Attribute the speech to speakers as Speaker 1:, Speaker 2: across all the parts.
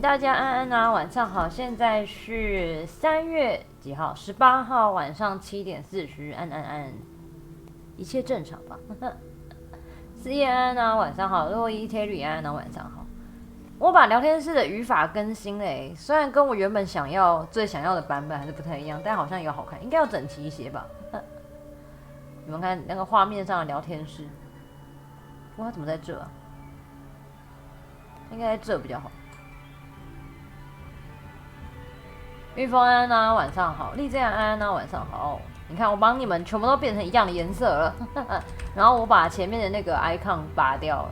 Speaker 1: 大家安安啊，晚上好。现在是3月几号？18号晚上7点40，安安安，一切正常吧？4夜安安啊，晚上好。洛伊 Terry 安安啊，晚上好。我把聊天室的语法更新了虽然跟我原本最想要的版本还是不太一样，但好像有好看，应该要整齐一些吧？你们看那个画面上的聊天室，哇，怎么在这啊？应该在这比较好。玉峰安安啊，晚上好。丽珍安安啊，晚上好。你看，我帮你们全部都变成一样的颜色了，然后我把前面的那个 icon 拔掉了，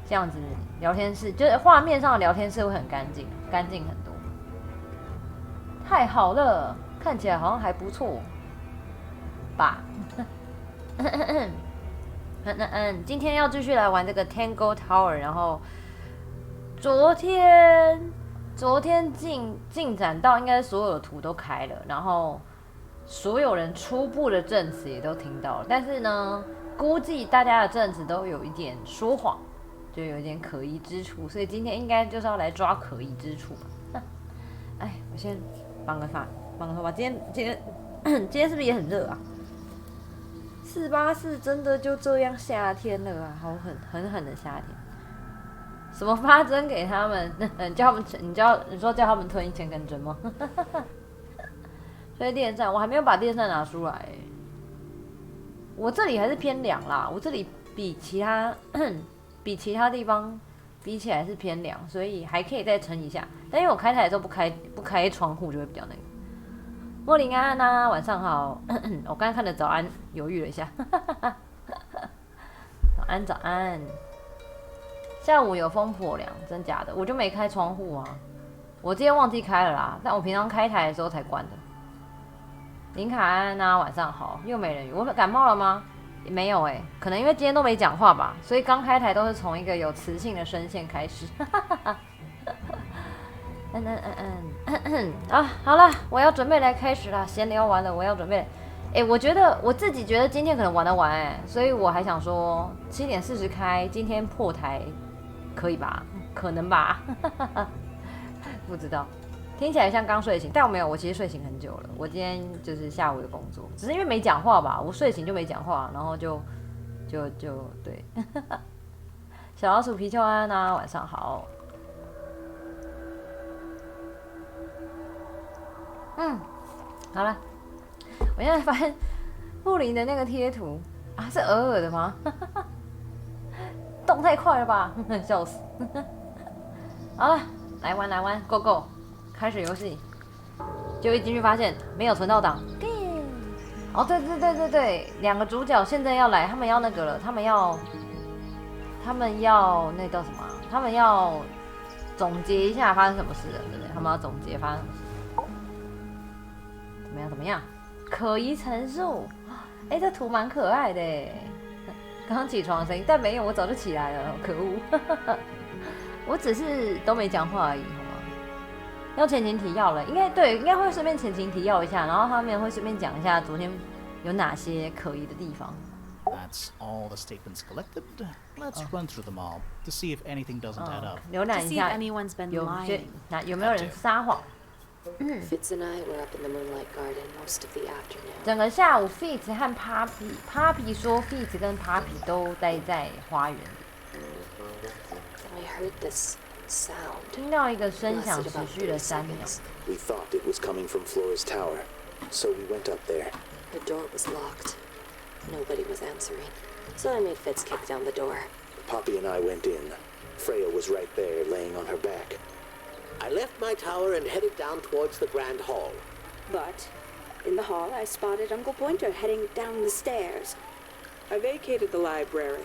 Speaker 1: 这样子聊天室就是画面上的聊天室会很干净，干净很多。太好了，看起来好像还不错吧？今天要继续来玩这个 Tango Tower， 然后昨天进展到应该所有的图都开了，然后所有人初步的证词也都听到了，但是呢，估计大家的证词都有一点说谎，就有一点可疑之处，所以今天应该就是要来抓可疑之处吧。哎，我先绑个头发，今天是不是也很热啊？484真的就这样夏天了啊，好狠的夏天。什么发针给他们？叫他们，你说叫他们吞1000根针吗？所以电扇我还没有把电扇拿出来我这里还是偏凉啦，我这里比其他地方比起来是偏凉，所以还可以再撑一下。但因为我开台的时候不开窗户，就会比较那个。莫林安安啊，晚上好。我刚才看的早安，犹豫了一下。早安。下午有风颇凉，真假的？我就没开窗户啊，我今天忘记开了啦，但我平常开台的时候才关的。林卡安啊，晚上好。又没人语，我感冒了吗？没有可能因为今天都没讲话吧，所以刚开台都是从一个有磁性的声线开始。啊，好了，我要准备来开始啦。闲聊完了，我要准备。我自己觉得今天可能玩得完所以我还想说7点40开，今天破台可以吧？可能吧，不知道。听起来像刚睡醒，但我没有，我其实睡醒很久了。我今天就是下午的工作，只是因为没讲话吧，我睡醒就没讲话，然后就对。小老鼠皮丘安啊，晚上好。好了，我现在发现布林的那个贴图啊，是鹅耳的吗？动太快了吧，笑死！好了，来玩 ，Go Go， 开始游戏。就一进去发现没有存到档。哦，对，两个主角现在要来，他们要那个了，他们要那叫什么？他们要总结一下发生什么事了，对不对？他们要总结发生什么事。怎么样？可疑陈述。这图蛮可爱的刚起床的声音，但没有，我早就起来了，可恶！我只是都没讲话而已，好吗？要前情提要了，应该会顺便前情提要一下，然后他们会顺便讲一下昨天有哪些可疑的地方。
Speaker 2: That's all the statements collected. Let's run through them all to see if anything doesn't add up.
Speaker 1: 浏览一下有没有人撒谎。
Speaker 3: Fitz and I were up in the moonlight garden most of the afternoon.
Speaker 1: 整个下午 ，Fitz 和 Papi 说 Fitz 跟 Papi 都待在花园里。
Speaker 3: I heard this sound.
Speaker 1: 听到一个声响持续了3秒。
Speaker 4: We thought it was coming from Flora's tower, so we went up there.
Speaker 3: The door was locked. Nobody was answering, so I made Fitz kick down the door.
Speaker 4: Poppy and I went in. Freya was right there, laying on her back.
Speaker 5: I left my tower and headed down towards the Grand Hall.
Speaker 6: But in the hall, I spotted Uncle Pointer heading down the stairs.
Speaker 7: I vacated the library,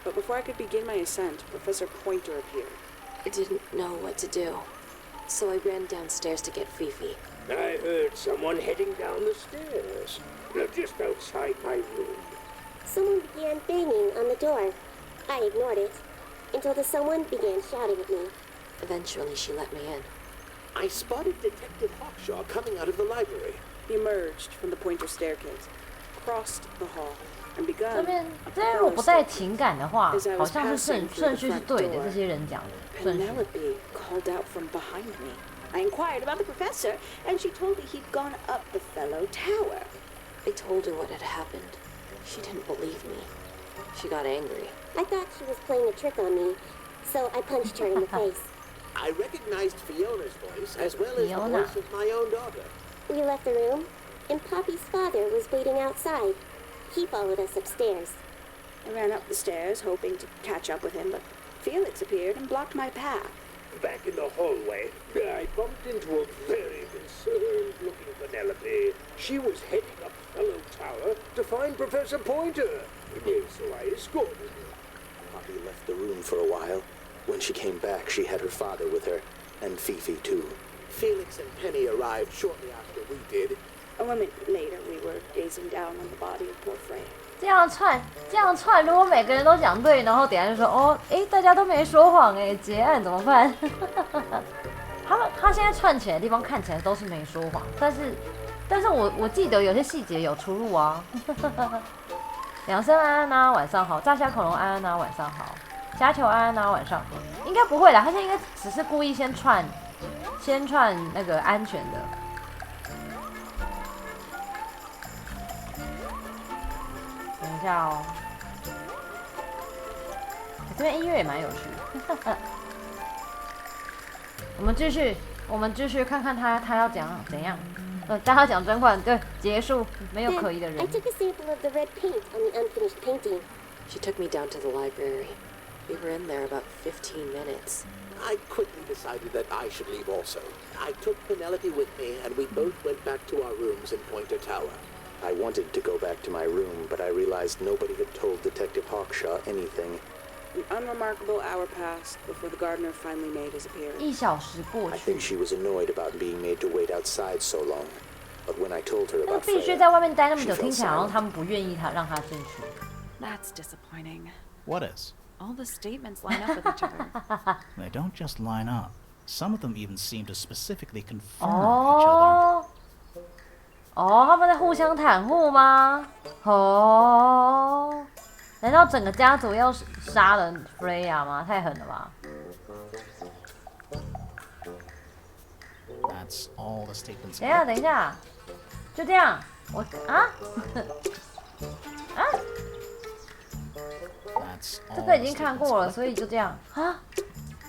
Speaker 7: but before I could begin my ascent, Professor Pointer appeared.
Speaker 3: I didn't know what to do, so I ran downstairs to get Fifi.
Speaker 5: I heard someone heading down the stairs, just outside my room.
Speaker 8: Someone began banging on the door. I ignored it until the someone began shouting at me.
Speaker 3: Eventually, she let me in.
Speaker 5: I spotted Detective Hawkshaw coming out of the library.
Speaker 7: He emerged from the Pointer staircase, crossed the hall, and
Speaker 1: 这
Speaker 7: begun
Speaker 1: 边
Speaker 7: a
Speaker 1: 这边如果
Speaker 7: profound
Speaker 1: 不带
Speaker 7: statement.
Speaker 1: 情感的话，
Speaker 7: As I
Speaker 1: 好
Speaker 7: was
Speaker 1: 像是
Speaker 7: passing through
Speaker 1: 顺
Speaker 7: the
Speaker 1: 序是
Speaker 7: front
Speaker 1: 对的，
Speaker 7: door,
Speaker 1: 这些人讲的顺序。
Speaker 6: Penelope called out from behind me. I inquired about the professor, and she told me he'd gone up the fellow tower.
Speaker 3: I told her what had happened. She didn't believe me. She got angry.
Speaker 8: I thought she was playing a trick on me, so I punched her in the face.
Speaker 5: I recognized Fiona's voice as well as the
Speaker 1: Fiona.
Speaker 5: voice of my own daughter.
Speaker 8: We left the room, and Poppy's father was waiting outside. He followed us upstairs.
Speaker 6: I ran up the stairs, hoping to catch up with him, but Felix appeared and blocked my path.
Speaker 5: Back in the hallway, I bumped into a very concerned-looking Penelope. She was heading up Fellow Tower to find Professor Pointer. So I escorted her.
Speaker 4: Poppy left the room for a while. When she came back, she had her father with her, and Fifi too.
Speaker 5: Felix and Penny arrived shortly after we did.
Speaker 6: A moment later, we were gazing down on the body of poor Freya.
Speaker 1: 这样串，如果每个人都讲对，然后等一下就说哦，哎，大家都没说谎，哎，结案怎么办？他现在串起来的地方看起来都是没说谎，但是我记得有些细节有出入啊。两声安安啊，晚上好；炸虾恐龙安安啊，晚上好；虾球安安啊，晚上好。应该不会啦，他现在应该只是故意先串那个安全的。等一下哦，这边音乐也蛮有趣的。我们继续看看他要讲怎样。大家讲专款，对，结束，没有可疑的
Speaker 8: Then
Speaker 1: 人
Speaker 8: I。took a sample of the red paint on the unfinished painting.
Speaker 3: She took me down to the library. We were in there about 15 minutes.
Speaker 5: I quickly decided that I should leave also. I took Penelope with me, and we both went back to our rooms in Pointer Tower.
Speaker 4: I wanted to go back to my room, but I realized nobody had told Detective Hawkshaw anything.
Speaker 7: An unremarkable hour passed before the gardener finally made his appearance.
Speaker 1: 1小时过
Speaker 4: I
Speaker 1: 去
Speaker 4: think，she was annoyed about being made to wait outside so long. But when I told her
Speaker 1: 那
Speaker 4: about
Speaker 1: 必须
Speaker 4: Freya,
Speaker 1: 在外面待那么
Speaker 4: she
Speaker 1: 久，
Speaker 4: felt
Speaker 1: 听起来好像
Speaker 4: silent.
Speaker 1: 他们不愿意让他进去。
Speaker 9: That's disappointing.
Speaker 2: What is?
Speaker 9: All the statements line up with each other.
Speaker 2: They don't just line up. Some of them even seem to specifically confirm each other.
Speaker 1: 哦，他们在互相袒护吗？哦，难道整个家族要杀了 Freya 吗？太狠了吧！
Speaker 2: That's all the statements.
Speaker 1: 等一下，就这样，我啊啊，
Speaker 2: That's
Speaker 1: 这
Speaker 2: all
Speaker 1: 个已
Speaker 2: the
Speaker 1: 经看
Speaker 2: statements
Speaker 1: 过了，所以就这样啊。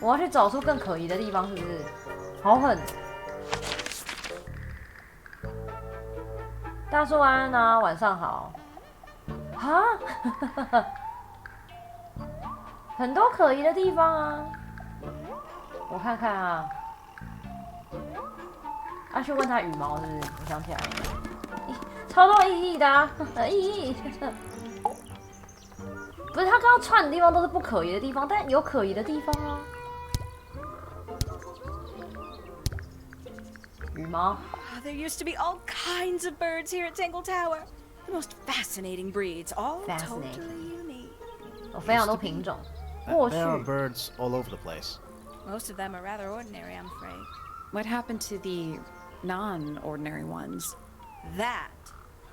Speaker 1: 我要去找出更可疑的地方，是不是？好狠！大叔安安啊，晚上好。啊，很多可疑的地方啊。我看看啊。去问他羽毛是不是？我想起来了，超多意义的啊，意义。不是他刚刚串的地方都是不可疑的地方，但有可疑的地方啊。羽毛。
Speaker 9: There used to be all kinds of birds here at Tangle Tower. The most fascinating breeds, all totally unique.
Speaker 1: 有非常多品种。过去
Speaker 2: There are birds all over the place.
Speaker 9: Most of them are rather ordinary, I'm afraid. What happened to the non-ordinary ones? That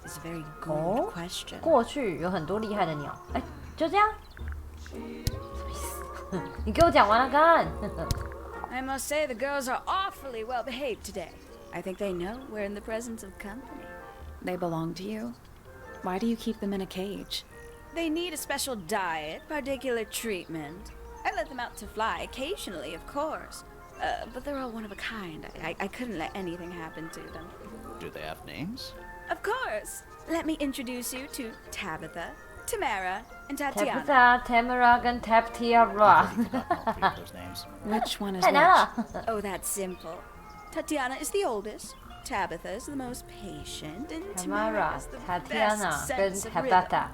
Speaker 9: is a very good question.
Speaker 1: 过去有很多厉害的鸟，就这样。你给我讲完了，干。
Speaker 9: I must say the girls are awfully well behaved today. I think they know we're in the presence of company. They belong to you? Why do you keep them in a cage? They need a special diet, particular treatment. I let them out to fly occasionally, of course. But they're all one of a kind. I couldn't let anything happen to them.
Speaker 2: Do they have names?
Speaker 9: Of course. Let me introduce you to Tabitha, Tamara, and Tatiana.
Speaker 1: Tabitha, Tamara 跟 Tatiana.
Speaker 2: Those names.
Speaker 9: Which one is
Speaker 1: 太难了。
Speaker 9: Oh, that's simple. Tatiana is the oldest. Tabitha is the most patient, and Tamara
Speaker 1: Tamara,
Speaker 9: is the
Speaker 1: Tatiana
Speaker 9: best
Speaker 1: 跟
Speaker 9: sense of rhythm.
Speaker 1: Tabitha。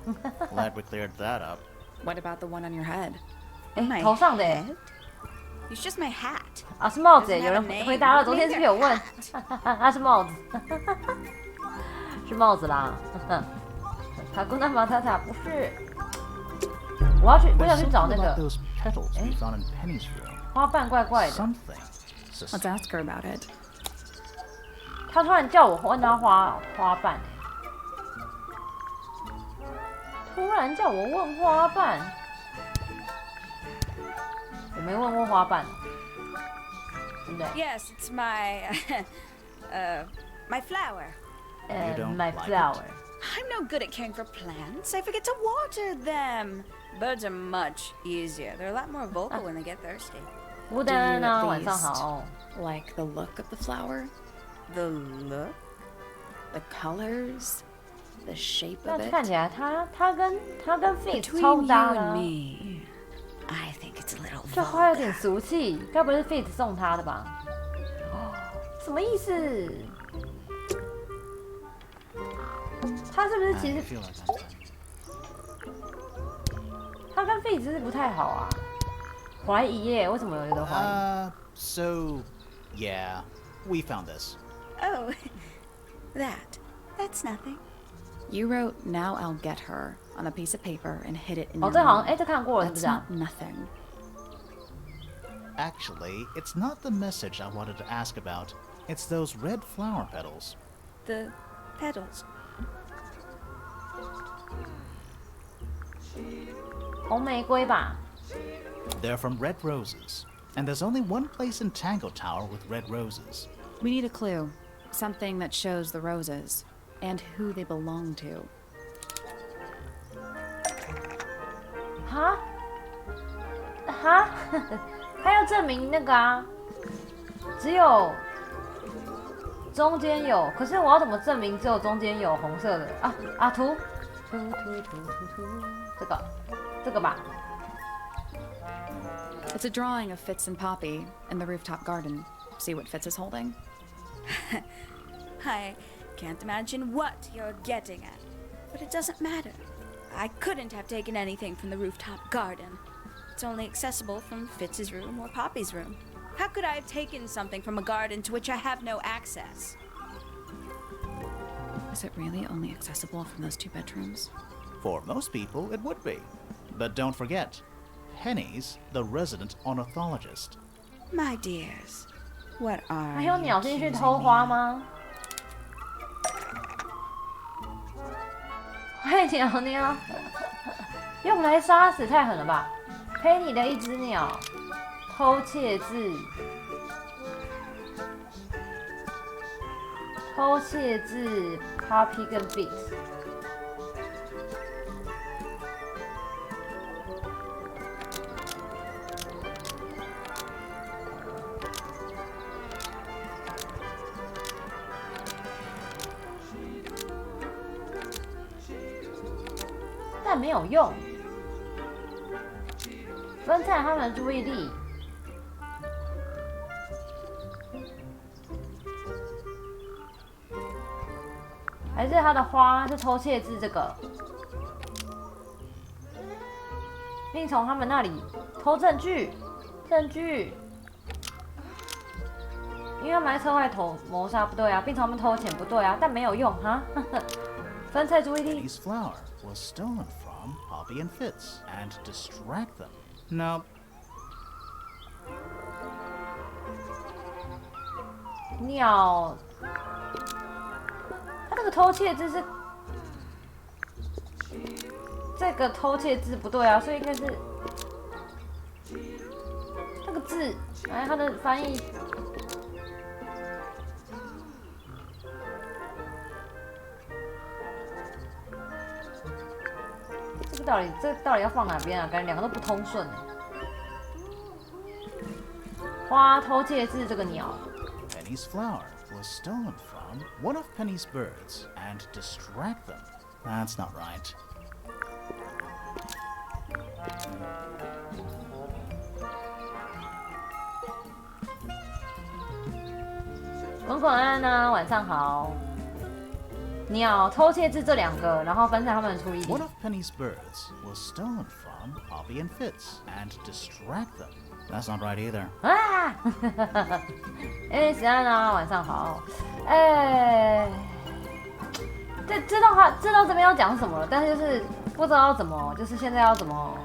Speaker 2: Glad we cleared that up.
Speaker 9: What about the one on your head?
Speaker 1: 头上的
Speaker 9: It's just my hat.
Speaker 1: 啊，是帽子，有人回答了，昨天是不是有问？他是帽子，是帽子啦。塔古纳马塔塔不是，我想去找那
Speaker 2: About
Speaker 1: 个
Speaker 2: those petals we found in Penny's room.
Speaker 1: 花瓣，怪怪的。
Speaker 2: Something.
Speaker 9: Let's ask her about it.
Speaker 1: 他突然叫我问他花瓣，突然叫我问花瓣，我没问过花瓣，对不对
Speaker 9: Yes, it's my, my flower.
Speaker 2: You don't
Speaker 1: my
Speaker 2: like
Speaker 1: flower.
Speaker 9: I'm no good at caring for plants. I forget to water them. Birds are much easier. They're a lot more vocal when they get thirsty.
Speaker 1: 孤
Speaker 9: Do
Speaker 1: 单
Speaker 9: you
Speaker 1: 啊，
Speaker 9: at
Speaker 1: 晚上
Speaker 9: least
Speaker 1: 好。
Speaker 9: like the look of the flower? The look? The colors? The shape
Speaker 1: 这样
Speaker 9: of
Speaker 1: 子
Speaker 9: it?
Speaker 1: 看起来他跟 Fitz
Speaker 9: Between
Speaker 1: 超
Speaker 9: you
Speaker 1: 搭的、
Speaker 9: and
Speaker 1: 啊，
Speaker 9: me, I think it's a little
Speaker 1: 这花有
Speaker 9: vulgar.
Speaker 1: 点俗气，该不是 Fitz 送他的吧？什么意思？他是不是其
Speaker 2: I
Speaker 1: 实
Speaker 2: feel like I'm done.
Speaker 1: 他跟 Fitz 是不太好啊？怀疑耶，为什么有的怀疑？
Speaker 2: So, yeah, we found this.
Speaker 9: Oh, that's nothing. You wrote, "Now I'll get her" on a piece of paper and hid it in
Speaker 1: 哦，
Speaker 9: your
Speaker 1: 这好像
Speaker 9: room.
Speaker 1: 哎，这看过了是不
Speaker 9: That's
Speaker 1: 是啊
Speaker 9: not nothing.
Speaker 2: Actually, it's not the message I wanted to ask about. It's those red flower petals.
Speaker 9: The petals.
Speaker 1: 红玫瑰吧？
Speaker 2: They're from red roses. And there's only one place in Tango Tower with red roses.
Speaker 9: We need a clue. Something that shows the roses and who they belong to.
Speaker 1: 哈？哈？他要证明那个啊，只有中间有，可是我要怎么证明只有中间有红色的啊？图，这个吧。
Speaker 9: It's a drawing of Fitz and Poppy in the rooftop garden. See what Fitz is holding? I can't imagine what you're getting at, but it doesn't matter. I couldn't have taken anything from the rooftop garden. It's only accessible from Fitz's room or Poppy's room. How could I have taken something from a garden to which I have no access? Is it really only accessible from those two bedrooms?
Speaker 2: For most people, it would be. But don't forget, Penny's the resident ornithologist.
Speaker 9: My dears, what are
Speaker 1: 还有
Speaker 9: you
Speaker 1: 鸟进去
Speaker 9: accusing
Speaker 1: 偷
Speaker 9: me
Speaker 1: 花
Speaker 9: of?
Speaker 1: 吗？坏鸟鸟，用来杀死太狠了吧！陪你的一只鸟，偷窃字，偷窃字 ，Poppy 跟 Beat。但没有用，分散他们的注意力。还是他的花是偷窃字这个，并从他们那里偷证据，因为他们在车外谋杀不对啊，并从他们偷钱不对啊，但没有用哈，分散注意力。
Speaker 2: Penny's flower was stolen from Poppy and Fitz and to distract them. Now,
Speaker 1: 鸟，它这个偷窃字是这个偷窃字不对啊，所以应该是这个字，哎，它的翻译。这到底要放哪边啊？感觉两个都不通顺哎。花偷窃字这个鸟，
Speaker 2: Penny's flower was stolen from one of Penny's birds and to distract them. That's not right.
Speaker 1: 滚滚安呢，晚上好。鸟偷窃字这两个，然后分散他们的注意力
Speaker 2: One。of Penny's birds was stolen from Poppy and Fitz and to distract them. That's not right either.
Speaker 1: 啊！哎，史安啊，晚上好。哎，知道这边要讲什么了，但是就是不知道要怎么，就是现在要怎么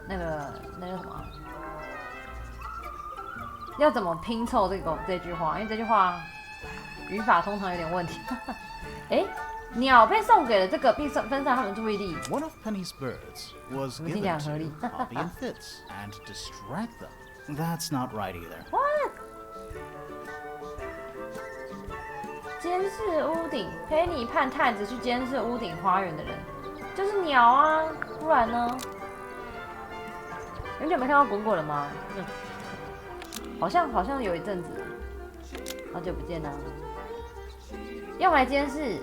Speaker 1: 那个什么，要怎么拼凑这句话？因为这句话语法通常有点问题。哎，鸟被送给了这个，并分散他们注意力。
Speaker 2: One of Penny's birds was given to Poppy and Fitz and distract them. That's not right either.
Speaker 1: What? 监视屋顶，陪你派太子去监视屋顶花园的人，就是鸟啊，不然呢？很久没看到滚滚了吗？好像有一阵子，好久不见啦。用来监视，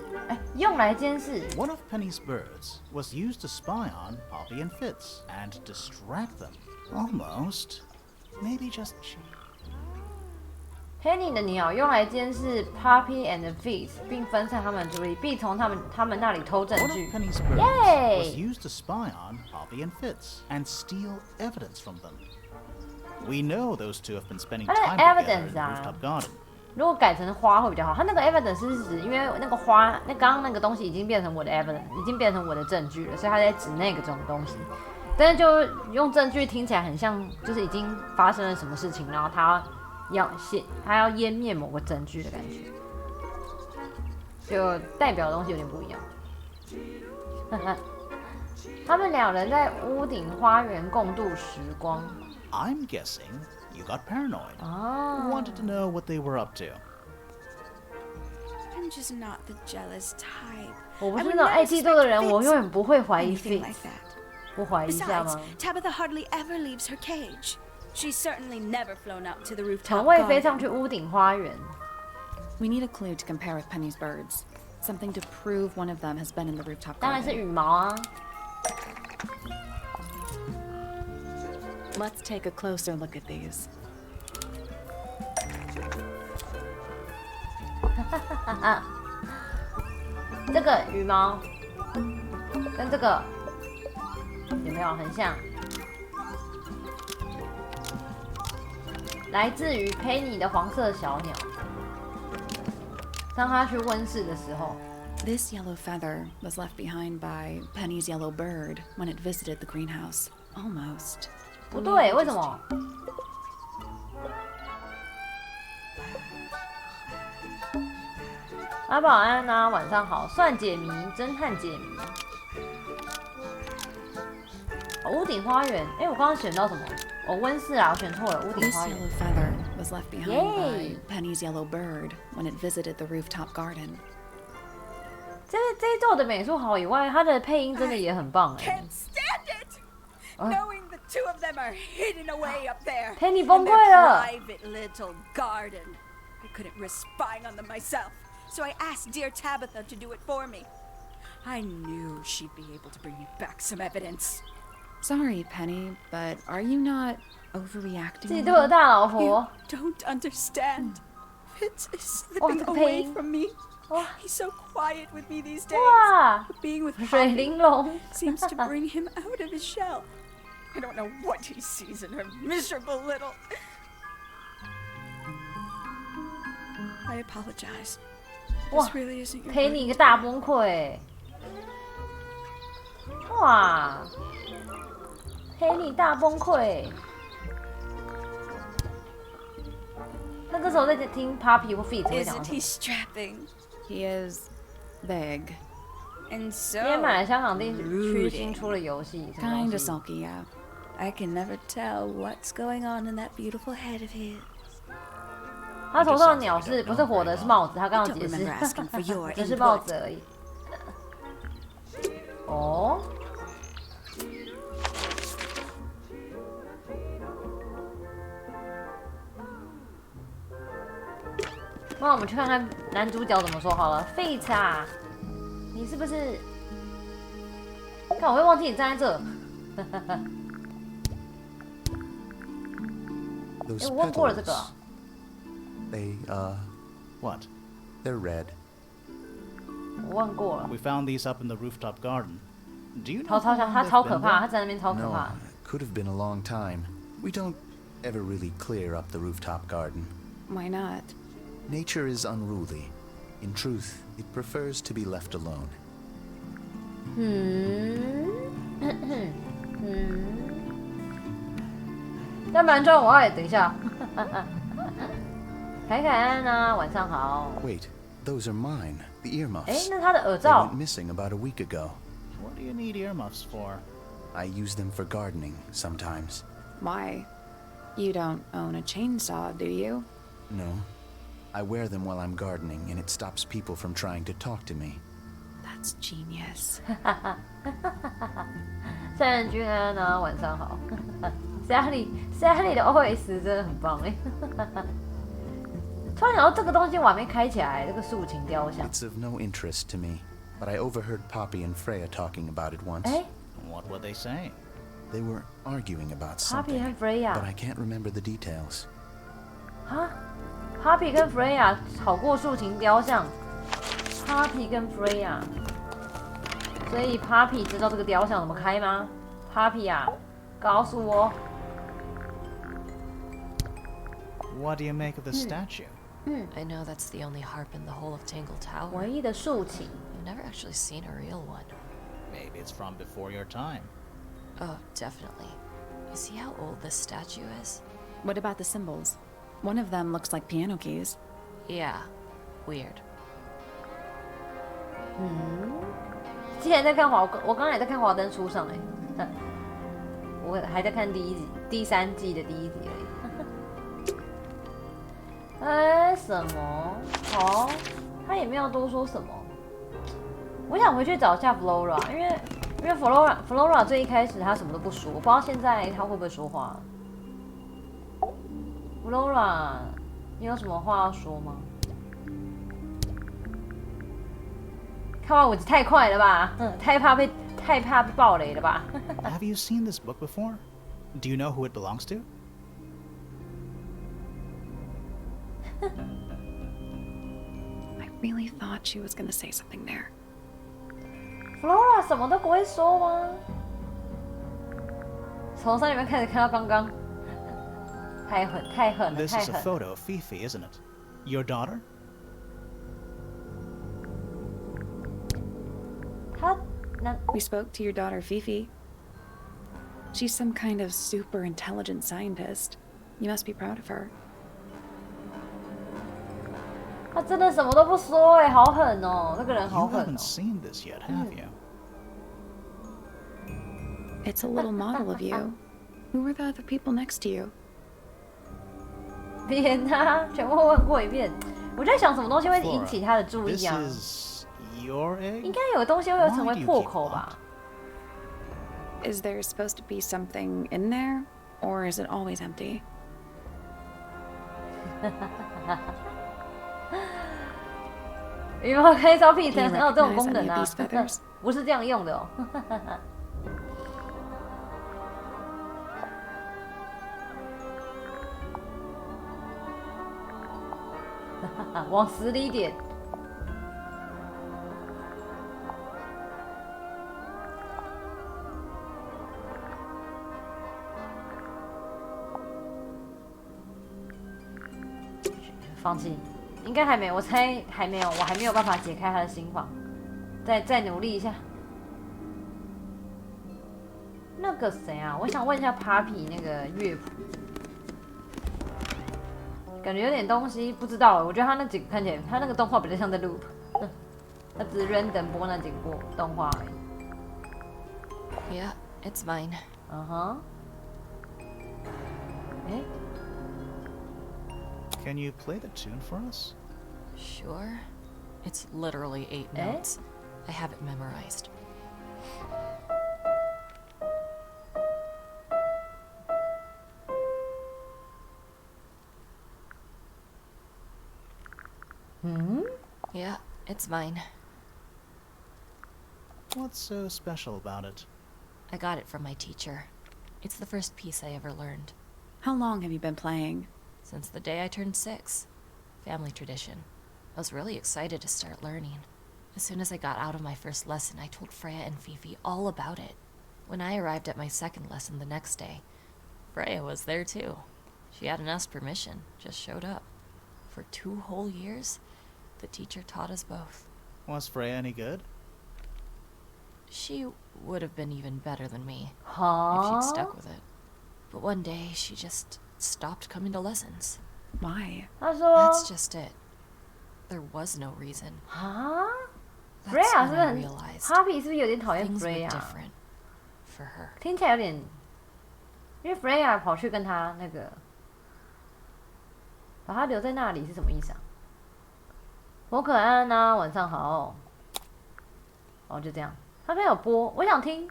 Speaker 1: 用来监视。
Speaker 2: One of Penny's birds was used to spy on Poppy and Fitz and distract them. Almost. Maybe just cheap.
Speaker 1: Penny 的鸟用来监视 Poppy and Fitz， 并分散他们的注意，并从他们那里偷证据。
Speaker 2: One of Penny's birds was used to spy on Poppy and Fitz and steal evidence from them. We know those two have been spending time together in the rooftop garden.
Speaker 1: 如果改成花会比较好。它那个 evidence 是指，因为那个花，刚刚那个东西已经变成我的 evidence， 已经变成我的证据了，所以它在指那个种东西。但是就用证据听起来很像，就是已经发生了什么事情，然后他要湮灭某个证据的感觉，就代表的东西有点不一样。他们两人在屋顶花园共度时光。
Speaker 2: I'm guessing you got paranoid. Wanted to know what they were up to.
Speaker 9: I'm just not the jealous type.
Speaker 1: 我不是那种爱嫉妒的人，我永远不会怀疑 Fitz。不怀疑一下吗？
Speaker 9: Tabitha hardly ever leaves her cage. She's certainly never flown up to the rooftop.
Speaker 1: 从未飞上去屋顶花园。
Speaker 10: We need a clue to compare with Penny's birds. Something to prove one of them has been in the rooftop garden.
Speaker 1: 当然是羽毛啊。
Speaker 10: Let's take a closer look at these.
Speaker 1: 这个羽毛跟这个有没有很像？来自于佩妮的黄色小鸟。当他去温室的时候
Speaker 10: This yellow feather was left behind by Penny's yellow bird when it visited the greenhouse. Almost.
Speaker 1: 不对，为什么？阿宝安娜，晚上好，算解谜，侦探解谜。屋顶花园，我刚刚选到什么？温室啊，我选错了，屋顶花园。
Speaker 10: This yellow feather was left behind by Penny's yellow bird when it visited the rooftop garden.
Speaker 1: 这一座的美术好以外，它的配音真的也很棒
Speaker 9: 哎。Can't stand it, knowing the two of them are hidden away up there.
Speaker 1: Penny 崩溃了。
Speaker 9: Private little garden. I couldn't risk spying on them myself, so I asked dear Tabitha to do it for me. I knew she'd be able to bring me back some evidence.
Speaker 10: Sorry, Penny, but are you not overreacting?
Speaker 1: 嫉妒的大老婆。
Speaker 9: You don't understand. Fitz is slipping away from me. He's so quiet with me these days. But being with Poppy seems to bring him out of his shell. I don't know what he sees in her miserable little. I apologize. This really isn't your
Speaker 1: 陪你一个大崩溃。哇，陪你大崩溃。那这时候在听 Poppy 或 Fitz 会讲什么
Speaker 9: Isn't he strapping?
Speaker 10: He is big.
Speaker 9: And so
Speaker 1: 今天买了香港地区新出的游戏，
Speaker 10: Kinda sulky, yeah.
Speaker 9: I can never tell what's going on in that beautiful head of his.
Speaker 1: 他头上的鸟是不是活的？是帽子。他刚刚解释，只是帽子而已。哦。那我们去看看男主角怎么说好了。Fitz 啊，你是不是？看我会忘记你站在这。我问过了这个。
Speaker 4: They,
Speaker 2: What?
Speaker 4: They're red.
Speaker 1: 我问过了。
Speaker 2: We found these up in the rooftop garden. Do you know?
Speaker 1: 他超可怕，他在那边超可怕。
Speaker 4: No, could have been a long time. We don't ever really clear up the rooftop garden.
Speaker 10: Why not?
Speaker 4: Nature is unruly. In truth, it prefers to be left alone.
Speaker 1: 要不然就我等一下。凯凯安啊，晚上好。
Speaker 4: Wait, those are mine. The earmuffs.
Speaker 1: 那他的耳
Speaker 4: They
Speaker 1: 罩
Speaker 4: went missing about a week ago.
Speaker 2: What do you need earmuffs for?
Speaker 4: I use them for gardening sometimes.
Speaker 10: Why? You don't own a chainsaw, do you?
Speaker 4: No. I wear them while I'm gardening, and it stops people from trying to talk to me.
Speaker 10: That's genius.
Speaker 1: 善人君安啊，晚上好。Sally 的 OS 真的很棒哎。突然想到这个东西我还没开起来，这个竖琴雕像。
Speaker 4: It's of no interest to me, but I overheard Poppy and Freya talking about it once.
Speaker 2: What would they say?
Speaker 4: They were arguing about
Speaker 1: Poppy
Speaker 4: something,
Speaker 1: and Freya.
Speaker 4: but I can't remember the details.
Speaker 1: 哈 Poppy 跟 Freya 吵过竖琴雕像。Poppy 跟 Freya， 所以 Poppy 知道这个雕像怎么开吗 ？Poppy 啊，告诉我。
Speaker 2: What do you make of the statue?
Speaker 3: I know that's the only harp in the whole of Tangle Tower.
Speaker 1: 唯一的竖琴。
Speaker 3: I've never actually seen a real one.
Speaker 2: Maybe it's from before your time.
Speaker 3: Oh, definitely. You see how old this statue is?
Speaker 10: What about the symbols? One of them looks like piano keys.
Speaker 3: Yeah, weird.
Speaker 1: 之前在看我刚刚也在看《华灯初上》哎，我还在看第3季的第1集而已。哎，什么？哦，他也没有多说什么。我想回去找一下 Flora， 因为 Flora 最一开始他什么都不说，我不知道现在他会不会说话。Flora， 你有什么话要说吗？看完我太快了吧，太怕被爆雷了吧。
Speaker 2: Have you seen this book before? Do you know who it belongs to?
Speaker 10: I really thought she was gonna say something there.
Speaker 1: Flora 什么都不会说吗？从山里面开始看到刚刚，太狠了，太
Speaker 2: This is a
Speaker 1: 狠。
Speaker 2: photo of Fifi, isn't it? Your daughter?
Speaker 1: 他那
Speaker 10: We spoke to your daughter, Fifi. She's some kind of super intelligent scientist. You must be proud of her.
Speaker 1: 他真的什么都不说哎，好狠哦，那个人好
Speaker 2: You
Speaker 1: 狠
Speaker 2: haven't
Speaker 1: 哦。
Speaker 2: seen this yet, have you?
Speaker 10: It's a little model of you. Who were the other people next to you?
Speaker 1: 别他全部问过一遍，我在想什么东西会引起他的注
Speaker 2: This
Speaker 1: 意啊？
Speaker 2: is your egg?
Speaker 1: 应该有东西会成为破口吧？
Speaker 10: Is there supposed to be something in there? Or is it always empty?
Speaker 1: 羽毛可以招屁声，
Speaker 10: Do you
Speaker 1: 哪有这种
Speaker 10: recognize
Speaker 1: 功
Speaker 10: any
Speaker 1: 能
Speaker 10: of
Speaker 1: 啊
Speaker 10: these feathers?？
Speaker 1: 不是这样用的哦。往死里点。放弃，应该还没，我猜还没有，我还没有办法解开他的心房，再努力一下。那个谁啊，我想问一下 Papi 那个乐谱，感觉有点东西，不知道。我觉得他那几个看起来，他那个动画比较像在 loop，他只是 random 播那几部动画而已。
Speaker 3: Yeah, it's mine.
Speaker 1: 嗯哼。哎。
Speaker 2: Can you play the tune for us?
Speaker 3: Sure. It's literally 8 notes. I have it memorized. Yeah, it's mine.
Speaker 2: What's so special about it?
Speaker 3: I got it from my teacher. It's the first piece I ever learned.
Speaker 10: How long have you been playing?
Speaker 3: Since the day I turned 6. Family tradition. I was really excited to start learning. As soon as I got out of my first lesson, I told Freya and Fifi all about it. When I arrived at my second lesson the next day, Freya was there too. She hadn't asked permission, just showed up. For 2 whole years, the teacher taught us both.
Speaker 2: Was Freya any good?
Speaker 3: She would have been even better than me
Speaker 1: Huh?
Speaker 3: if she'd stuck with it. But one day, she just stopped coming to lessons.
Speaker 10: Why?
Speaker 3: That's just it. there was no reason.
Speaker 1: 啊
Speaker 3: That's
Speaker 1: ，Freya 是
Speaker 3: when
Speaker 1: 不是
Speaker 3: I
Speaker 1: 很
Speaker 3: realized
Speaker 1: Happy 是不是有点讨厌
Speaker 3: things were
Speaker 1: Freya？
Speaker 3: different for her.
Speaker 1: 听起来有点，因为 Freya 跑去跟他那个，把他留在那里是什么意思啊？我可安啊，晚上好。哦，就这样。他没有播，我想听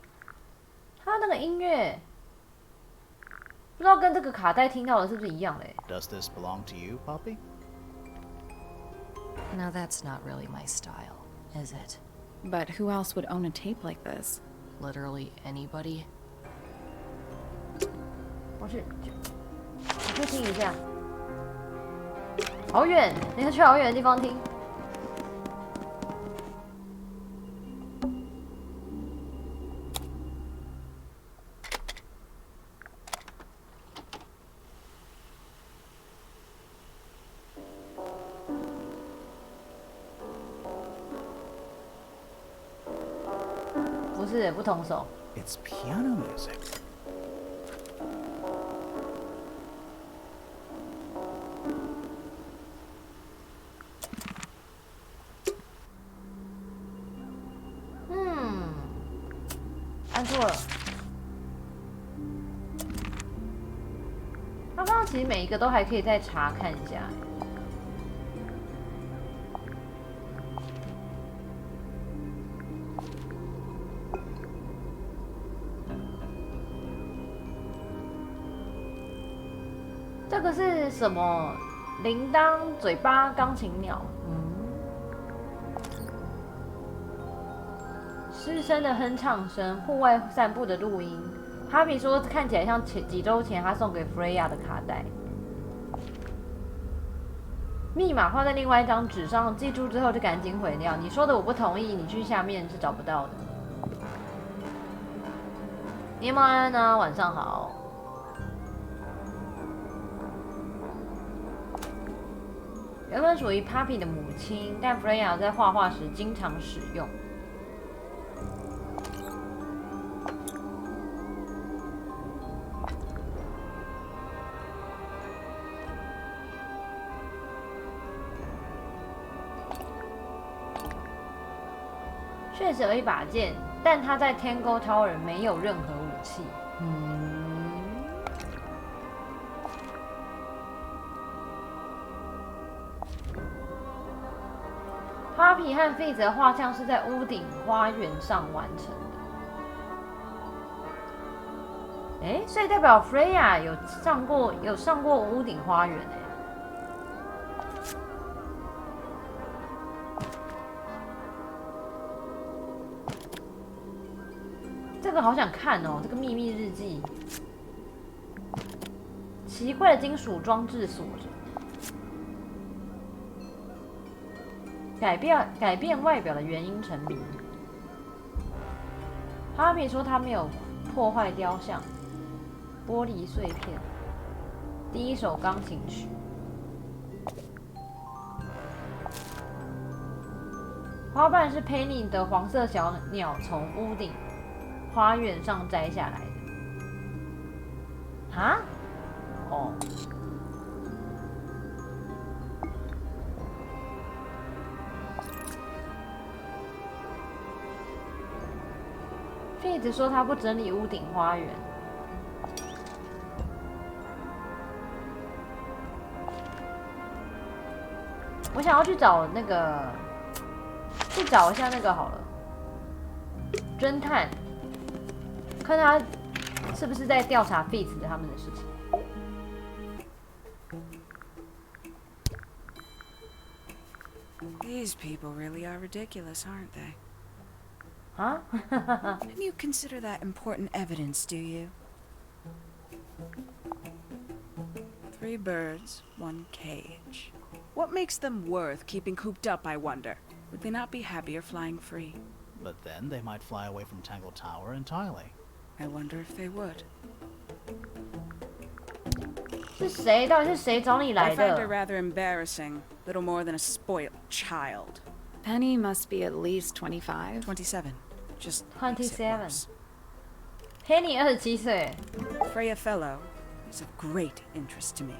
Speaker 1: 他那个音乐，不知道跟这个卡带听到的是不是一样嘞
Speaker 2: Does this belong to you, Poppy?
Speaker 3: Now that's not really my style, is it?
Speaker 10: But who else would own a tape like this?
Speaker 3: Literally anybody?
Speaker 1: 我去听一下。好远，你要去好远的地方听。不是，不同手。
Speaker 2: It's piano music.
Speaker 1: Hmm. 按错了。他刚刚其实每一个都还可以再查看一下。这个是什么？铃铛、嘴巴、钢琴鸟。失声的哼唱声，户外散步的录音。哈比说看起来像几周前他送给 Freya 的卡带。密码画在另外一张纸上，记住之后就赶紧毁掉。你说的我不同意，你去下面是找不到的。尼莫安啊，晚上好。原本属于 Poppy 的母亲，但 Freya 在画画时经常使用。确实有一把剑，但他在 Tango Tower 没有任何武器。Poppy 和 Fitz 的画像是在屋顶花园上完成的。哎，所以代表 Freya 有上过屋顶花园哎。这个好想看哦，这个秘密日记。奇怪的金属装置锁着。改变外表的原因成谜。哈比说他没有破坏雕像。玻璃碎片。第一首钢琴曲。花瓣是 Penny 的黄色小鸟从屋顶花园上摘下来的。哈？哦。Fitz 说他不整理屋顶花园。我想要去找那个，去找一下那个好了，侦探，看他是不是在调查 Fitz 他们的事情。
Speaker 9: These people really are ridiculous, aren't they?
Speaker 1: Huh?
Speaker 9: And you consider that important evidence, do you? 3 birds, 1 cage. What makes them worth keeping cooped up, I wonder? Would they not be happier flying free?
Speaker 2: But then they might fly away from Tangle Tower entirely.
Speaker 9: I wonder if they would.
Speaker 1: 是谁？到底是谁找你来
Speaker 9: I find her
Speaker 1: 的？
Speaker 9: rather embarrassing. Little more than a spoiled child.
Speaker 10: Penny must be at least 25.
Speaker 9: 27. Just makes it
Speaker 1: 27
Speaker 9: worse.
Speaker 1: Penny 27岁。
Speaker 9: Freya Fellow is of great interest to me.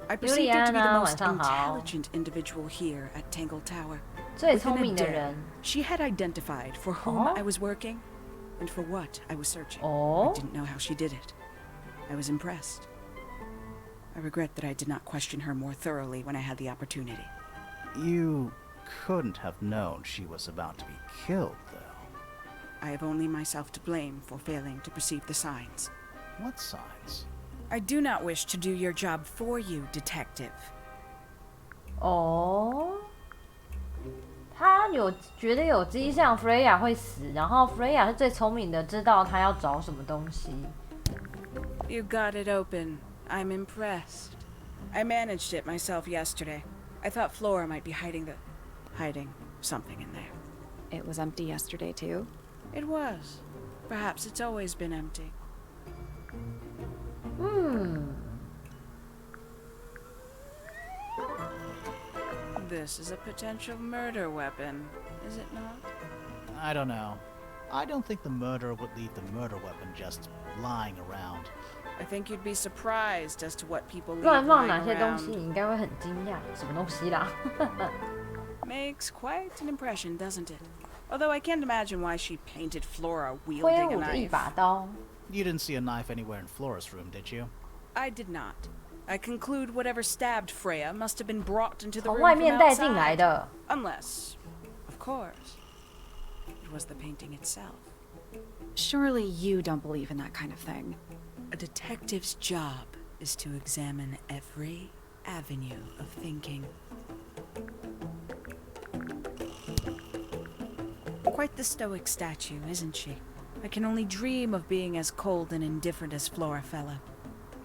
Speaker 7: I perceived her to be the most intelligent individual here at Tangle Tower.
Speaker 1: 最聪明的
Speaker 7: Within a
Speaker 1: 人
Speaker 7: day, she had identified for whom I was working and for what I was searching.
Speaker 1: Oh.
Speaker 7: I didn't know how she did it. I was impressed. I regret that I did not question her more thoroughly when I had the opportunity.
Speaker 2: You couldn't have known she was about to be killed, though.
Speaker 7: I have only myself to blame for failing to perceive the signs.
Speaker 2: What signs?
Speaker 7: I do not wish to do your job for you, Detective.
Speaker 1: 哦，他觉得有迹象 Freya 会死，然后 Freya 是最聪明的，知道他要找什么东西。
Speaker 7: You got it open. I'm impressed. I managed it myself yesterday. I thought Flora might be hiding something in there.
Speaker 10: It was empty yesterday, too?
Speaker 7: It was. Perhaps it's always been empty. This is a potential murder weapon, is it not?
Speaker 2: I don't know. I don't think the murderer would leave the murder weapon just lying around.
Speaker 7: I think you'd be surprised as to what people leave
Speaker 1: 乱放哪
Speaker 7: lying
Speaker 1: 些东西，
Speaker 7: around.
Speaker 1: 你应该会很惊讶，什么东西啦？
Speaker 7: Makes quite an impression, doesn't it? Although I can't imagine why she painted Flora
Speaker 1: 挥
Speaker 7: wielding a
Speaker 1: 舞着一
Speaker 7: knife.
Speaker 1: 把刀。
Speaker 2: You didn't see a knife anywhere in Flora's room, did you?
Speaker 7: I did not. I conclude whatever stabbed Freya must have been brought into the
Speaker 1: 从
Speaker 7: room
Speaker 1: 外
Speaker 7: from
Speaker 1: 面带进来
Speaker 7: outside.
Speaker 1: 的。
Speaker 7: Unless, of course, it was the painting itself.
Speaker 10: Surely you don't believe in that kind of thing.
Speaker 7: A detective's job is to examine every avenue of thinking. Quite the stoic statue, isn't she? I can only dream of being as cold and indifferent as Flora Fella.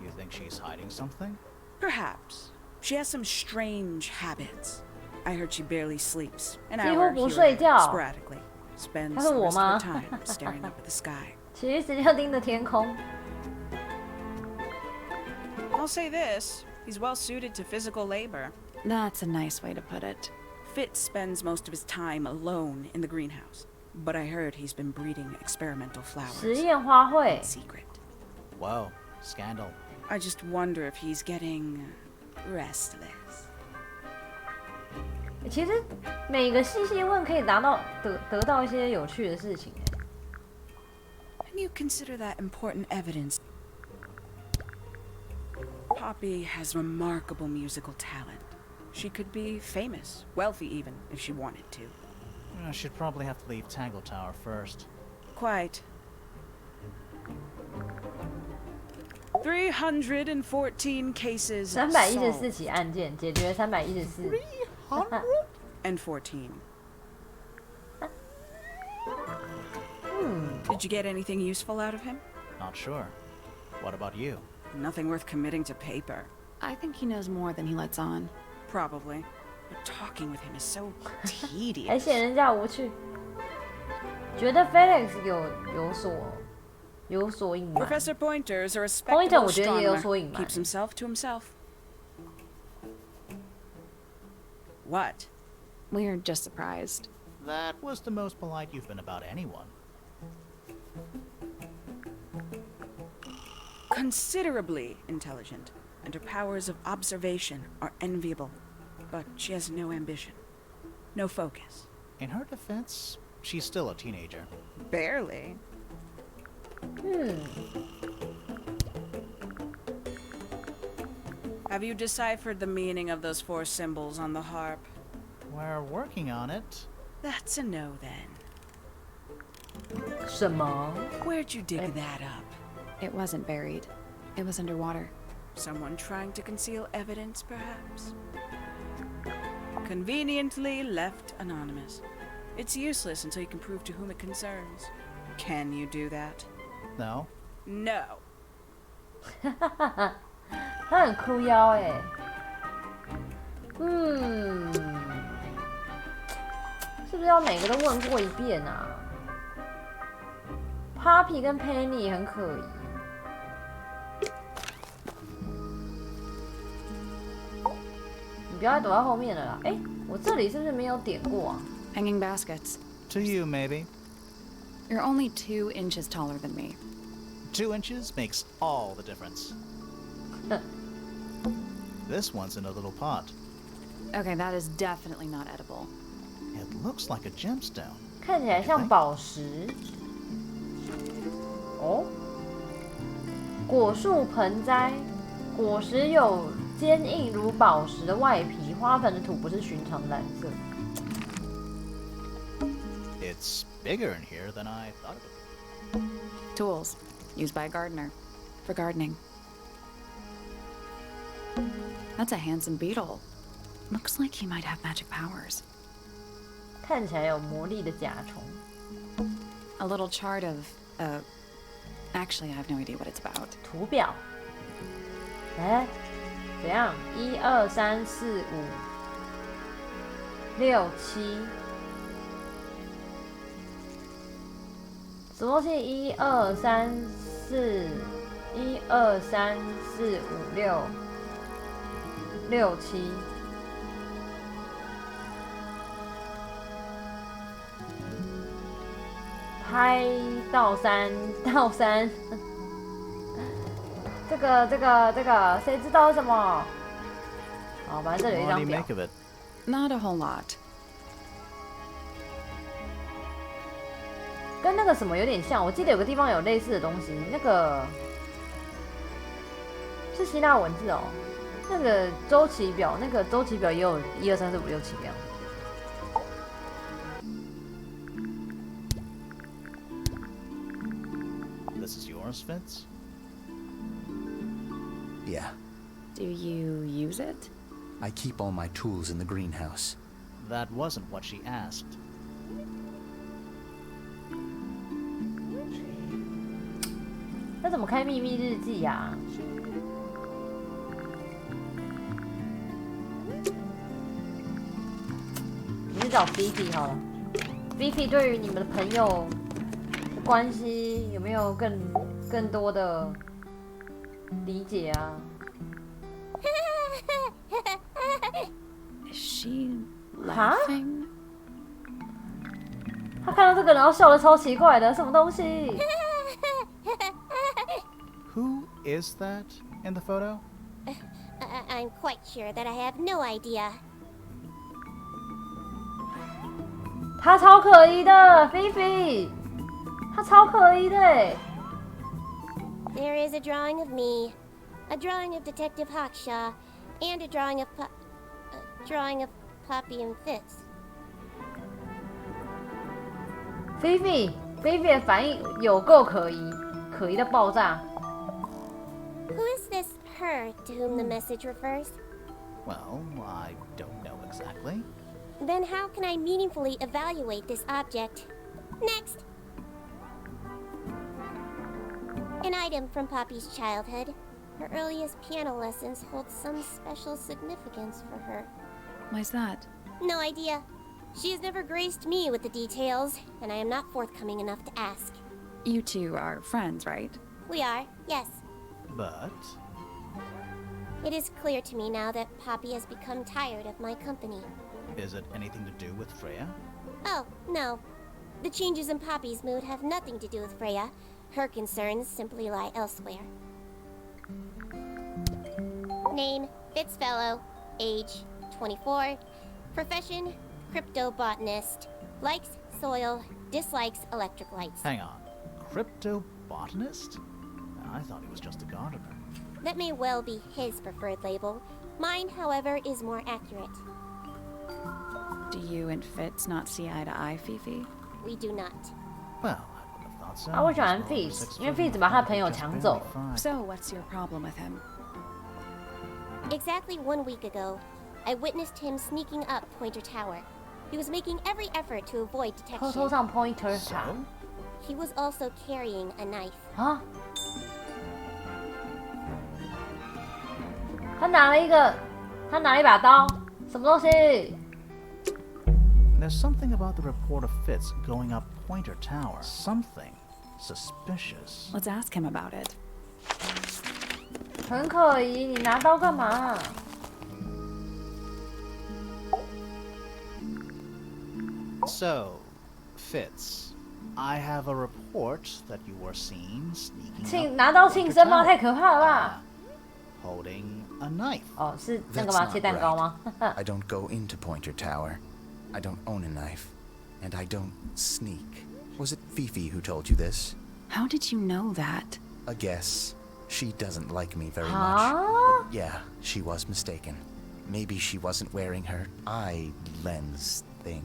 Speaker 2: You think she's hiding something?
Speaker 7: Perhaps. She has some strange habits. I heard she barely sleeps. An
Speaker 1: 几乎
Speaker 7: hour
Speaker 1: 不
Speaker 7: here
Speaker 1: 睡
Speaker 7: and
Speaker 1: 觉。
Speaker 7: there, sporadically. Spends
Speaker 1: 她是
Speaker 7: the
Speaker 1: 我
Speaker 7: rest of
Speaker 1: 吗？
Speaker 7: her time staring up at the sky.
Speaker 1: 其余时间就盯着天空。
Speaker 7: I'll say this, he's well suited to physical labor.
Speaker 10: That's a nice way to put it.
Speaker 7: Fitz spends most of his time alone in the greenhouse. But I heard he's been breeding experimental flowers.
Speaker 1: 实验花卉
Speaker 7: In。secret.
Speaker 2: Whoa, scandal.
Speaker 7: I just wonder if he's getting restless.
Speaker 1: 其实每个细细问可以得到一些有趣的事情。
Speaker 7: And you consider that important evidence. Poppy has remarkable musical talent. She could be famous, wealthy even, if she wanted to.
Speaker 2: She'd probably have to leave Tangle Tower first.
Speaker 7: Quite. 314 cases
Speaker 1: 314
Speaker 7: solved.
Speaker 1: 起案件，解决314。
Speaker 7: And 14. Did you get anything useful out of him?
Speaker 2: Not sure. What about you?
Speaker 7: Nothing worth committing to paper.
Speaker 10: I think he knows more than he lets on.
Speaker 7: Probably. But talking with him is so
Speaker 1: 还
Speaker 7: tedious.
Speaker 1: 嫌人家无趣，觉得 Felix 有所隐瞒。
Speaker 7: Professor Pointer is a
Speaker 1: Pointer
Speaker 7: respectable
Speaker 1: 我觉得也有
Speaker 7: astronomer.
Speaker 1: 所隐瞒。
Speaker 7: Keeps himself to himself. What?
Speaker 10: We're just surprised.
Speaker 2: That was the most polite you've been about anyone.
Speaker 7: Considerably intelligent, and her powers of observation are enviable. But she has no ambition. No focus.
Speaker 2: In her defense, she's still a teenager.
Speaker 7: Barely. Have you deciphered the meaning of those 4 symbols on the harp?
Speaker 2: We're working on it.
Speaker 7: That's a no then.
Speaker 1: 什么？
Speaker 7: Where'd you dig that up?
Speaker 10: It wasn't buried. It was underwater.
Speaker 7: Someone trying to conceal evidence, perhaps? Conveniently left anonymous. It's useless until you can prove to whom it concerns. Can you do that?
Speaker 2: No?
Speaker 7: No.
Speaker 1: 他很哭腰哎。是不是要每个都问过一遍啊 ？Poppy 跟 Penny 很可疑。你不要再躲在后面了啦！哎，我这里是不是没有点过啊？
Speaker 10: Hanging baskets.
Speaker 2: To you, maybe.
Speaker 10: You're only 2 inches taller than me.
Speaker 2: 2 inches makes all the difference. This one's in a little pot.
Speaker 10: Okay, that is definitely not edible.
Speaker 2: It looks like a gemstone.
Speaker 1: 看起来像宝石。哦，果树盆栽，果实有坚硬如宝石的外皮，花盆的土不是寻常蓝色。
Speaker 2: It's bigger in here than I thought it would be.
Speaker 10: Tools used by a gardener for gardening. That's a handsome beetle. Looks like he might have magic powers.
Speaker 1: 看起来有魔力的甲虫。
Speaker 10: A little chart of, actually, I have no idea what it's about.
Speaker 1: 图表。哎，怎样？1、2、3、4、5、6、7。什么东西？1、2、3、4，1、2、3、4、5、6、6、7。拍到3，这个，谁知道是什么？好，反正这里有一
Speaker 2: What do
Speaker 1: 张
Speaker 2: you
Speaker 1: 表。
Speaker 2: make of it?
Speaker 10: Not a whole lot.
Speaker 1: 跟那个什么有点像，我记得有个地方有类似的东西，那个是希腊文字哦。那个周期表，也有1、2、3、4、5、6、7这样。
Speaker 2: This is yours, Fitz?
Speaker 4: Yeah.
Speaker 10: Do you use it?
Speaker 4: I keep all my tools in the greenhouse.
Speaker 2: That wasn't what she asked.
Speaker 1: 那怎么开秘密日记呀？你是找 Fifi 好了。Fifi 对于你们的朋友的关系有没有更多的理解啊？
Speaker 10: Is she laughing?
Speaker 1: 他看到这个然后笑得超奇怪的，什么东西？
Speaker 2: Who is that in the photo?
Speaker 8: I'm quite sure that I have no idea.
Speaker 1: 他超可疑的，Fifi，他超可疑的。
Speaker 8: There is a drawing of me, a drawing of Detective Hawkshaw, and a drawing of Poppy and Fitz.
Speaker 1: Fifi 的反应有够可疑，可疑的爆炸。
Speaker 8: Who is this her to whom the message refers?
Speaker 2: Well, I don't know exactly.
Speaker 8: Then how can I meaningfully evaluate this object? Next! An item from Poppy's childhood. Her earliest piano lessons hold some special significance for her.
Speaker 10: Why's that?
Speaker 8: No idea. She has never graced me with the details, and I am not forthcoming enough to ask.
Speaker 10: You two are friends, right?
Speaker 8: We are, yes.
Speaker 2: But
Speaker 8: It is clear to me now that Poppy has become tired of my company.
Speaker 2: is it anything to do with Freya?
Speaker 8: Oh, no. The changes in Poppy's mood have nothing to do with Freya. Her concerns simply lie elsewhere. Name, Fitzfellow. Age, 24. Profession, cryptobotanist. Likes soil, dislikes electric lights.
Speaker 2: Hang on. Cryptobotanist? I thought he was just a gardener.
Speaker 8: That may well be his preferred label. Mine, however, is more accurate.
Speaker 10: Do you and Fitz not see eye to eye, Fifi?
Speaker 8: We do not.
Speaker 2: Well, I wouldn't have thought so.
Speaker 1: 啊，我喜欢 Fitz，因为 Fitz 把他的朋友抢走。
Speaker 10: So, what's your problem with him?
Speaker 8: Exactly 1 week ago, I witnessed him sneaking up Pointer Tower. He was making every effort to avoid
Speaker 1: 偷
Speaker 8: detection.
Speaker 1: 上 Pointer
Speaker 2: So?
Speaker 1: 塔
Speaker 8: He was also carrying a knife.
Speaker 1: 啊？他拿了一把刀，什么东西？
Speaker 2: There's something about the report of Fitz going up Pointer Tower. Something suspicious.
Speaker 10: Let's ask him about it.
Speaker 1: 很可疑，你拿刀干嘛？
Speaker 2: So, Fitz, I have a report that you were seen sneaking
Speaker 1: 请
Speaker 2: up
Speaker 1: 拿刀庆
Speaker 2: Pointer
Speaker 1: 生吗？
Speaker 2: Tower.
Speaker 1: 太可怕了吧！
Speaker 2: Holding A knife.
Speaker 1: 哦，是那个吗？切蛋糕吗？
Speaker 4: I don't go into Pointer Tower. I don't own a knife. And I don't sneak. Was it Fifi who told you this?
Speaker 10: How did you know that?
Speaker 4: A guess. She doesn't like me very much. But yeah, she was mistaken. Maybe she wasn't wearing her eye lens thing.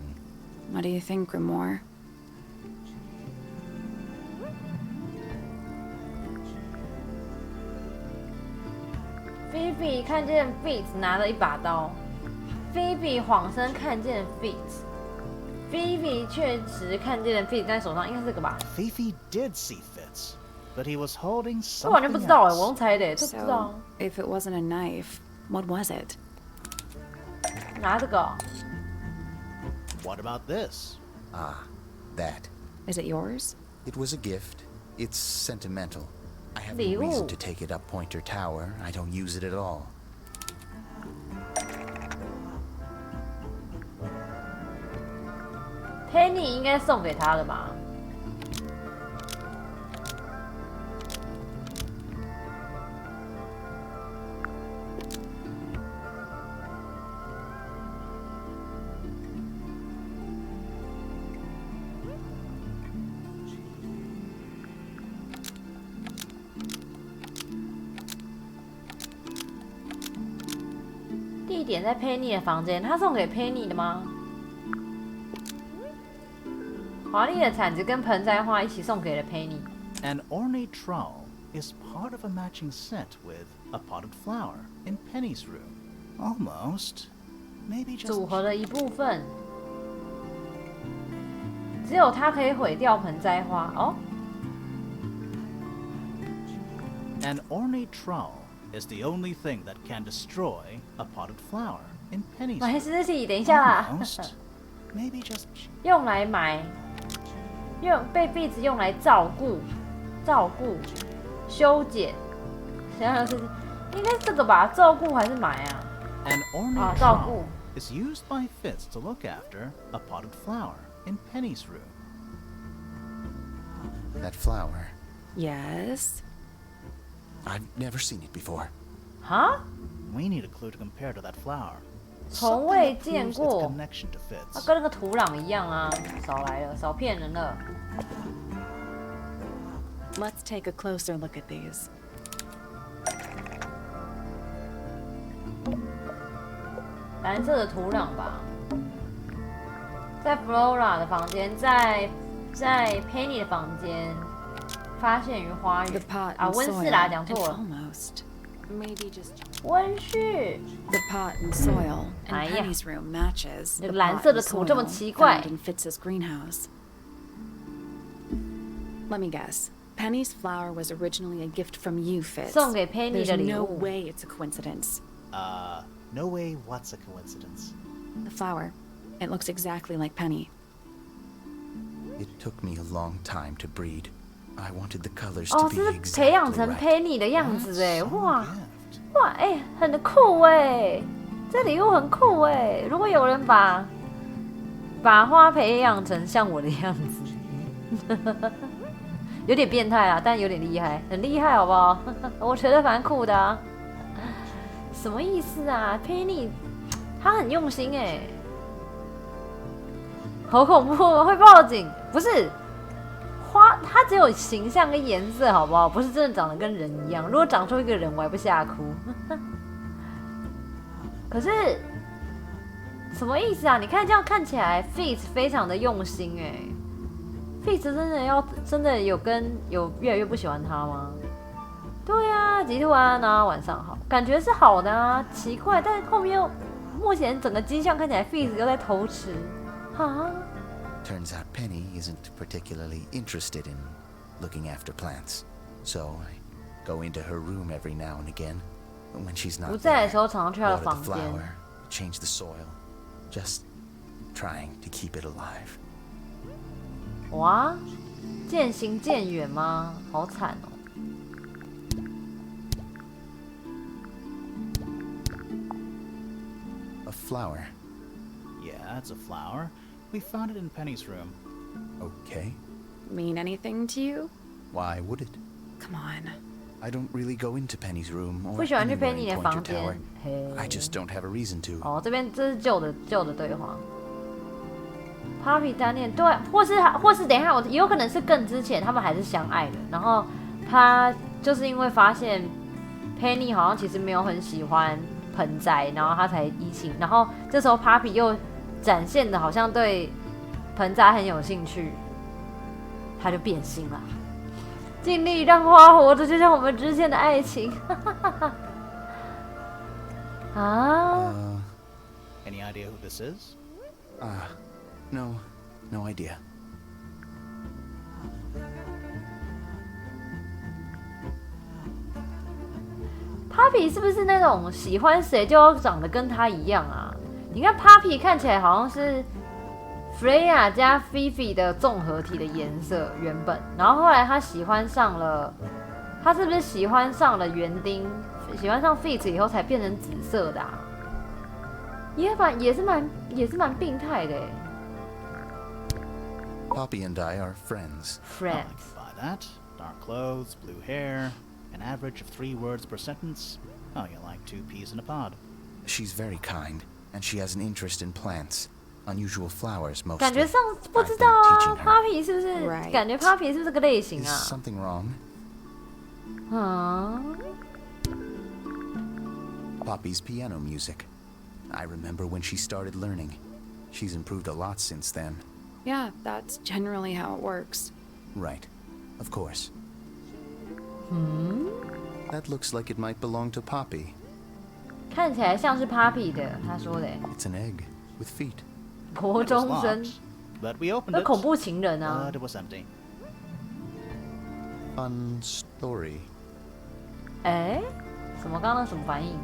Speaker 10: What do you think, Grimoire?
Speaker 1: Phoebe 看见 Fitz 拿了一把刀 ，Phoebe 谎称看见 Fitz，Phoebe 确实看见 Fitz 在手上，应该是这个吧
Speaker 2: Fifi did see Fitz, but he was holding
Speaker 1: 这完全不
Speaker 2: something
Speaker 1: 知道哎，
Speaker 2: else.
Speaker 1: 我用猜的，这不知道
Speaker 10: So,。if it wasn't a knife, what was it?
Speaker 1: 拿这个哦
Speaker 2: What about this?
Speaker 4: Ah, that.
Speaker 10: Is it yours?
Speaker 4: It was a gift. It's sentimental. I have
Speaker 1: 礼
Speaker 4: no
Speaker 1: 物
Speaker 4: reason to take it up Pointer Tower. I don't use it at all.
Speaker 1: Penny 应该送给他的吧？地点在 Penny 的房间，他送给 Penny 的吗？华丽的铲子跟盆栽花一起送给了 Penny。An
Speaker 2: ornate trowel is part of a matching set with a potted flower in Penny's room. Almost. Maybe just
Speaker 1: 组合的一部分，只有它可以毁掉盆栽花哦。
Speaker 2: An ornate trowel is the only thing that can destroy a potted flower in Penny's
Speaker 1: 买
Speaker 2: room.
Speaker 1: 十字器，等一下啦。
Speaker 2: Almost. Maybe just
Speaker 1: 用来埋，被壁纸用来照顾、修剪。想想是应该是这个吧？照顾还是埋啊？
Speaker 2: an ornate
Speaker 1: 照
Speaker 2: trowel
Speaker 1: 顾。
Speaker 2: is used by Fitz to look after a potted flower in Penny's room.
Speaker 4: That flower.
Speaker 10: Yes.
Speaker 4: I've never seen it before.
Speaker 1: 哈？
Speaker 2: We need a clue to compare to that flower.
Speaker 1: 从
Speaker 2: Something
Speaker 1: 未
Speaker 2: that
Speaker 1: 见
Speaker 2: proves its
Speaker 1: 过。
Speaker 2: connection to
Speaker 1: 它
Speaker 2: Fitz.
Speaker 1: 跟那个土壤一样啊！少来了，少骗人了。
Speaker 10: Let's take a closer look at these.
Speaker 1: 蓝色的土壤吧，在 Flora 的房间，在 Penny 的房间，发现于花
Speaker 10: The
Speaker 1: 园
Speaker 10: pot
Speaker 1: 啊，
Speaker 10: and
Speaker 1: 温
Speaker 10: soil.
Speaker 1: 室啦，讲
Speaker 10: and
Speaker 1: 错了，
Speaker 10: almost. Maybe just
Speaker 1: 温室。
Speaker 10: the pot and soil in
Speaker 1: 哎呀
Speaker 10: Penny's room matches
Speaker 1: 那
Speaker 10: the
Speaker 1: 个蓝
Speaker 10: pot
Speaker 1: 色的
Speaker 10: and
Speaker 1: 土这么
Speaker 10: soil
Speaker 1: 奇怪
Speaker 10: found in Fitz's greenhouse. Let me guess. Penny's flower was originally a gift from you, Fitz.
Speaker 1: 送给 Penny
Speaker 10: There's
Speaker 1: 的礼
Speaker 10: no
Speaker 1: 物。
Speaker 10: way it's a coincidence.
Speaker 2: No way what's a coincidence.
Speaker 10: The flower. It looks exactly like Penny.
Speaker 4: It took me a long time to breed. I wanted the colors
Speaker 1: 哦，
Speaker 4: to
Speaker 1: 这
Speaker 4: be
Speaker 1: 是培养
Speaker 4: exactly
Speaker 1: 成
Speaker 4: right.
Speaker 1: Penny 的样
Speaker 2: That's
Speaker 1: 子哎，
Speaker 2: some
Speaker 1: 哇
Speaker 2: gift.
Speaker 1: 哇哎，很酷哎，这礼物很酷哎。如果有人把花培养成像我的样子，有点变态啊，但有点厉害，很厉害好不好？我觉得蛮酷的啊。什么意思啊 ？Penny 他很用心哎，好恐怖哦，会报警。不是花，它只有形象跟颜色，好不好？不是真的长得跟人一样。如果长出一个人，我还不吓哭。可是什么意思啊？你看这样看起来 ，Fitz 非常的用心哎。Fitz 真的有越来越不喜欢他吗？对啊，极度安啊，晚上好，感觉是好的啊，奇怪，但是后面目前整个迹象看起来 Fitz 又在偷吃，哈。
Speaker 4: Turns out Penny isn't particularly interested in looking after plants. So I go into her room every now and again. When she's
Speaker 1: 不
Speaker 4: not
Speaker 1: 在的
Speaker 4: there,
Speaker 1: 时候常常去他的
Speaker 4: water
Speaker 1: 房
Speaker 4: the
Speaker 1: 间。
Speaker 4: flower, change the soil. Just trying to keep it alive.
Speaker 1: 哇，渐行渐远吗？好惨哦。
Speaker 4: A flower.
Speaker 2: Yeah, it's a flower. We found it in Penny's room.
Speaker 4: Okay.
Speaker 10: Mean anything to you?
Speaker 4: Why would it?
Speaker 10: Come on.
Speaker 4: I don't really go into Penny's room or
Speaker 1: 不喜欢去
Speaker 4: anywhere
Speaker 1: Penny
Speaker 4: in
Speaker 1: 的
Speaker 4: Pointer
Speaker 1: 房
Speaker 4: Tower.
Speaker 1: 间。
Speaker 4: I just don't have a reason to.
Speaker 1: 哦，这边这是旧的对话。Papi 单恋对，或是等一下，也有可能是更之前他们还是相爱的，然后他就是因为发现 Penny 好像其实没有很喜欢盆栽，然后他才移情，然后这时候 Papi 又展现的好像对盆栽很有兴趣，他就变心了。尽力让花活着，就像我们之间的爱情。啊
Speaker 2: Any idea who this is?
Speaker 4: No idea.
Speaker 1: Papi 是不是那种喜欢谁就要长得跟他一样啊？你看 Papi 看起来好像是 Freya 加 Fifi 的综合体的颜色，原本，然后后来他喜欢上了，他是不是喜欢上了园丁，喜欢上 Fitz 以后才变成紫色的啊？也是蛮病态的。
Speaker 4: Poppy and I are friends.
Speaker 2: I can buy that. Dark clothes, blue hair, an average of 3 words per sentence. Oh, you're like 2 peas in a pod.
Speaker 4: She's very kind, and she has an interest in plants. Unusual flowers, mostly.
Speaker 1: 感觉上不知道啊 ，Papi 是不是？感觉 Papi 是不是这个类型啊
Speaker 4: Is something wrong?
Speaker 1: 啊
Speaker 4: Poppy's piano music. I remember when she started learning. She's improved a lot since then.
Speaker 10: Yeah, that's generally how it works.
Speaker 4: Right. Of course. That looks like it might belong to Poppy.
Speaker 1: 看起来像是 Papi 的，他说的。
Speaker 4: It's an egg with feet.
Speaker 1: 国中生，
Speaker 2: But we opened
Speaker 1: 那
Speaker 2: it.
Speaker 1: 恐怖情人啊
Speaker 2: But it was empty.
Speaker 4: Fun story.
Speaker 1: 哎，什么？刚刚什么反应？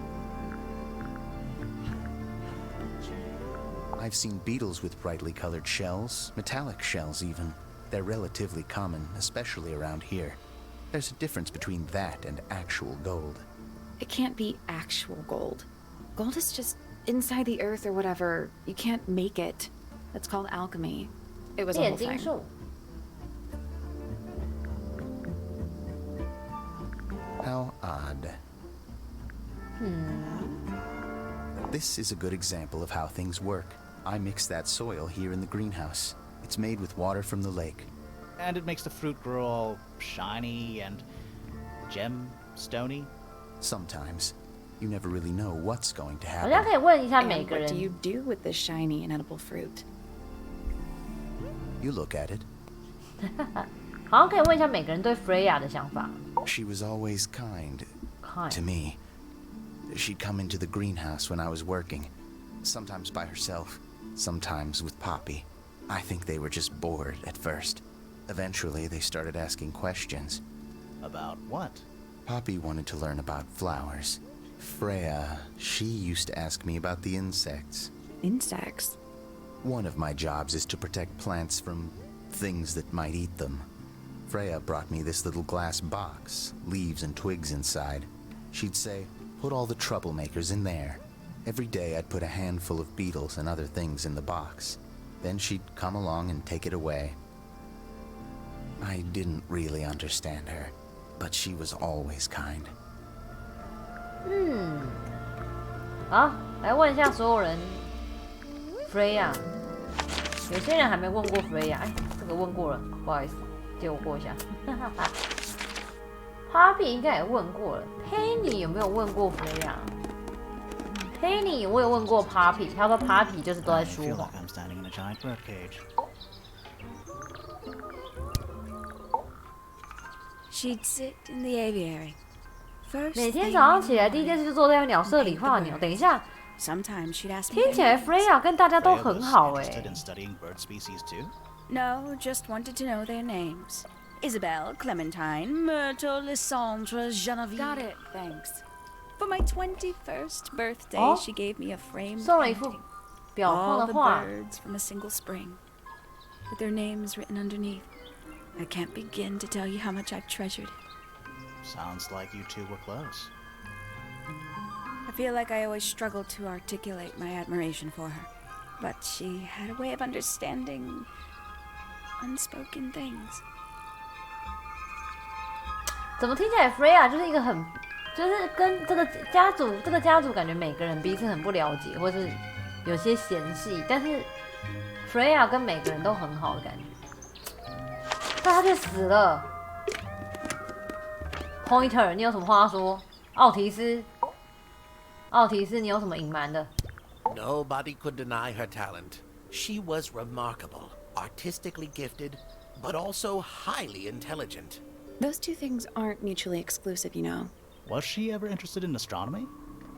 Speaker 4: I've seen beetles with brightly colored shells, metallic shells even. They're relatively common, especially around here. There's a difference between that and actual gold.
Speaker 10: It can't be actual gold. Gold is just inside the earth or whatever. You can't make it. That's called alchemy. It was a whole
Speaker 1: 炼金
Speaker 10: thing.
Speaker 1: 术。
Speaker 4: How odd. This is a good example of how things work. I mix that soil here in the greenhouse. It's made with water from the lake.
Speaker 2: And it makes the fruit grow all shiny and gemstony.
Speaker 4: Sometimes. You never really know what's going to
Speaker 1: 好像
Speaker 4: happen.
Speaker 1: 可以问一下
Speaker 10: And
Speaker 1: 每个
Speaker 10: what
Speaker 1: 人
Speaker 10: do you do with this shiny inedible fruit?
Speaker 4: You look at it.
Speaker 1: 好像可以问一下每个人对 Freya 的想法。
Speaker 4: She was always kind
Speaker 1: Kind.
Speaker 4: to me. She'd come into the greenhouse when I was working. Sometimes by herself, sometimes with Poppy. I think they were just bored at first. Eventually, they started asking questions.
Speaker 2: About what?
Speaker 4: Poppy wanted to learn about flowers. Freya, she used to ask me about the insects.
Speaker 10: Insects?
Speaker 4: One of my jobs is to protect plants from things that might eat them. Freya brought me this little glass box, leaves and twigs inside. She'd say, put all the troublemakers in there. Every day I'd put a handful of beetles and other things in the box. Then she'd come along and take it away. I didn't really understand her, but she was always kind.
Speaker 1: 好，来问一下所有人 Freya。有些人还没问过 Freya，哎，这个问过了，不好意思，借我过一下。Papi 应该也问过了 ，Penny 有没有问过 Freya？Penny 我有问过 Papi， 他说 Papi 就是都在
Speaker 2: I
Speaker 1: 说
Speaker 2: feel
Speaker 1: 谎
Speaker 2: like。I'm standing in a giant birdcage.
Speaker 9: She'd sit in the aviary. First
Speaker 1: 每天
Speaker 9: thing
Speaker 1: 早上起来第一件事就坐在鸟舍里画鸟。等一下，
Speaker 9: Sometimes she'd ask me
Speaker 1: 听起来 Freya 跟大家都
Speaker 2: Freya
Speaker 1: 很
Speaker 2: was
Speaker 1: 好哎、
Speaker 2: interested in studying bird species too.
Speaker 9: No, just wanted to know their names. Isabelle, Clementine, Myrtle, Lysandre, Genevieve.
Speaker 10: Got it, thanks.
Speaker 9: For my 21st birthday,
Speaker 1: Oh.
Speaker 9: she gave me a framed
Speaker 1: 送了一幅
Speaker 9: painting.
Speaker 1: 表框
Speaker 9: All
Speaker 1: 的
Speaker 9: the
Speaker 1: 画，
Speaker 9: birds from a single spring, with their names written underneath. I can't begin to tell you how much I've treasured it.
Speaker 2: Sounds like you two were close.
Speaker 9: I feel like I always struggled to articulate my admiration for her, but she had a way of understanding unspoken things.
Speaker 1: 怎么听起来 Freya 就是一个很，就是跟这个家族感觉每个人彼此很不了解，或是有些嫌隙，但是 Freya 跟每个人都很好的感觉，但他却死了。Pointer， 你有什么话要说？奥提斯，你有什么隐瞒的？
Speaker 11: Nobody could deny her talent. She was remarkable, artistically gifted, but also highly intelligent.
Speaker 10: Those two things aren't mutually exclusive, you know.
Speaker 2: Was she ever interested in astronomy?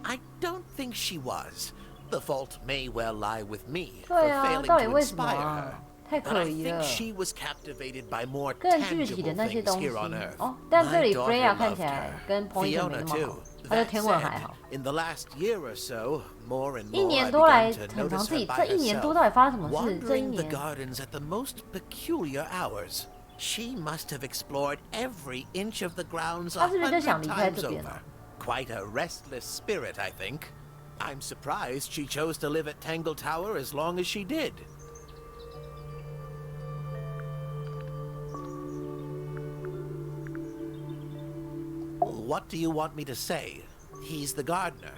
Speaker 11: I don't think she was. The fault may well lie with me for
Speaker 1: 对啊，
Speaker 11: failing
Speaker 1: 到底
Speaker 11: to
Speaker 1: 为什么
Speaker 11: inspire
Speaker 1: 啊？
Speaker 11: her.
Speaker 1: 太
Speaker 11: But
Speaker 1: 可
Speaker 11: I
Speaker 1: 疑
Speaker 11: think
Speaker 1: 了。
Speaker 11: she was captivated by more
Speaker 1: 更具体
Speaker 11: tangible
Speaker 1: 的那些
Speaker 11: things
Speaker 1: 东西
Speaker 11: here on Earth.
Speaker 1: 哦，但这里
Speaker 11: My
Speaker 1: Freya
Speaker 11: daughter
Speaker 1: 看起
Speaker 11: loved
Speaker 1: 来
Speaker 11: her.
Speaker 1: 跟 Pointer 没
Speaker 11: Fiona
Speaker 1: 那么好
Speaker 11: too.，
Speaker 1: 他的
Speaker 11: That
Speaker 1: 天文
Speaker 11: said,
Speaker 1: 还好。
Speaker 11: in the last year or so, more and
Speaker 1: 一
Speaker 11: more
Speaker 1: 年
Speaker 11: I
Speaker 1: 多来
Speaker 11: began to
Speaker 1: 很常
Speaker 11: notice
Speaker 1: 自己，
Speaker 11: her
Speaker 1: 这
Speaker 11: by
Speaker 1: 一年多
Speaker 11: herself,
Speaker 1: 到底发生什么事？这一
Speaker 11: wandering the
Speaker 1: 年，
Speaker 11: gardens at the most peculiar hours. She must have explored every inch of the grounds
Speaker 1: 他是不是就
Speaker 11: 100
Speaker 1: 想离开
Speaker 11: times
Speaker 1: 这边
Speaker 11: over.
Speaker 1: 啊？
Speaker 11: Quite a restless spirit, I think. I'm surprised she chose to live at Tangle Tower as long as she did. What do you want me to say? He's the gardener.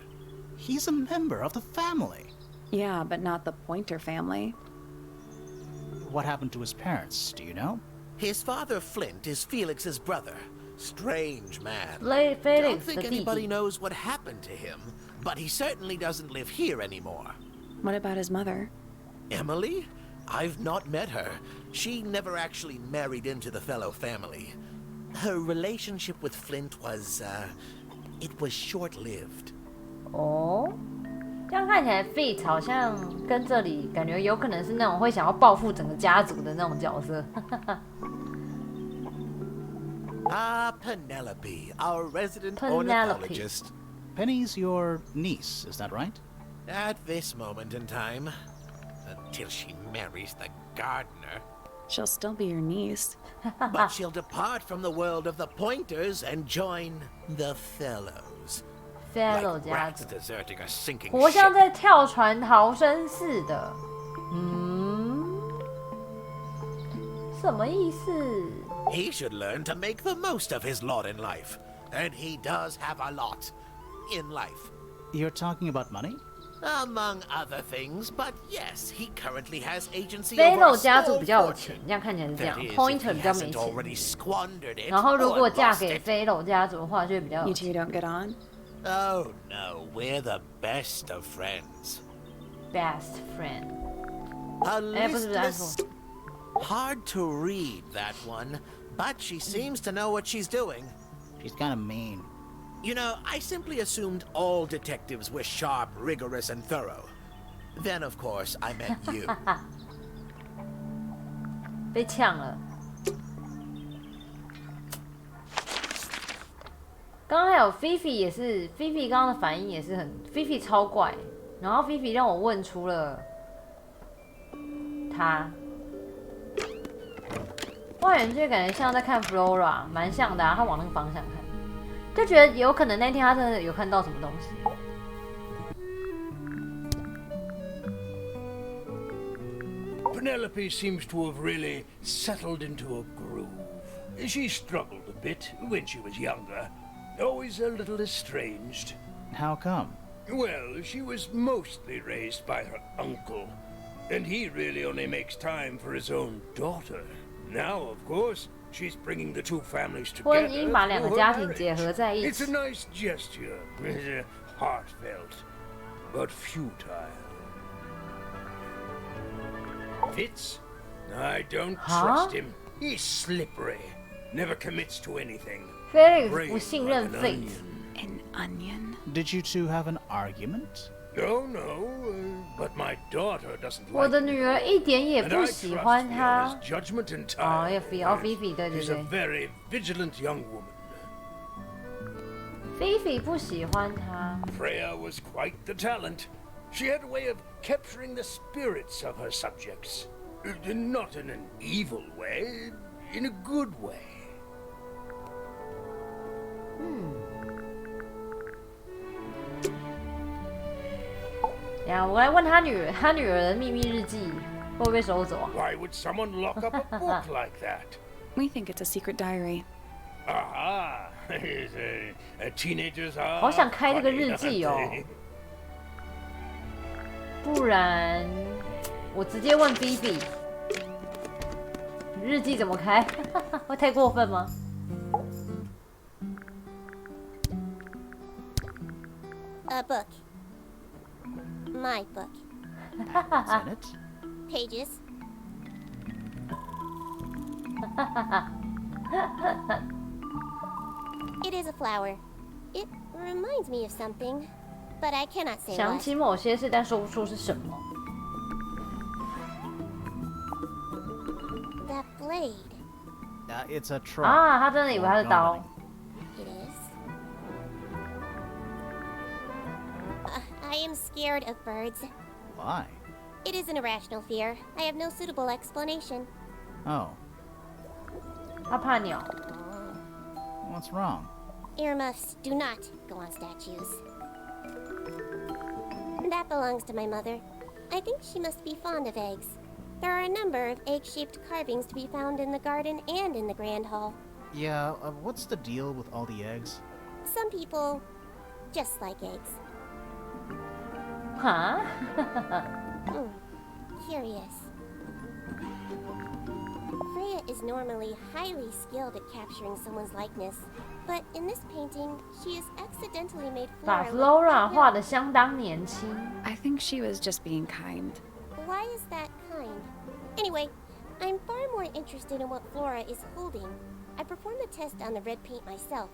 Speaker 2: He's a member of the family.
Speaker 10: Yeah, but not the Pointer family.
Speaker 2: What happened to his parents, do you know?
Speaker 11: His father, Flint, is Felix's brother. Strange man.
Speaker 1: Felix
Speaker 11: Don't think
Speaker 1: 的弟
Speaker 11: anybody
Speaker 1: 弟。
Speaker 11: knows what happened to him, but he certainly doesn't live here anymore.
Speaker 10: What about his mother?
Speaker 11: Emily? I've not met her. She never actually married into the fellow family. Her relationship with Flint was, it was short-lived.
Speaker 1: 哦，这样看起来 Fate 好像跟这里感觉有可能是那种会想要报复整个家族的那种角色。
Speaker 11: Ah, Penelope, our resident
Speaker 1: Penelope.
Speaker 11: ornithologist.
Speaker 2: Penny's your niece, is that right?
Speaker 11: At this moment in time, until she marries the gardener.
Speaker 10: She'll still be your niece.
Speaker 11: But she'll depart from the world of the Pointers and join the Fellows.
Speaker 1: Fellow
Speaker 11: Like
Speaker 1: 家
Speaker 11: rats
Speaker 1: 族，
Speaker 11: deserting a sinking
Speaker 1: 活像
Speaker 11: ship.
Speaker 1: 在跳船逃生似的。嗯，什么意思？
Speaker 11: He should learn to make the most of his lot in life. And he does have a lot in life.
Speaker 2: You're talking about money?
Speaker 11: Among other things, but yes, he currently has agency over
Speaker 1: Fellow
Speaker 11: a
Speaker 1: 家族
Speaker 11: small
Speaker 1: 比较有
Speaker 11: fortune.
Speaker 1: 钱，这样看起来是这
Speaker 11: That
Speaker 1: 样。
Speaker 11: is, if
Speaker 1: Pointer
Speaker 11: he
Speaker 1: 比较没
Speaker 11: hasn't
Speaker 1: 钱。
Speaker 11: already squandered it
Speaker 1: 然后如
Speaker 11: or
Speaker 1: 果嫁
Speaker 11: lost
Speaker 1: 给
Speaker 11: it.
Speaker 1: Fellow 家族的话，就会比较
Speaker 10: You
Speaker 1: 有
Speaker 10: two
Speaker 1: 钱。
Speaker 10: don't get on?
Speaker 11: Oh no, we're the best of friends.
Speaker 1: Best friend，
Speaker 11: A
Speaker 1: 哎，不是不是，按
Speaker 11: listless,
Speaker 1: 错。
Speaker 11: hard to read that one, but she seems to know what she's doing.
Speaker 2: She's kind of mean.
Speaker 11: You know, I simply assumed all detectives were sharp, rigorous, and thorough. Then, of course, I met you.
Speaker 1: 被呛了。刚刚还有菲菲也是，菲菲刚刚的反应也是很，菲菲超怪，然后菲菲让我问出了他。望远镜感觉像在看 Flora， 蛮像的啊，他往那个方向看，就觉得有可能那天他真的有看到什么东西。
Speaker 5: Penelope seems to have really settled into a groove. She struggled a bit when she was younger, always a little estranged.
Speaker 2: How come?
Speaker 5: Well, she was mostly raised by her uncle, and he really only makes time for his own daughter. Now, of course, she's bringing the two families
Speaker 1: 婚
Speaker 5: together
Speaker 1: 姻把两个
Speaker 5: through
Speaker 1: 家
Speaker 5: her
Speaker 1: 庭结
Speaker 5: marriage.
Speaker 1: 合在一
Speaker 5: It's
Speaker 1: 起
Speaker 5: a。nice gesture, heartfelt, but futile. Fitz? I don't trust him. He's slippery. Never commits to anything.
Speaker 1: Felix 不信任
Speaker 5: Like an
Speaker 1: Fate。
Speaker 10: An onion?
Speaker 2: Did you two have an argument?
Speaker 5: Oh, no, but my daughter doesn't
Speaker 1: 我
Speaker 5: like
Speaker 1: 的女儿一点也
Speaker 5: and
Speaker 1: 不
Speaker 5: I
Speaker 1: 喜
Speaker 5: trust
Speaker 1: 欢
Speaker 5: Fiona's
Speaker 1: 他。
Speaker 5: judgment
Speaker 1: 哦，要
Speaker 5: entirely.
Speaker 1: 菲菲，对对
Speaker 5: She's a
Speaker 1: 对，
Speaker 5: very vigilant young woman.
Speaker 1: 菲菲不喜欢他。
Speaker 5: Freya was quite the talent. She had a way of capturing the spirits of her subjects. Not in an evil way, in a good way.
Speaker 1: 呀，我来问他女儿，他女儿的秘密日记会不会被收走啊？
Speaker 5: Why would someone lock up a book like that?
Speaker 10: We think it's a secret diary.
Speaker 5: Aha! Teenagers are.
Speaker 1: 好想开那个日记哦，不然我直接问 BB， 日记怎么开？会太过分吗？
Speaker 8: A book. My book.
Speaker 2: What's in it?
Speaker 8: Pages. It is a flower. It reminds me of something, but I cannot say
Speaker 1: 想
Speaker 8: what.
Speaker 1: 起某些事，但说不出是什么。
Speaker 8: That blade.
Speaker 2: It's a trap.
Speaker 1: 啊，他真的以为他是刀。
Speaker 8: It is. I am scared of birds.
Speaker 2: Why?
Speaker 8: It is an irrational fear. I have no suitable explanation.
Speaker 2: Oh,
Speaker 1: 他怕鸟。
Speaker 2: what's wrong?
Speaker 8: Earmuffs do not go on statues. That belongs to my mother. I think she must be fond of eggs. There are a number of egg-shaped carvings to be found in the garden and in the Grand Hall.
Speaker 2: Yeah, what's the deal with all the eggs?
Speaker 8: Some people just like eggs.
Speaker 1: 哈？
Speaker 8: Curious. Freya is normally highly skilled at capturing someone's likeness, but in this painting, she has accidentally made
Speaker 1: 把
Speaker 8: Flora
Speaker 1: Flora
Speaker 8: look
Speaker 1: 画得相当年轻。
Speaker 10: I think she was just being kind.
Speaker 8: Why is that kind? Anyway, I'm far more interested in what Flora is holding. I performed the test on the red paint myself.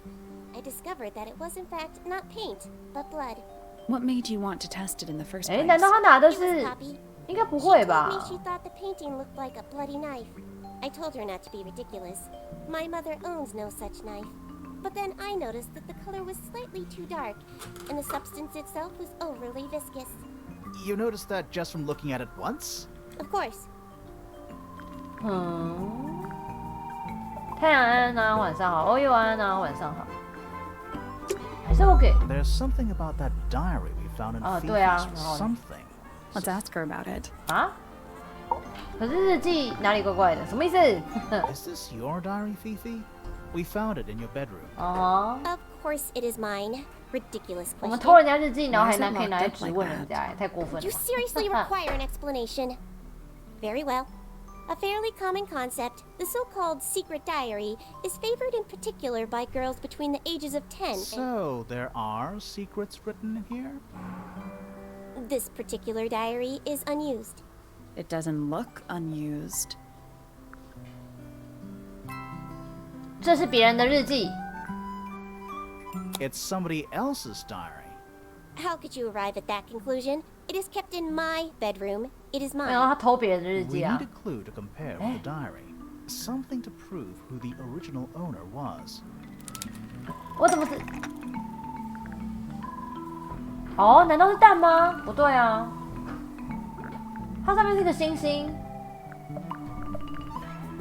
Speaker 8: I discovered that it was in fact not paint, but blood.
Speaker 10: What made you want to test it in the first
Speaker 1: 哎，
Speaker 10: place?
Speaker 1: 难道他拿的
Speaker 8: It was
Speaker 1: 是？
Speaker 8: Poppy.
Speaker 1: 应该不
Speaker 8: She
Speaker 1: 会
Speaker 8: told
Speaker 1: 吧
Speaker 8: me？ she thought the painting looked like a bloody knife. I told her not to be ridiculous. My mother owns no such knife. But then I noticed that the color was slightly too dark, and the substance itself was overly viscous.
Speaker 2: You noticed that just from looking at it once?
Speaker 8: Of course.
Speaker 1: 太阳安啊，晚上好。欧又安啊，晚上好。还是 OK。
Speaker 2: There's something about that diary we found in
Speaker 1: 对啊，
Speaker 2: Fifi's
Speaker 1: 然后
Speaker 2: something.
Speaker 10: Let's ask her about it.
Speaker 1: 啊？可是日记哪里怪怪的？什么意思？
Speaker 2: Is this your diary, Fifi? We found it in your bedroom.
Speaker 1: 哦，
Speaker 8: Of course it is mine. Ridiculous
Speaker 1: 我们
Speaker 8: question.
Speaker 1: 偷人家日记，然后还可以拿来质问人家，太过分
Speaker 8: You
Speaker 1: 了。
Speaker 8: seriously require an explanation. Very well. A fairly common concept, the so-called secret diary, is favored in particular by girls between the ages of 10
Speaker 2: So, there are secrets written in here?
Speaker 8: and this particular diary is unused.
Speaker 10: It doesn't look unused.
Speaker 1: 这是别人的日记。
Speaker 2: It's somebody else's diary.
Speaker 8: How could you arrive at that conclusion? It is kept in my bedroom. It is
Speaker 1: 没有，
Speaker 8: mine.
Speaker 1: 他偷别人的日
Speaker 2: We
Speaker 1: 记
Speaker 2: need
Speaker 1: 啊
Speaker 2: a。clue to compare with the diary. Something to prove who the original owner was.
Speaker 1: 我怎么知？哦，难道是蛋吗？不对啊，它上面是个星星。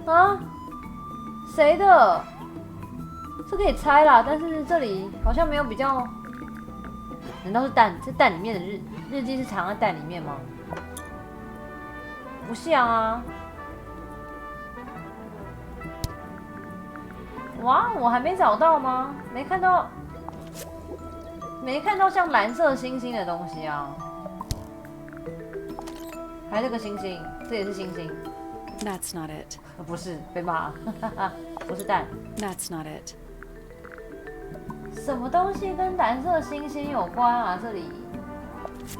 Speaker 1: 啊？谁的？是可以猜啦，但是这里好像没有比较。难道是蛋？这蛋里面的日记是藏在蛋里面吗？不像啊。哇，我还没找到吗？没看到像蓝色星星的东西啊。还是个星星，这也是星星。
Speaker 10: That's not it.
Speaker 1: 不是，被骂，不是蛋。
Speaker 10: That's not it.
Speaker 1: 什么东西跟蓝色星星有关啊？这里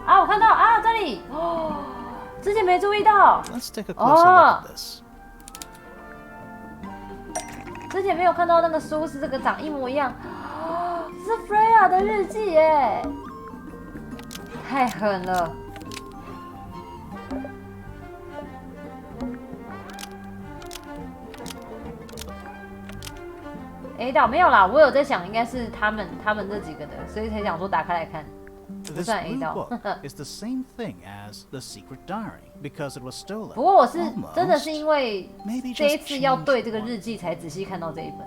Speaker 1: 啊，我看到啊，这里哦，之前没注意到。
Speaker 2: Let's take a closer look at this.
Speaker 1: 之前没有看到那个书是这个长一模一样，是 Freya 的日记耶，太狠了。A 岛没有啦，我有在想应该是他们这几个的，所以才想说打开来看。不
Speaker 2: This
Speaker 1: 算 A
Speaker 2: blue
Speaker 1: 岛。
Speaker 2: book is the same thing as the secret diary because it was stolen.
Speaker 1: 不过我是
Speaker 2: Almost.
Speaker 1: 真的是因为
Speaker 2: Maybe
Speaker 1: 这一
Speaker 2: just
Speaker 1: 次要
Speaker 2: change
Speaker 1: 对这个
Speaker 2: one.
Speaker 1: 日记才仔细看到这一本，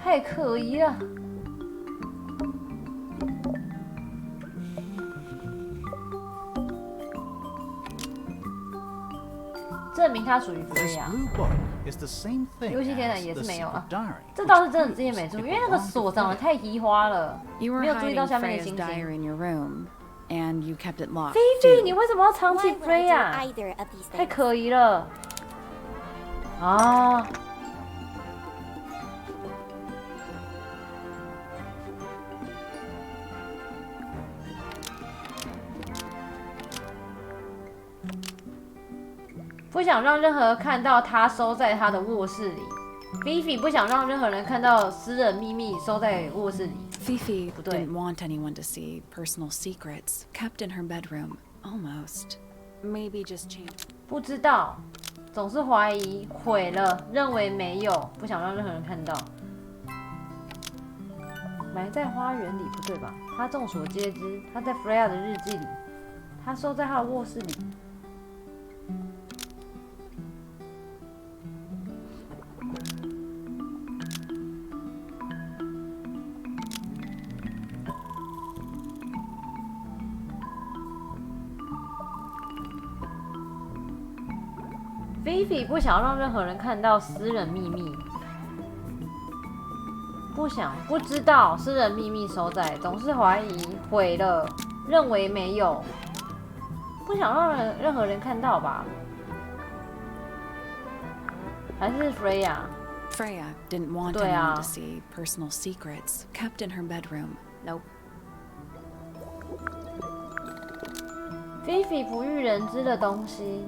Speaker 1: 太可疑了。证明它属于
Speaker 2: This
Speaker 1: Freya。
Speaker 2: blue book is the same thing
Speaker 1: 游戏天堂
Speaker 2: as
Speaker 1: 也
Speaker 2: the
Speaker 1: 是没有
Speaker 2: secret
Speaker 1: 啊，
Speaker 2: diary.
Speaker 1: 这倒是真的之前没注意，因为那个锁长得太移花了，
Speaker 10: You
Speaker 1: 没
Speaker 10: were
Speaker 1: 有注意到
Speaker 10: hiding
Speaker 1: 下面的
Speaker 10: Freya's
Speaker 1: 星
Speaker 10: diary
Speaker 1: 星。
Speaker 10: in your room, and you kept it locked.
Speaker 1: 菲菲，
Speaker 10: too.
Speaker 1: 你为什么要藏起
Speaker 8: Why would I do
Speaker 1: Freya？
Speaker 8: either of these
Speaker 1: 太
Speaker 8: things?
Speaker 1: 可疑了啊！不想让任何人看到他收在他的卧室里。Fifi 不想让任何人看到私人秘密收在卧室里。
Speaker 10: Fifi
Speaker 1: 不对。
Speaker 10: didn't want anyone to see personal secrets kept in her bedroom. Almost. Maybe just change.
Speaker 1: 不知道，总是怀疑，毁了，认为没有，不想让任何人看到。埋在花园里不对吧？他众所皆知，他在 Freya 的日记里，他收在他的卧室里。Fifi 不想让任何人看到私人秘密，不知道私人秘密收在，总是怀疑，毁了，认为没有，不想让任何人看到吧？还是 Freya？
Speaker 10: Freya didn't want anyone to see personal secrets kept in her bedroom. Nope.
Speaker 1: Fifi 不欲人知的东西。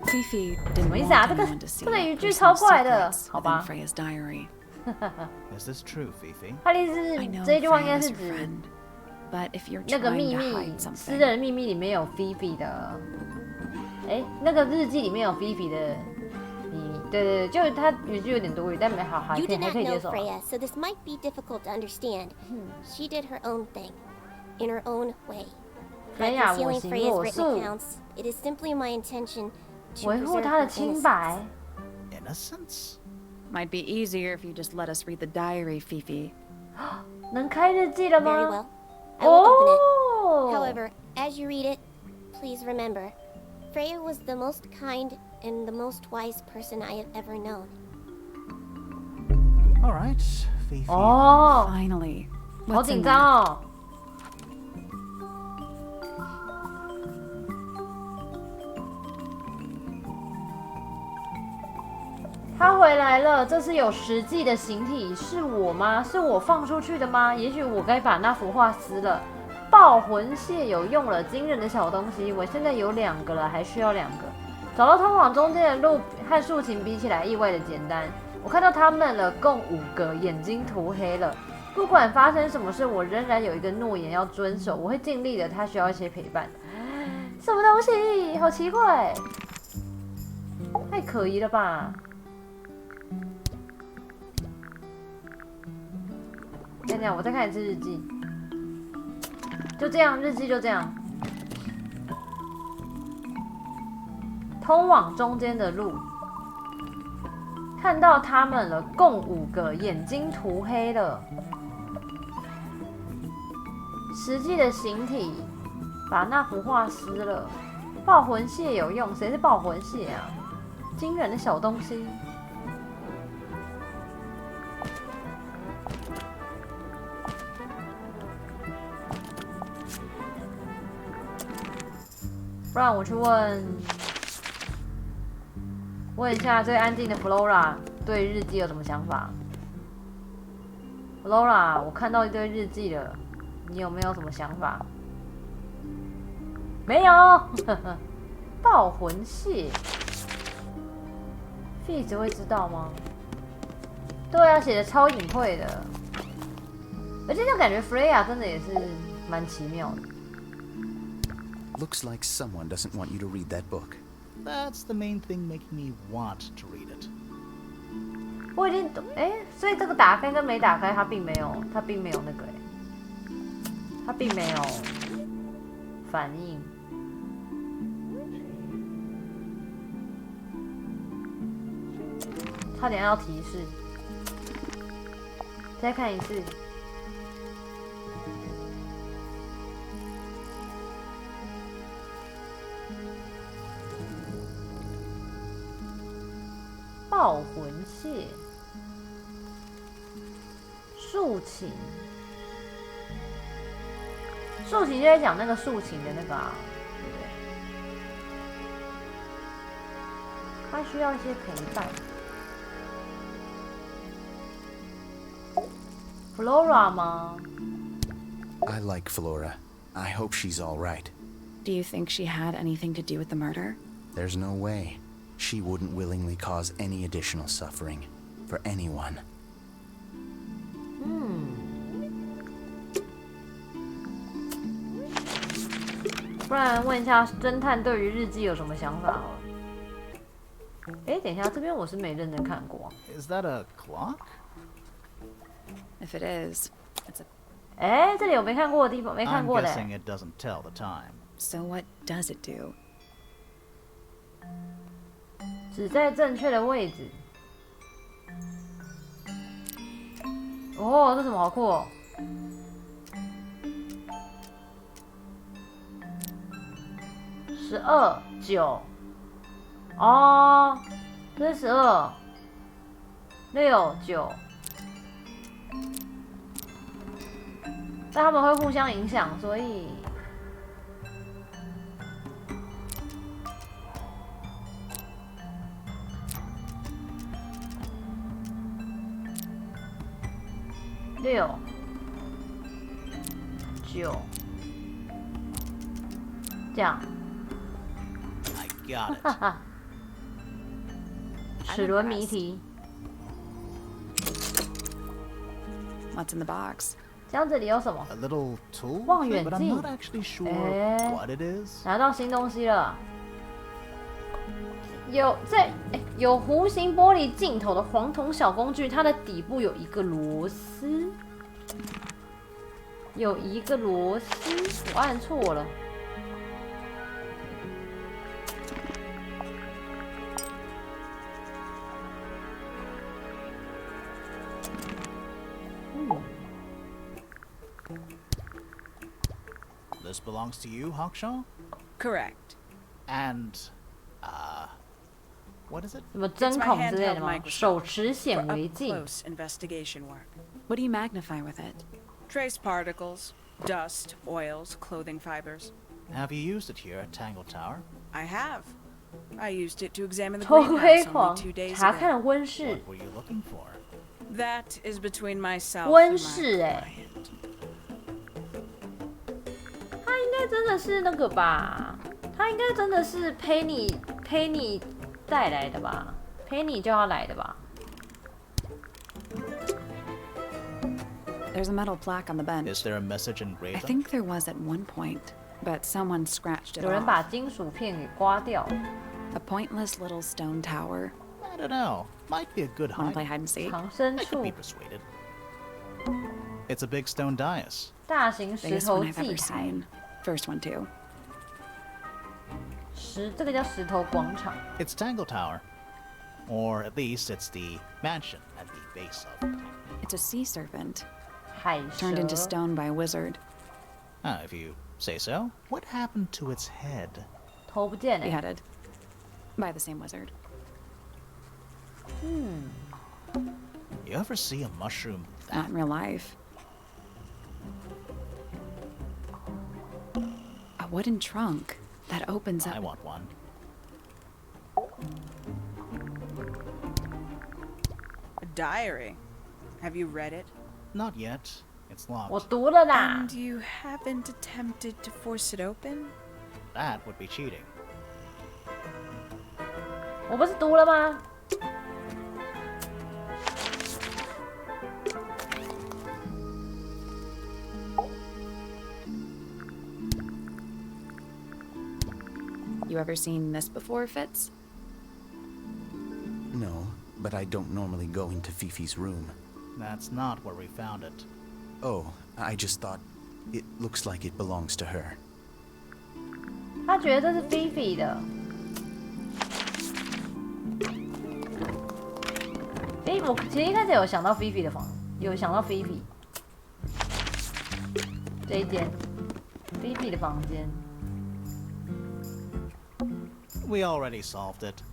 Speaker 10: Fifi didn't
Speaker 1: 什么意思啊？这个
Speaker 10: want anyone to see
Speaker 1: 这个语句
Speaker 10: personal
Speaker 1: 超怪的，
Speaker 10: secrets
Speaker 1: 好
Speaker 10: within
Speaker 1: 吧？
Speaker 10: Freya's diary.
Speaker 2: Is this true, Fifi?
Speaker 1: 他的意思
Speaker 10: I
Speaker 1: 是
Speaker 10: know
Speaker 1: 这句话应该
Speaker 10: Freya
Speaker 1: 是
Speaker 10: is your
Speaker 1: 指
Speaker 10: friend, but if you're
Speaker 1: 那个
Speaker 10: trying
Speaker 1: 秘
Speaker 10: to
Speaker 1: 密，
Speaker 10: hide
Speaker 1: 私
Speaker 10: something,
Speaker 1: 人秘密里面有 Fifi 的，哎，那个日记里面有 Fifi 的秘密，对对对，就是他语句有点多余，但没好，还
Speaker 8: You
Speaker 1: 可以
Speaker 8: did
Speaker 1: 还
Speaker 8: not
Speaker 1: 可以接
Speaker 8: know
Speaker 1: 受。
Speaker 8: Freya, so this might be difficult to understand. She did her own thing, in her own way. By
Speaker 1: Freya
Speaker 8: concealing
Speaker 1: 我行
Speaker 8: Freya's
Speaker 1: 我
Speaker 8: written
Speaker 1: 素，
Speaker 8: accounts, it is simply my intention to
Speaker 1: 维护
Speaker 8: preserve
Speaker 1: 他的
Speaker 8: her
Speaker 1: 清
Speaker 8: innocence.
Speaker 1: 白。
Speaker 2: Innocence?
Speaker 10: might be easier if you just let us read the diary, Fifi.
Speaker 1: 能开日记了
Speaker 8: Very
Speaker 1: 吗？
Speaker 8: well. I will open it.
Speaker 1: 哦
Speaker 8: However, as you read it, please remember, Freya was the most kind and the most wise person I have ever known.
Speaker 2: All right, Fifi.
Speaker 1: 哦，
Speaker 10: Finally.
Speaker 1: 好
Speaker 10: What's
Speaker 1: 紧
Speaker 10: in
Speaker 1: 张
Speaker 10: there?
Speaker 1: 哦。他回来了，这是有实际的形体，是我吗？是我放出去的吗？也许我该把那幅画撕了。爆魂蟹有用了，惊人的小东西，我现在有2个了，还需要2个。找到通往中间的路和竖琴比起来意外的简单。我看到他们了，共5个，眼睛涂黑了。不管发生什么事，我仍然有一个诺言要遵守，我会尽力的。他需要一些陪伴。什么东西？好奇怪，太可疑了吧？等等，我再看一次日记。就这样，日记就这样。通往中间的路，看到他们了，共5个，眼睛涂黑了。实际的形体，把那幅画撕了。爆魂蟹有用，谁是爆魂蟹啊？惊人的小东西。不然我去问一下最安静的 Flora 对日记有什么想法 ？Flora， 我看到一堆日记了，你有没有什么想法？没有，爆魂蟹 ，Fizz 会知道吗？对啊，写的超隐晦的，而且就感觉 Freya 真的也是蛮奇妙的。
Speaker 4: Looks like someone doesn't want you to read that book.
Speaker 2: That's the main thing making me want to read it.
Speaker 1: 我已经所以这个打开跟没打开，它并没有那个它并没有反应。差点要提示，再看一次。套魂蟹，竖琴，竖琴就在讲那个竖琴的那个啊，对不对？他需要一些陪伴。Flora 吗？
Speaker 4: I like Flora. I hope she's all right.
Speaker 10: Do you think she had anything to do with the murder?
Speaker 4: There's no way. She wouldn't willingly cause any additional suffering for anyone.
Speaker 1: 不然问一下侦探对于日记有什么想法好了。哎，等一下，这边我是没认真看过。
Speaker 2: Is that a clock?
Speaker 10: If it is, it's a...
Speaker 1: 哎，这里有没看过的地方，没看过的。
Speaker 2: I'm guessing it doesn't tell the time.
Speaker 10: So what does it do?
Speaker 1: 只在正确的位置。哦，这什么好酷哦！12、9。哦，这是12、6、9。但他们会互相影响，所以6、9这样。
Speaker 2: I got it.
Speaker 1: 哈哈，齿轮谜题。
Speaker 10: What's in the box?
Speaker 1: 这样这里有什么？
Speaker 2: A little tool?
Speaker 1: 望远
Speaker 2: But I'm
Speaker 1: 镜。
Speaker 2: not actually sure
Speaker 1: 哎
Speaker 2: what it is.
Speaker 1: 拿到新东西了。有弧形玻璃镜头的黄铜小工具，它的底部有一个螺丝，有一个螺丝，我按错了。
Speaker 2: This belongs to you, Hawkshaw?
Speaker 7: Correct.
Speaker 2: And, what is it?
Speaker 1: 什么针孔之类的吗？手持
Speaker 7: for
Speaker 1: 显
Speaker 7: up
Speaker 1: 微镜。
Speaker 7: close investigation work.
Speaker 10: What do you magnify with it?
Speaker 7: Trace particles, dust, oils, clothing fibers.
Speaker 2: Have you used it here at Tangle Tower?
Speaker 7: I have. I used it to examine the
Speaker 1: 偷窥
Speaker 7: greenhouse
Speaker 1: 狂
Speaker 7: only 2 days
Speaker 1: 查
Speaker 7: ago.
Speaker 1: 看温室，
Speaker 2: What were you looking for?
Speaker 7: That is between myself
Speaker 1: 温
Speaker 7: and
Speaker 1: 室
Speaker 7: my
Speaker 1: 哎，
Speaker 7: client.
Speaker 1: 他应该真的是那个吧？他应该真的是陪你带来的吧？陪你就要来的吧？
Speaker 10: There's a metal plaque on the bench.
Speaker 2: Is there a message
Speaker 10: I
Speaker 2: engraved on it?
Speaker 10: think there was at one point, but someone scratched it
Speaker 1: 有人把
Speaker 10: off.
Speaker 1: 金属片给刮掉了。
Speaker 10: A pointless little stone tower.
Speaker 2: I don't know. Might be a good
Speaker 10: Wanna play
Speaker 2: hide.
Speaker 10: hide and seek?
Speaker 1: 藏身
Speaker 2: I could
Speaker 1: 处
Speaker 2: be，persuaded. It's a big stone dais.
Speaker 1: 大型石
Speaker 10: Biggest
Speaker 1: 头
Speaker 10: one I've
Speaker 1: 祭
Speaker 10: ever
Speaker 1: 台，
Speaker 10: seen. First one too.
Speaker 1: 这个叫石头广场。
Speaker 2: It's Tangle Tower. Or at least it's the mansion at the base of it.
Speaker 10: It's a sea serpent,
Speaker 1: 海
Speaker 10: turned into
Speaker 1: 蛇，
Speaker 10: stone by a wizard.
Speaker 2: If you say so. What happened to its head?
Speaker 1: 头不见哎。
Speaker 10: Beheaded. By the same wizard.
Speaker 2: You ever see a mushroom that
Speaker 10: Not in real life. A wooden trunk that opens
Speaker 2: I
Speaker 10: up.
Speaker 2: want one.
Speaker 7: A diary. Have you read it?
Speaker 2: Not yet. It's
Speaker 1: 我
Speaker 2: locked.
Speaker 1: 读了啦
Speaker 7: And，you haven't attempted to force it open?
Speaker 2: That would be cheating.
Speaker 1: 我不是读了吗？
Speaker 10: You ever seen this before, Fitz?
Speaker 4: No, but I don't normally go into Fifi's room.
Speaker 2: That's not where we found it.
Speaker 4: Oh, I just thought it looks like it belongs to her.
Speaker 1: 他觉得这是菲菲的。哎，我其实一开始有想到菲菲的房，有想到菲菲这一间，菲菲的房间。
Speaker 2: We already solved it.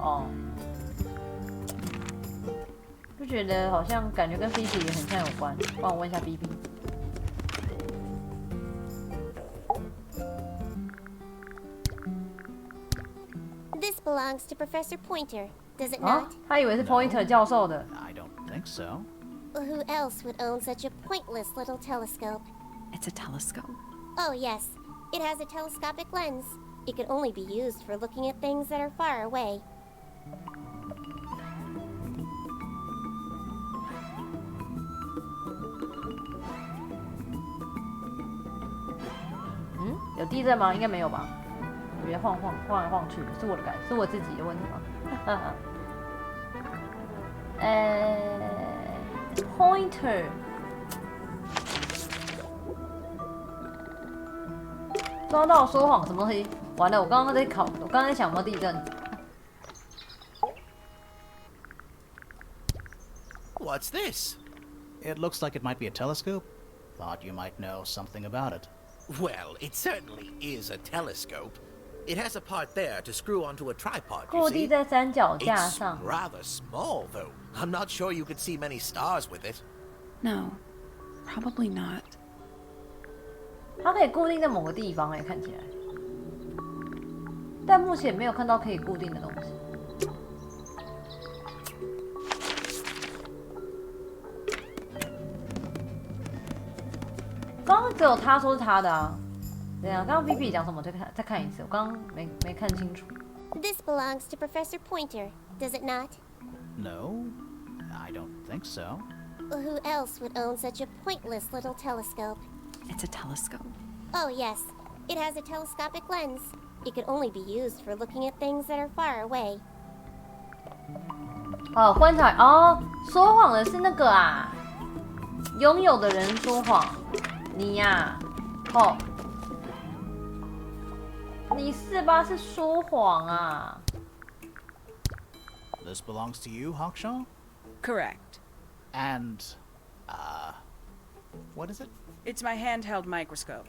Speaker 1: 哦，就觉得好像感觉跟 Phoebe 也很像有关。帮我问一下 Phoebe。This
Speaker 8: belongs to Professor Pointer, does it not?
Speaker 1: 他以为是 Pointer 教授的。
Speaker 2: I don't think so.
Speaker 8: Who else would own such a pointless little telescope?
Speaker 10: It's a telescope.
Speaker 8: Oh, yes. It has a telescopic lens. It can only be used for looking at things that are far away. 有地震吗？应该没有吧。我觉得晃来晃去，是我自己的问题吗？Pointer。抓到说谎什么东西？完了，我刚刚在想有没有地震。
Speaker 11: What's this?
Speaker 2: It looks like it might be a telescope. Thought you might know something about it.
Speaker 11: Well, it certainly is a telescope. It has a part there to screw onto a tripod,
Speaker 1: 固
Speaker 11: you
Speaker 1: 定
Speaker 11: see.
Speaker 1: 在三脚架
Speaker 11: It's
Speaker 1: 上。
Speaker 11: rather small, though. I'm not sure you could see many stars with it.
Speaker 10: No, probably not.
Speaker 1: 它可以固定在某个地方看起来，但目前没有看到可以固定的东西。刚刚只有他说是他的啊。对啊，刚刚 P 讲什么？再看一次，我刚刚没看清楚。
Speaker 8: This belongs to Professor Pointer, does it not?
Speaker 2: No, I don't think so.
Speaker 8: Who else would own such a pointless little telescope?
Speaker 10: It's a telescope.
Speaker 8: Oh, yes. It has a telescopic lens. It can only be used for looking at things that are far away.
Speaker 1: 哦，观察哦，说谎的是那个啊，拥有的人说谎，你呀、哦，你是吧？是说谎啊。
Speaker 2: This belongs to you, Hawkshaw?
Speaker 7: Correct.
Speaker 2: And, what is it?
Speaker 7: It's my handheld microscope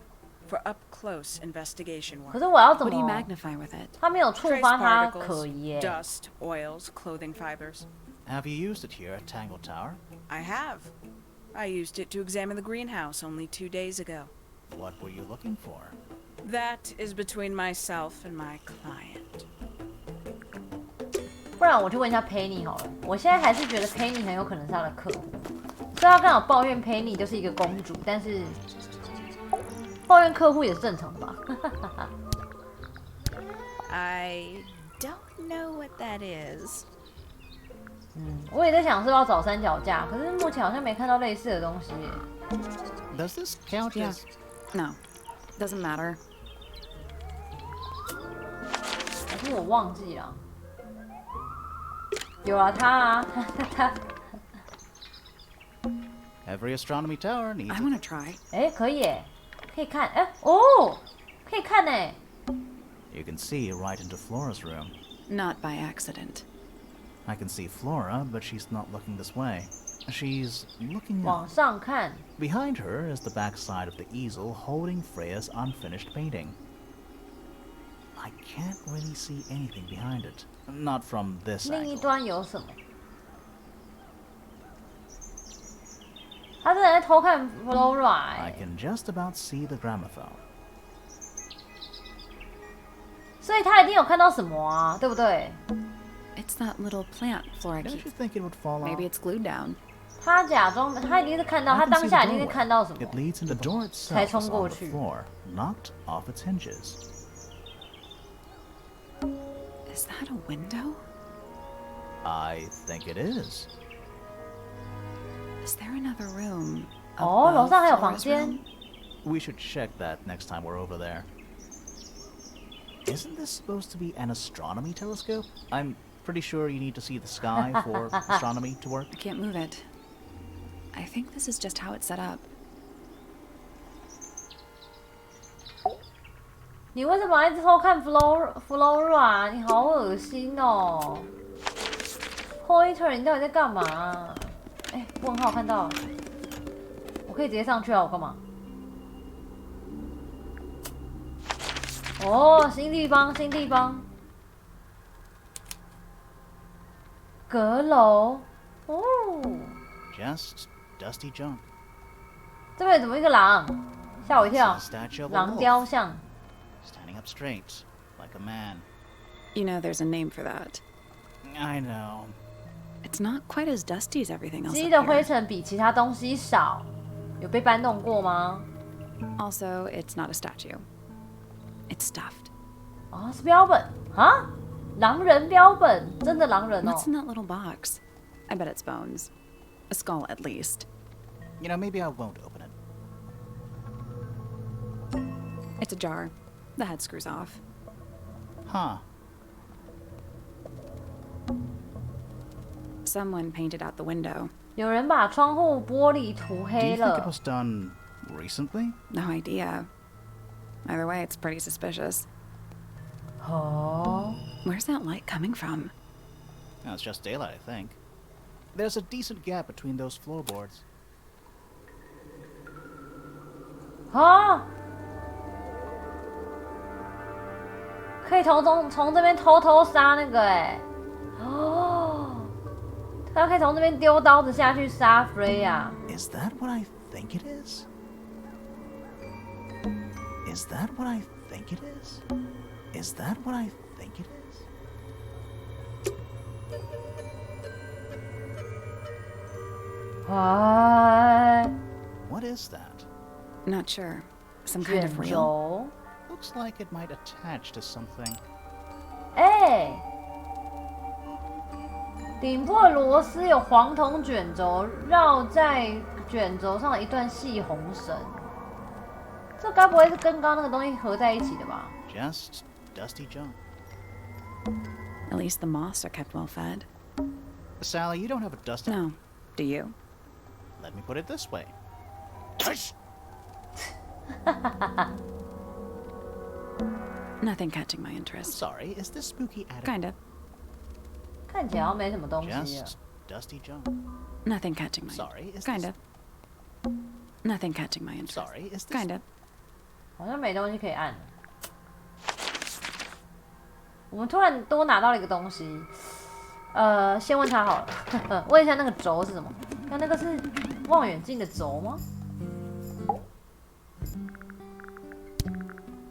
Speaker 7: for up-close investigation
Speaker 1: 可
Speaker 7: work.
Speaker 1: 是我要怎
Speaker 10: What do you
Speaker 1: 么？
Speaker 10: magnify with it?
Speaker 1: 他没有触
Speaker 7: Trace
Speaker 1: 发它
Speaker 7: particles,
Speaker 1: 可以耶。
Speaker 7: dust, oils, clothing fibers.
Speaker 2: Have you used it here at Tangle Tower?
Speaker 7: I have. I used it to examine the greenhouse only 2 days ago.
Speaker 2: What were you looking for?
Speaker 7: That is between myself and my client.
Speaker 1: 不然我去问一下 Penny 好了。我现在还是觉得 Penny 很有可能是他的客户，所以他刚好抱怨 Penny 就是一个公主，但是抱怨客户也是正常的吧。
Speaker 9: I don't know what that is.
Speaker 1: 我也在想是不是要找三脚架，可是目前好像没看到类似的东西耶。
Speaker 2: Does this count
Speaker 10: Yeah.
Speaker 2: as...
Speaker 10: No, doesn't matter.
Speaker 1: 还是我忘记了？有啊，他啊，他。
Speaker 2: Every astronomy tower needs
Speaker 10: I
Speaker 2: it.
Speaker 10: want to try.
Speaker 1: 哎，可以耶，可以看，哎，哦，可以看呢。
Speaker 2: You can see right into Flora's room.
Speaker 10: Not by accident.
Speaker 2: I can see Flora, but she's not looking this way. She's looking
Speaker 1: 往
Speaker 2: up.
Speaker 1: 上看，
Speaker 2: Behind her is the back side of the easel holding Freya's unfinished painting. I can't really see anything behind it. Not from this
Speaker 1: 另一
Speaker 2: angle.
Speaker 1: 端有什么？他真的在偷看 Flora，
Speaker 2: I can just about see the gramophone.
Speaker 1: 所以他一定有看到什么啊，对不对？
Speaker 10: It's that little plant Flora
Speaker 2: Don't
Speaker 10: keeps.
Speaker 2: you think it would fall
Speaker 10: Maybe
Speaker 2: off?
Speaker 10: it's glued down.
Speaker 1: 他假装，他一定是看到，
Speaker 2: I
Speaker 1: 他
Speaker 2: can
Speaker 1: 当
Speaker 2: see
Speaker 1: 下
Speaker 2: the
Speaker 1: 一定是
Speaker 2: doorway.
Speaker 1: 看到什么
Speaker 2: It leads into the door itself
Speaker 1: 才
Speaker 2: is
Speaker 1: 冲
Speaker 2: on
Speaker 1: 过
Speaker 2: the
Speaker 1: 去。
Speaker 2: floor, knocked off its hinges.
Speaker 10: Is that a window?
Speaker 2: I think it is.
Speaker 10: Is there another room?
Speaker 1: 哦，楼
Speaker 10: above
Speaker 1: 上还有房
Speaker 10: Flora's
Speaker 1: 间
Speaker 10: room?。
Speaker 2: We should check that next time we're over there. Isn't this supposed to be an astronomy telescope? I'm pretty sure you need to see the sky for astronomy to work.
Speaker 10: I can't move it. I think this is just how it's set up.
Speaker 1: 你为什么一直偷看 Flora？ 你好恶心哦 ！Pointer， 你到底在干嘛？哎，问号看到了，我可以直接上去啊！我干嘛？哦，新地方，新地方。阁楼哦。
Speaker 2: Just dusty junk.
Speaker 1: 这边怎么一个狼？吓我一跳
Speaker 2: It's a statue of a
Speaker 1: 狼
Speaker 2: wolf,
Speaker 1: 雕像。
Speaker 2: standing up straight, like a man.
Speaker 10: You know there's a name for that.
Speaker 2: I know.
Speaker 10: It's not quite as dusty as everything else
Speaker 1: 鸡
Speaker 10: up
Speaker 1: 的灰
Speaker 10: here.
Speaker 1: 尘比其他东西少，有被搬动过吗？
Speaker 10: Also, it's not a statue. It's stuffed.
Speaker 1: 哦，是标本啊！狼人标本，真的狼人哦。
Speaker 10: What's in that little box? I bet it's bones. A skull, at least.
Speaker 2: You know, maybe I won't open it.
Speaker 10: It's a jar. The head screws off.
Speaker 2: Huh.
Speaker 10: Someone painted out the window.
Speaker 1: 有人把窗户玻璃涂
Speaker 2: Do
Speaker 1: 黑
Speaker 2: you think it
Speaker 1: 了。
Speaker 2: was done recently?
Speaker 10: No idea. Either way, it's pretty suspicious.
Speaker 1: 哦，
Speaker 10: Where's that light coming from?
Speaker 2: No, it's just daylight, I think. There's a decent gap between those floorboards.
Speaker 1: 啊！可以从这边偷偷杀那个哎，哦，他可以从这边丢刀子下去杀 Freya。
Speaker 2: Is that what I think it is? Is that what I think it is? Is that what I think it is?
Speaker 1: 哎，
Speaker 2: What is that?
Speaker 10: Not sure. Some kind
Speaker 1: 卷
Speaker 10: of reel.
Speaker 1: 轴。
Speaker 2: Looks like it might attach to something.
Speaker 1: 哎，顶部的螺丝有黄铜卷轴，绕在卷轴上的一段细红绳。这该不会是跟刚刚那个东西合在一起的吧？
Speaker 2: Just dusty junk.
Speaker 10: At least the moths are kept well fed.
Speaker 2: Sally, you don't have a dusty...
Speaker 10: No. Do you?
Speaker 2: Let me put it this way. Tush!
Speaker 10: Nothing catching my
Speaker 2: I'm
Speaker 10: interest.
Speaker 2: sorry, is this spooky attic...
Speaker 10: Kind of.
Speaker 1: 看起来好像没什么东西了。
Speaker 2: Just dusty junk.
Speaker 10: Nothing catching my
Speaker 2: Sorry, is
Speaker 10: Kind
Speaker 2: this...
Speaker 10: of. Nothing catching my interest.
Speaker 2: Sorry, is this...
Speaker 10: Kind of.
Speaker 1: 好像没东西可以按。我们突然多拿到了一个东西，先问他好了，问一下那个轴是什么？那个是望远镜的轴吗？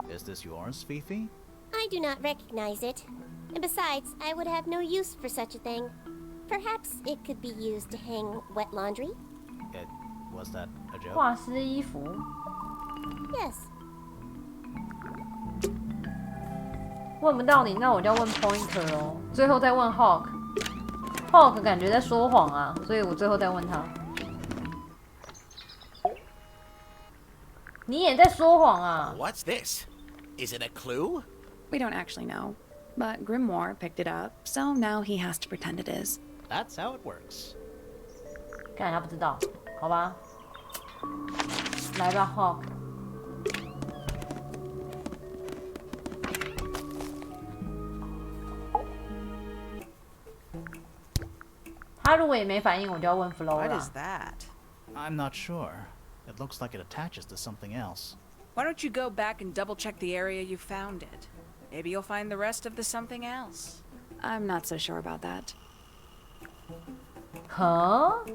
Speaker 2: Is this yours, Fifi?
Speaker 8: I do not recognize it. And besides, I would have no use for such a thing. Perhaps it could be used to hang wet laundry?
Speaker 2: Was that a joke?
Speaker 1: 画丝衣服。
Speaker 8: Yes.
Speaker 1: 问不到你，那我就要问 Pointer 哦。最后再问 Hawk。Hawk 感觉在说谎啊，所以我最后再问他。你也在说谎啊
Speaker 11: What's this? Is it a clue?
Speaker 10: We don't actually know. But Grimoire picked it up, so now he has to pretend it is.
Speaker 2: That's how it works.
Speaker 1: 看他不知道，好吧。来吧 ，Hawk。他如果也没反应，我就要问
Speaker 7: What
Speaker 1: Flora。
Speaker 7: is that?
Speaker 2: I'm not sure. It looks like it attaches to something else.
Speaker 7: Why don't you go back and double check the area you found it? Maybe you'll find the rest of the something else.
Speaker 10: I'm not so sure about that.
Speaker 1: huh？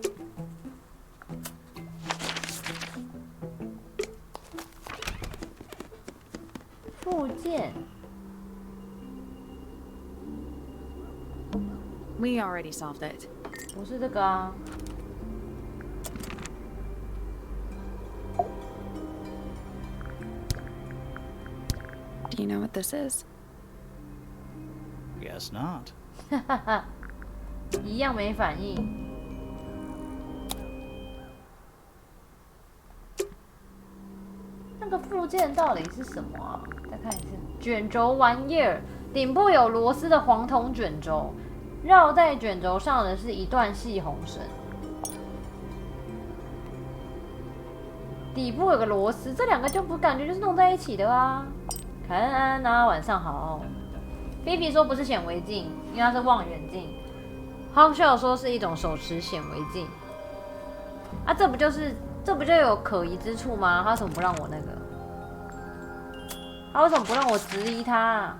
Speaker 1: 附件。
Speaker 10: We already solved it.
Speaker 1: 不是这个啊。
Speaker 10: Do you know what this is?
Speaker 2: Guess not.
Speaker 1: 哈哈哈，一样没反应。那个附件到底是什么啊？再看一次，卷轴玩意儿，顶部有螺丝的黄铜卷轴，绕在卷轴上的是一段细红绳，底部有个螺丝，这两个就不感觉就是弄在一起的啊。凯恩安啊，晚上好。菲比说不是显微镜，因为它是望远镜。Hawkshell 说是一种手持显微镜。啊，这不就有可疑之处吗？他为什么不让我那个？他为什么不让我质疑他？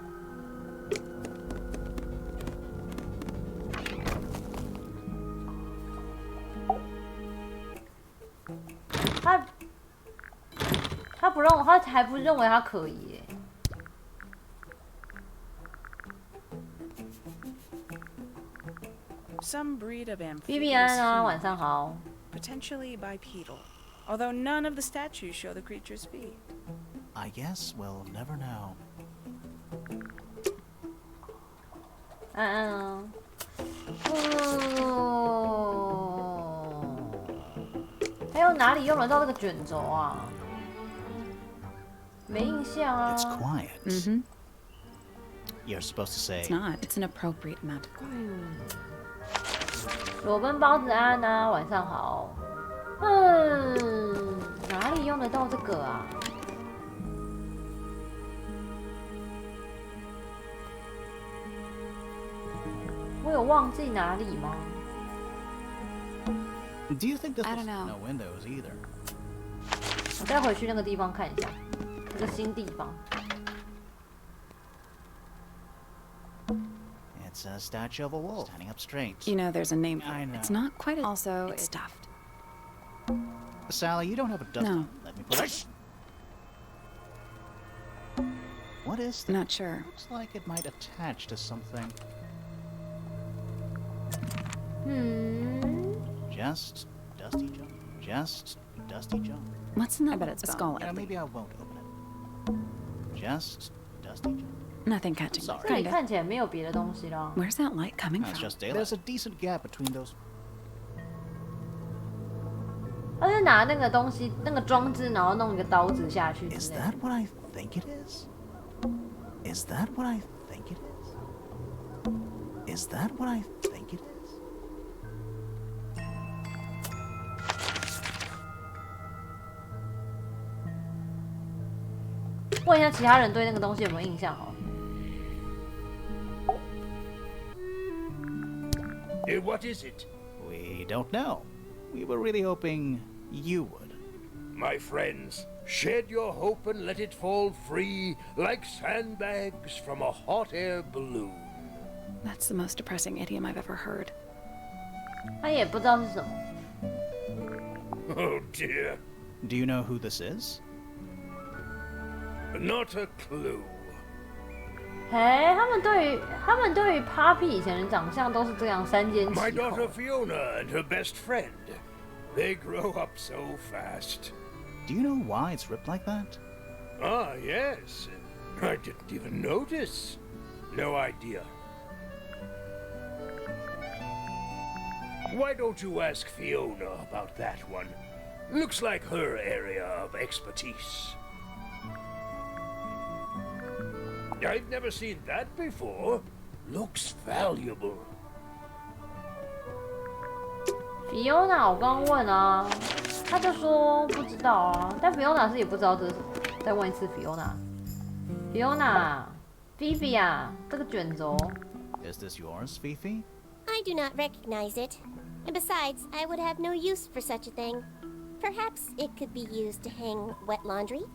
Speaker 1: 他还不认为他可以耶。
Speaker 7: Some breed of
Speaker 1: BB 安啊，
Speaker 7: amphibious
Speaker 1: 晚上好。
Speaker 7: potentially bipedal, although none of the statues show the creature's feet.
Speaker 2: I guess we'll never know.
Speaker 1: 安安啊。还有哪里用得到这个卷轴啊？没印象啊。
Speaker 2: It's quiet.
Speaker 10: Mm-hmm.
Speaker 2: You're supposed to say.
Speaker 10: It's not. It's an appropriate amount of quiet.
Speaker 1: 裸奔包子安啊，晚上好。哪里用得到这个啊？我有忘记哪里吗？
Speaker 2: Do you think this
Speaker 10: I
Speaker 2: was
Speaker 10: don't know.
Speaker 2: no windows either?
Speaker 1: 我再回去那个地方看一下，那个新地方。
Speaker 2: It's a statue of a wolf standing up straight.
Speaker 10: You know, there's a name for
Speaker 2: I
Speaker 10: it.
Speaker 2: know.
Speaker 10: It's not quite. Also, it's stuffed.
Speaker 2: Sally, you don't have a dust.
Speaker 10: No.
Speaker 2: Let me put it. What is that?
Speaker 10: Not sure.
Speaker 2: Looks like it might attach to something. Just dusty junk. Just dusty junk.
Speaker 10: What's in that? I bet it's a skull.
Speaker 2: You know, maybe I won't open it. Just dusty junk.
Speaker 10: Nothing catching.
Speaker 2: Sorry.
Speaker 1: 这里
Speaker 10: Kinda.
Speaker 1: 看起来没有别的东西啦。
Speaker 10: Where's that light coming
Speaker 2: No, it's
Speaker 10: from?
Speaker 2: just daylight. There's a decent gap between those.
Speaker 1: 他是拿那个东西，那个装置，然后弄一个刀子下去之
Speaker 2: Is
Speaker 1: 类的。
Speaker 2: that what I think it is? Is that what I think it is? Is that what I think it is?
Speaker 1: 问一下其他人对那个东西有没有印象哦？
Speaker 5: What is it?
Speaker 2: We don't know. We were really hoping you would.
Speaker 5: My friends, shed your hope and let it fall free like sandbags from a hot air balloon.
Speaker 10: That's the most depressing idiom I've ever heard.
Speaker 1: 他也不知道是什么。
Speaker 5: Oh dear.
Speaker 2: Do you know who this is?
Speaker 5: Not a clue.
Speaker 1: 嘿，他们对于 Papi 以前的长相都是这样三缄其
Speaker 5: My
Speaker 1: 口。
Speaker 5: daughter Fiona and her best friend. They grow up so fast.
Speaker 2: Do you know why it's ripped like that?
Speaker 5: Ah, yes. I didn't even notice. No idea. Why don't you ask Fiona about that one? Looks like her area of expertise. I've never seen that before. Looks valuable.
Speaker 1: Fiona， 我刚刚问啊，他就说不知道啊，但 Fiona 是也不知道这是什么。再问一次 Fiona，Fiona，Fifi 啊，这个卷轴。
Speaker 2: Is this yours, Fifi?
Speaker 8: I do not recognize it. And besides, I would have no use for such a thing. Perhaps it could be used to hang wet laundry?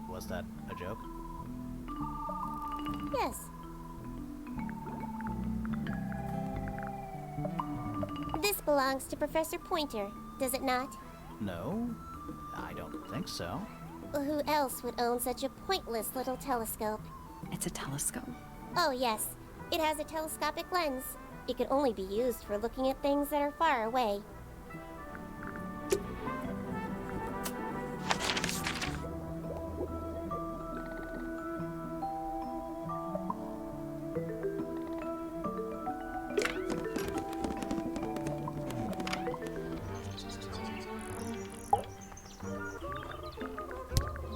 Speaker 2: Was that a joke?
Speaker 8: Yes. This belongs to Professor Pointer, does it not?
Speaker 2: No, I don't think so.
Speaker 8: Well, who else would own such a pointless little telescope?
Speaker 10: It's a telescope.
Speaker 8: Oh, yes. It has a telescopic lens. It can only be used for looking at things that are far away.
Speaker 1: "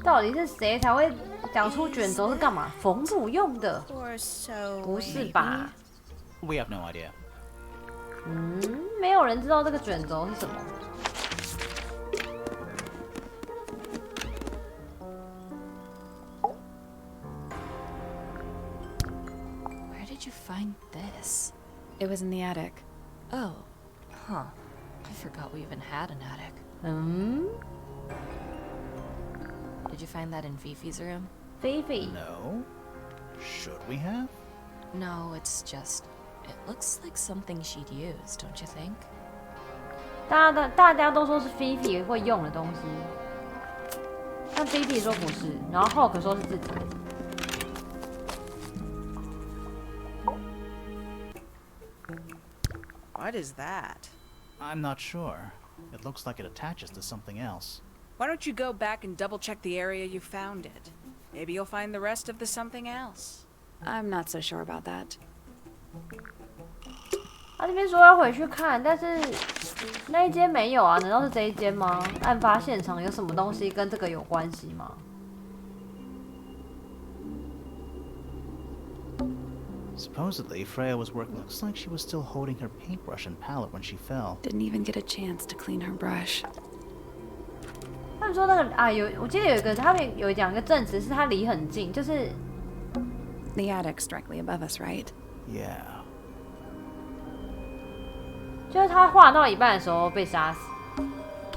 Speaker 1: 到底是谁才会讲出卷轴是干嘛？缝补用的？
Speaker 7: Or so.
Speaker 1: 不是吧？
Speaker 2: We have no idea.
Speaker 1: 没有人知道这个卷轴是什么。
Speaker 3: Where did you find this?
Speaker 10: It was in the attic.
Speaker 3: Oh, huh. I forgot we even had an attic. Did you find that in Fifi's room?
Speaker 1: Fifi，
Speaker 2: No? Should we have?
Speaker 3: No, it's just... It looks like something she'd use, don't you think?
Speaker 1: 大家都说是 Fifi 会用的东西。但 Phoebe 说不是，然后 Hawk 说是自己。
Speaker 7: What is that?
Speaker 2: I'm not sure. It looks like it attaches to something else.
Speaker 7: Why don't you go back and double check the area you found it? Maybe you'll find the rest of the something else.
Speaker 10: I'm not so sure about that.
Speaker 1: 他这边说要回去看，但是那一间没有啊？难道是这一间吗？案发现场有什么东西跟这个有关系吗？
Speaker 2: Supposedly, Freya was working. Looks like she was still holding her paintbrush and palette when she fell.
Speaker 10: Didn't even get a chance to clean her brush.
Speaker 1: 他们说那个啊，我记得有一个，他们有讲一个证词，是他离很近，就是
Speaker 10: The attic's directly above us, right?
Speaker 2: Yeah.
Speaker 1: 就是他画到一半的时候被杀死。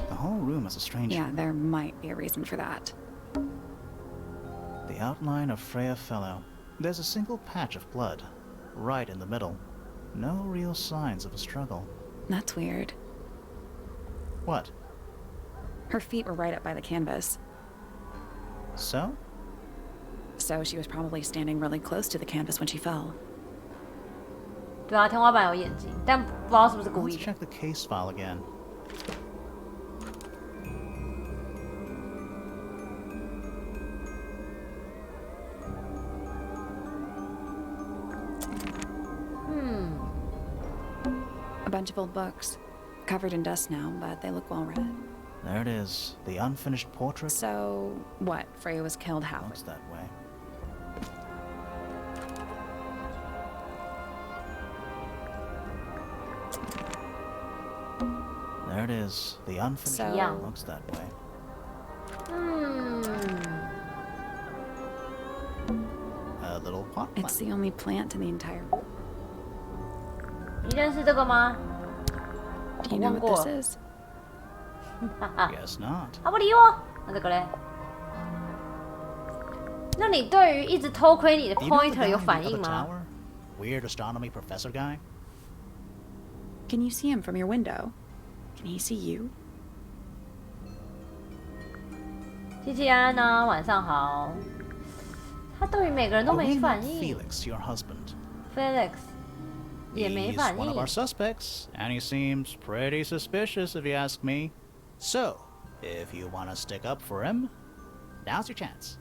Speaker 2: The whole room is a strange.
Speaker 10: Yeah, there might be a reason for that.
Speaker 2: The outline of Freya fell out. There's a single patch of blood, right in the middle. No real signs of a struggle.
Speaker 10: That's weird.
Speaker 2: What?
Speaker 10: Her feet were right up by the canvas.
Speaker 2: So?
Speaker 10: So she was probably standing really close to the canvas when she fell.
Speaker 1: 对啊，天花板有眼睛，但不知道是不是故
Speaker 2: Let's
Speaker 1: 意的。
Speaker 2: check the case file again.
Speaker 10: A bunch of old books. Covered in dust now, but they look well read.
Speaker 2: There it is. The unfinished portrait.
Speaker 10: So, what? Freya was killed how?
Speaker 2: Looks that way. There it is. The unfinished
Speaker 10: So-
Speaker 1: Yeah.
Speaker 2: looks that way. A little pot
Speaker 10: It's
Speaker 2: plant.
Speaker 10: the only plant in the entire...
Speaker 1: 你认识这个吗？
Speaker 10: Do you know what this is?
Speaker 2: Guess not.
Speaker 1: 他不理我。那这个嘞？那你对于一直偷窥你的
Speaker 2: Do you know the
Speaker 1: pointer
Speaker 2: guy
Speaker 1: 有
Speaker 2: in the
Speaker 1: 反
Speaker 2: other
Speaker 1: 应吗？
Speaker 2: tower? Weird astronomy professor guy?
Speaker 10: Can you see him from your window? Can he see you?
Speaker 1: 琪琪安呐，晚上好。他对于每个人都
Speaker 2: We
Speaker 1: 没
Speaker 2: met
Speaker 1: 反应。
Speaker 2: Felix, your husband.
Speaker 1: Felix 也没
Speaker 2: He's
Speaker 1: 反
Speaker 2: one of
Speaker 1: 应
Speaker 2: our。suspects, and he seems pretty suspicious if you ask me. So, if you want to stick up for him, now's your chance.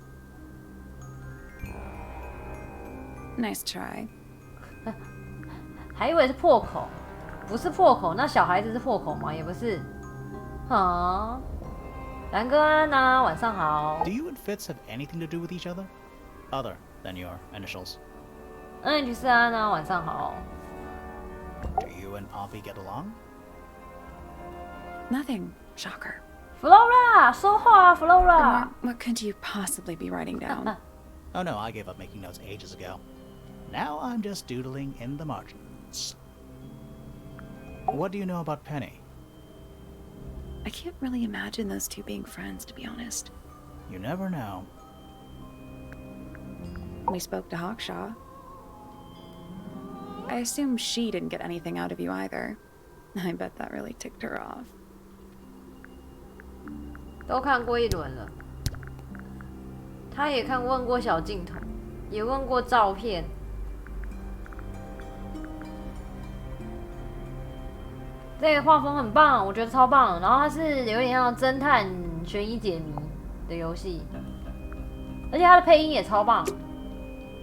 Speaker 10: Nice try.
Speaker 1: 还以为是破口，不是破口，那小孩子是破口吗？也不是。啊，蓝哥安呐，晚上好。
Speaker 2: Do you and Fitz have anything to do with each other? Other than your initials?
Speaker 1: 橘色安呐，晚上好。
Speaker 2: Do you and Poppy get along?
Speaker 10: Nothing. Shocker.
Speaker 1: Flora 说话 ，Flora。
Speaker 10: What could you possibly be writing down?
Speaker 2: Oh no, I gave up making notes ages ago. Now I'm just doodling in the margins. What do you know about Penny?
Speaker 10: I can't really imagine those two being friends, to be honest.
Speaker 2: You never know.
Speaker 10: We spoke to Hawkshaw. I assume she didn't get anything out of you either. I bet that really ticked her off.
Speaker 1: 都看过一轮了。他也问过小镜头，也问过照片。这个画风很棒，我觉得超棒。然后它是有点像侦探悬疑解谜的游戏，而且它的配音也超棒，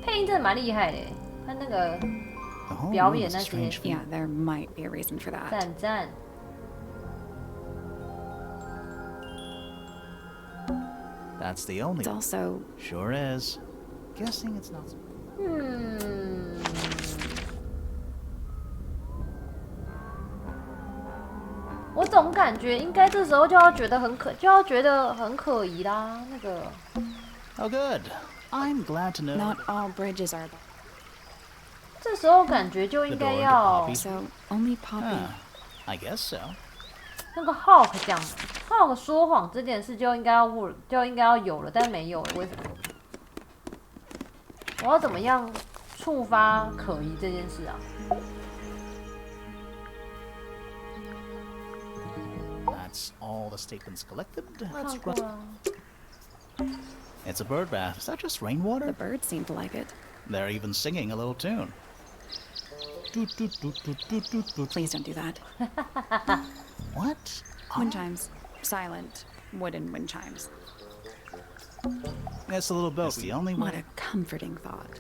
Speaker 1: 配音真的蛮厉害的。看那个
Speaker 2: The whole
Speaker 1: 表
Speaker 2: room
Speaker 1: 演
Speaker 2: is
Speaker 1: 那
Speaker 2: a
Speaker 1: 些
Speaker 2: strange feeling.
Speaker 10: Yeah, there might be a reason for that.
Speaker 1: 赞赞。
Speaker 2: That's the only
Speaker 10: It's
Speaker 2: one.
Speaker 10: also...
Speaker 2: Sure is. Guessing it's not.
Speaker 1: 我总感觉应该这时候就要觉得很可疑啦。那个
Speaker 2: Oh, good. I'm glad to know.
Speaker 10: Not all bridges are...
Speaker 1: 这时候感觉就应该要
Speaker 10: So, only Poppy.
Speaker 2: I guess so.
Speaker 1: 那个 Hawk 讲 Hawk 说谎这件事就应该要有了，但没有，为什么？我要怎么样触发可疑这件事啊？
Speaker 2: That's all the statements collected.
Speaker 1: 看
Speaker 2: Let's
Speaker 1: 过
Speaker 2: run.
Speaker 1: 啊。
Speaker 2: It's a bird bath. Is that just rainwater?
Speaker 10: The birds seem to like it.
Speaker 2: They're even singing a little tune.
Speaker 10: Please don't do that.
Speaker 2: What?
Speaker 10: Wind chimes. Silent, wooden wind chimes.
Speaker 2: It's a little boat. It's the only way.
Speaker 10: What a comforting thought.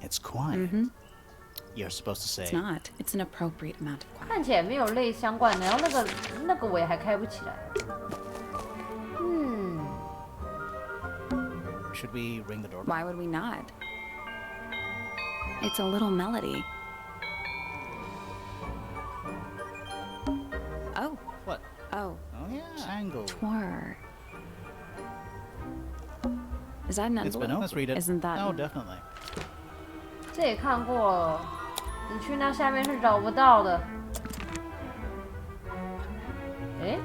Speaker 2: It's quiet.
Speaker 10: Mm-hmm.
Speaker 2: You're supposed to say.
Speaker 10: It's not. It's an appropriate amount of quiet.
Speaker 1: 看起来没有类相关的，然后那个尾还开不起来。
Speaker 2: Should we ring the doorbell?
Speaker 10: Why would we not? It's a little melody. Oh.
Speaker 2: What?
Speaker 10: Oh.
Speaker 2: Oh yeah. Angle.
Speaker 10: Twir. Is that an envelope?
Speaker 2: It's been. Let's read it.
Speaker 10: Isn't that?
Speaker 2: Oh, definitely.
Speaker 1: 这也看过了，你去那下面是找不到的。诶，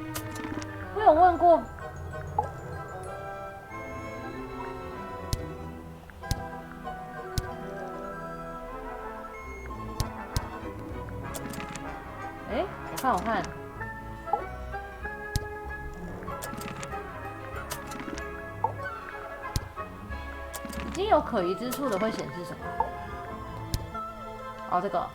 Speaker 1: 我有问过。诶，我看。已经有可疑之处的会显示什么？哦，这个。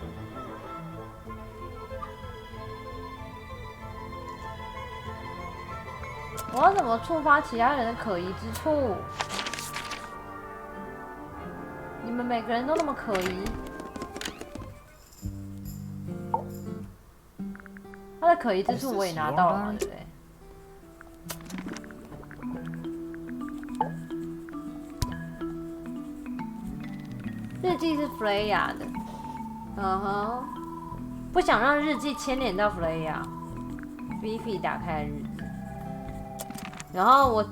Speaker 1: 我要怎么触发其他人的可疑之处？你们每个人都那么可疑？他的可疑之处我也拿到了嘛，对不对？日记是 Freya 的，不想让日记牵连到 Freya。Vivi 打开日记，然后我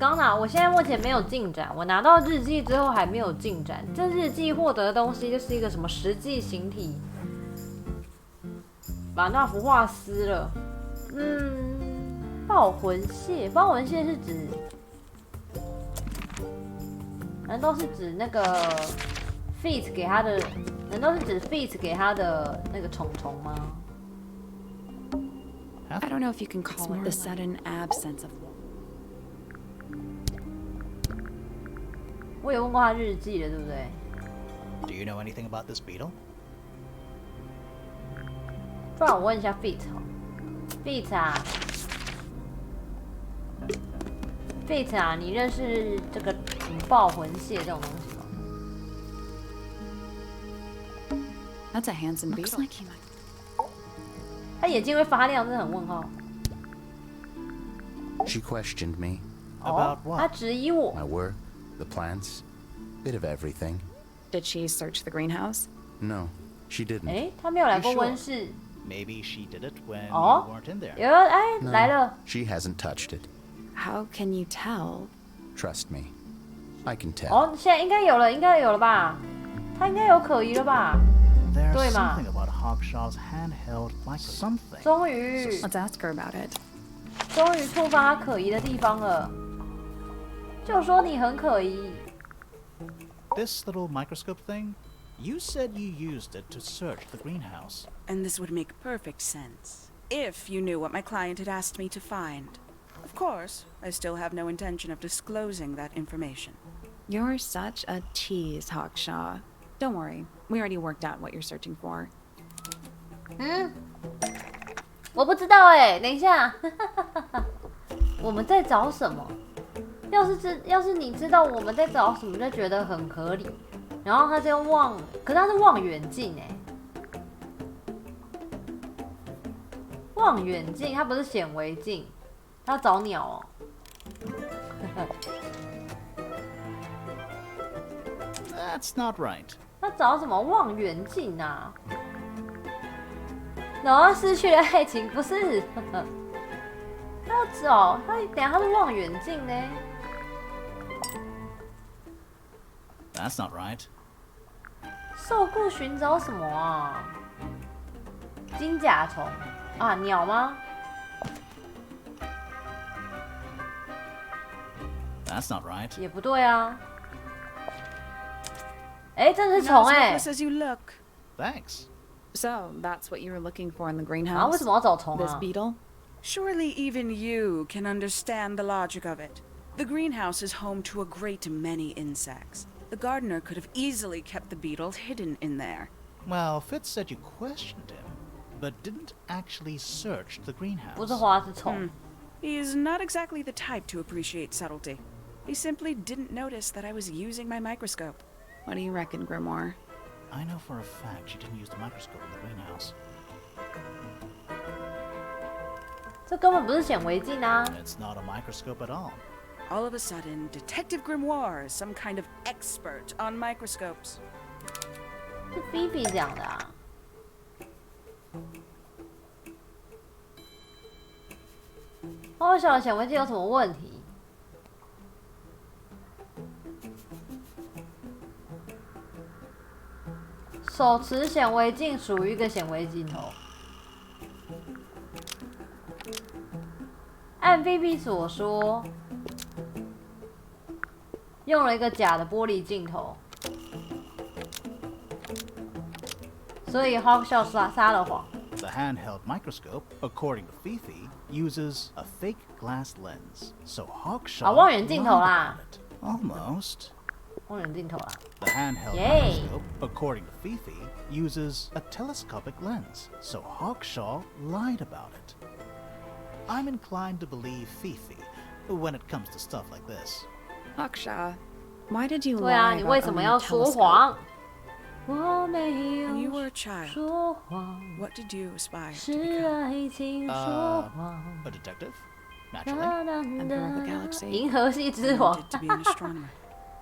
Speaker 1: 现在目前没有进展，我拿到日记之后还没有进展。这日记获得的东西就是一个什么实际形体，把那幅画撕了。爆魂蟹，爆魂蟹是指，难道是指那个 Feet 给他的？难道是指 Feet 给他的那个虫虫吗
Speaker 10: I don't know if you can call it the sudden absence of.
Speaker 1: 我也问过他日记了，对不对
Speaker 2: Do you know anything about this beetle?
Speaker 1: 不然我问一下 Feet 好 ，Feet 啊 ，Feet 啊，你认识这个爆魂蟹这种东西吗？
Speaker 10: That's a handsome beetle. Looks like he might.
Speaker 1: 他眼睛会发亮，真的很问号。
Speaker 4: She questioned me.
Speaker 2: About
Speaker 1: 他
Speaker 2: what?
Speaker 1: 质疑我。
Speaker 4: My work, the plants, bit of everything.
Speaker 10: Did she search the greenhouse?
Speaker 4: No, she didn't.
Speaker 1: 哎，他没有来过温室。
Speaker 2: Maybe she did it when you
Speaker 1: 哦
Speaker 2: weren't in there.
Speaker 1: 有哎，
Speaker 4: No,
Speaker 1: 来了。
Speaker 4: she hasn't touched it.
Speaker 10: How can you tell?
Speaker 4: Trust me, I can tell.
Speaker 1: 哦，现在应该有了吧？他应该有可疑了吧？
Speaker 2: There's
Speaker 1: 对嘛？
Speaker 2: something about Hawkshaw's handheld microscope. Something.
Speaker 1: 终于
Speaker 10: Let's ask her about it.
Speaker 1: 终于触发他可疑的地方了。就说你很可疑。
Speaker 2: This little microscope thing, you said you used it to search the greenhouse.
Speaker 7: And this would make perfect sense. If you knew what my client had asked me to find. Of course, I still have no intention of disclosing that information.
Speaker 10: You're such a tease, Hawkshaw. Don't worry, we already worked out what you're searching for.
Speaker 1: 我不知道哎，等一下，我们在找什么？要是你知道我们在找什么，就觉得很合理。然后他就可是他是望远镜哎，望远镜，它不是显微镜，他要找鸟哦。
Speaker 2: That's not right.
Speaker 1: 他找什么望远镜啊？然后失去了爱情，不是？他要找等下他是望远镜呢？
Speaker 2: That's not right.
Speaker 1: 受雇寻找什么啊？金甲虫啊？鸟吗？
Speaker 2: That's not right.
Speaker 1: 也不对啊。哎，这是虫
Speaker 7: Not as
Speaker 1: 哎
Speaker 7: hopeless as you look.
Speaker 2: Thanks.
Speaker 10: So, that's what you were looking for in the
Speaker 1: 啊，
Speaker 10: greenhouse?
Speaker 1: 为什么要找虫
Speaker 10: This
Speaker 1: 啊？
Speaker 10: beetle?
Speaker 7: Surely even you can understand the logic of it. The greenhouse is home to a great many insects. The gardener could have easily kept the beetle hidden in there.
Speaker 2: Well, Fitz said you questioned him, but didn't actually search the greenhouse.
Speaker 1: 不是花是虫。
Speaker 7: He is not exactly the type to appreciate subtlety. He simply didn't notice that I was using my microscope.
Speaker 10: What do you reckon, Grimoire?
Speaker 2: I know for a fact she didn't use the microscope in the greenhouse.
Speaker 1: 这根本不是显微镜啊！
Speaker 2: It's not a microscope at all.
Speaker 7: All of a sudden, Detective Grimoire is some kind of expert on microscopes.
Speaker 1: 是菲菲讲的啊。我想显微镜有什么问题？手持显微镜属于一个显微镜头。按菲菲所说，用了一个假的玻璃镜头，所以 Hawkshaw 撒了谎。
Speaker 2: The handheld microscope, according to Fifi, uses a fake glass lens. So Hawkshaw
Speaker 1: 望远镜头啦。
Speaker 2: Almost.
Speaker 1: 望远镜头啦。
Speaker 2: The handheld microscope, according to Fifi, uses a telescopic lens. So Hawkshaw lied about it. I'm inclined to believe Fifi when it comes to stuff like this.
Speaker 10: Hawkshaw, why did you
Speaker 1: 对啊，
Speaker 10: lie
Speaker 1: 你为
Speaker 10: about
Speaker 1: 什么
Speaker 10: owning
Speaker 1: 要
Speaker 10: a
Speaker 1: 说
Speaker 10: telescope?
Speaker 1: 谎？我没有
Speaker 7: When you were a child,
Speaker 1: 说谎，
Speaker 7: what did you aspire to
Speaker 1: 是
Speaker 7: become?
Speaker 1: 爱情说谎。
Speaker 2: A detective? Naturally.
Speaker 10: Emperor of the Galaxy.
Speaker 1: 银河系之
Speaker 7: I
Speaker 1: 王
Speaker 7: wanted to be an astronomer.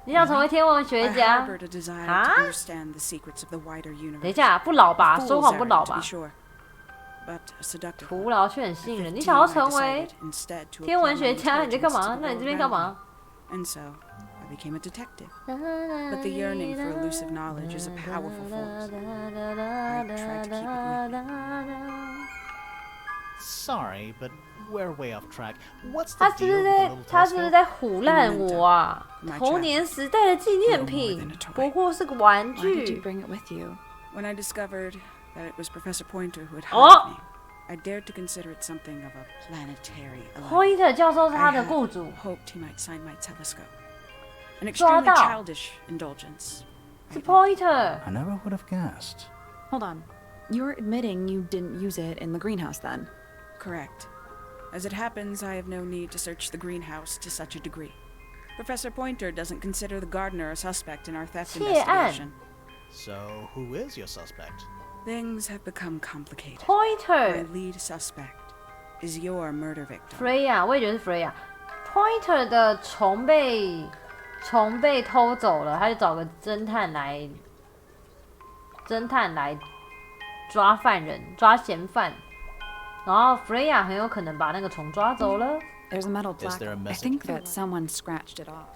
Speaker 1: 你想成为天文
Speaker 7: I
Speaker 1: 学家？
Speaker 7: harbored a desire to
Speaker 1: 啊？
Speaker 7: understand the secrets of the wider
Speaker 1: 等
Speaker 7: universe.
Speaker 1: 一下，不老吧？
Speaker 7: A
Speaker 1: 说
Speaker 7: fool's
Speaker 1: 谎不
Speaker 7: errand,
Speaker 1: 老
Speaker 7: to
Speaker 1: 吧
Speaker 7: be？sure, but a seductive
Speaker 1: 徒
Speaker 7: one.
Speaker 1: 劳却很信任。你
Speaker 7: 15,
Speaker 1: 想要
Speaker 7: I
Speaker 1: 成为
Speaker 7: decided instead to
Speaker 1: 天文
Speaker 7: apply
Speaker 1: 学
Speaker 7: my
Speaker 1: 家？你在干
Speaker 7: intelligence
Speaker 1: 嘛？
Speaker 7: to
Speaker 1: 那
Speaker 7: the
Speaker 1: 你这边
Speaker 7: world
Speaker 1: 干
Speaker 7: around
Speaker 1: 嘛？
Speaker 7: me. And so, I became a detective. But the yearning for elusive knowledge is a powerful force. I tried to keep it with me.
Speaker 2: Sorry, but we're way off track. What's
Speaker 1: 他
Speaker 2: the
Speaker 1: 是
Speaker 2: deal
Speaker 1: 不
Speaker 2: with
Speaker 1: 是
Speaker 2: the little
Speaker 1: 他是不是
Speaker 2: telescope?
Speaker 1: 在唬烂我啊？童年时代的纪念品，不过是个玩
Speaker 10: Why did you
Speaker 1: 具。
Speaker 10: bring it with you?
Speaker 7: When I discovered that it was Professor Pointer who had
Speaker 1: Oh!
Speaker 7: hired me, I dared to consider it something of a planetary allowance.
Speaker 1: Pointer 教授是
Speaker 7: I
Speaker 1: 他的
Speaker 7: had
Speaker 1: 雇主，
Speaker 7: hoped he might sign my telescope. An
Speaker 1: 抓
Speaker 7: extremely
Speaker 1: 到。
Speaker 7: childish indulgence.
Speaker 1: 是 Pointer。
Speaker 2: I never would have guessed.
Speaker 10: Hold on. You're admitting you didn't use it in the greenhouse then?
Speaker 7: Correct. As it happens, I have no need to search the greenhouse to such a degree. Professor Pointer doesn't consider the gardener a suspect in our theft
Speaker 1: 窃案。
Speaker 7: investigation.
Speaker 2: So, who is your suspect?
Speaker 7: Things have become complicated. My
Speaker 1: Pointer
Speaker 7: lead suspect is your murder victim.
Speaker 1: Freya，我也觉得是 Freya。Pointer 的虫被偷走了，他就找个侦探来抓犯人、抓嫌犯，然后 Freya 很有可能把那个虫抓走了。
Speaker 10: There's a metal
Speaker 2: Is
Speaker 10: plaque.
Speaker 2: there a
Speaker 10: I
Speaker 2: message?
Speaker 10: think that someone scratched it off.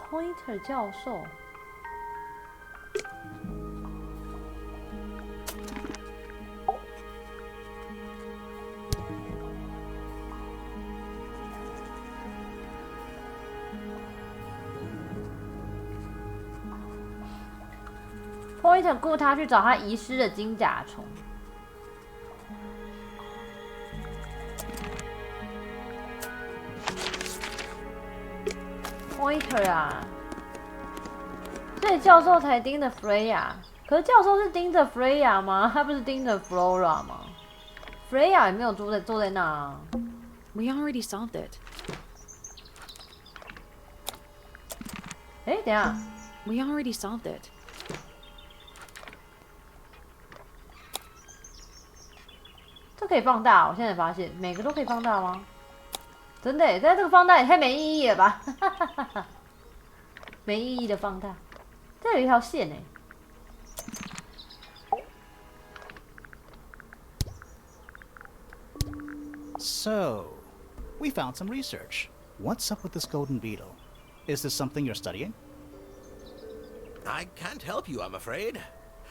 Speaker 1: Pointer 教授。Pointer 雇他去找他遗失的金甲虫。Pointer 啊，所以教授才盯着 Freya， 可是教授是盯着 Freya 吗？他不是盯着 Flora 吗 ？Freya 也没有坐在那啊。
Speaker 10: We already solved it.
Speaker 1: 哎，等一下，
Speaker 10: We already solved it.
Speaker 1: 这可以放大，我现在发现每个都可以放大吗？真的耶，但这个放大也太没意义了吧！没意义的放大，这有一条线哎。
Speaker 2: So, we found some research. What's up with this golden beetle? Is this something you're studying?
Speaker 11: I can't help you, I'm afraid.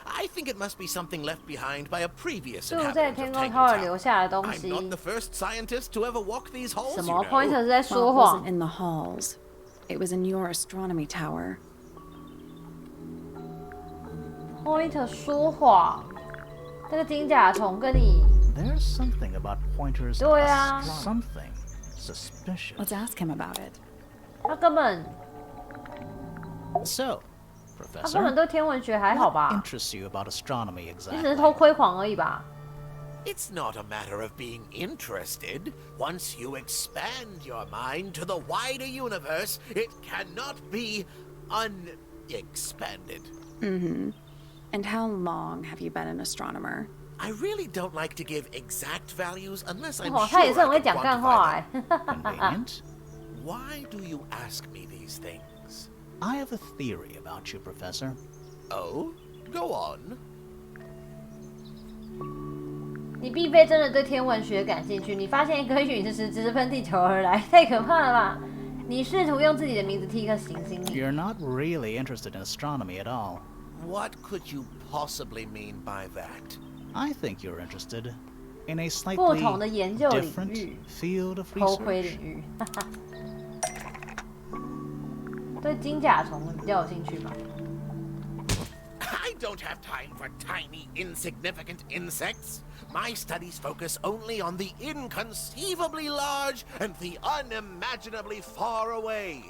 Speaker 11: I think it must be something left behind by a previous
Speaker 1: 住在
Speaker 11: inhabitant
Speaker 1: 天
Speaker 11: of
Speaker 1: 空
Speaker 11: Tangle
Speaker 1: 塔留
Speaker 11: Tower.
Speaker 1: 下的东
Speaker 11: I'm
Speaker 1: 西。
Speaker 11: not the first scientist to ever walk these halls,
Speaker 1: 什
Speaker 11: you
Speaker 1: 么
Speaker 11: know.
Speaker 1: Pointer 是在
Speaker 10: Well,
Speaker 1: 说
Speaker 10: it
Speaker 1: 谎
Speaker 10: wasn't in the halls. It was in your astronomy tower.？Pointer
Speaker 1: 说谎，这个金甲虫跟你
Speaker 2: There's something about Pointer's
Speaker 1: 对啊
Speaker 2: something suspicious.
Speaker 10: Let's ask him about it.
Speaker 1: 他根本
Speaker 2: So,
Speaker 1: 他根本
Speaker 2: Professor,
Speaker 1: 对天文学还好
Speaker 2: what
Speaker 1: 吧？
Speaker 2: interests you about astronomy
Speaker 1: 你只是
Speaker 2: exactly?
Speaker 1: 偷窥狂而已吧？
Speaker 11: It's not a matter of being interested. Once you expand your mind to the wider universe, it cannot be unexpanded.
Speaker 10: Mm-hmm. And how long have you been an astronomer?
Speaker 11: I really don't like to give exact values unless I'm
Speaker 1: 哦，
Speaker 11: sure
Speaker 1: 他也是很
Speaker 11: I
Speaker 1: 会
Speaker 11: can
Speaker 1: 讲干话
Speaker 11: quantify
Speaker 1: 哎
Speaker 11: them.。
Speaker 2: Convenient.
Speaker 11: Why do you ask me these things?
Speaker 2: I have a theory about you, Professor.
Speaker 11: Oh, go on.
Speaker 1: 你并非真的对天文学感兴趣，你发现一颗陨石直奔地球而来，太可怕了吧？你试图用自己的名字替一颗行星。
Speaker 2: You're not really interested in astronomy at all.
Speaker 11: What could you possibly mean by that?
Speaker 2: I think you're interested in a
Speaker 1: 不
Speaker 2: slightly
Speaker 1: 同的研究领
Speaker 2: different
Speaker 1: 域，
Speaker 2: field of
Speaker 1: 偷窥
Speaker 2: research.
Speaker 1: 领域，哈哈。对金甲虫比较有兴趣吧？
Speaker 11: I don't have time for tiny, insignificant insects. My studies focus only on the inconceivably large and the unimaginably far away.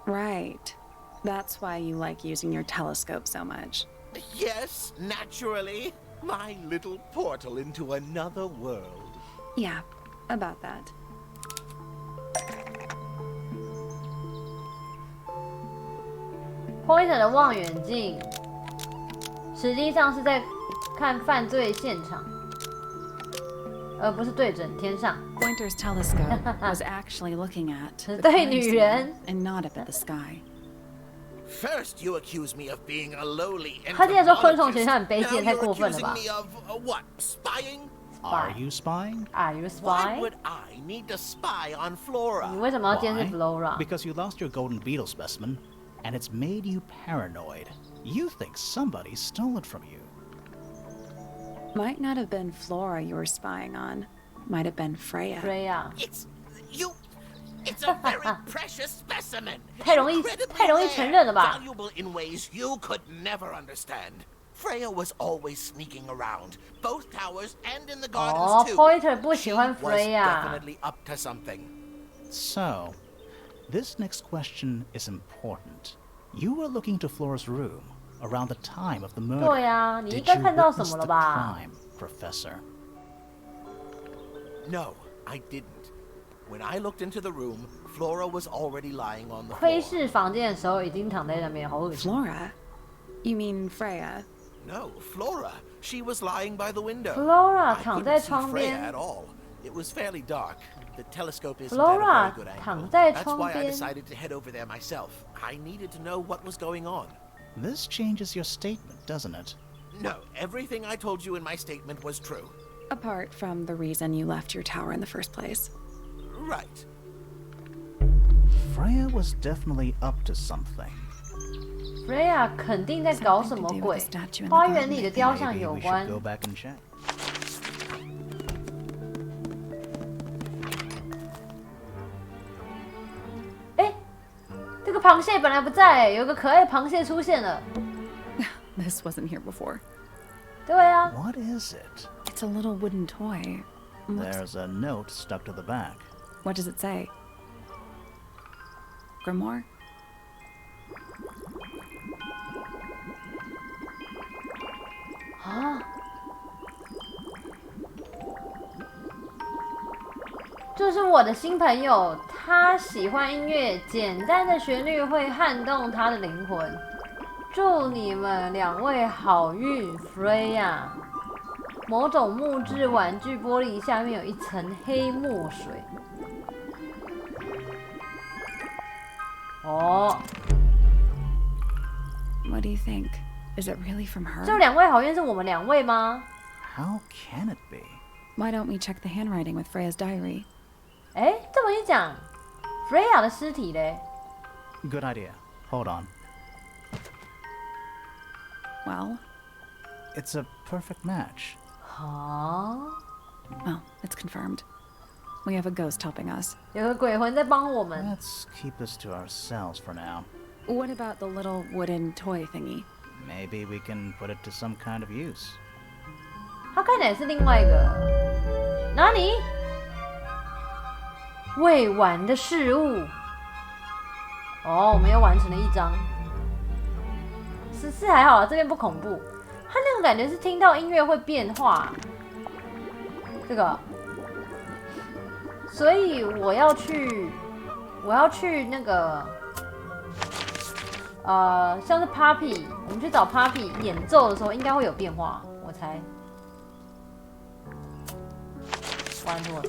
Speaker 10: Right. That's why you like using your telescope so much.
Speaker 11: Yes, naturally. My little portal into another world.
Speaker 10: Yeah, about that.
Speaker 1: Pointer 的望远镜实际上是在看犯罪现场，而不是对准天上。
Speaker 10: Pointer's telescope was actually looking at the
Speaker 1: 对
Speaker 10: crime
Speaker 1: 女
Speaker 10: scene
Speaker 1: 人，
Speaker 10: and not up at the sky.
Speaker 11: First, you accuse me of being a lowly
Speaker 1: 他竟然说昆虫
Speaker 11: entomologist.
Speaker 1: 学校很卑
Speaker 11: Now
Speaker 1: 贱，太
Speaker 11: you're
Speaker 1: 过分了
Speaker 11: accusing
Speaker 1: 吧
Speaker 11: me of what? Spying?
Speaker 2: Are you spying?？Are
Speaker 1: you
Speaker 11: Why
Speaker 1: spy？
Speaker 11: would I need to spy on Flora?
Speaker 1: 你为什么要监视
Speaker 2: Why?
Speaker 1: Flora？
Speaker 2: Because you lost your golden beetle specimen, and it's made you paranoid. You think somebody stole it from you.
Speaker 10: Might not have been Flora you were spying on. Might have been Freya.
Speaker 1: Freya，
Speaker 11: It's you. It's a very precious specimen.
Speaker 1: 太容易
Speaker 11: Incredibly
Speaker 1: 太容易承认了吧？
Speaker 11: valuable in ways you could never understand. Freya was always sneaking around, both towers and in the
Speaker 1: 哦
Speaker 11: gardens too.
Speaker 1: ，Pointer 不喜
Speaker 11: She
Speaker 1: 欢
Speaker 11: was
Speaker 1: Freya。
Speaker 11: definitely up to something.
Speaker 2: So, this next question is important. You were looking to Flora's room around the time of the murder.
Speaker 1: 对啊，你应
Speaker 2: Did
Speaker 1: 该
Speaker 2: you
Speaker 1: 看到什
Speaker 2: witness
Speaker 1: 么
Speaker 2: the
Speaker 1: 了吧？
Speaker 2: crime, Professor?
Speaker 11: No, I didn't. When I looked into the room, Flora was already lying on the
Speaker 1: 窥
Speaker 11: floor.
Speaker 1: 视房间的时候已经躺在那边，好恶心。
Speaker 10: Flora? You mean Freya?
Speaker 11: No, Flora. She was lying by the window.
Speaker 1: Flora
Speaker 11: I
Speaker 1: 躺在
Speaker 11: couldn't see
Speaker 1: 窗
Speaker 11: Freya
Speaker 1: 边
Speaker 11: at all. It was fairly dark. The telescope isn't
Speaker 1: Flora
Speaker 11: at a very good angle.
Speaker 1: 躺在
Speaker 11: That's
Speaker 1: 窗
Speaker 11: why I
Speaker 1: 边
Speaker 11: decided to head over there myself. I needed to know what was going on.
Speaker 2: This changes your statement, doesn't it?
Speaker 11: No, everything I told you in my statement was true.
Speaker 10: Apart from the reason you left your tower in the first place.
Speaker 11: Right.
Speaker 2: Freya was definitely up to something.
Speaker 1: Freya 肯定在搞什么鬼？花园里的雕像
Speaker 2: Maybe
Speaker 1: 有
Speaker 2: we
Speaker 1: 关
Speaker 2: should。go back and check.
Speaker 1: 哎，这个螃蟹本来不在，有个可爱的螃蟹出现了。
Speaker 10: This wasn't here before.
Speaker 1: 对啊，
Speaker 2: What is it?
Speaker 10: It's a little wooden toy.
Speaker 2: There's a note stuck to the back.
Speaker 10: What does it say? Grimoire?
Speaker 1: 啊，这是我的新朋友，他喜欢音乐，简单的旋律会撼动他的灵魂。祝你们两位好运 ，Freya。某种木质玩具玻璃下面有一层黑墨水。哦，
Speaker 10: What do you think? Is it really from her?
Speaker 1: 这两位好运是我们两位吗？
Speaker 2: How can it be?
Speaker 10: Why don't we check the handwriting with Freya's diary?
Speaker 1: 哎，这么一讲，Freya 的尸体嘞？
Speaker 2: Good idea. Hold on.
Speaker 10: Well,
Speaker 2: It's a perfect match.
Speaker 1: 啊，
Speaker 10: well, it's confirmed. We have a ghost helping us.
Speaker 1: 有个鬼魂在帮我们。
Speaker 2: Let's keep this to ourselves for now.
Speaker 10: What about the little wooden toy thingy?
Speaker 2: Maybe we can put it to some kind of use.
Speaker 1: 它看起来是另外一个哪里未完的事物。哦，我们又完成了一张。是还好啊，这边不恐怖。它那种感觉是听到音乐会变化，这个，所以我要去那个，像是 Papi， 我们去找 Papi 演奏的时候应该会有变化，我猜。关住了。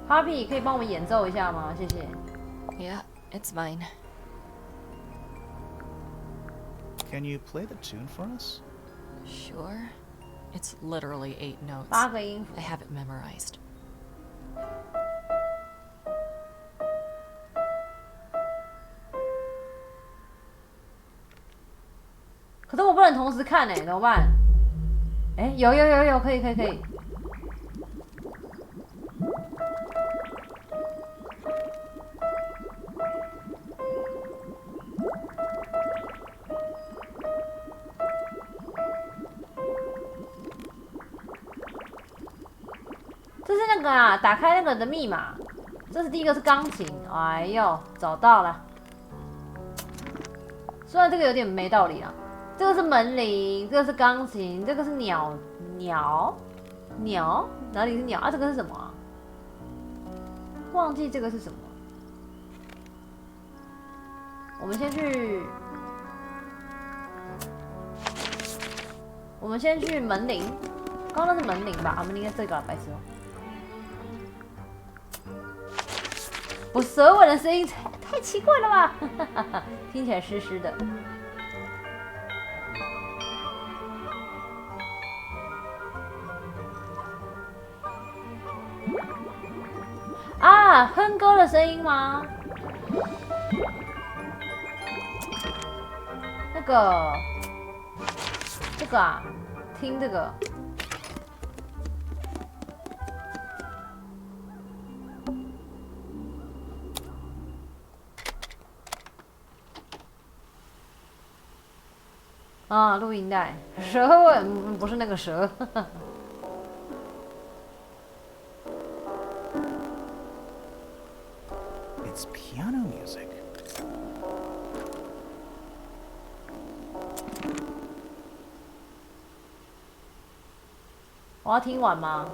Speaker 1: Papi 可以帮我们演奏一下吗？谢谢。
Speaker 3: Yeah, it's mine.
Speaker 2: Can you play the tune for us?
Speaker 3: Sure. It's literally 8 notes.
Speaker 1: 8个音符。
Speaker 3: I have it memorized.
Speaker 1: 可是我不能同时看怎么办？有，可以。这是那个啊，打开那个的密码。这是第一个是钢琴，哎呦，找到了。虽然这个有点没道理啦。这个是门铃，这个是钢琴，这个是鸟，哪里是鸟啊？这个是什么啊？忘记这个是什么。我们先去门铃，刚刚那是门铃吧？啊，门铃应该这个，白痴哦。我舌吻的声音太奇怪了吧？听起来湿湿的。啊，哼歌的声音吗？这个啊，听这个。啊，录音带，舌吻不是那个蛇。
Speaker 2: It's piano music.
Speaker 1: 我要听完吗？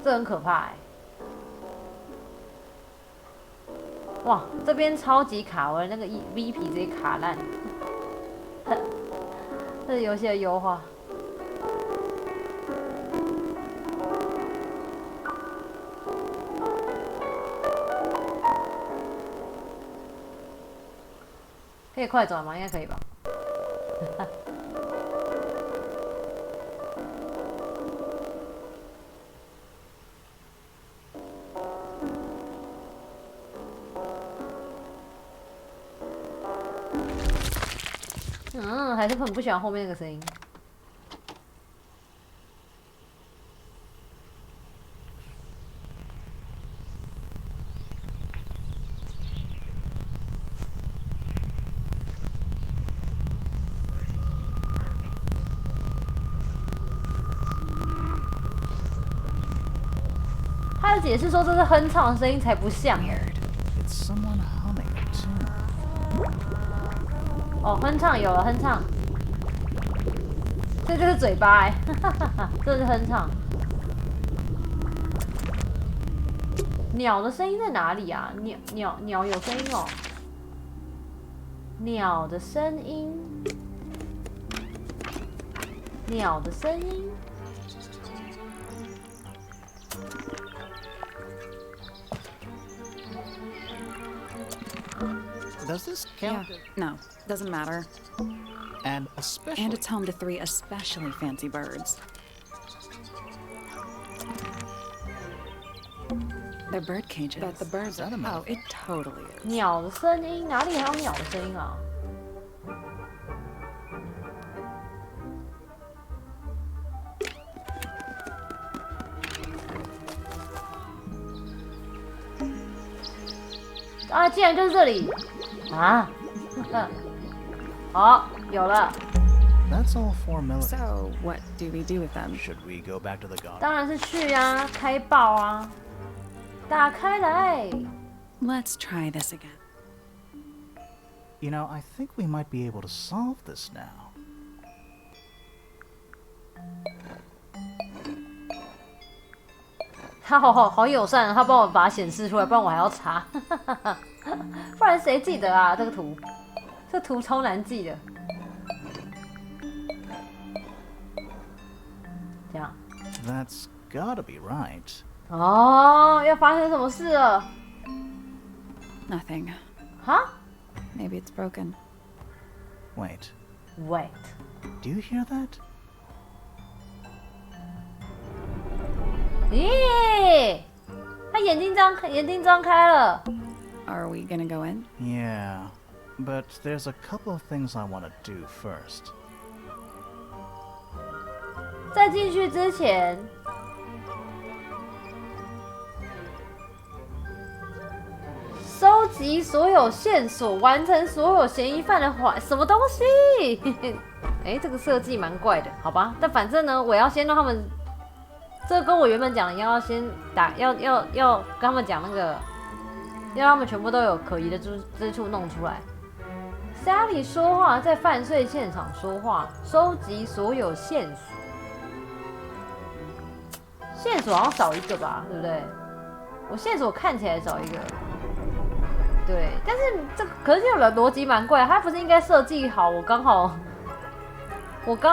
Speaker 1: 这很可怕哇，这边超级卡，我的那个 V 皮直接卡烂。这是游戏的优化。可以快转吗？应该可以吧。还是很不喜欢后面那个声音。他的解释说这是哼唱的声音才不像。
Speaker 2: It's someone humming a tune.
Speaker 1: 哦，哼唱有了，哼唱。这就是嘴巴这是哼唱。鸟的声音在哪里啊？鸟有声音哦。鸟的声音。
Speaker 2: Does this count?
Speaker 10: Yeah. No, doesn't matter.
Speaker 2: And especially.
Speaker 10: And it's home to 3 especially fancy birds. They're bird cages. But the birds are. Oh, it totally is.
Speaker 1: 鸟的声音哪里还有鸟的声音啊？啊，竟然就是这里啊！好，有了。
Speaker 2: That's all formality.
Speaker 10: So, what do we do with them?
Speaker 2: Should we go back to the garden?
Speaker 1: 当然是去啊，开爆啊，打开来。
Speaker 10: Let's try this again.
Speaker 2: You know, I think we might be able to solve this now.
Speaker 1: 他好友善，他帮我把它显示出来，不然我还要查，不然谁记得啊？这个图，这图超难记的。这样。
Speaker 2: That's gotta be right.
Speaker 1: 哦，要发生什么事了？
Speaker 10: Nothing.
Speaker 1: 哈
Speaker 10: Maybe it's broken.
Speaker 2: Wait.
Speaker 1: ？Wait，
Speaker 2: Do you hear that?
Speaker 1: 咦，他眼睛张开了。
Speaker 10: Are we gonna go in?
Speaker 2: Yeah. But there's a couple of things I want to do first.
Speaker 1: 在进去之前，收集所有线索，完成所有嫌疑犯的什么东西？哎，这个设计蛮怪的，好吧？但反正呢，我要先让他们，这跟我原本讲的一样，要先要跟他们讲那个，要让他们全部都有可疑的之处弄出来。Sally 说话，在犯罪现场说话，收集所有线索。 线索好像少一个吧，对不对？我线索看起来少一个，对。但是可是这个逻辑蛮怪，它不是应该设计好？我刚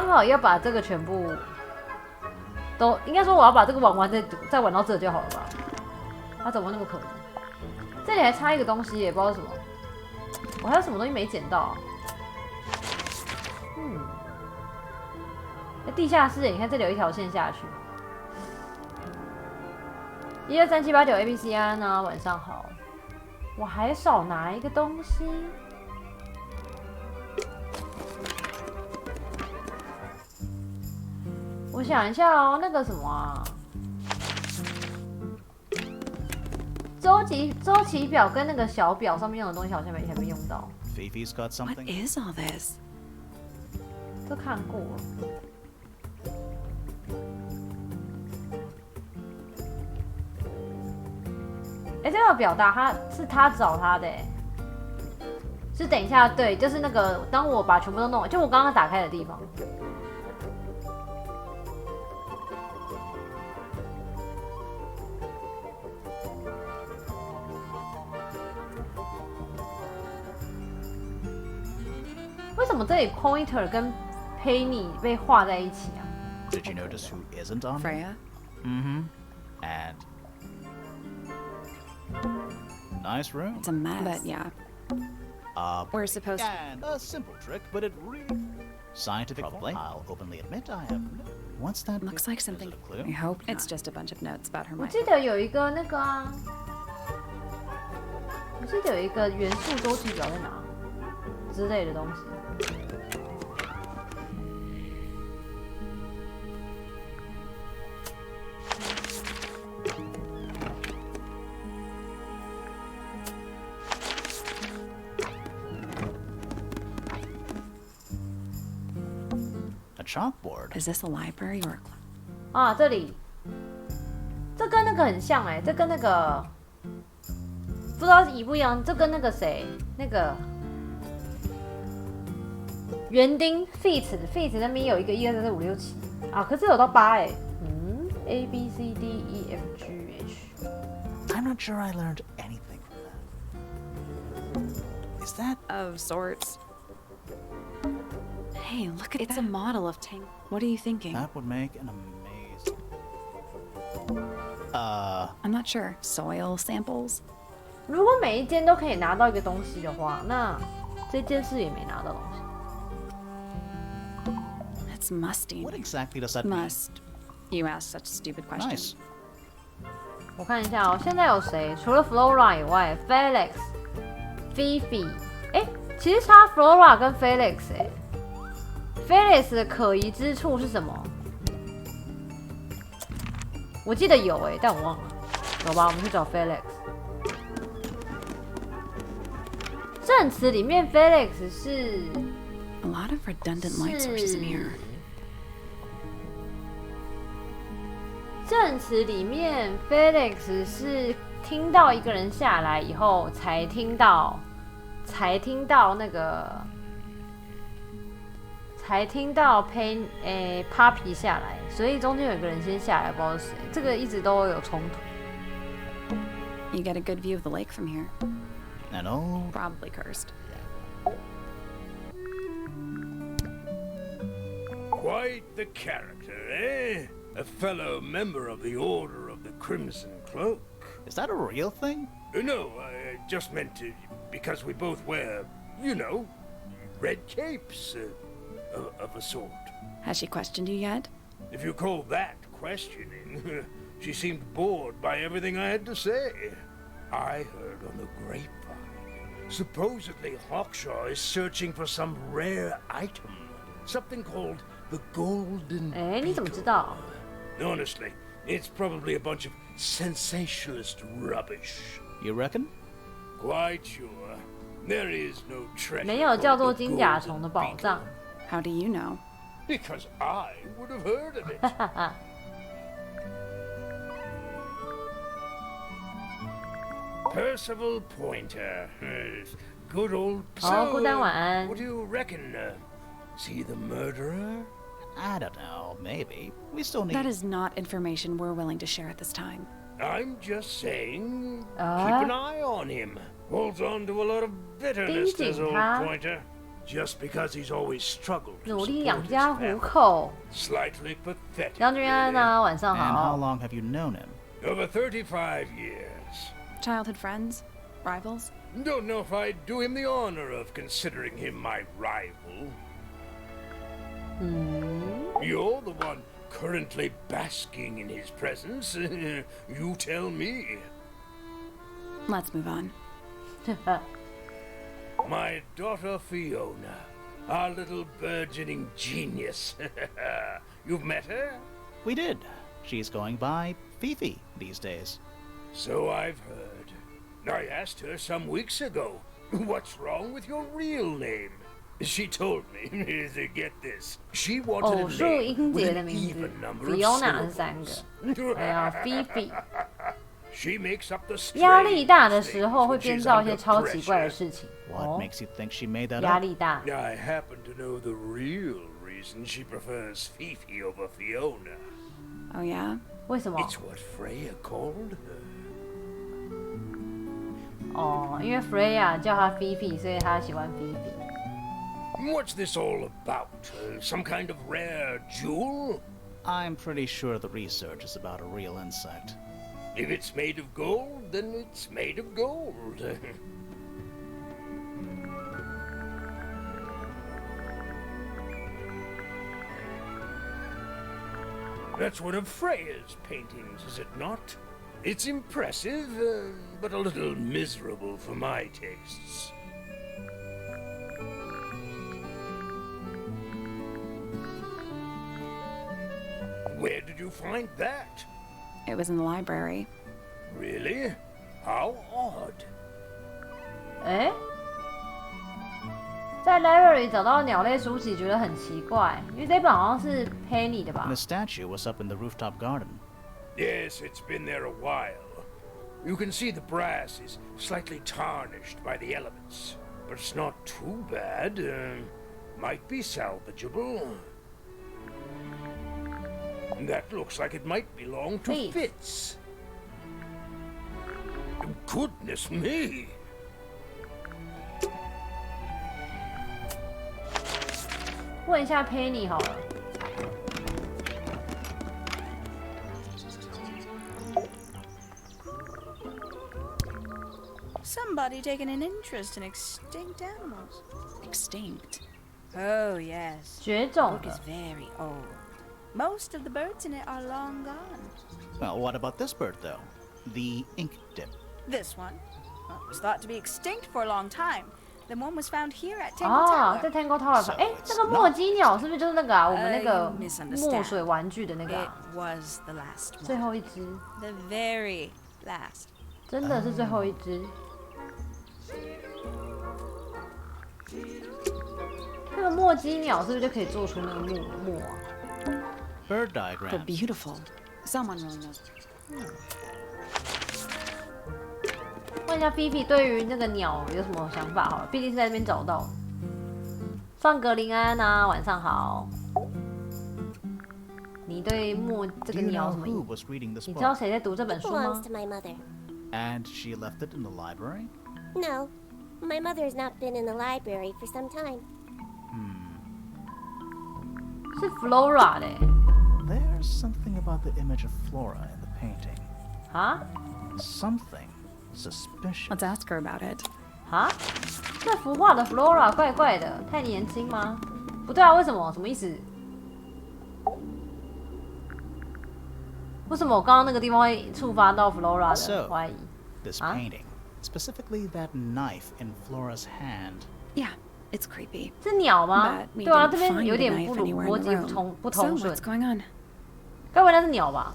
Speaker 1: 好要把这个全部都，应该说我要把这个玩完再玩到这就好了吧？它怎么那么可疑？这里还差一个东西也不知道是什么，我还有什么东西没捡到、啊？地下室，你看这里有一条线下去。 1、2、3、7、8、9 ABC 安啊，晚上好。我还少拿一个东西。我想一下哦，那个什么啊，周期表跟那个小表上面用的东西好像还没用到。
Speaker 2: Fifi's got something.
Speaker 10: What is all this?
Speaker 1: 这看过了。 哎，这个表达他找他的，是等一下对，就是那个当我把全部都弄完，就我刚刚打开的地方。为什么这里 pointer 跟 Penny 被画在一起啊
Speaker 2: Did you notice who isn't on?
Speaker 10: Freya?
Speaker 2: Mm-hmm. And nice room.
Speaker 10: It's a mess. But yeah. We're supposed to.
Speaker 2: And a simple trick, but it really scientific. Probably. I'll openly admit I have. What's that?
Speaker 10: Looks like something. I hope it's just a bunch of notes about her
Speaker 1: 我
Speaker 10: mind.
Speaker 1: 记得有一个那个啊，我记得有一个元素周期表在哪之类的东西。
Speaker 2: Chalkboard.
Speaker 10: Is this a library or a club?
Speaker 1: 啊，这里，这跟那个很像哎，这跟那个不知道一不一样，这跟那个谁，那个园丁 Feet 那边有一个1、2、3、4、5、6、7啊，可是有到8哎，A B C D E F G H。
Speaker 2: I'm not sure I learned anything from that. Is that
Speaker 10: Of sorts. Hey, look at it's a model of Tang. What are you thinking?
Speaker 2: that would make an amazing.
Speaker 10: I'm not sure. Soil samples?
Speaker 1: 如果每一间都可以拿到一个东西的话，那这件事也没拿到东西。
Speaker 10: It's musty.
Speaker 2: What exactly does that mean?
Speaker 10: Must. You ask such stupid questions.
Speaker 2: Nice.
Speaker 1: 我看一下哦，现在有谁？除了 Flora 以外 ，Felix、Fifi， 哎，其实差 Flora 跟 Felix 哎。Felix 的可疑之处是什么？我记得有但我忘了。有吧？我们去找 Felix。证词里面 Felix 是
Speaker 10: A lot of redundant light sources in here.
Speaker 1: 证词里面 ，Felix 是听到一个人下来以后，才听到Poppy 下来，所以中间有一个人先下来，不知道是谁。这个一直都有冲突。
Speaker 10: You get a good view of the lake from here.
Speaker 2: And oh,
Speaker 10: Probably cursed.
Speaker 5: Quite the character, eh? A fellow member of the Order of the Crimson Cloak.
Speaker 2: is that a real thing?
Speaker 5: No, I just meant to, because we both wear, you know, red capes of a sort.
Speaker 10: Has she questioned you yet?
Speaker 5: If you call that questioning, she seemed bored by everything I had to say. I heard on the grapevine. Supposedly Hawkshaw is searching for some rare item. Something called the Golden Beetle. Honestly, it's probably a bunch of sensationalist rubbish.
Speaker 2: You reckon?
Speaker 5: Quite sure. There is no treasure.
Speaker 1: 没有叫做
Speaker 5: called the
Speaker 1: 金甲虫的
Speaker 5: Golden
Speaker 1: 宝藏。
Speaker 10: How do you know?
Speaker 5: Because I would have heard of it. Percival Pointer. Good old So,
Speaker 1: 好，孤单晚安。
Speaker 5: what do you reckon? Is he the murderer?
Speaker 2: I don't know. Maybe. We still need.
Speaker 10: That is not information we're willing to share at this time.
Speaker 5: I'm just saying, keep an eye on him. Holds on to a lot of bitterness, this old Pointer. Just because he's always struggled to
Speaker 1: 努力
Speaker 5: support
Speaker 1: 养
Speaker 5: his
Speaker 1: 家糊
Speaker 5: family.
Speaker 1: 口。
Speaker 5: Slightly pathetic.
Speaker 1: 将军安
Speaker 5: really.
Speaker 1: 啊，晚上
Speaker 2: And how
Speaker 1: 好。
Speaker 2: long have you known him?
Speaker 5: Over 35 years.
Speaker 10: Childhood friends? Rivals?
Speaker 5: Don't know if I'd do him the honor of considering him my rival. You're the one currently basking in his presence. You tell me.
Speaker 10: Let's move on.
Speaker 5: My daughter Fiona, our little burgeoning genius. You've met her?
Speaker 2: We did. She's going by Fifi these days.
Speaker 5: So I've heard. I asked her some weeks ago, what's wrong with your real name? She told me, get this, she wanted
Speaker 1: 偶
Speaker 5: a
Speaker 1: 数
Speaker 5: name
Speaker 1: 音
Speaker 5: with
Speaker 1: 节的
Speaker 5: an
Speaker 1: 名字
Speaker 5: even number of
Speaker 1: ，Fiona 是3个，
Speaker 5: syllables.
Speaker 1: 还有 Fifi。
Speaker 5: She makes up the
Speaker 1: 压力大的
Speaker 5: strangest
Speaker 1: 时候
Speaker 5: things
Speaker 1: 会
Speaker 5: when
Speaker 1: 编
Speaker 5: she's
Speaker 1: 造一些
Speaker 5: under
Speaker 1: 超奇怪的
Speaker 5: pressure.
Speaker 1: 事情。
Speaker 2: What
Speaker 1: 哦，
Speaker 2: makes you think she made that
Speaker 1: 压
Speaker 2: up?
Speaker 1: 力大。
Speaker 5: I happen to know the real reason she prefers Fifi over Fiona.
Speaker 10: Oh, yeah?
Speaker 1: 为什么？
Speaker 5: It's what Freya called her.
Speaker 1: 哦，因为 Freya 叫她 Fifi， 所以她喜欢 Fifi。
Speaker 5: What's this all about? Some kind of rare jewel?
Speaker 2: I'm pretty sure the research is about a real insect.
Speaker 5: If it's made of gold, then it's made of gold. That's one of Freya's paintings, is it not? It's impressive, but a little miserable for my tastes. Where did you find that?
Speaker 10: It was in the library.
Speaker 5: Really? How odd.
Speaker 1: 哎，在 library 找到鸟类书籍，觉得很奇怪，因为这本好像是 Penny 的吧
Speaker 2: The？ statue was up in the rooftop garden.
Speaker 5: Yes, it's been there a while. You can see the brass is slightly tarnished by the elements, but it's not too bad. Might be salvageable. That looks like it might belong to
Speaker 1: Please.
Speaker 5: Fitz. Goodness me!
Speaker 1: 问一下 Penny 好了。
Speaker 7: Somebody taking an interest in extinct animals.
Speaker 10: Extinct.
Speaker 7: Oh, yes.
Speaker 1: 绝
Speaker 7: The
Speaker 1: 种
Speaker 7: book is
Speaker 1: 的，
Speaker 7: very old. Most of the birds in it are long gone.
Speaker 2: Well, what about this bird, though? The ink dip.
Speaker 7: This one was thought to be extinct for a long time. Then one was found here at Tangle
Speaker 1: 哦，
Speaker 7: Tower.
Speaker 1: 在 Tangle Tower 上，哎，这个墨姬鸟是不是就是那个啊？我们那个墨水玩具的那个
Speaker 7: It
Speaker 1: 啊？
Speaker 7: was the last
Speaker 1: 最
Speaker 7: one.
Speaker 1: 后一只，
Speaker 7: The very last.
Speaker 1: 真的是最后一只。那个墨姬鸟是不是就可以做出那个墨啊？
Speaker 2: Bird
Speaker 10: They're
Speaker 2: diagram.
Speaker 10: beautiful. Someone really knows.
Speaker 1: 问一下菲菲对于那个鸟有什么想法好了，毕竟是在那边找到的。上格林安啊，晚上好。你对这
Speaker 2: Do
Speaker 1: 个
Speaker 2: you
Speaker 1: 鸟
Speaker 2: know
Speaker 1: 什么
Speaker 2: who was reading this
Speaker 1: 你知道
Speaker 2: book?
Speaker 1: 谁在读这本书吗
Speaker 8: Belongs to my mother.
Speaker 2: And she left it in the library?
Speaker 8: No, my mother's not been in the library for some time.
Speaker 1: 是 Flora 的
Speaker 2: There's something about the image of Flora in the painting.
Speaker 1: 啊
Speaker 2: Something suspicious.
Speaker 10: Let's ask her about it.
Speaker 1: 啊？这幅画的 Flora 怪怪的，太年轻吗？不对啊，为什么？什么意思？为什么我刚刚那个地方会触发到 Flora 的
Speaker 2: So,
Speaker 1: 怀疑？
Speaker 2: this
Speaker 1: Huh?
Speaker 2: painting, specifically that knife in Flora's hand.
Speaker 10: Yeah, it's creepy.
Speaker 1: 是鸟吗
Speaker 10: But？we
Speaker 1: 对啊，
Speaker 10: didn't
Speaker 1: 这边
Speaker 10: find
Speaker 1: 有
Speaker 10: the
Speaker 1: 点
Speaker 10: knife
Speaker 1: 不
Speaker 10: anywhere
Speaker 1: 逻
Speaker 10: in
Speaker 1: 辑
Speaker 10: the room.
Speaker 1: 不
Speaker 10: So
Speaker 1: 通顺
Speaker 10: what's。going on?
Speaker 1: 该不会那是鸟吧？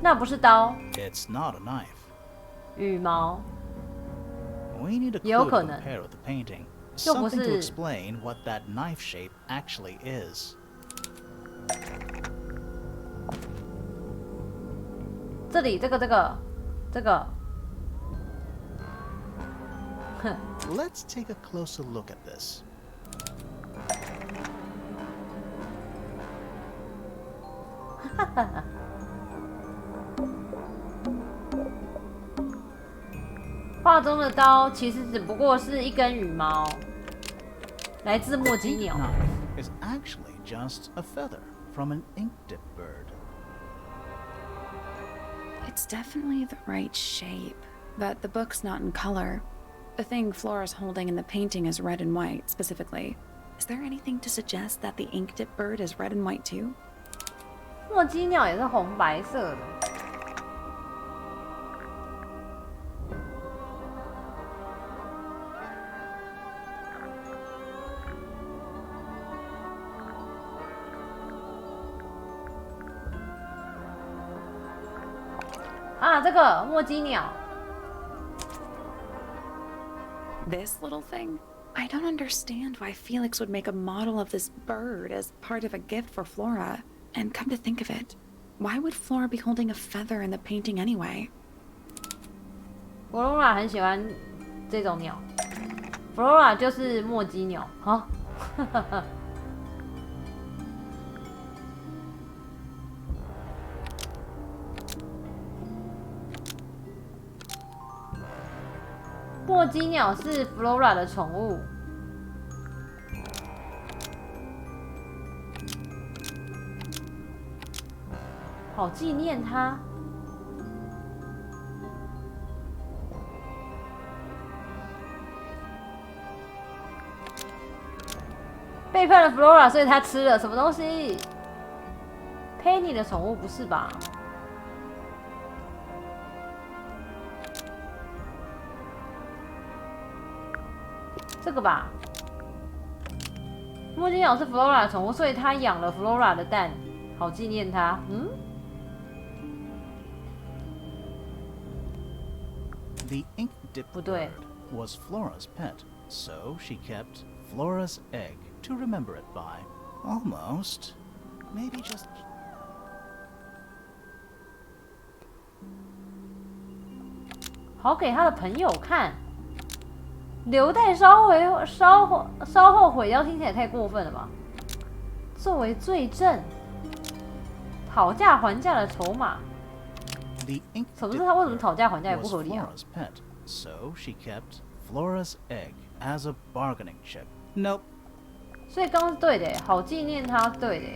Speaker 1: 那不是刀，
Speaker 2: It's not a knife.
Speaker 1: 羽毛。
Speaker 2: We need a
Speaker 1: 也有
Speaker 2: clue
Speaker 1: 可
Speaker 2: to
Speaker 1: 能。
Speaker 2: compare with the painting.
Speaker 1: 就不
Speaker 2: Something to
Speaker 1: 是
Speaker 2: explain what that knife shape actually is.
Speaker 1: 这里这个，哼，
Speaker 2: Let's take a closer look at this.
Speaker 1: 画中的刀其实只不过是一根羽毛，来自墨姬
Speaker 2: Ink
Speaker 1: 鸟。
Speaker 2: knife is actually just a feather from an ink dip bird.
Speaker 10: It's definitely the right shape, but the book's not in color. The thing Flora's holding in the painting is red and white, specifically. Is there anything to suggest that the ink dip bird is red and white too?
Speaker 1: 墨姬鸟也是红白色的。啊，这个墨姬鸟。
Speaker 10: This little thing? I don't understand why Felix would make a model of this bird as part of a gift for Flora. And come to think of it, why would Flora be holding a feather in the painting anyway?
Speaker 1: Flora 很喜欢这种鸟。Flora 就是墨姬鸟，好。墨姬鸟是 Flora 的宠物。好纪念它。背叛了 Flora， 所以他吃了什么东西 ？Penny 的宠物不是吧？这个吧。墨姬鸟是 Flora 的宠物，所以他养了 Flora 的蛋，好纪念它。嗯。
Speaker 2: The ink dip
Speaker 1: 不对。
Speaker 2: bird was Flora's pet, so she kept Flora's egg to remember it by. Almost. Maybe just.
Speaker 1: 好给他的朋友看，留待稍后毁掉，听起来太过分了吧？作为罪证，讨价还价的筹码。
Speaker 2: The ink
Speaker 1: 什么
Speaker 2: dip
Speaker 1: 是他为什么
Speaker 2: bird
Speaker 1: 讨价还价也不
Speaker 2: was
Speaker 1: 合理啊？
Speaker 2: Flora's pet, so she kept Flora's egg as a bargaining chip. Nope.
Speaker 1: 所以刚刚是对的，好纪念他，对的。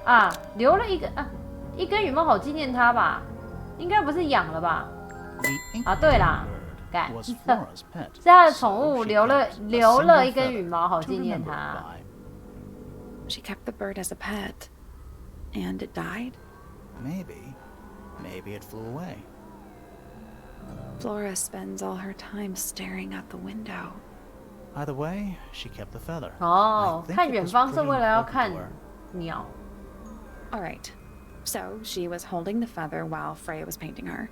Speaker 1: 啊，留了一根羽毛，好纪念他吧？应该不是养了吧？
Speaker 2: The ink
Speaker 1: 啊，对啦，
Speaker 2: dip
Speaker 1: 干，
Speaker 2: bird
Speaker 1: 是
Speaker 2: was Flora's pet,
Speaker 1: 他的宠
Speaker 2: so
Speaker 1: 物
Speaker 2: she
Speaker 1: 留了
Speaker 2: kept a
Speaker 1: 了
Speaker 2: single
Speaker 1: 一根
Speaker 2: feather
Speaker 1: 羽毛，好
Speaker 2: to
Speaker 1: 纪念
Speaker 2: remember it
Speaker 1: 他。
Speaker 2: by.
Speaker 10: She kept the bird as a pet. And it died?
Speaker 2: Maybe. Maybe it flew away.
Speaker 10: Flora spends all her time staring out the window.
Speaker 2: Either way, she kept the feather.
Speaker 1: 哦，
Speaker 2: I think
Speaker 1: 看
Speaker 2: it
Speaker 1: 远
Speaker 2: was
Speaker 1: 方是
Speaker 2: pretty
Speaker 1: 为了要
Speaker 2: important
Speaker 1: 看
Speaker 2: to her.
Speaker 1: 鸟。
Speaker 10: All right. So she was holding the feather while Freya was painting her.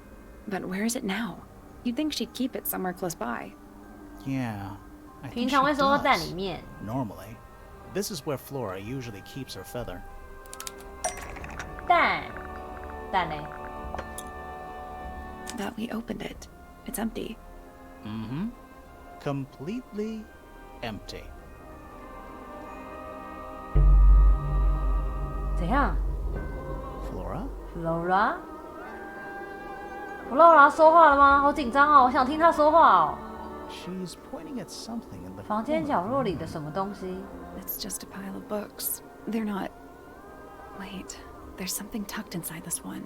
Speaker 10: But where is it now? You'd think she'd keep it somewhere close by.
Speaker 2: Yeah, I
Speaker 1: 平
Speaker 2: think
Speaker 1: 常
Speaker 2: she
Speaker 1: 会收到蛋里
Speaker 2: does.
Speaker 1: 面。
Speaker 2: Normally, this is where Flora usually keeps her feather.
Speaker 1: 蛋嘞？
Speaker 10: That we opened it. It's empty.
Speaker 2: Mm-hmm. Completely empty.
Speaker 1: 怎样
Speaker 2: Flora?
Speaker 1: ？Flora 说话了吗？好紧张哦，我想听她说话哦。
Speaker 2: She's pointing at something in the
Speaker 1: 房间
Speaker 2: corner.
Speaker 1: 角落里的什么东西？
Speaker 10: It's just a pile of books. They're not... Wait, there's something tucked inside this one.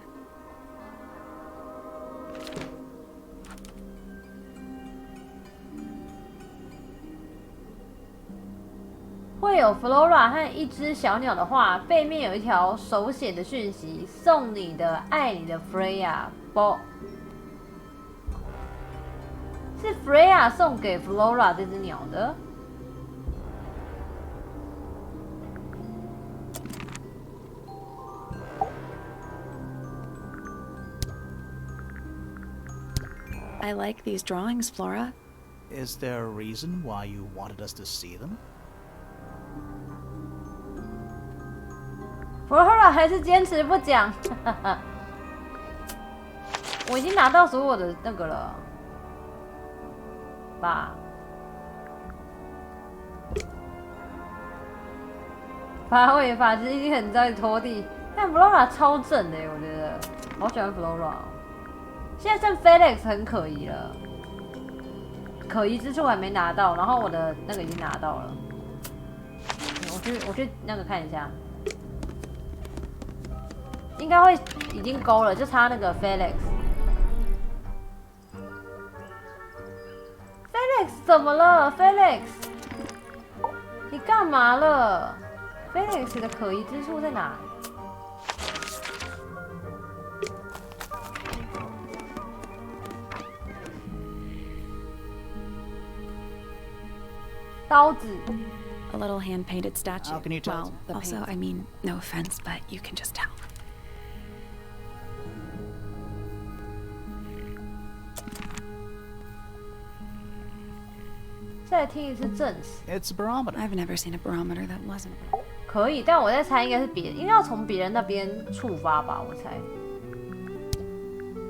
Speaker 1: 会有 Flora 和一只小鸟的话，背面有一条手写的讯息：送你的，爱你的 Freya。是 Freya 送给 Flora 这只鸟的。
Speaker 10: I like these drawings, Flora.
Speaker 2: Is there a reason why you wanted us to see them?
Speaker 1: Flora 还是坚持不讲。我已经拿到所有的那个了，吧？发尾发其实已经很在拖地，但 Flora 超正的耶，我觉得，好喜欢 Flora 哦。现在剩 Felix 很可疑了，可疑之处还没拿到，然后我的那个已经拿到了。我去那个看一下。应该会已经勾了，就差那个 Felix。Felix 怎么了 ？Felix， 你干嘛了 ？Felix 的可疑之处在哪？刀子。
Speaker 10: A little hand-painted statue.
Speaker 2: How can you tell?
Speaker 10: Well, also, I mean, no offense, but you can just tell.
Speaker 2: It's a barometer.
Speaker 10: I've never seen a barometer that wasn't.
Speaker 1: 可以，但我在猜应该是别人，应该要从别人那边触发吧，我猜。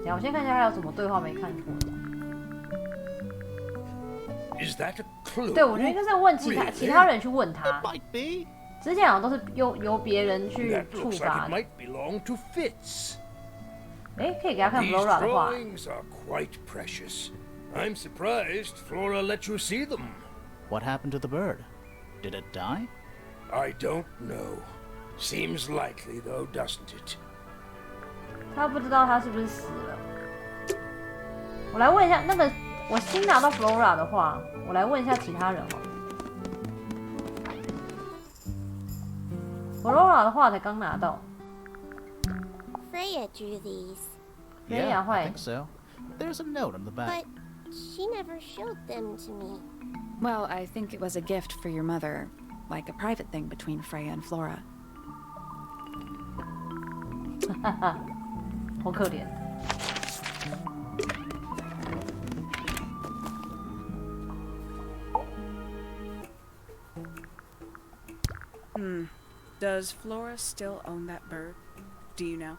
Speaker 1: 等下我先看一下还有什么对话没看错的。
Speaker 5: Is that a clue?
Speaker 1: 对，我觉得应该是问其他人去问他。
Speaker 2: Might be.
Speaker 1: 之前好像都是由别人去
Speaker 5: That
Speaker 1: 触
Speaker 5: looks
Speaker 1: 发
Speaker 5: like it
Speaker 1: 的。
Speaker 5: might belong to Fitz.
Speaker 1: 哎，可以给他看
Speaker 5: These
Speaker 1: Flora 的话。
Speaker 5: drawings are quite precious. I'm surprised Flora let you see them.
Speaker 2: What happened to the bird? Did it die?
Speaker 5: I don't know. Seems likely though, doesn't it?
Speaker 1: 他不知道他是不是死了。我来问一下那个，我新拿到 Flora 的话，我来问一下其他人好了。Flora 的话才刚拿到。
Speaker 8: Freya drew these.
Speaker 2: Yeah, I
Speaker 1: 会
Speaker 2: think so. There's a note on the back.
Speaker 8: But she never showed them to me.
Speaker 10: Well, I think it was a gift for your mother, like a private thing between Freya and Flora.
Speaker 1: 好可怜。
Speaker 7: Does Flora still own that bird? Do you know?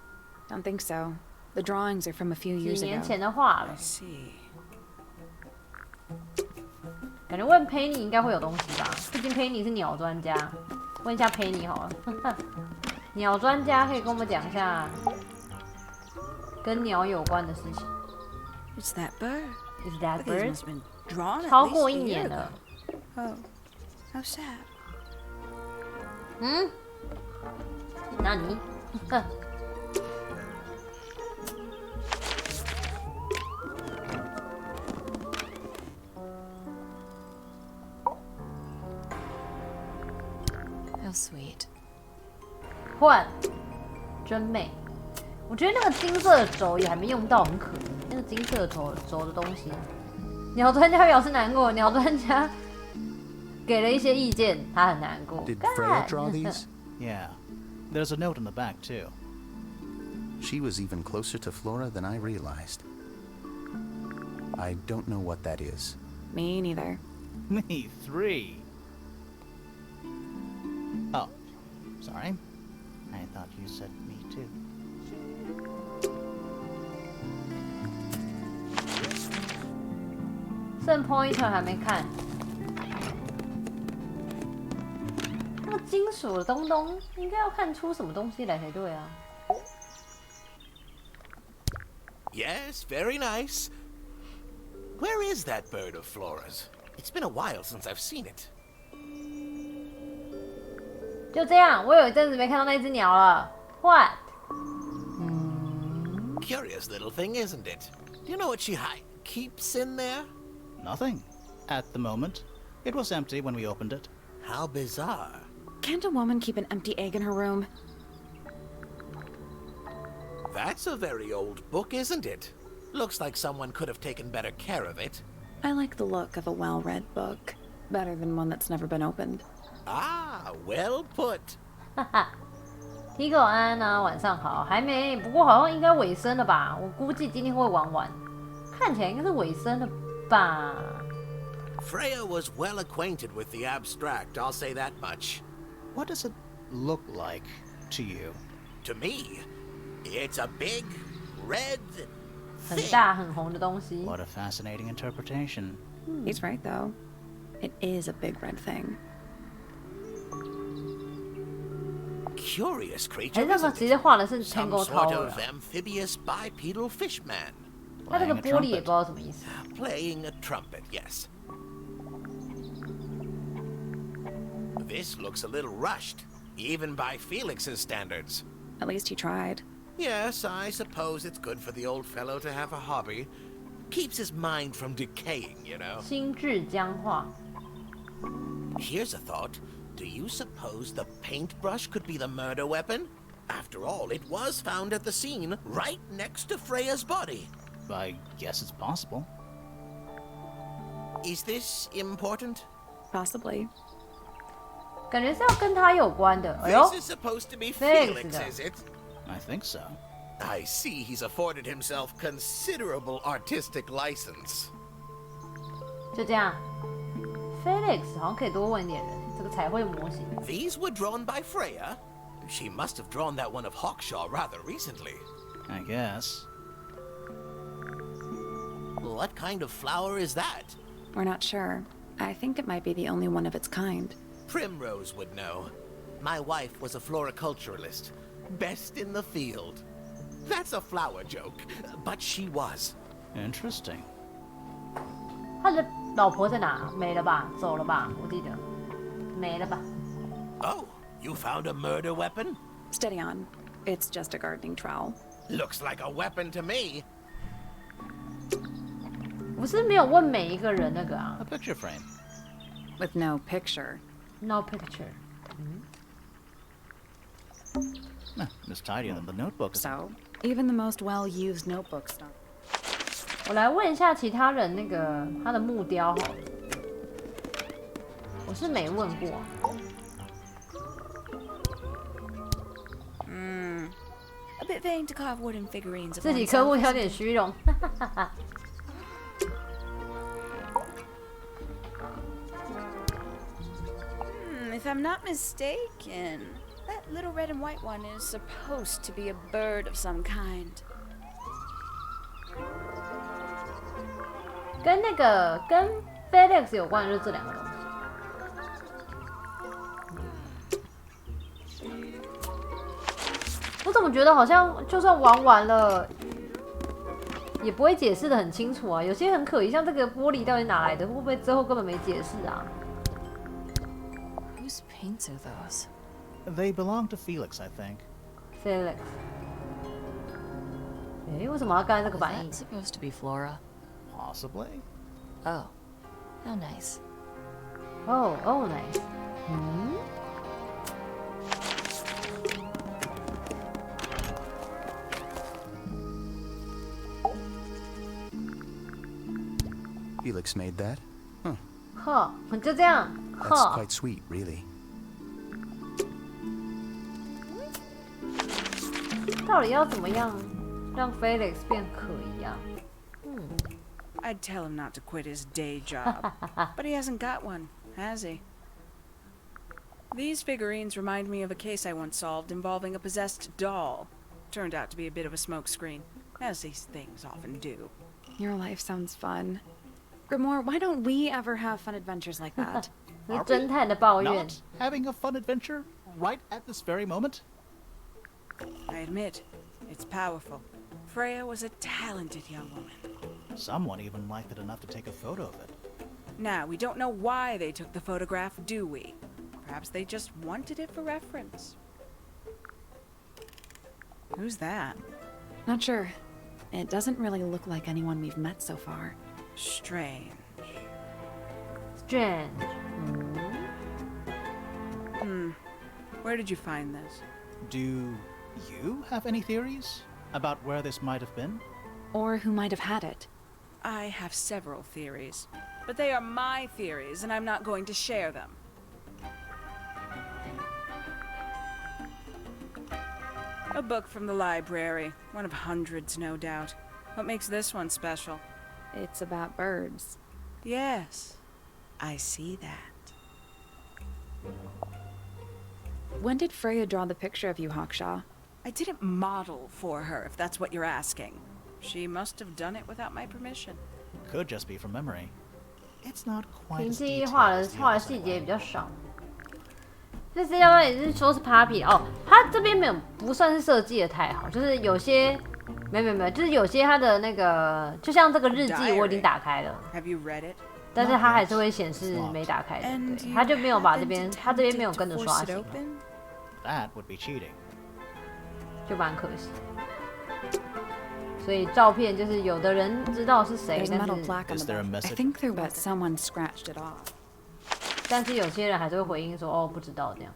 Speaker 10: Don't think so. The drawings are from a few
Speaker 1: 几
Speaker 10: years
Speaker 1: 年
Speaker 10: ago.
Speaker 1: 前的话了
Speaker 7: I，see.
Speaker 1: 感觉问 Penny 应该会有东西吧？毕竟 Penny 是鸟专家，问一下 Penny 好了。鸟专家可以跟我们讲一下跟鸟有关的事情。
Speaker 7: It's that bird.
Speaker 1: Is that
Speaker 7: These
Speaker 1: bird?
Speaker 7: must have been drawn at
Speaker 1: 超
Speaker 7: least
Speaker 1: 过
Speaker 7: a
Speaker 1: 一
Speaker 7: year
Speaker 1: 年
Speaker 7: ago.
Speaker 1: 了。
Speaker 7: Oh, how sad.
Speaker 1: 嗯？那你？哼。
Speaker 3: How sweet.
Speaker 1: 换，真美。我觉得那个金色的轴也还没用到，很可惜。那个金色的轴的东西，鸟专家表示难过。鸟专家给了一些意见，他很难过。
Speaker 4: Did Freya draw these?
Speaker 2: Yeah. There's a note on the back, too.
Speaker 4: She was even closer to Flora than I realized. I don't know what that is.
Speaker 10: Me neither.
Speaker 2: Me 3. Oh, sorry. I thought you said me too.
Speaker 1: 剩 pointer 还没看。那个金属的东东应该要看出什么东西来才对啊。
Speaker 11: Yes, very nice. Where is that bird of Flora's? It's been a while since I've seen it.
Speaker 1: 就这样，我有一阵子没看到那只鸟了。What？
Speaker 11: Curious little thing, isn't it? Do you know what she keeps in there?
Speaker 2: Nothing. At the moment. It was empty when we opened it.
Speaker 11: How bizarre.
Speaker 10: Can't a woman keep an empty egg in her room?
Speaker 11: That's a very old book, isn't it? Looks like someone could have taken better care of it.
Speaker 10: I like the look of a well-read book. Better than one that's never been opened.
Speaker 11: Ah, well put.
Speaker 1: 哈哈，提狗安啊，晚上好，还没，不过好像应该尾声了吧？我估计今天会玩完，看起来应该是尾声了吧。
Speaker 11: Freya was well acquainted with the abstract, I'll say that much.
Speaker 2: What does it look like to you?
Speaker 11: To me, it's a big, red
Speaker 1: 很
Speaker 11: thing.
Speaker 1: 大很红的东西。
Speaker 2: What a fascinating interpretation.
Speaker 10: He's right, though. It is a big red thing.
Speaker 11: Curious
Speaker 1: 还
Speaker 11: creature,
Speaker 1: 是那个
Speaker 11: isn't
Speaker 1: 直接
Speaker 11: it?
Speaker 1: 画的是
Speaker 11: Some
Speaker 1: Tango
Speaker 11: sort
Speaker 1: Tower，
Speaker 11: of amphibious bipedal fishman.
Speaker 1: 它这个
Speaker 2: Playing a
Speaker 1: 玻璃也
Speaker 2: trumpet.
Speaker 1: 不知道什么意思。
Speaker 11: Playing a trumpet, yes. This looks a little rushed, even by Felix's standards.
Speaker 10: At least he tried.
Speaker 11: Yes, I suppose it's good for the old fellow to have a hobby. Keeps his mind from decaying, you know.
Speaker 1: 心智僵化。
Speaker 11: Here's a thought. Do you suppose the paintbrush could be the murder weapon? After all, it was found at the scene, right next to Freya's body.
Speaker 2: I guess it's possible.
Speaker 11: Is this important?
Speaker 10: Possibly.
Speaker 1: 感觉是要跟他有关的。哎呦
Speaker 11: This is supposed to be
Speaker 1: Felix
Speaker 11: Felix,
Speaker 1: 的
Speaker 11: is it?
Speaker 2: I think so.
Speaker 11: I see he's afforded himself considerable artistic license.
Speaker 1: 就这样。Felix 好像可以多问一点人，这个彩绘模型。
Speaker 11: These were drawn by Freya. She must have drawn that one of Hawkshaw rather recently.
Speaker 2: I guess.
Speaker 11: What kind of flower is that?
Speaker 10: We're not sure. I think it might be the only one of its kind.
Speaker 11: Primrose would know. My wife was a floriculturalist. Best in the field. That's a flower joke, but she was.
Speaker 2: Interesting.
Speaker 1: 他的老婆在哪？没了吧？走了吧？我记得没了吧？
Speaker 11: Oh, you found a murder weapon?
Speaker 10: Steady on. It's just a gardening trowel.
Speaker 11: Looks like a weapon to me.
Speaker 1: 不是没有问每一个人那个啊
Speaker 2: A picture frame.
Speaker 10: With no picture.？No
Speaker 1: picture。
Speaker 2: It's tidier than the notebook.
Speaker 10: So, even the most well-used notebooks don't.
Speaker 1: 我来问一下其他人那个他的木雕好了，我是没问过。
Speaker 9: A bit vain to carve wooden figurines of
Speaker 1: 自己科目
Speaker 9: oneself,
Speaker 1: 有
Speaker 9: isn't
Speaker 1: 点
Speaker 9: it?
Speaker 1: 虚荣。
Speaker 9: If I'm not mistaken, that little red and white one is supposed to be a bird of some kind.
Speaker 1: 跟那个跟 FedEx 有关的就是这两个东西。我怎么觉得好像就算玩完了，也不会解释的很清楚啊？有些很可疑，像这个玻璃到底哪来的，会不会之后根本没解释啊？
Speaker 3: Whose paints are those?
Speaker 2: They belong to Felix, I think.
Speaker 1: Felix，为什么要干这个
Speaker 3: Was
Speaker 1: 反
Speaker 3: that
Speaker 1: 应？
Speaker 3: supposed to be Flora?
Speaker 2: Possibly.
Speaker 3: Oh, how nice.
Speaker 1: 哦哦，nice。嗯，
Speaker 4: Felix made that? Huh.
Speaker 1: 呵，就这样，
Speaker 4: That's
Speaker 1: 呵。
Speaker 4: quite sweet, really.
Speaker 1: 到底要怎么样让 Felix 变可疑啊？
Speaker 7: I'd tell him not to quit his day job. But he hasn't got one, has he? These figurines remind me of a case I once solved involving a possessed doll. Turned out to be a bit of a smokescreen, as these things often do.
Speaker 10: Your life sounds fun. Grimoire, why don't we ever have fun adventures like that?
Speaker 1: 是侦探的抱怨。
Speaker 2: Not having a fun adventure right at this very moment?
Speaker 7: I admit, it's powerful. Freya was a talented young woman.
Speaker 2: Someone even liked it enough to take a photo of it.
Speaker 7: Now, we don't know why they took the photograph, do we? Perhaps they just wanted it for reference. Who's that?
Speaker 10: Not sure. It doesn't really look like anyone we've met so far.
Speaker 7: Strange.
Speaker 1: Strange.
Speaker 7: Where did you find this?
Speaker 2: Do you have any theories about where this might have been?
Speaker 10: Or who might have had it.
Speaker 7: I have several theories, but they are my theories, and I'm not going to share them. A book from the library. One of hundreds, no doubt. What makes this one special?
Speaker 10: It's about birds.
Speaker 7: Yes, I see that.
Speaker 10: When did Freya draw the picture of you, Hawkshaw?
Speaker 7: I didn't model for her, if that's what you're asking. She must have done it without my permission.
Speaker 2: Could just be from memory. It's not quite
Speaker 1: 平
Speaker 2: as
Speaker 1: 记
Speaker 2: detailed
Speaker 1: 画的
Speaker 2: as the
Speaker 1: 画的
Speaker 2: others
Speaker 1: 细
Speaker 2: I
Speaker 1: 节
Speaker 2: like.
Speaker 1: 比较少。这是要不然也是说是 Papi 哦，他这边没有不算是设计的太好，就是有些没有，就是有些他的那个，就像这个日记我已经打开了，
Speaker 7: Have you read it?
Speaker 1: 但是他还是会显示没打开的，
Speaker 7: And
Speaker 1: 对，
Speaker 7: you
Speaker 1: 他就没有把这
Speaker 7: haven't
Speaker 1: 边，他这边没有
Speaker 7: attempted
Speaker 1: 跟着
Speaker 7: to
Speaker 1: 刷
Speaker 7: force it
Speaker 1: 新，
Speaker 7: open?
Speaker 2: That would be cheating.
Speaker 1: 就蛮可惜。所以照片就是有的人知道是谁，
Speaker 10: There's a
Speaker 1: 但
Speaker 10: metal
Speaker 1: 是
Speaker 10: plaque on
Speaker 2: Is
Speaker 10: the
Speaker 2: there a
Speaker 10: back. I
Speaker 2: message?
Speaker 10: think there was someone scratched it off.
Speaker 1: 但是有些人还是会回应说哦不知道这样。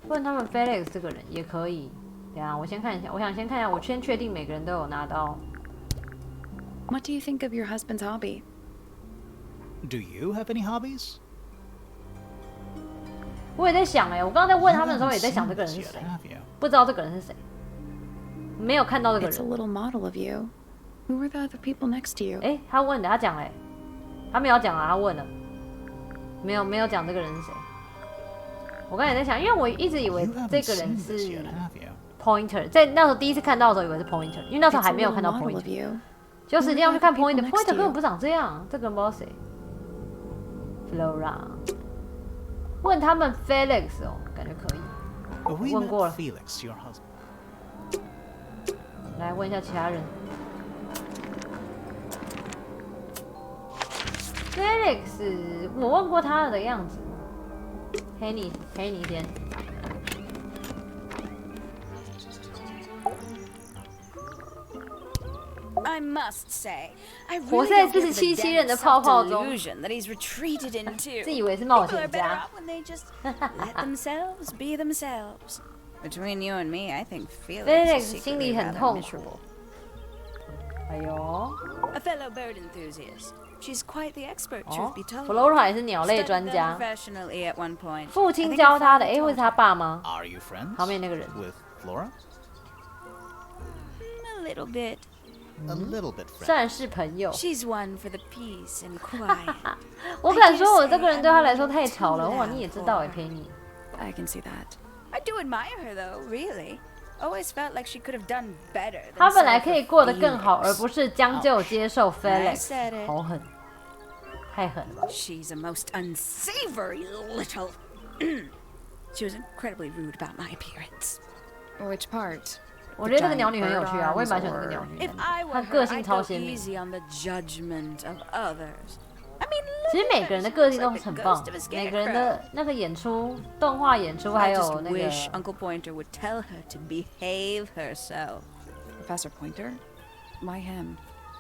Speaker 1: 问他们 Felix 这个人也可以，对啊，我先看一下，我想先看一下，我先确定每个人都有拿到。
Speaker 10: What do you think of your husband's hobby?
Speaker 2: Do you have any hobbies?
Speaker 1: 我也在想我刚刚在问他们的时候
Speaker 2: You
Speaker 1: 也在
Speaker 2: haven't
Speaker 1: 想
Speaker 2: seen
Speaker 1: 这个人
Speaker 2: this
Speaker 1: 是
Speaker 2: yet,
Speaker 1: 谁，
Speaker 2: have you?
Speaker 1: 不知道这个人是谁，没有看到这个
Speaker 10: It's a
Speaker 1: 人。
Speaker 10: little model of you. Who were the other people next to you?
Speaker 1: 他问的，他讲他没有讲啊，他问了，没有讲这个人是谁。我刚才也在想，因为我一直以为
Speaker 2: You
Speaker 1: 这
Speaker 2: haven't
Speaker 1: 个人
Speaker 2: seen
Speaker 1: 是
Speaker 2: this yet, have you?
Speaker 1: Pointer， 在那时候第一次看到的时候以为是 Pointer， 因为那时候
Speaker 10: It's
Speaker 1: 还
Speaker 10: a
Speaker 1: 没有
Speaker 10: little
Speaker 1: 看到
Speaker 10: model of
Speaker 1: Pointer，
Speaker 10: you.
Speaker 1: 就实际上去看
Speaker 10: Who were the other people
Speaker 1: Pointer，
Speaker 10: next to
Speaker 1: 根本
Speaker 10: you?
Speaker 1: 不长这样，这个人不知道谁。Flora， 问他们 Felix 感觉可以。
Speaker 2: We met
Speaker 1: 问过了，
Speaker 2: Felix, your husband.
Speaker 1: 来问一下其他人。Felix， 我问过他的样子。黑你先。
Speaker 9: I must say, I
Speaker 1: 活
Speaker 9: really
Speaker 1: 在
Speaker 9: don't give
Speaker 1: 自
Speaker 9: the
Speaker 1: 欺欺人的
Speaker 9: dense
Speaker 1: 泡泡中，
Speaker 9: self-delusion that he's retreated into.
Speaker 1: 自以为是冒
Speaker 9: People are
Speaker 1: 险
Speaker 9: better
Speaker 1: 家。
Speaker 9: off when they just let themselves be themselves. Between you and me, I think Felix
Speaker 1: Felix
Speaker 9: is
Speaker 1: 心里
Speaker 9: secretly
Speaker 1: 很
Speaker 9: rather
Speaker 1: 痛苦
Speaker 9: miserable.。
Speaker 1: 哎呦，
Speaker 9: A fellow bird enthusiast. She's quite the expert,
Speaker 1: 哦
Speaker 9: truth be told.
Speaker 1: ，Flora 也是鸟类
Speaker 9: Studied
Speaker 1: 专
Speaker 9: them
Speaker 1: 家，
Speaker 9: professionally at one point.
Speaker 1: 父
Speaker 9: I
Speaker 1: 亲
Speaker 9: think
Speaker 1: 教
Speaker 9: her
Speaker 1: 他的。
Speaker 9: father
Speaker 1: 会是
Speaker 9: taught
Speaker 1: 他爸吗？
Speaker 2: Are you friends?
Speaker 1: 旁边那个人。
Speaker 2: With Flora?
Speaker 9: A little bit.
Speaker 2: A little bit friends.
Speaker 1: 算是朋友。
Speaker 9: She's one for the peace and quiet.
Speaker 1: 我敢说，我这个人对他来说太吵了。哇，你也知道陪你。
Speaker 10: I can see that.
Speaker 9: I do admire her though, really. Always felt like she could have done better.
Speaker 1: 他本来可以过得更好，而不是将就接受
Speaker 9: I
Speaker 1: Felix。
Speaker 9: said it.
Speaker 1: 好狠，太狠了吧！
Speaker 9: She's a most unsavory little. She was incredibly rude about my appearance.
Speaker 10: Which part?
Speaker 1: 我觉得这个鸟女很有趣啊，我也蛮喜欢这个鸟女
Speaker 9: If
Speaker 1: 的。
Speaker 9: I
Speaker 1: 她
Speaker 9: were
Speaker 1: 个
Speaker 9: her,
Speaker 1: 性
Speaker 9: I'd
Speaker 1: 超
Speaker 9: go
Speaker 1: 鲜明。
Speaker 9: easy on the judgment of others. I mean,
Speaker 1: 其实每个人的个性都
Speaker 9: like the
Speaker 1: 很棒
Speaker 9: ghost of a，
Speaker 1: 每个人的那个演出、动画演出，还
Speaker 9: I
Speaker 1: 有
Speaker 9: just
Speaker 1: 那个
Speaker 9: wish Uncle Pointer would tell her to behave herself.
Speaker 10: Professor Pointer? Why him?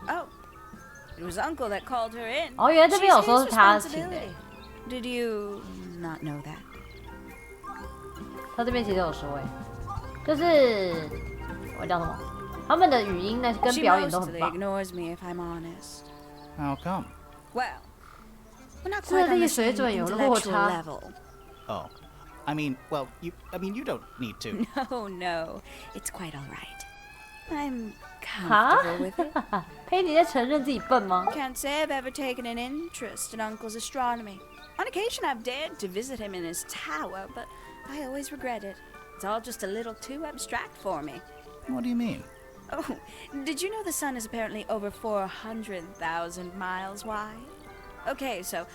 Speaker 9: Oh, it was Uncle that called her in.
Speaker 1: 哦，原来这边有说
Speaker 9: She's
Speaker 1: 是
Speaker 9: his
Speaker 1: 他请的，
Speaker 9: responsibility. Did you not know that?
Speaker 1: 他这边其实有说就是我叫什么？他们的语音那跟
Speaker 9: She
Speaker 1: 表演都很
Speaker 9: mostly
Speaker 1: 棒。
Speaker 9: ignores me if I'm honest.
Speaker 2: How come?
Speaker 9: Well, we're not
Speaker 1: 智
Speaker 9: quite on
Speaker 1: 力
Speaker 9: the
Speaker 1: 水
Speaker 9: same
Speaker 1: 准有落
Speaker 9: intellectual
Speaker 1: 差。
Speaker 9: level.
Speaker 2: Oh. I mean, you don't need to.
Speaker 9: No, no, it's quite all right. I'm comfortable with it.
Speaker 1: 佩妮在承认自己笨吗？
Speaker 9: Can't say I've ever taken an interest in Uncle's astronomy. On occasion, I've dared to visit him in his tower, but I always regret it. It's all just a little too abstract for me.
Speaker 2: What do you mean?
Speaker 9: Oh, did you know the sun is apparently over 400,000 miles wide? Okay, so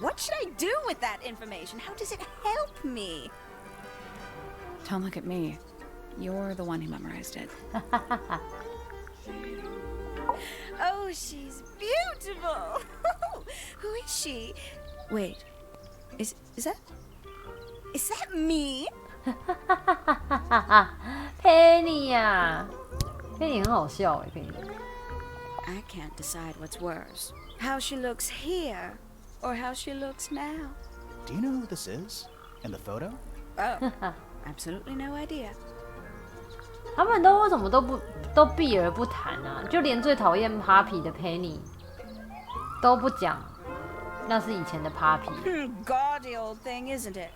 Speaker 9: what should I do with that information? How does it help me?
Speaker 10: Don't look at me. You're the one who memorized it.
Speaker 9: Oh, she's beautiful. Who is she? Wait, is that me?
Speaker 1: 佩妮呀，佩妮很好笑哎，佩妮。
Speaker 9: I can't decide what's worse. How she looks here, or how she looks now.
Speaker 2: Do you know who this is? In the photo?
Speaker 9: Oh, absolutely no idea.
Speaker 1: 他们为什么都避而不谈啊？就连最讨厌 Papi 的 Penny 都不讲，那是以前的 Papi。Gaudy
Speaker 9: old thing, isn't it?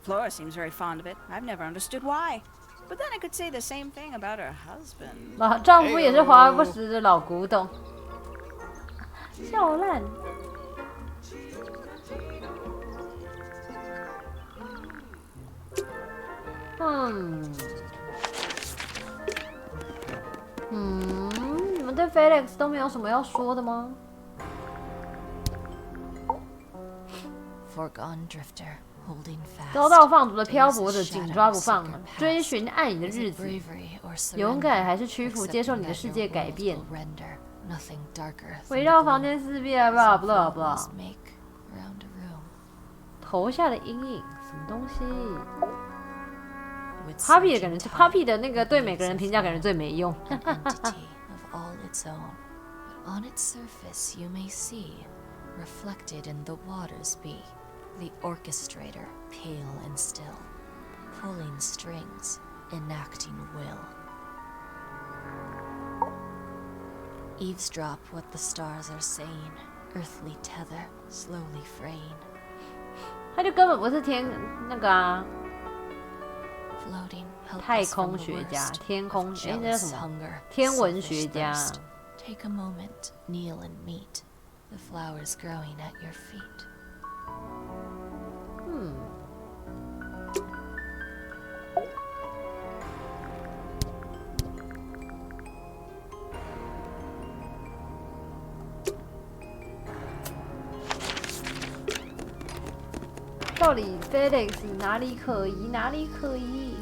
Speaker 9: Flora seems very fond of it. I've never understood why. But then I could say the same thing about her husband.
Speaker 1: 丈夫也是华而不实的老古董，笑烂。你们对 Felix 都没有什么要说的吗？
Speaker 3: Foregone drifter, holding fast.
Speaker 1: 遭到放逐的漂泊者紧抓不放，追寻爱你的日子。 勇敢还是屈服，接受你的世界改变。围绕房间四遍，blah blah blah。头下的阴影，什么东西 ？Papi 的感觉 ，Papi 的那个对每个人评价感觉最没用。
Speaker 3: On its surface, you may see, reflected in the waters be, the orchestrator, pale and still, pulling strings, enacting will. Eavesdrop what the stars are saying, earthly tether, slowly fraying.
Speaker 1: 他就根本不是那个啊，
Speaker 3: Floating,
Speaker 1: 太
Speaker 3: helpless
Speaker 1: 空
Speaker 3: from the
Speaker 1: 学家、
Speaker 3: worst,
Speaker 1: 天空，那叫
Speaker 3: jealous
Speaker 1: 什么？
Speaker 3: hunger,
Speaker 1: 天文学
Speaker 3: selfish
Speaker 1: 家。
Speaker 3: thirst. Take a moment, kneel and meet the flowers growing at your feet.
Speaker 1: 到底 Felix 哪里可疑，哪里可疑？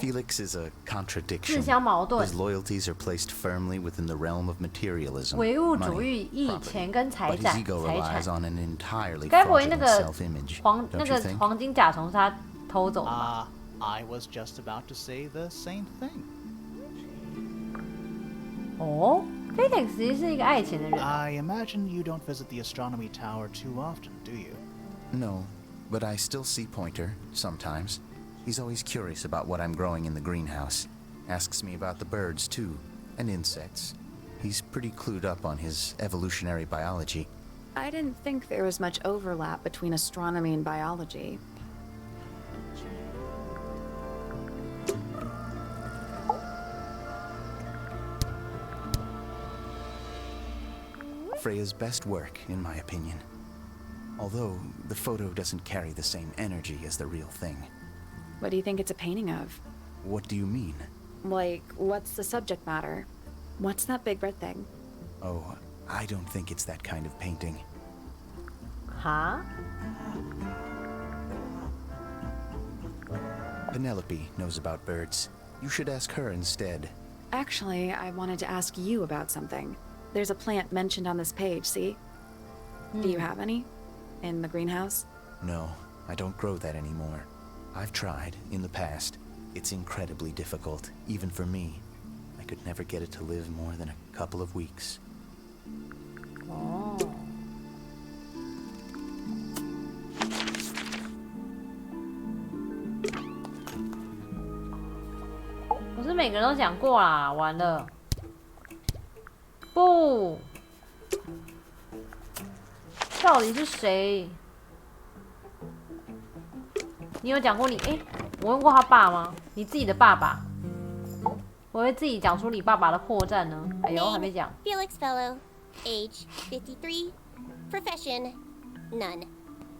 Speaker 4: Felix is a
Speaker 1: 自
Speaker 4: contradiction.
Speaker 1: 相矛盾
Speaker 4: His。loyalties are placed firmly within the realm of materialism,
Speaker 1: 唯物主
Speaker 4: money,
Speaker 1: 义、义、
Speaker 4: property.
Speaker 1: 钱跟财
Speaker 4: But his
Speaker 1: 产、
Speaker 4: ego
Speaker 1: 财
Speaker 4: relies
Speaker 1: 产。
Speaker 4: on an entirely
Speaker 1: 该不会那
Speaker 4: fraudulent
Speaker 1: 个
Speaker 4: self-image,
Speaker 1: 那
Speaker 4: don't you
Speaker 1: 个
Speaker 4: think?
Speaker 1: 黄金甲虫是他偷走的吧？
Speaker 2: I was just about to say the same thing.
Speaker 1: 哦 ，Felix 其实是一个爱钱的人。
Speaker 2: I imagine you don't visit the astronomy tower too often, do you?
Speaker 4: No, but I still see Pointer, sometimes. He's always curious about what I'm growing in the greenhouse. Asks me about the birds, too, and insects. He's pretty clued up on his evolutionary biology.
Speaker 10: I didn't think there was much overlap between astronomy and biology.
Speaker 4: Freya's best work, in my opinion. Although, the photo doesn't carry the same energy as the real thing.
Speaker 10: What do you think it's a painting of?
Speaker 4: What do you mean?
Speaker 10: Like, what's the subject matter? What's that big red thing?
Speaker 4: Oh, I don't think it's that kind of painting.
Speaker 1: 哈？
Speaker 4: Penelope knows about birds. You should ask her instead.
Speaker 10: Actually, I wanted to ask you about something. There's a plant mentioned on this page, see? Do you have any? In the greenhouse?
Speaker 4: No, I don't grow that anymore. I've tried, in the past. It's incredibly difficult, even for me. I could never get it to live more than a couple of weeks.
Speaker 1: 哦。不是每个人都讲过啦，完了。不，到底是谁？你有讲过你我问过他爸吗？你自己的爸爸，我会自己讲出你爸爸的破绽呢。哎呦，还没讲。
Speaker 8: Felix Fellow, age 53, profession none,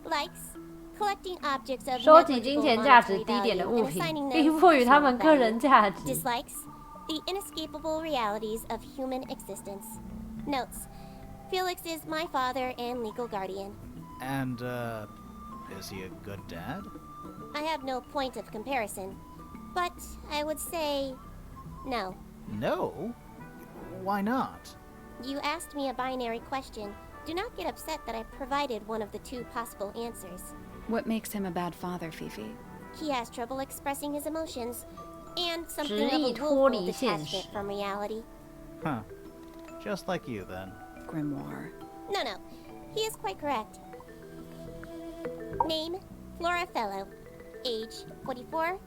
Speaker 8: likes collecting objects of
Speaker 1: 收集金钱价值低点的物品，并赋予他们个人价值。
Speaker 8: Dislikes the inescapable realities of human existence. Notes: Felix is my father and legal guardian.
Speaker 2: And, is he a good dad?
Speaker 8: I have no point of comparison, but I would say no.
Speaker 2: No? Why not?
Speaker 8: You asked me a binary question. Do not get upset that I provided one of the two possible answers.
Speaker 10: What makes him a bad father, Fifi?
Speaker 8: He has trouble expressing his emotions, and something
Speaker 1: 直
Speaker 8: of a
Speaker 1: 立脱
Speaker 8: willful
Speaker 1: 离现
Speaker 8: detachment
Speaker 1: 实。
Speaker 8: from reality.
Speaker 2: Huh. Just like you, then.
Speaker 10: Grimoire.
Speaker 8: No, he is quite correct. Name: Flora Fellow. Age: 44.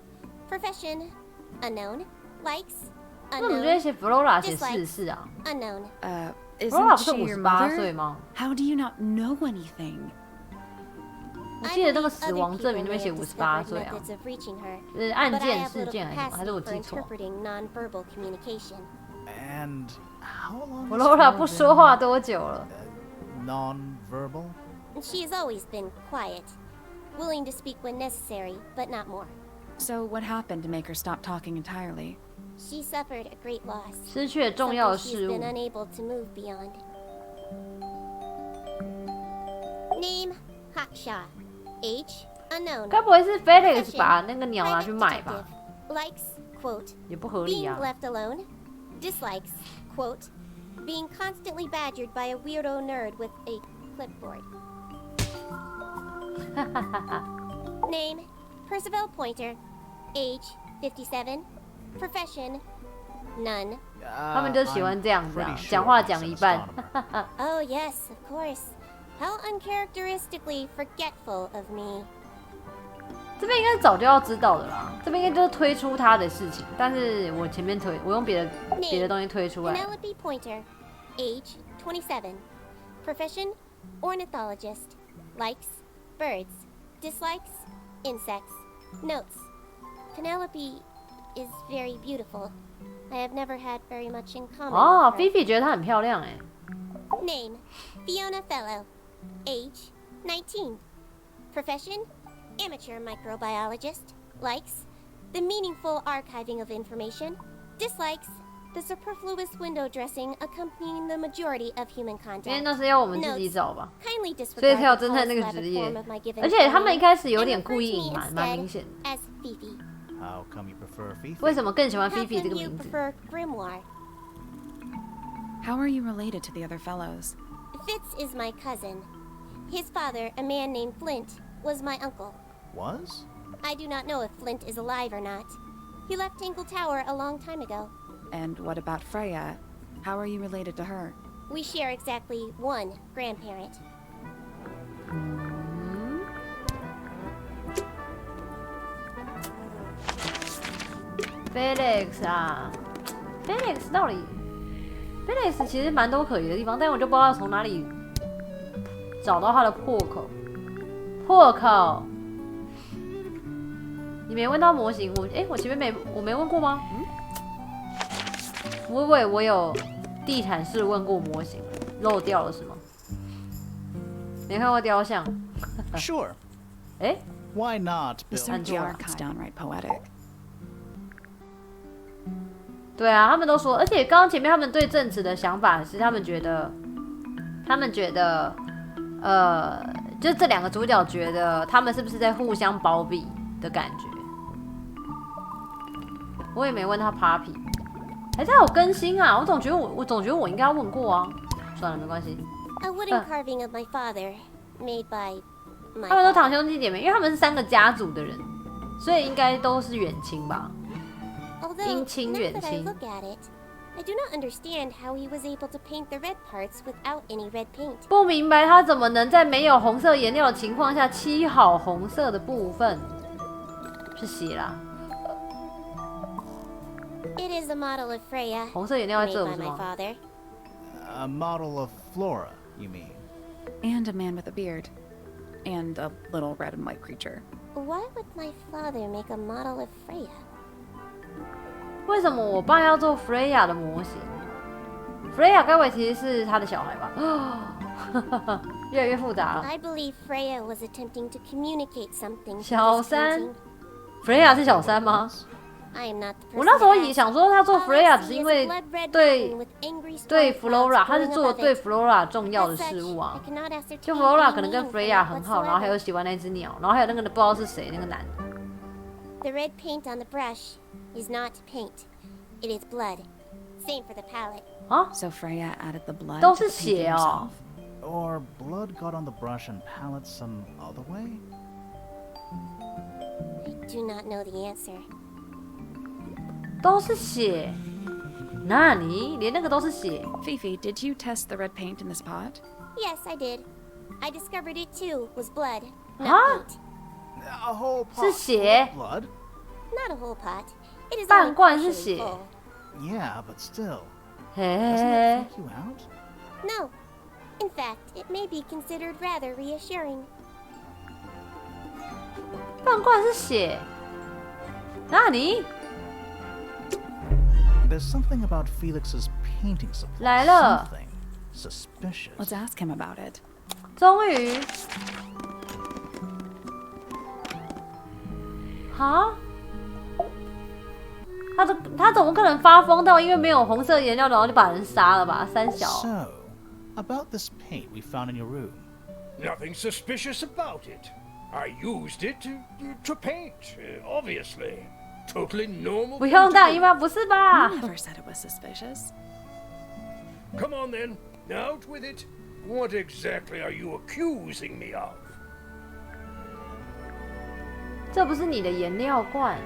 Speaker 8: Profession: unknown. Likes:
Speaker 1: 那我们这边
Speaker 8: unknown.
Speaker 1: 写 Flora 写44啊
Speaker 8: Unknown.
Speaker 1: Flora
Speaker 10: Isn't
Speaker 1: 不是
Speaker 10: she your
Speaker 1: 58岁
Speaker 10: mother?
Speaker 1: 吗？
Speaker 10: How do you not know anything?
Speaker 1: 我
Speaker 8: I
Speaker 1: 记得那个
Speaker 8: believe
Speaker 1: 死
Speaker 8: other
Speaker 1: 亡
Speaker 8: people
Speaker 1: 证明那
Speaker 8: may
Speaker 1: 边写
Speaker 8: have
Speaker 1: 58
Speaker 8: discovered
Speaker 1: 岁啊，
Speaker 8: methods of reaching her,
Speaker 1: 是案
Speaker 8: but I
Speaker 1: 件
Speaker 8: have
Speaker 1: 事
Speaker 8: little
Speaker 1: 件还是什么？还是我
Speaker 8: capacity
Speaker 1: 记
Speaker 8: for
Speaker 1: 错？
Speaker 8: interpreting nonverbal communication.
Speaker 2: And how long has
Speaker 1: Flora
Speaker 2: Flora
Speaker 1: 不说
Speaker 2: been,
Speaker 1: 话多久了？
Speaker 2: non-verbal?
Speaker 8: She has always been quiet, willing to speak when necessary, but not more.
Speaker 10: So what happened to make her stop talking entirely?
Speaker 8: She suffered a great loss,
Speaker 1: 失去了重要的
Speaker 8: something she's
Speaker 1: 事物
Speaker 8: been。unable to move beyond. Name: Hawkshaw. Age: unknown.
Speaker 1: 该不会是 Felix 把那个鸟拿去
Speaker 8: Private
Speaker 1: 卖吧？
Speaker 8: detective. Likes, quote,
Speaker 1: 也不合理
Speaker 8: being
Speaker 1: 啊。
Speaker 8: left alone. Dislikes, quote, being constantly badgered by a weirdo nerd with a clipboard. Name: Percival Pointer. Age: 57. Profession: none.
Speaker 1: 他们就喜欢这样子啊
Speaker 2: I'm，pretty sure
Speaker 1: 讲话
Speaker 2: he's
Speaker 1: 讲
Speaker 2: an
Speaker 1: 一半。
Speaker 2: astronomer.
Speaker 8: Oh, yes, of course. How uncharacteristically forgetful of me.
Speaker 1: 这边应该早就要知道的啦，这边应该就是推出他的事情，但是我前面推，我用别的东西推出来。
Speaker 8: Penelope Pointer. Age: 27. Profession: ornithologist. Likes: birds. Dislikes: insects. Notes: Penelope is very beautiful. I have never had very much in common
Speaker 1: 哦
Speaker 8: with her.
Speaker 1: ，Fifi 觉得她很漂亮哎。
Speaker 8: Name: Fiona Fellow. Age: 19. Profession: amateur microbiologist. Likes: the meaningful archiving of information. Dislikes: the superfluous window dressing accompanying the majority of human
Speaker 1: 因为
Speaker 8: contact.
Speaker 1: 那是要我们自己找吧，
Speaker 8: Kindly
Speaker 1: 所以
Speaker 8: disregard
Speaker 1: 才有
Speaker 8: the
Speaker 1: 侦探那个
Speaker 8: polysyllabic
Speaker 1: 职业
Speaker 8: form of my given
Speaker 1: 而且他们一开始有
Speaker 8: and
Speaker 1: 点
Speaker 8: refer
Speaker 1: 故意
Speaker 8: to me
Speaker 1: 隐瞒，蛮
Speaker 8: instead
Speaker 1: 明显的。
Speaker 8: as Fifi.
Speaker 2: How come you prefer Fifi?
Speaker 1: 为什么更喜欢
Speaker 8: How
Speaker 1: Fifi 这
Speaker 8: come
Speaker 1: 个
Speaker 8: you
Speaker 1: 名字？
Speaker 8: prefer Grimoire?
Speaker 10: How are you related to the other fellows?
Speaker 8: Fitz is my cousin. His father, a man named Flint, was my uncle.
Speaker 2: Was?
Speaker 8: I do not know if Flint is alive or not. He left Tingle Tower a long time ago.
Speaker 10: And what about Freya? How are you related to her?
Speaker 8: We share exactly one grandparent.
Speaker 1: Felix 啊，Felix 到底 Felix 其实蛮多可疑的地方，但我就不知道从哪里找到他的破口。破口，你没问到模型，我前面没问过吗？我以为我有地毯式问过模型，漏掉了是吗？没看过雕像。
Speaker 2: Sure.
Speaker 1: 哎，
Speaker 2: Why not
Speaker 10: The
Speaker 2: build?
Speaker 10: Sergi archive's downright poetic.
Speaker 1: 对啊，他们都说，而且刚刚前面他们对正直的想法是，他们觉得，就这两个主角觉得他们是不是在互相包庇的感觉？我也没问他 Papi， 还是他有更新啊？我总觉得我应该要问过啊。算了，没关系。
Speaker 8: A wooden carving of my father, made by my
Speaker 1: 他们都
Speaker 8: father.
Speaker 1: 堂兄弟姐妹，因为他们是3个家族的人，所以应该都是远亲吧。
Speaker 8: Although,
Speaker 1: 姻亲
Speaker 8: now
Speaker 1: 远
Speaker 8: that I
Speaker 1: 亲。
Speaker 8: look at it, I do not understand how he was able to paint the red parts without any red paint.
Speaker 1: 不明白他怎么能在没有红色颜料的情况下漆好红色的部分，是血啦。
Speaker 8: It is a model of Freya,
Speaker 1: 红色颜料在
Speaker 8: made
Speaker 1: 这
Speaker 8: by
Speaker 1: 不是
Speaker 8: my
Speaker 1: 吗？
Speaker 8: father.
Speaker 2: A model of Flora, you mean?
Speaker 10: And a man with a beard. And a little red and white creature.
Speaker 8: Why would my father make a model of Freya?
Speaker 1: 为什么我爸要做 Freya 的模型 ？Freya 该不会其实是他的小孩吧？越来越复杂了。
Speaker 8: I believe Freya was attempting to communicate something.
Speaker 1: 小三 ，Freya 是小三吗？
Speaker 8: I am not the person
Speaker 1: 我那时候
Speaker 8: to
Speaker 1: 也
Speaker 8: ask.
Speaker 1: 想说他做
Speaker 8: All I
Speaker 1: Freya
Speaker 8: see
Speaker 1: 只是因
Speaker 8: is
Speaker 1: 为
Speaker 8: a blood-red
Speaker 1: 对
Speaker 8: mountain with angry storm
Speaker 1: 对
Speaker 8: clouds
Speaker 1: Flora，他是
Speaker 8: going
Speaker 1: 做
Speaker 8: above
Speaker 1: 对
Speaker 8: it.
Speaker 1: Flora 重要的
Speaker 8: As
Speaker 1: 事
Speaker 8: such,
Speaker 1: 物啊
Speaker 8: I。cannot ascertain
Speaker 1: 就 Flora
Speaker 8: any
Speaker 1: 可能跟
Speaker 8: meaning from
Speaker 1: Freya
Speaker 8: it
Speaker 1: 很好，然后还有
Speaker 8: whatsoever.
Speaker 1: 喜欢那只鸟，然后还有那个不知道是谁那个男的。
Speaker 8: The red paint on the brush is not paint. It is blood. Same for the palette.
Speaker 1: 啊，
Speaker 10: So Freya added the blood
Speaker 1: 都
Speaker 10: to
Speaker 1: 是
Speaker 10: the painting
Speaker 1: 血哦
Speaker 10: herself.。Or
Speaker 2: blood got on the brush and palette some other way?
Speaker 8: I do not know the answer.
Speaker 1: 都是血。那你连那个都是血？
Speaker 10: Fifi, did you test the red paint in this pot?
Speaker 8: Yes, I did. I discovered it too was blood, not
Speaker 1: Huh?
Speaker 8: paint.
Speaker 2: A whole pot
Speaker 1: 是血
Speaker 2: full of blood?
Speaker 8: Not a whole pot. It is
Speaker 1: 半
Speaker 8: only
Speaker 1: 罐是
Speaker 8: partially
Speaker 1: 血。
Speaker 8: full.
Speaker 2: Yeah, but still.
Speaker 1: 嘿
Speaker 2: Doesn't
Speaker 1: 嘿
Speaker 2: it freak you out?
Speaker 8: No. In fact, it may be considered rather reassuring.
Speaker 1: 半罐是血。那你
Speaker 2: There's something about Felix's painting supply.
Speaker 1: 来了。
Speaker 2: Something suspicious.
Speaker 10: Let's ask him about it.
Speaker 1: 终于，哈？他怎么可能发疯到因为没有红色颜料，然后就把人杀了吧？三小。
Speaker 2: So, about this paint we found in your room.
Speaker 5: Nothing suspicious about it. I used it to paint, obviously. Totally normal.
Speaker 1: 不用
Speaker 5: thing
Speaker 1: 大
Speaker 5: to
Speaker 1: 姨
Speaker 5: do.
Speaker 1: 妈，不是吧？
Speaker 10: Never said it was suspicious.
Speaker 5: Come on then, out with it. What exactly are you accusing me of?
Speaker 1: 这不是你的颜料罐。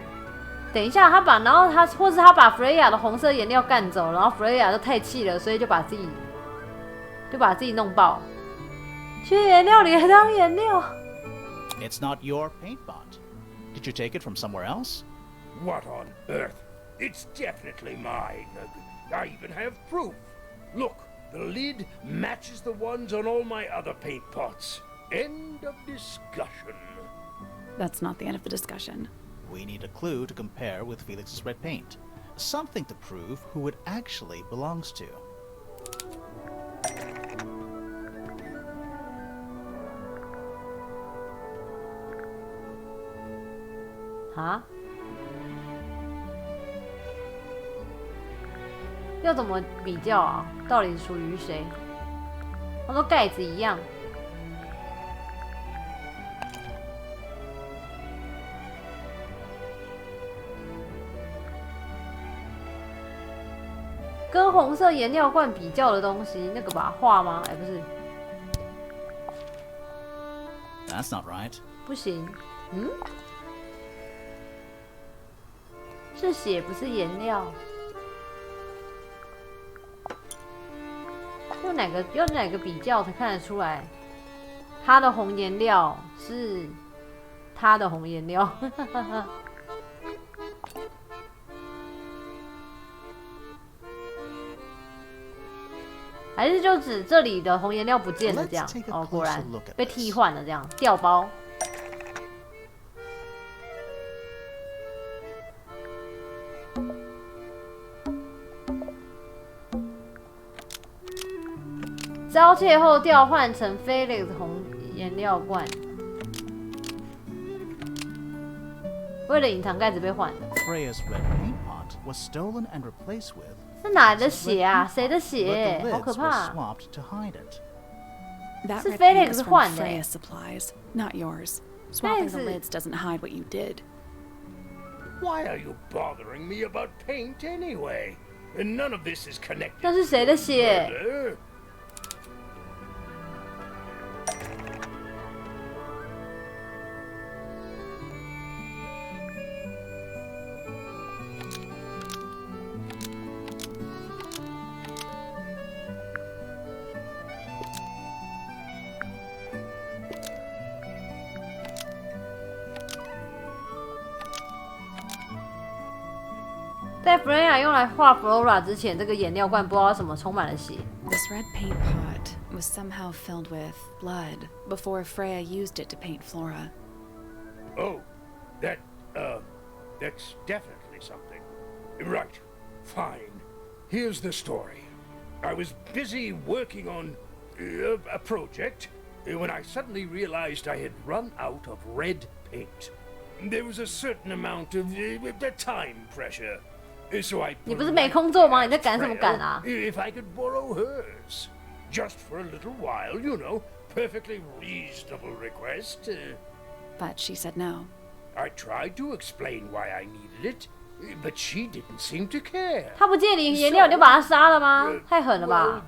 Speaker 1: 等一下，然后或是他把 Freya 的红色颜料干走，然后 Freya 就太气了，所以就把自己弄爆。去颜料里还当颜料。
Speaker 2: It's not your paint pot. Did you take it from somewhere else?
Speaker 5: What on earth? It's definitely mine. I even have proof. Look, the lid matches the ones on all my other paint pots. End of discussion.
Speaker 10: That's not the end of the discussion.
Speaker 2: We need a clue to compare with Felix's red paint. Something to prove who it actually belongs to.
Speaker 1: 啊？要怎么比较啊？到底属于谁？他说盖子一样。跟红色颜料罐比较的东西，那个吧，画吗？哎，不是，
Speaker 2: That's not right.
Speaker 1: 不行。嗯？是血，不是颜料。用哪个比较才看得出来？它的红颜料是它的红颜料。还是就指这里的红颜料不见了这样？哦，果然被替换了这样，调包。遭窃后调换成 Felix 红颜料罐，为了隐藏盖子被换的。
Speaker 2: Freya's red paint pot was stolen and replaced with.
Speaker 1: 是哪来的血啊？谁的
Speaker 2: But
Speaker 1: 血？
Speaker 2: the
Speaker 1: 好可
Speaker 2: lids were
Speaker 1: 怕！
Speaker 2: swapped to hide it.
Speaker 10: That
Speaker 1: So
Speaker 10: red
Speaker 1: Felix
Speaker 10: paint is from
Speaker 1: 换的。
Speaker 10: Freya's supplies, not yours. Swapping the
Speaker 1: Felix-
Speaker 10: lids doesn't hide what you did.
Speaker 5: Why are you bothering me about paint anyway? And none of this is connected.
Speaker 1: 那是谁的血？
Speaker 5: Murder?
Speaker 1: 在 Freya 用来画 Flora 之前，这个颜料罐不知道什么充满了血。
Speaker 10: This red paint pot was somehow filled with blood before Freya used it to paint Flora.
Speaker 5: Oh, that's definitely something. Right, fine. Here's the story. I was busy working on a project when I suddenly realized I had run out of red paint. There was a certain amount of time pressure. So I
Speaker 1: 你不是没空做吗？你在赶什么赶啊？
Speaker 5: if I could borrow hers. Just for a little while, you know. Perfectly reasonable request.
Speaker 10: But she said no.
Speaker 5: I tried to explain why I needed it, but she didn't seem to care.
Speaker 1: 他不借你颜料你就把他杀了吗？太狠了吧！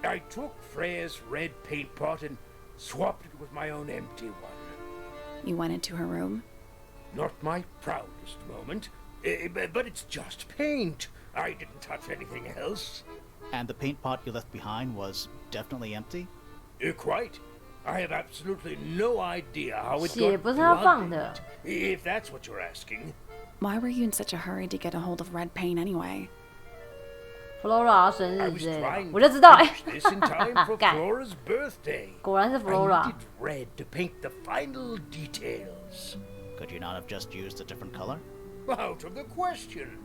Speaker 5: I took Freya's red paint pot and swapped it with my own empty one.
Speaker 10: You went into her room?
Speaker 5: Not my proudest moment, but it's just paint. I didn't touch anything else.
Speaker 2: And the paint pot you left behind was definitely empty?
Speaker 5: Quite. I have absolutely no idea how it
Speaker 1: 血
Speaker 5: got
Speaker 1: 不是他放
Speaker 5: blood
Speaker 1: 的。
Speaker 5: in it, if that's what you're asking.
Speaker 10: Why were you in such a hurry to get a hold of red paint anyway?
Speaker 1: Flora 生
Speaker 5: I
Speaker 1: 日
Speaker 5: was
Speaker 1: 之类的，
Speaker 5: trying
Speaker 1: 我就
Speaker 5: to
Speaker 1: 知道，哎
Speaker 5: finish this in time for
Speaker 1: 干，
Speaker 5: Flora's birthday.
Speaker 1: 果然是
Speaker 5: I
Speaker 1: Flora。
Speaker 5: needed red to paint the final details.
Speaker 2: Could you not have just used a different color?
Speaker 5: Out of the question.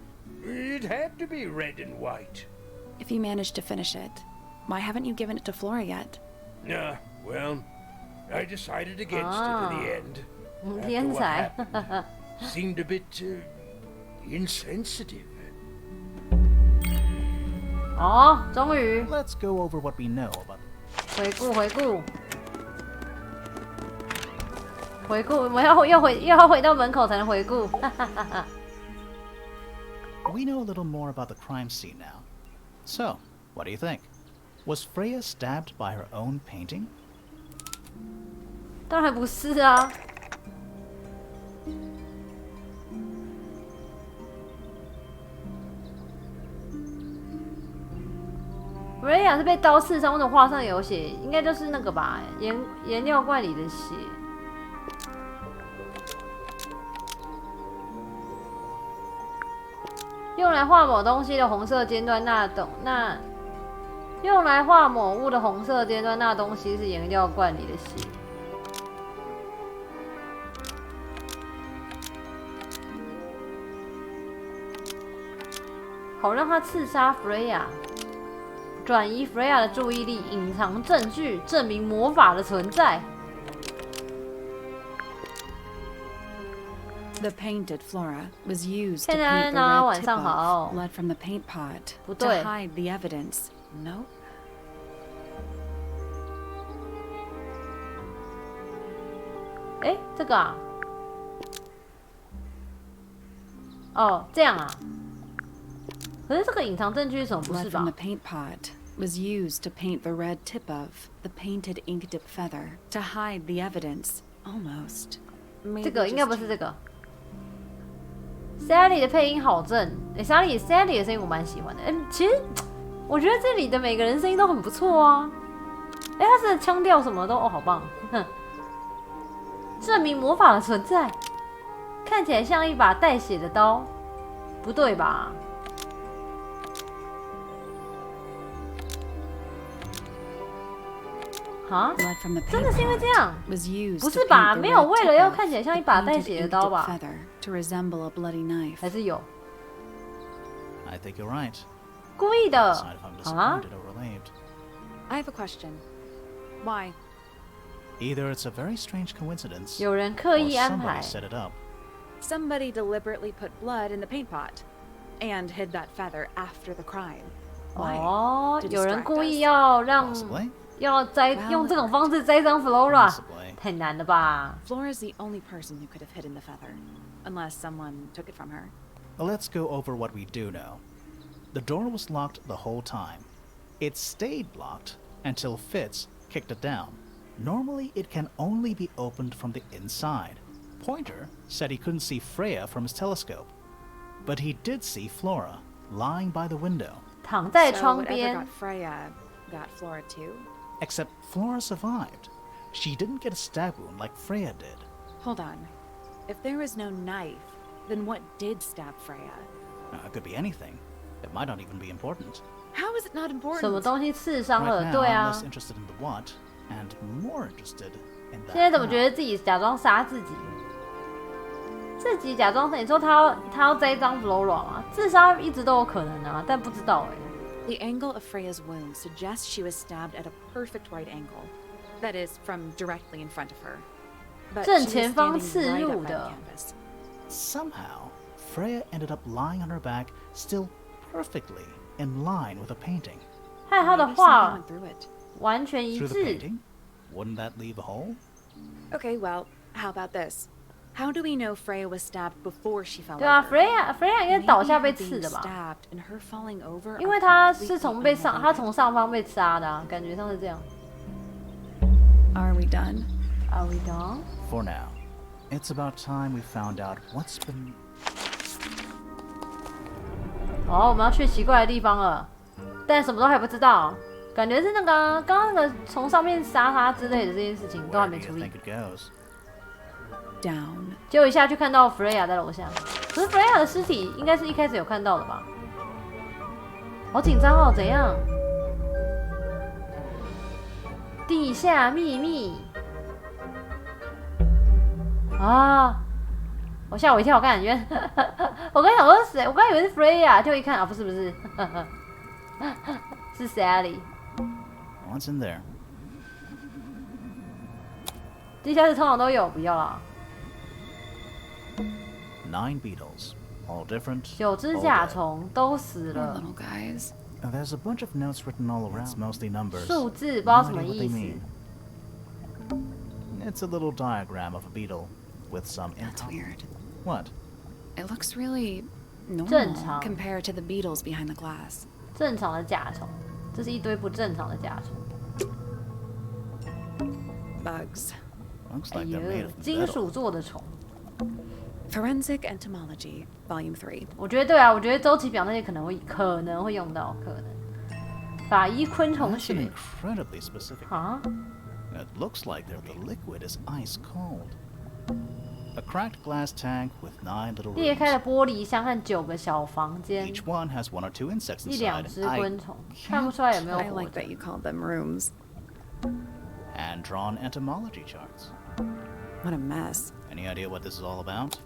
Speaker 5: It had to be red and white.
Speaker 10: If you managed to finish it, why haven't you given it to Flora yet?
Speaker 5: Well, I decided against it in the end. After
Speaker 1: 天
Speaker 5: what
Speaker 1: 才，
Speaker 5: happened, seemed a bit insensitive.
Speaker 1: 哦，终于
Speaker 2: Let's go over what we know about
Speaker 1: 回顾，我们要回到门口才能回顾。
Speaker 2: We know a little more about the crime scene now. So, what do you think? Was Freya stabbed by her own painting?
Speaker 1: 当然不是啊。Freya 是被刀刺伤，为什么画上有血？应该就是那个吧，颜料罐里的血。用来画某东西的红色尖端，用来画某物的红色尖端，那东西是颜料罐里的血。好让他刺杀 Freya， 转移 Freya 的注意力，隐藏证据，证明魔法的存在。
Speaker 10: The painted Flora was used to
Speaker 1: 现在
Speaker 10: paint the
Speaker 1: 呢，
Speaker 10: red
Speaker 1: 晚上好。
Speaker 10: tip-off blood from the paint pot
Speaker 1: 不
Speaker 10: to
Speaker 1: 对。
Speaker 10: hide the evidence. Nope.
Speaker 1: 哎，这个啊，哦，这样啊。可是这个隐藏证据是什么？不
Speaker 10: Blood
Speaker 1: 是
Speaker 10: from
Speaker 1: 吧
Speaker 10: the？paint pot was used to paint the red tip of the painted ink dip feather to hide the evidence. Almost.
Speaker 1: 这个应该不是这个。Sally 的配音好正，哎，Sally 的声音我蛮喜欢的。哎，其实我觉得这里的每个人声音都很不错啊。哎，他是腔调什么都好棒。哼，证明魔法的存在，看起来像一把带血的刀，不对吧？啊？
Speaker 10: Blood from the
Speaker 1: 真的
Speaker 10: paint
Speaker 1: 是因为这
Speaker 10: pot
Speaker 1: 样？
Speaker 10: was used
Speaker 1: 不
Speaker 10: to
Speaker 1: 是吧？
Speaker 10: paint the
Speaker 1: 没有
Speaker 10: red
Speaker 1: 为了要
Speaker 10: tip
Speaker 1: 看起来
Speaker 10: of
Speaker 1: 像一
Speaker 10: the
Speaker 1: 把带
Speaker 10: painted
Speaker 1: 血的
Speaker 10: ink
Speaker 1: 刀
Speaker 10: dip
Speaker 1: 吧？
Speaker 10: feather to resemble a bloody knife.
Speaker 1: 还是有
Speaker 2: I think you're right.
Speaker 1: 故意的
Speaker 2: Decide if I'm
Speaker 1: 啊？
Speaker 2: disappointed or relieved.
Speaker 9: I have a question. Why?
Speaker 2: Either it's a very strange coincidence,
Speaker 1: 有人刻
Speaker 2: or
Speaker 1: 意安排
Speaker 2: somebody。set it up.
Speaker 9: Somebody deliberately put blood in the paint pot and hid that feather after the crime. Why?
Speaker 1: 哦，
Speaker 9: To
Speaker 1: 有人
Speaker 9: distract
Speaker 1: 故意
Speaker 9: us?
Speaker 1: 要让
Speaker 2: Possibly.
Speaker 1: 要栽
Speaker 9: Well,
Speaker 1: 用这种方式栽赃 Flora，
Speaker 2: Possibly.
Speaker 1: 太难了吧？
Speaker 9: Flora's the only person who could have hidden the feather, unless someone took it from her.
Speaker 2: Let's go over what we do know. The door was locked the whole time. It stayed locked until Fitz kicked it down. Normally, it can only be opened from the inside. Pointer said he couldn't see Freya from his telescope, but he did see Flora lying by the window.
Speaker 1: 躺在
Speaker 9: So
Speaker 1: 窗
Speaker 9: whatever
Speaker 1: 边
Speaker 9: got， Freya got Flora too.
Speaker 2: Except Flora survived. She didn't get a stab wound like Freya did.
Speaker 9: Hold on. If there was no knife, then what did stab Freya?
Speaker 2: It could be anything. It might not even be important.
Speaker 9: How is it not
Speaker 1: 什么
Speaker 9: important?
Speaker 1: 东西刺伤
Speaker 2: Right
Speaker 1: 了？
Speaker 2: now,
Speaker 1: 对
Speaker 2: I'm
Speaker 1: 啊
Speaker 2: less，interested in the what and more interested in the
Speaker 1: 现在怎么
Speaker 2: how.
Speaker 1: 觉得自己假装杀自己？自己假装你说他要这一张 Flora 吗？自杀一直都有可能啊，但不知道哎。
Speaker 10: The angle of Freya's wound suggests she was stabbed at a perfect right angle. That is, from directly in front of her. But
Speaker 1: 正
Speaker 10: she was
Speaker 1: 前方
Speaker 10: standing
Speaker 1: 刺
Speaker 10: right
Speaker 1: 入
Speaker 10: up by the
Speaker 1: 的。
Speaker 10: canvas.
Speaker 2: Somehow, Freya ended up lying on her back, still perfectly in line with a painting.
Speaker 1: 还有他的
Speaker 10: Maybe something
Speaker 1: 画
Speaker 10: went through it.
Speaker 1: 完全一
Speaker 2: Through the
Speaker 1: 致。
Speaker 2: painting? Wouldn't that leave a hole?
Speaker 10: Okay, well, how about this? How do we know Freya was stabbed before she fell
Speaker 1: 对啊
Speaker 10: over?
Speaker 1: ，Freya 应该
Speaker 10: Maybe
Speaker 1: 倒下
Speaker 10: her
Speaker 1: 被
Speaker 10: being
Speaker 1: 刺的吧？
Speaker 10: stabbed and her falling over
Speaker 1: 因为
Speaker 10: are
Speaker 1: 他是
Speaker 10: completely
Speaker 1: 从被上，
Speaker 10: unrelated.
Speaker 1: 他从上方被杀的、啊，感觉上是这样。
Speaker 10: Are we done?
Speaker 1: Are we done?
Speaker 2: For now. It's about time we found out what's been...
Speaker 1: 哦，我们要去奇怪的地方了，但什么都还不知道。感觉是那个刚刚那个从上面杀他之类的这件事情都还
Speaker 2: Where
Speaker 1: 没
Speaker 2: do
Speaker 1: 处
Speaker 2: you
Speaker 1: 理
Speaker 2: think。it goes?
Speaker 10: Down.
Speaker 1: 结果一下就看到 Freya 在楼下，可是 Freya 的尸体应该是一开始有看到的吧？好紧张哦，怎样？地下秘密啊！我吓我一跳，我感觉我刚想说是谁，我刚以为是 Freya，就一看啊，不是不是，是 Sally。
Speaker 2: What's in there?
Speaker 1: 地下室通常都有，不要啦。
Speaker 2: 9 beetles. All different.
Speaker 1: 9只
Speaker 2: all
Speaker 1: 甲
Speaker 2: dead.
Speaker 1: 虫都死
Speaker 10: Poor
Speaker 1: 了，
Speaker 10: little guys.
Speaker 2: There's a bunch of notes written all around. It's mostly numbers.
Speaker 1: 数字不知道
Speaker 2: No
Speaker 1: 什么
Speaker 2: idea what
Speaker 1: 意
Speaker 2: they
Speaker 1: 思
Speaker 2: mean.。It's a little diagram of a beetle with some
Speaker 10: That's
Speaker 2: info.
Speaker 10: weird.
Speaker 2: What?
Speaker 10: It looks really
Speaker 1: 正
Speaker 10: normal
Speaker 1: 常。
Speaker 10: compared to the beetles behind the glass.
Speaker 1: 正常的甲虫，这是一堆不正常的甲虫。
Speaker 10: Bugs.
Speaker 2: Looks
Speaker 1: 哎
Speaker 2: like they're made
Speaker 1: 呦
Speaker 2: of，
Speaker 1: 金
Speaker 2: metal.
Speaker 1: 属做的虫。
Speaker 10: Forensic Entomology, Volume 3.
Speaker 1: 我觉得对啊，我觉得周期表那些可能会用到，可能。法医昆虫
Speaker 2: That's an
Speaker 1: 学
Speaker 2: incredibly specific.
Speaker 1: 啊，
Speaker 2: It looks like the liquid is ice cold. A cracked glass tank with 9 little
Speaker 1: 裂开
Speaker 2: rooms.
Speaker 1: 了玻璃箱和9个小房间，
Speaker 2: Each one has 1 or 2 insects
Speaker 1: 一两
Speaker 2: inside.
Speaker 1: 只
Speaker 2: I
Speaker 1: 昆虫，看不出来有没有
Speaker 10: I
Speaker 1: 活
Speaker 10: like
Speaker 1: 着
Speaker 10: that。you called them rooms.
Speaker 2: and drawn entomology charts.
Speaker 10: What a mess.
Speaker 2: Any idea what this is all about?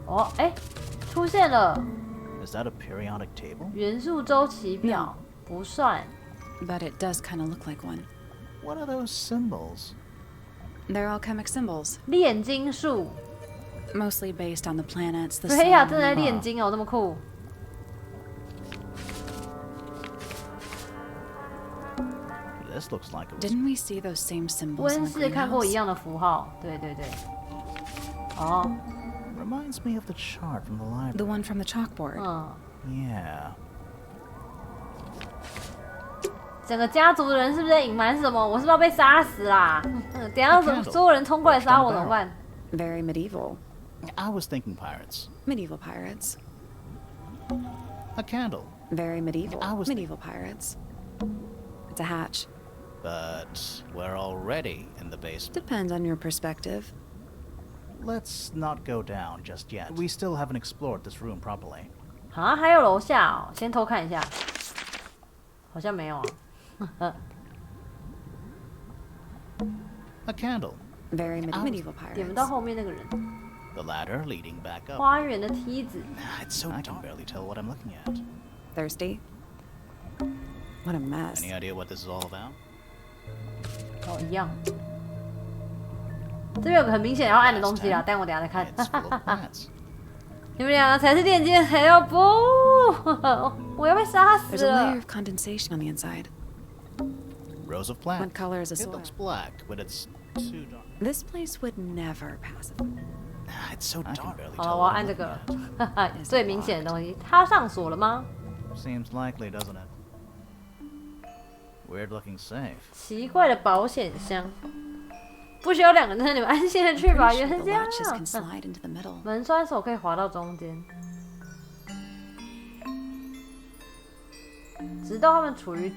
Speaker 1: 哦，哎，出现了
Speaker 2: Is that a periodic table?
Speaker 1: 元素周期表，不算。
Speaker 10: But it does kind of look like one.
Speaker 2: What are those symbols?
Speaker 10: They're alchemic symbols,
Speaker 1: 炼金术，
Speaker 10: mostly based on the planets, the
Speaker 1: 菲亚
Speaker 10: sun.
Speaker 1: 正在炼金哦，这么酷。
Speaker 2: This looks like a...
Speaker 10: Didn't we see those same symbols in
Speaker 1: 温
Speaker 10: the
Speaker 1: 室看过一
Speaker 10: greenhouse?
Speaker 1: 样的符号，对对对。哦，
Speaker 2: Reminds me of the chart from the library.
Speaker 10: The one from the chalkboard.
Speaker 1: 嗯，
Speaker 2: Yeah.
Speaker 1: 整个家族的人是不是在隐瞒什么？我是不是要被杀死啦？等一下所有人冲过来杀我怎么办？
Speaker 10: Very medieval.
Speaker 2: I was thinking pirates.
Speaker 10: Medieval pirates.
Speaker 2: A candle.
Speaker 10: Very medieval.
Speaker 2: I was
Speaker 10: Medieval pirates. It's a hatch.
Speaker 2: But we're already in the basement.
Speaker 10: Depends on your perspective.
Speaker 2: Let's not go down just yet. We still haven't explored this room properly.
Speaker 1: 啊，还有楼下哦，先偷看一下，好像没有啊。
Speaker 2: A candle.
Speaker 10: Very medieval
Speaker 1: 点不到
Speaker 10: pirates.
Speaker 1: 后面那个人。
Speaker 2: The ladder leading back up.
Speaker 1: 花园的梯子，
Speaker 2: It's so I can barely tell what I'm looking at.
Speaker 10: Thirsty? What a mess.
Speaker 2: Any idea what this is all about?
Speaker 1: 哦，一样。这边有个很明显要按的东西啦，但我等一下再看。
Speaker 2: It's full of plants.
Speaker 1: 你们两个才是炼金还要不？我要被杀
Speaker 10: There's
Speaker 1: 死
Speaker 10: a
Speaker 1: 了
Speaker 10: layer。of condensation on the inside.
Speaker 2: Rows of
Speaker 10: What
Speaker 2: plants.
Speaker 10: color is the
Speaker 2: It
Speaker 10: soil?
Speaker 2: looks black, but it's too dark.
Speaker 10: This place would never pass.
Speaker 2: It's so dark. I can barely
Speaker 1: 好了，
Speaker 2: tell
Speaker 1: 我要
Speaker 2: what
Speaker 1: 按
Speaker 2: I'm
Speaker 1: 这个
Speaker 2: looking
Speaker 1: 了，最明显的东西。它上锁了吗？
Speaker 2: at. Seems likely, doesn't it? Weird looking safe.
Speaker 1: 奇怪的保险箱，不需要2个人，你们安心的去
Speaker 10: I'm
Speaker 1: 吧。
Speaker 10: pretty
Speaker 1: 原
Speaker 10: sure
Speaker 1: 来
Speaker 10: the
Speaker 1: 这样
Speaker 10: latches
Speaker 1: 啊
Speaker 10: can！slide into the middle.
Speaker 1: 门栓手可以滑到中间，直到他们处于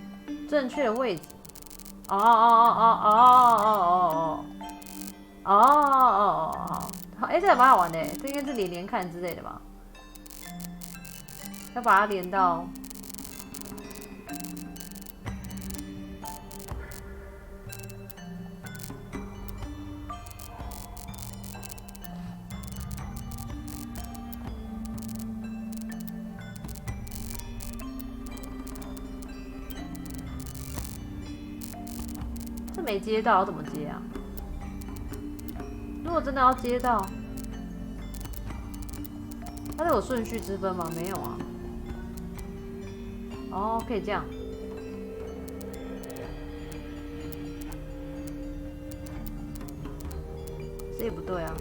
Speaker 1: 正确的位置。哦哦哦哦哦哦哦哦哦哦！好，哎，这个蛮好玩的，这应该是连看之类的吧？要把它连到。没接到，怎么接啊？如果真的要接到，它有顺序之分吗？没有啊。哦，可以这样。这也不对啊。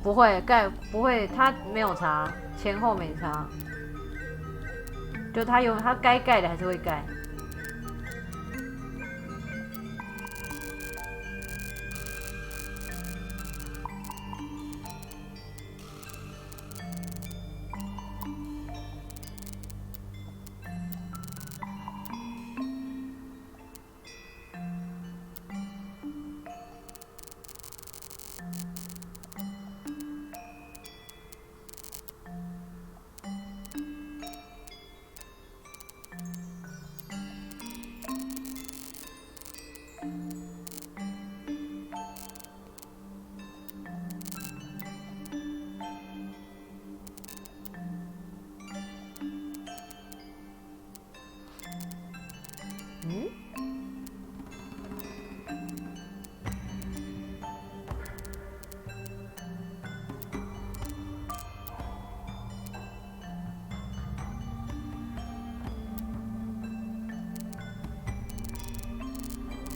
Speaker 1: 不会不会，他没有查，前后没查，就他该盖的还是会盖。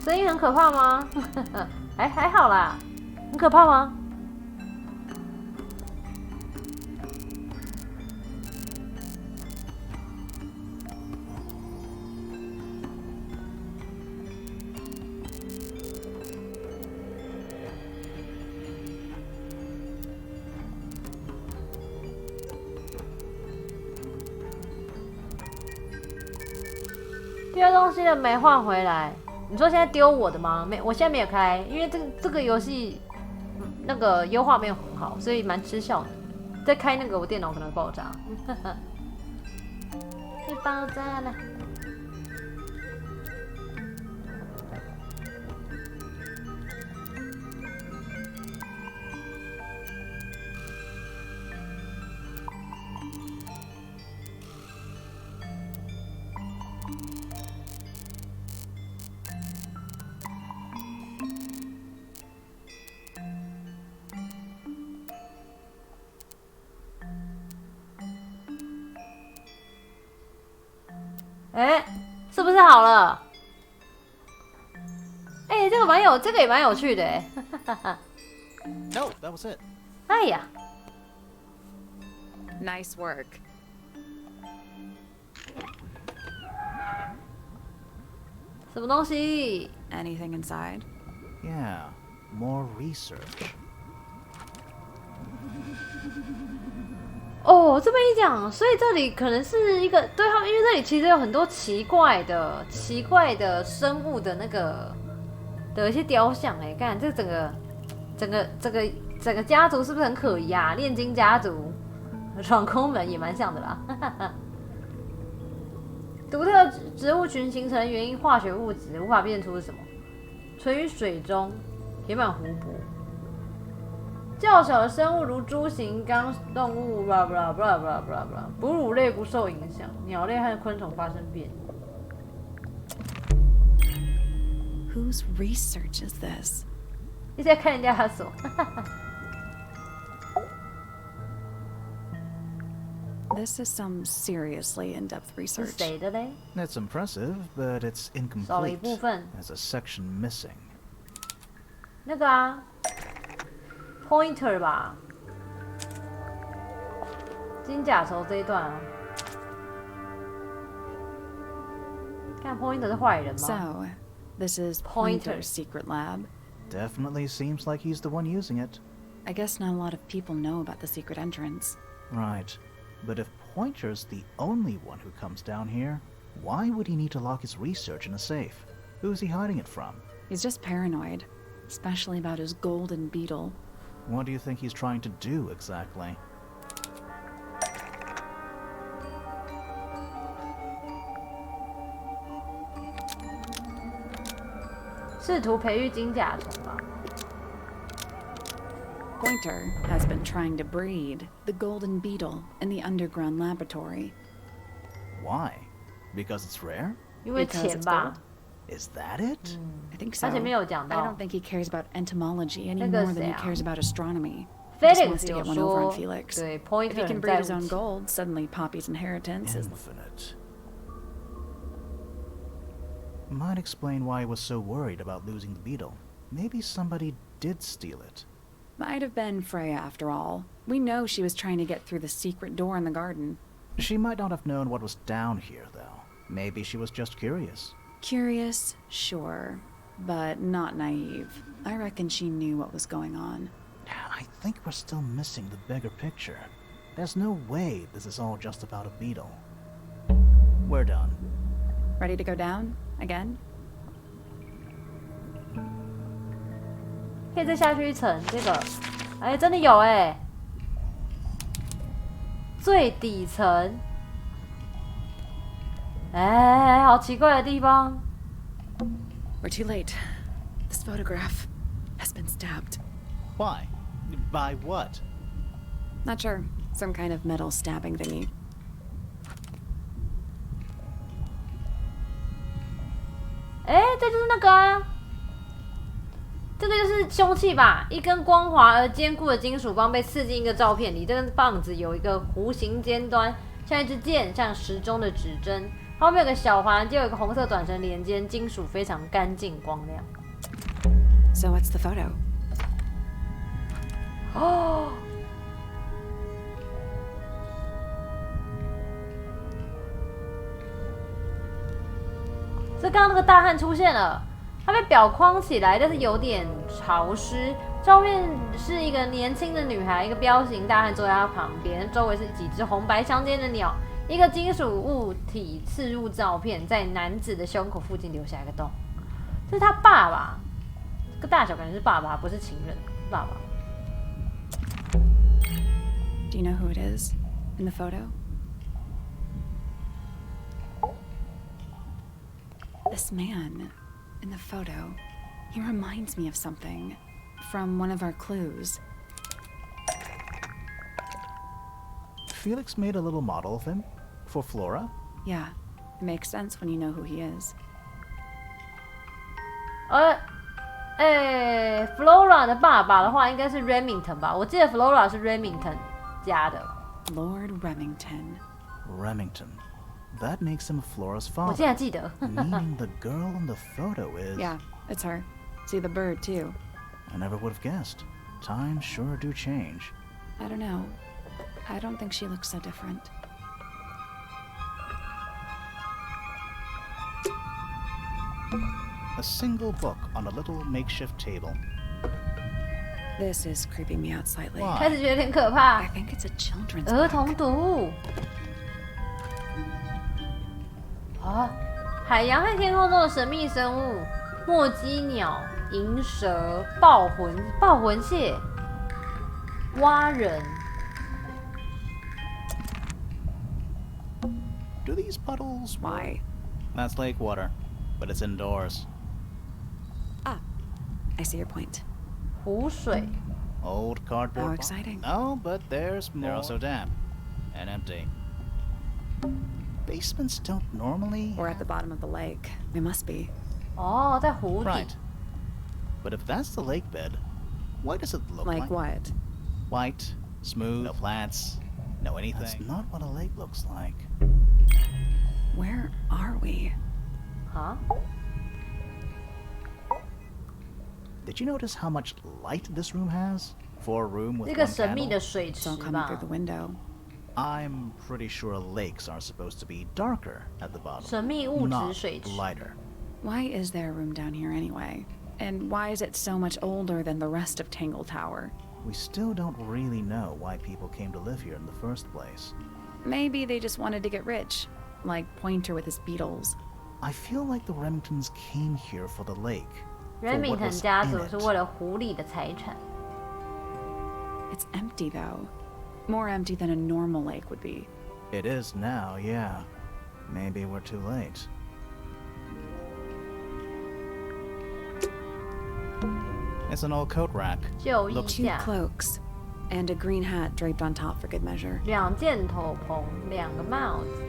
Speaker 1: 声音很可怕吗？还好啦，很可怕吗？丢东西的没换回来。你说现在丢我的吗？没，我现在没有开，因为这个游戏那个优化没有很好，所以蛮吃效的。再开那个，我电脑可能会爆炸。会爆炸了。哎，是不是好了？哎，这个也蛮有趣的哎。
Speaker 2: No, that was it.
Speaker 1: 哎呀
Speaker 10: Nice work.
Speaker 1: 什么东西
Speaker 10: Anything inside?
Speaker 2: Yeah, more research.
Speaker 1: 哦，这么一讲，所以这里可能是一个对他们，因为这里其实有很多奇怪的生物的那个的一些雕像哎，看这整个家族是不是很可疑啊？炼金家族，闯空门也蛮像的啦。独特植物群形成的原因，化学物质无法辨出是什么，存于水中，填满湖泊。较小的生物如猪形纲动物，blah blah blah blah blah blah， 哺乳类不受影响，鸟类和昆虫发生变异。
Speaker 10: Whose research is this?
Speaker 1: 一直在看人家的手。
Speaker 10: This is some seriously in-depth
Speaker 1: 是
Speaker 10: research.
Speaker 1: 谁的嘞？
Speaker 2: That's impressive, but it's
Speaker 1: 少了一部
Speaker 2: incomplete.
Speaker 1: 分。
Speaker 2: There's a section missing.
Speaker 1: 那个啊 ，pointer 吧，金甲虫这一段啊。看 pointer 是坏人吗
Speaker 10: So, this is
Speaker 1: Pointer.
Speaker 10: Pointer's secret lab.
Speaker 2: Definitely seems like he's the one using it.
Speaker 10: I guess not a lot of people know about the secret entrance.
Speaker 2: Right. But if Pointer's the only one who comes down here, why would he need to lock his research in a safe? Who's he hiding it from?
Speaker 10: He's just paranoid, especially about his golden beetle.
Speaker 2: What do you think he's trying to do exactly?
Speaker 1: 试图培育金甲虫吧。
Speaker 10: Pointer has been trying to breed the golden beetle in the underground laboratory.
Speaker 2: Why? Because it's rare?
Speaker 1: 因为
Speaker 10: Because
Speaker 1: 钱
Speaker 10: it's
Speaker 1: 吧
Speaker 10: gold?。
Speaker 2: Is that it?
Speaker 10: I think so.
Speaker 1: 他前面有讲
Speaker 10: I
Speaker 1: 到
Speaker 10: don't think he cares about entomology any
Speaker 1: 那个
Speaker 10: more
Speaker 1: 谁
Speaker 10: than he
Speaker 1: 啊
Speaker 10: cares about astronomy. He just
Speaker 1: ，Felix
Speaker 10: wants to
Speaker 1: 有
Speaker 10: get one over
Speaker 1: 说
Speaker 10: on，Felix.
Speaker 1: 对
Speaker 10: If he
Speaker 1: ，Pointer
Speaker 10: can
Speaker 1: 很
Speaker 10: breed
Speaker 1: 在
Speaker 10: his
Speaker 1: 乎
Speaker 10: own
Speaker 1: 钱。
Speaker 10: gold, suddenly Poppy's inheritance is...
Speaker 2: Infinite. Might explain why he was so worried about losing the beetle. Maybe somebody did steal it.
Speaker 10: Might have been Freya after all. We know she was trying to get through the secret door in the garden.
Speaker 2: She might not have known what was down here, though. Maybe she was just curious.
Speaker 10: Curious, sure, but not naive. I reckon she knew what was going on.
Speaker 2: I think we're still missing the bigger picture. There's no way this is all just about a beetle. We're done.
Speaker 10: Ready to go down? Again?
Speaker 1: 可以再下去一层，这个，哎，真的有哎，最底层，哎，好奇怪的地方。
Speaker 10: We're too late. This photograph has been stabbed.
Speaker 2: Why? By what?
Speaker 10: Not sure. Some kind of metal stabbing thingy.
Speaker 1: 哎，这就是那个啊，这个就是凶器吧？一根光滑而坚固的金属棒被刺进一个照片里，这根棒子有一个弧形尖端，像一支箭，像时钟的指针。后面有个小环，就有一个红色短绳连接，金属非常干净光亮。
Speaker 10: So what's the photo?
Speaker 1: 哦，这刚刚那个大汉出现了，他被表框起来，但是有点潮湿。照片是一个年轻的女孩，一个彪形大汉坐在她旁边，周围是几只红白相间的鸟，一个金属物体刺入照片，在男子的胸口附近留下一个洞。这是他爸爸，这个大小感觉是爸爸，不是情人，爸爸。
Speaker 10: Do you know who it is in the photo? This man in the photo, he reminds me of something from one of our clues.
Speaker 2: Felix made a little model of him for Flora.
Speaker 10: Yeah, it makes sense when you know who he is.
Speaker 1: Flora 的爸爸的话应该是 Remington 吧？我记得 Flora 是 Remington 家的。
Speaker 10: Lord Remington.
Speaker 2: Remington. That makes him Flora's
Speaker 1: 我
Speaker 2: father.
Speaker 1: 竟然记得。
Speaker 2: Meaning the girl in the photo is...
Speaker 10: Yeah, it's her. See the bird, too.
Speaker 2: I never would have guessed. Times sure do change.
Speaker 10: I don't know. I don't think she looks so different.
Speaker 2: A single book on a little makeshift table.
Speaker 10: This is creeping me out slightly.
Speaker 2: Why?
Speaker 1: 开始觉得有点可怕
Speaker 10: I。think it's a children's
Speaker 1: 儿
Speaker 10: book.
Speaker 1: 童读。啊，海洋和天空中的神秘生物：墨姬鸟、银蛇、豹魂蟹、蛙人。
Speaker 2: Do these puddles...
Speaker 10: Why?
Speaker 2: That's lake water, but it's indoors.
Speaker 10: Ah, I see your point.
Speaker 1: 湖水。
Speaker 2: Old cardboard...
Speaker 10: How
Speaker 2: box.
Speaker 10: exciting.
Speaker 2: No, but there's more. They're also damp. And empty. Basements don't normally...
Speaker 10: We're at the bottom of the lake. We must be.
Speaker 1: 哦，在湖底。
Speaker 2: Right. But if that's the lake bed, what does it look
Speaker 10: Like
Speaker 2: like?
Speaker 10: what?
Speaker 2: White, smooth, no plants, no anything. That's not what a lake looks like.
Speaker 10: Where are we?
Speaker 1: 啊？
Speaker 2: Did you notice how much light this room has? For a room with
Speaker 1: 这个
Speaker 2: one
Speaker 1: 神秘
Speaker 2: candle?
Speaker 1: 的水
Speaker 10: It's
Speaker 1: 池
Speaker 10: all coming
Speaker 1: 吧
Speaker 10: through the window.
Speaker 2: I'm pretty sure lakes are supposed to be darker at the bottom.
Speaker 1: 神秘物质
Speaker 2: Not
Speaker 1: 水池。
Speaker 2: lighter.
Speaker 10: Why is there a room down here anyway? And why is it so much older than the rest of Tangle Tower?
Speaker 2: We still don't really know why people came to live here in the first place.
Speaker 10: Maybe they just wanted to get rich, like Pointer with his beetles.
Speaker 2: I feel like the Remingtons came here for the lake. For what
Speaker 1: Remington
Speaker 2: was
Speaker 1: 家
Speaker 2: in
Speaker 1: 族
Speaker 2: it.
Speaker 1: 是为了湖里的财产。
Speaker 10: It's empty though. More empty than a normal lake would be.
Speaker 2: It is now, yeah. Maybe we're too late. It's an old coat rack.
Speaker 1: 旧衣
Speaker 10: Two
Speaker 1: 架，
Speaker 10: cloaks, and a green hat draped on top for good measure.
Speaker 1: 2件头篷，2个帽子。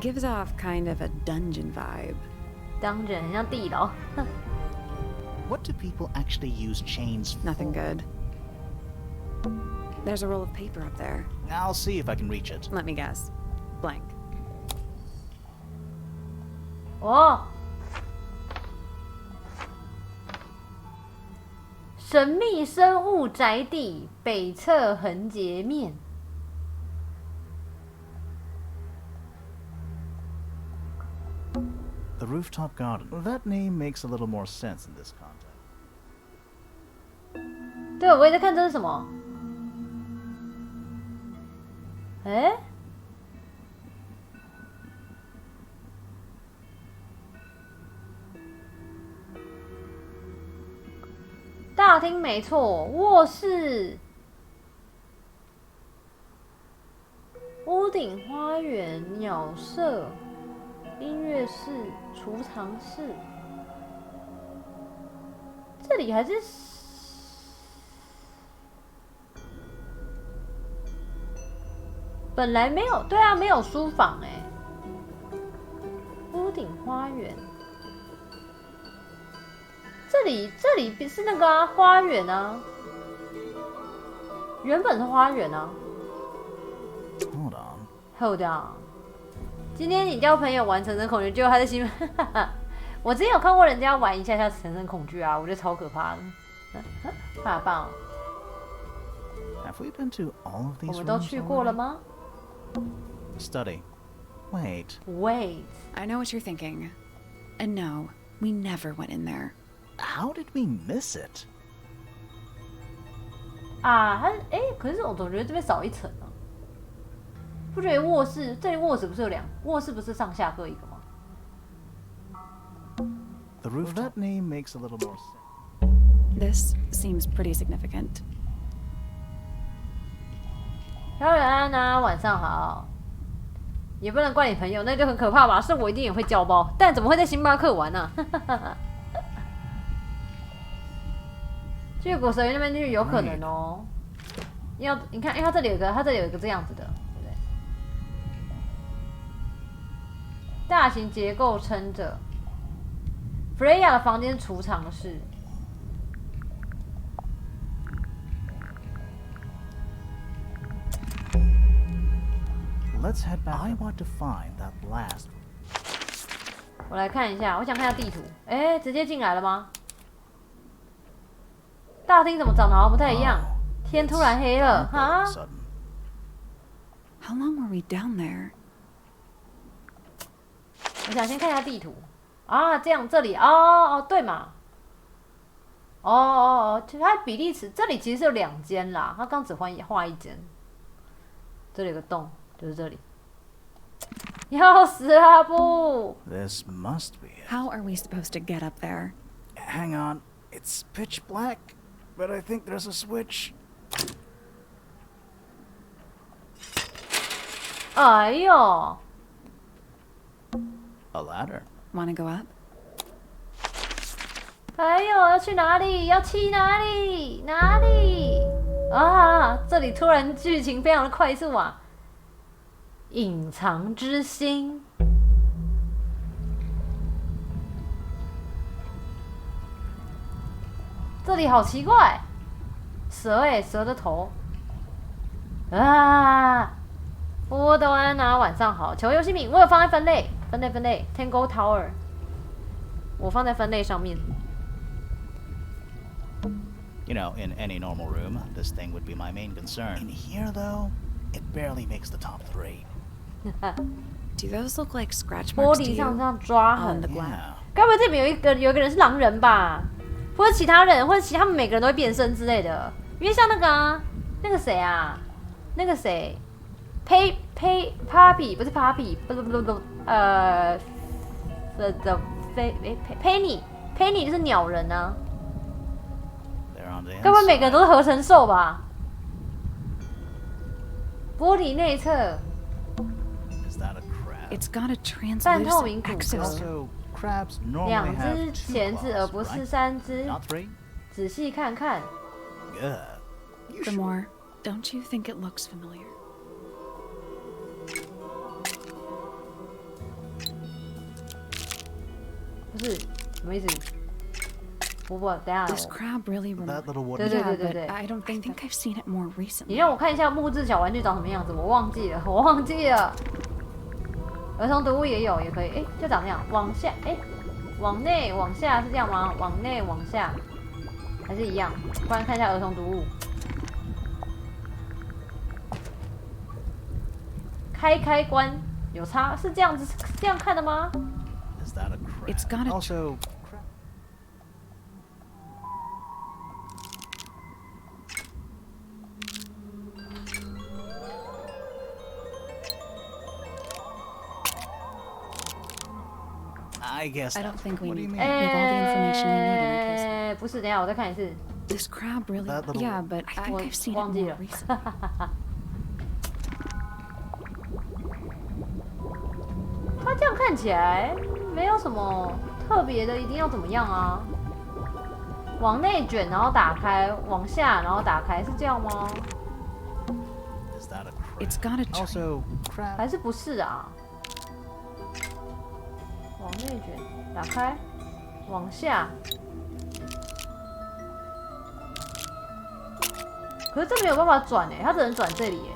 Speaker 10: Gives off kind of a dungeon vibe.
Speaker 1: 当然很像地牢。
Speaker 2: What do people actually use chains for?
Speaker 10: Nothing good. There's a roll of paper up there.
Speaker 2: I'll see if I can reach it.
Speaker 10: Let me guess. Blank.
Speaker 1: 哦，神秘生物宅地北侧横截面。
Speaker 2: The rooftop garden. That name makes a little more sense in this context.
Speaker 1: 对，我也在看这是什么？哎，大厅没错，卧室、屋顶花园、鸟舍、音乐室、储藏室，这里还是。 本来没有，对啊，没有书房哎。屋顶花园，这里是那个啊，花园啊，原本是花园啊。
Speaker 2: Hold on.
Speaker 1: Hold on。今天你叫朋友玩层层恐惧，结果他在心里，我之前有看过人家玩一下层层恐惧啊，我觉得超可怕的，怕爆。
Speaker 2: Have we been to all of these
Speaker 1: 我们都去过了吗？
Speaker 2: Study. Wait.
Speaker 1: Wait.
Speaker 10: I know what you're thinking. And no, we never went in there.
Speaker 2: How did we miss it?
Speaker 1: 啊，可是我总觉得这边少一层啊。不觉得卧室这里卧室不是有卧室不是上下各一个吗
Speaker 2: The roof. That name makes a little more sense.
Speaker 10: This seems pretty significant.
Speaker 1: 小远安啊，晚上好。也不能怪你朋友，那就很可怕吧？是我一定也会叫包，但怎么会在星巴克玩呢、啊？去古蛇园那边去有可能哦。你看，它这里有一个这样子的，对不对？大型结构撑着。弗雷亚的房间储藏室。
Speaker 2: Let's head back. I want to find that last.
Speaker 1: 我来看一下，我想看一下地图。哎，直接进来了吗？大厅怎么长得好像不太一样？天突然黑了，哈
Speaker 10: How long were we down there?
Speaker 1: 我想先看一下地图啊，这样这里哦，对嘛？其实它比例尺这里其实是有2间啦，它刚只画1间，这里有个洞。 就是这里，要死啊不
Speaker 2: This must be it.
Speaker 10: How are we supposed to get up there?
Speaker 2: Hang on. It's pitch black, but I think there's a switch.
Speaker 1: 哎呦
Speaker 2: A ladder.
Speaker 10: Wanna go up?
Speaker 1: 哎呦，要去哪里？要去哪里？哪里？啊！这里突然剧情非常的快速啊！ 隐藏之心，这里好奇怪，蛇蛇的头啊！波多安娜，晚上好，求游戏名，我有放在分类，Tango Tower， 我放在分类上面。
Speaker 2: You know, in any normal room, this thing would be my main concern. In here, though, it barely makes the top 3.
Speaker 10: Do those look like scratch
Speaker 1: 玻
Speaker 10: marks to
Speaker 1: 璃
Speaker 10: you?
Speaker 1: 上这样抓痕
Speaker 10: On the glass.
Speaker 2: Yeah.
Speaker 1: 该不会这边有一个人是狼人吧？或者其他人，或者他们每个人都会变身之类的？因为像那个啊，那个谁啊，那个谁，Papi 不是 Papi， 不，Penny 就是鸟人啊。
Speaker 2: They're on the
Speaker 1: 该不会每个人
Speaker 2: inside.
Speaker 1: 都是合成兽吧？玻璃内侧。
Speaker 2: Is that a crab?
Speaker 10: It's got a
Speaker 1: 半透
Speaker 10: translucent
Speaker 1: 明骨头。
Speaker 10: exit.
Speaker 2: Also crabs
Speaker 1: 两
Speaker 2: normally
Speaker 1: 只
Speaker 2: have
Speaker 1: 钳
Speaker 2: two
Speaker 1: 子，而
Speaker 2: claws,
Speaker 1: 不是
Speaker 2: right?
Speaker 1: 3只。
Speaker 2: Not 3?
Speaker 1: 仔细看看，
Speaker 2: Yeah. You
Speaker 10: The
Speaker 2: sure?
Speaker 10: more, don't you think it looks familiar?
Speaker 1: 不是什么意思？不，等一下，
Speaker 10: This crab really
Speaker 2: That
Speaker 10: reminds.
Speaker 2: little wooden
Speaker 1: 对对
Speaker 10: Yeah,
Speaker 1: 对对
Speaker 10: but
Speaker 1: 对，
Speaker 10: I don't think I've seen it more
Speaker 1: 你
Speaker 10: recently.
Speaker 1: 让我看一下木质小玩具长什么样子，我忘记了，我忘记了。儿童读物也有，也可以，哎，就长那样，往下，哎，往内往下是这样吗？往内往下，还是一样？不然看一下儿童读物。开关有差，是这样子，是这样看的吗？
Speaker 2: Is that a crab?
Speaker 10: It's got a-
Speaker 2: Also, crab. I guess
Speaker 10: I
Speaker 2: not.
Speaker 10: don't think we
Speaker 2: What do you
Speaker 10: need.
Speaker 2: mean?
Speaker 10: We have all the information we need in our case.
Speaker 1: 不是，等一下我再看一次。
Speaker 10: This crab really.
Speaker 2: That little-
Speaker 10: Yeah, but I think
Speaker 1: 我
Speaker 10: I've seen it
Speaker 1: 忘记
Speaker 10: more
Speaker 1: 了。
Speaker 10: recently.
Speaker 1: 它这样看起来没有什么特别的，一定要怎么样啊？往内卷，然后打开；往下，然后打开，是这样吗？
Speaker 2: Is that a crab?
Speaker 10: It's got a.
Speaker 2: Also, crab.
Speaker 1: 还是不是啊？往内卷，打开，往下。可是这没有办法转哎，它只能转这里哎。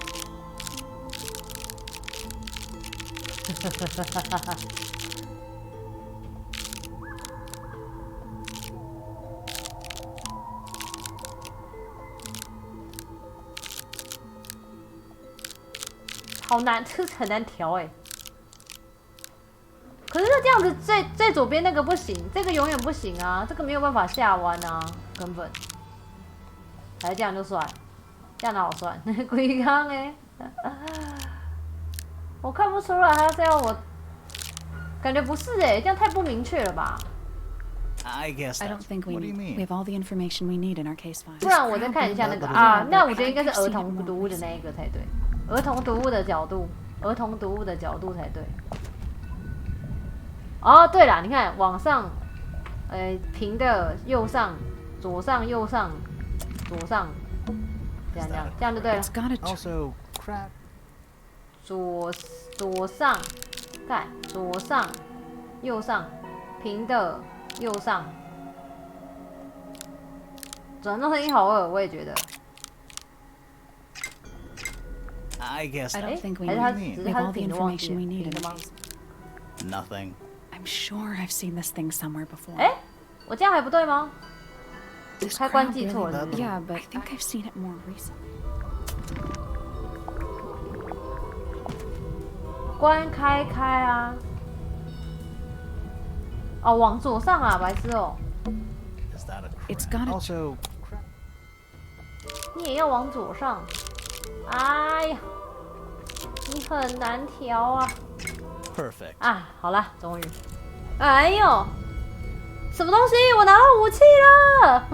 Speaker 1: 好难，这很难调哎。可是它这样子最左边那个不行，这个永远不行啊，这个没有办法下弯啊，根本。还是这样就算，这样哪好算？龟缸哎，我看不出来他是要我，感觉不是哎，这样太不明确了吧？
Speaker 2: I guess
Speaker 10: I
Speaker 2: that's.
Speaker 10: don't think we
Speaker 2: What do you
Speaker 10: need.
Speaker 2: mean?
Speaker 10: We have all the information we need in our case file.
Speaker 1: 不然我再看一下那个啊，那我觉得应该是儿童读物的那一个才对，儿童读物的角度，儿童读物的角度才对。哦，对了，你看往上，平的右上、左上、右上、左上，这样就对了。
Speaker 10: It's got a.
Speaker 2: Also, crab.
Speaker 1: 左上，看左上，右上，平的右上。转动声音好耳，我也觉得。
Speaker 2: I guess.
Speaker 10: I don't think we
Speaker 1: 还是他
Speaker 10: need.
Speaker 1: 只
Speaker 10: We
Speaker 1: 是
Speaker 10: have
Speaker 1: 他
Speaker 10: all
Speaker 1: 是
Speaker 10: the
Speaker 1: 平的忘记
Speaker 10: information
Speaker 1: 了
Speaker 10: we need
Speaker 1: 平
Speaker 10: in
Speaker 1: 的
Speaker 10: our
Speaker 1: 吗？
Speaker 10: case.
Speaker 2: Nothing.
Speaker 10: I'm sure I've seen this thing somewhere before.
Speaker 1: 哎，我这样还不对吗？
Speaker 10: This
Speaker 1: 开关
Speaker 10: crab
Speaker 1: 记错
Speaker 10: really.
Speaker 1: 了。
Speaker 10: Yeah, but I think I've seen it more recently.
Speaker 1: 关开啊！哦，往左上啊，白痴哦！
Speaker 2: Is that a crab?
Speaker 10: It's got a.
Speaker 2: Also, crab.
Speaker 1: 你也要往左上。哎呀，你很难调啊！
Speaker 2: Perfect.
Speaker 1: 啊，好了，终于。哎呦，什么东西？我拿到武器了！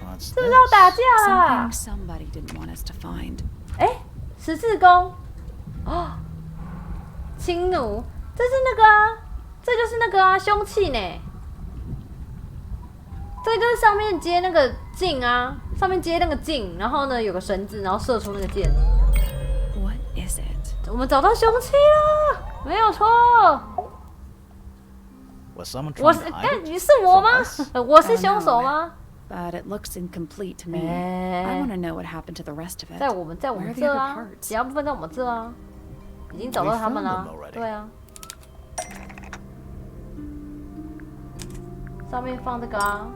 Speaker 2: What's
Speaker 1: 是不是要打架啦
Speaker 10: Something？ somebody didn't want us to find.
Speaker 1: 哎，十字弓。哦，轻弩，这是那个啊，这就是那个啊，凶器呢。这就是上面接那个镜啊，上面接那个镜，然后呢有个绳子，然后射出那个箭。
Speaker 10: What is it?
Speaker 1: 我们找到凶器了，没有错。
Speaker 2: Was someone
Speaker 1: 我
Speaker 2: trying
Speaker 1: 是，
Speaker 2: to hide
Speaker 1: 但
Speaker 2: it
Speaker 1: 你是我吗
Speaker 2: from us?？
Speaker 1: 我是凶手吗？
Speaker 10: But it looks incomplete to me.
Speaker 1: 哎
Speaker 10: I want to know what happened to the rest of it.
Speaker 1: 在我们
Speaker 10: Where are the
Speaker 1: 这
Speaker 10: other
Speaker 1: 啊，
Speaker 10: parts?
Speaker 1: 其他部分在我们这啊，已经找到他们
Speaker 2: We found
Speaker 1: 啦
Speaker 2: them。already.
Speaker 1: 对啊，上面放这个啊。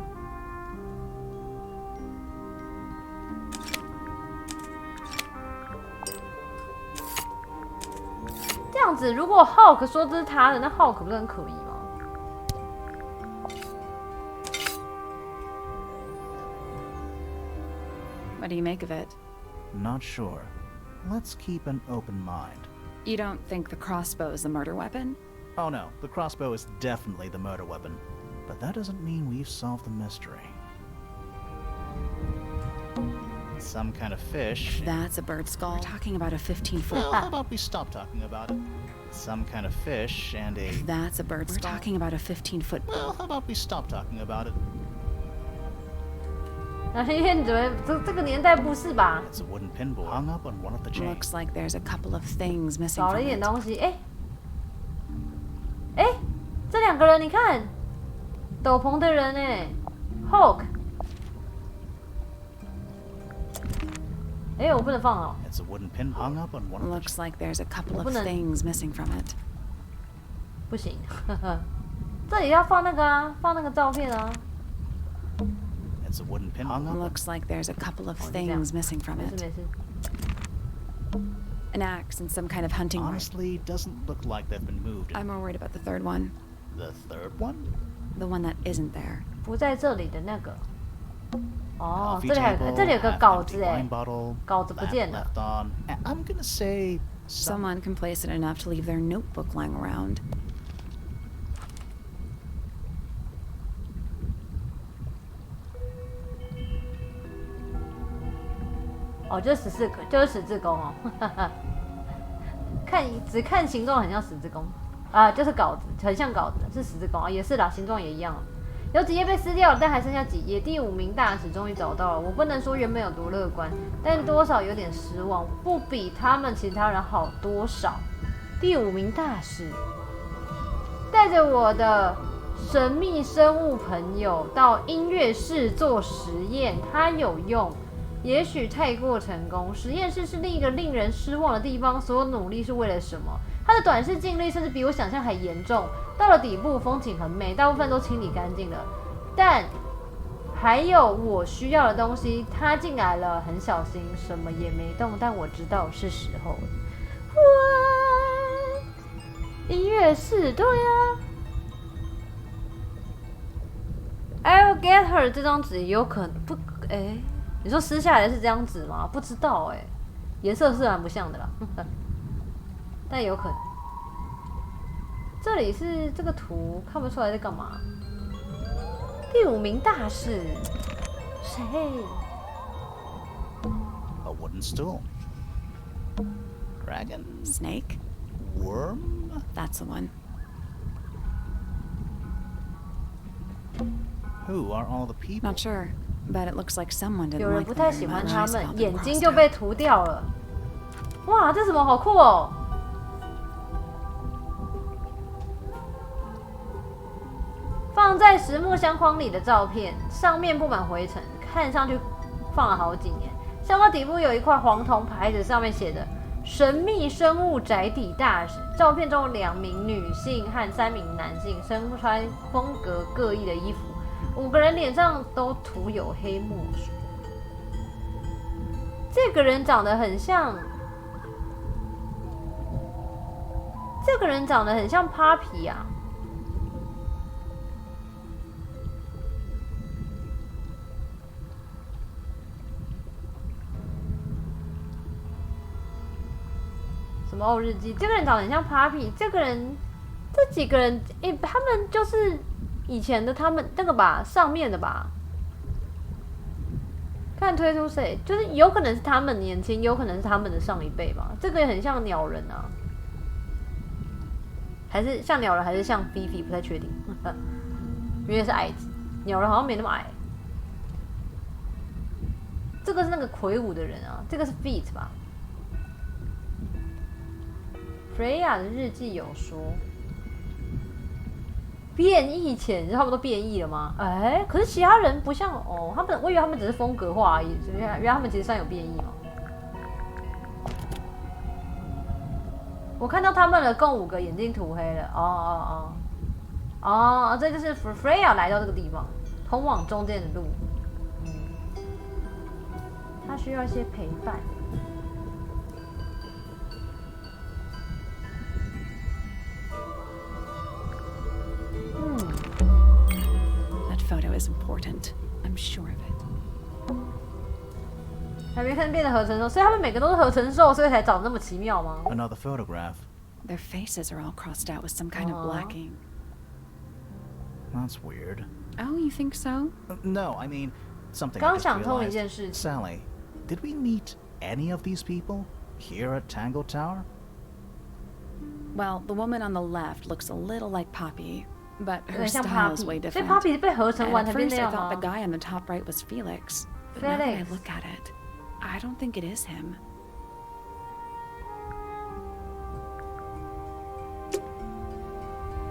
Speaker 1: 这样子，如果 Hulk 说这是他的，那 Hulk 不是很可疑吗？
Speaker 10: What do you make of it?
Speaker 2: Not sure. Let's keep an open mind.
Speaker 10: You don't think the crossbow is the murder weapon?
Speaker 2: Oh no, the crossbow is definitely the murder weapon. But that doesn't mean we've solved the mystery. Some kind of fish.
Speaker 10: That's a bird skull. We're talking about a 15-foot.
Speaker 2: Well, how about we stop talking about it? some kind of fish and a...
Speaker 10: That's a bird. We're talking about a 15-foot...
Speaker 2: Well, how about we stop talking about it?
Speaker 1: 那因为你觉得这个年代不是吧？
Speaker 2: It's a wooden pinball hung up on one of the chains.
Speaker 10: Looks like there's a couple of things missing
Speaker 1: 少了
Speaker 10: from
Speaker 1: 一点
Speaker 10: it.
Speaker 1: 东西，哎，这两个人你看，斗篷的人哎 ，Hulk。哎，我不能放哦。
Speaker 2: It's a wooden pin hung up on one of the
Speaker 10: Looks like there's a couple of
Speaker 1: 不能
Speaker 10: things missing from it.
Speaker 1: 不行，这里要放那个啊，放那个照片啊。
Speaker 2: It's a wooden pin hung up.
Speaker 10: Looks like there's a couple of things missing from
Speaker 1: 没事
Speaker 10: it.
Speaker 1: 没事。
Speaker 10: An axe and some kind of hunting rifle.
Speaker 2: Honestly, doesn't look like they've been moved.
Speaker 10: I'm more worried about the third one.
Speaker 2: The third one?
Speaker 10: The one that isn't there.
Speaker 1: 不在这里的那个。哦，
Speaker 2: Coffee
Speaker 1: 这里有个
Speaker 2: table,
Speaker 1: 稿
Speaker 2: half
Speaker 1: 子
Speaker 2: empty
Speaker 1: 哎
Speaker 2: wine，bottle,
Speaker 1: 稿子不见了。
Speaker 2: left on. I'm gonna say
Speaker 10: Someone complacent enough to leave their notebook lying around.
Speaker 1: 哦，就是十字弓哦，只看形状很像十字弓啊，就是稿子，很像稿子，是十字弓啊，也是啦，形状也一样。有几页被撕掉了，但还剩下几页。第5名大使终于找到了，我不能说原本有多乐观，但多少有点失望，不比他们其他人好多少。第5名大使带着我的神秘生物朋友到音乐室做实验，它有用。也许太过成功。实验室是另一个令人失望的地方。所有努力是为了什么？他的短视近利甚至比我想象还严重。到了底部，风景很美，大部分都清理干净了，但还有我需要的东西。他进来了，很小心，什么也没动，但我知道是时候了。音乐室，对啊。I'll get her 这张纸有可能不，你说撕下来是这张纸吗？不知道颜色是蛮不像的啦，但有可能。这里是这个图看不出来在干嘛。第5名大使谁
Speaker 2: a wooden stool. Dragon?
Speaker 10: Snake?
Speaker 2: Worm?
Speaker 10: That's the one.
Speaker 2: Who are all the people?
Speaker 10: Not sure, but it looks like someone
Speaker 1: 有
Speaker 10: didn't
Speaker 1: 人
Speaker 10: like
Speaker 1: 不
Speaker 10: them
Speaker 1: 太
Speaker 10: very
Speaker 1: 喜欢
Speaker 10: much.
Speaker 1: 他
Speaker 10: I
Speaker 1: 们，
Speaker 10: spelled
Speaker 1: 眼
Speaker 10: them
Speaker 1: 睛
Speaker 10: crossed
Speaker 1: 就被
Speaker 10: out.
Speaker 1: 涂掉了。哇，这什么好酷哦！放在实木相框里的照片，上面布满灰尘，看上去放了好几年。相框底部有一块黄铜牌子，上面写着“神秘生物宅邸大使”。照片中2名女性和3名男性，身穿风格各异的衣服，5个人脸上都涂有黑墨水。这个人长得很像，Papi 啊。什么日记？这个人长得很像 Papi， 这几个人，他们就是以前的他们那个吧，上面的吧。看推出谁，就是有可能是他们年轻，有可能是他们的上一辈吧。这个也很像鸟人啊，还是像鸟人，还是像菲菲，不太确定。因为是矮子，鸟人好像没那么矮。这个是那个魁梧的人啊，这个是 Feet 吧。菲亚的日记有说，变异前，他们都变异了吗？可是其他人不像哦，我以为他们只是风格化而已，原来他们其实上有变异嘛。我看到他们了，共5个，眼睛涂黑了。这就是 Freya 来到这个地方，通往中间的路。他需要一些陪伴。
Speaker 10: That photo is important. I'm sure of it.
Speaker 1: 还没看变得合成兽，所以他们每个都是合成兽，所以才长得那么奇妙吗？
Speaker 2: Another photograph.
Speaker 10: Their faces are all crossed out with some kind of blacking.
Speaker 2: That's weird.
Speaker 10: Oh, you think so?
Speaker 2: No, I mean something.
Speaker 1: 刚想通一件事情。
Speaker 2: Sally, did we meet any of these people here at Tango Tower?
Speaker 10: Well, the woman on the left looks a little like Poppy, but
Speaker 1: 有
Speaker 10: her
Speaker 1: 点像
Speaker 10: style is way
Speaker 1: Poppy， 所以
Speaker 10: different.
Speaker 1: Poppy 是被合成
Speaker 10: And
Speaker 1: 完
Speaker 10: at
Speaker 1: 才变
Speaker 10: first
Speaker 1: 那
Speaker 10: I
Speaker 1: 样
Speaker 10: thought the
Speaker 1: 吗
Speaker 10: guy on the top right was Felix. But now that I
Speaker 1: Felix
Speaker 10: look at it, I don't think it is him.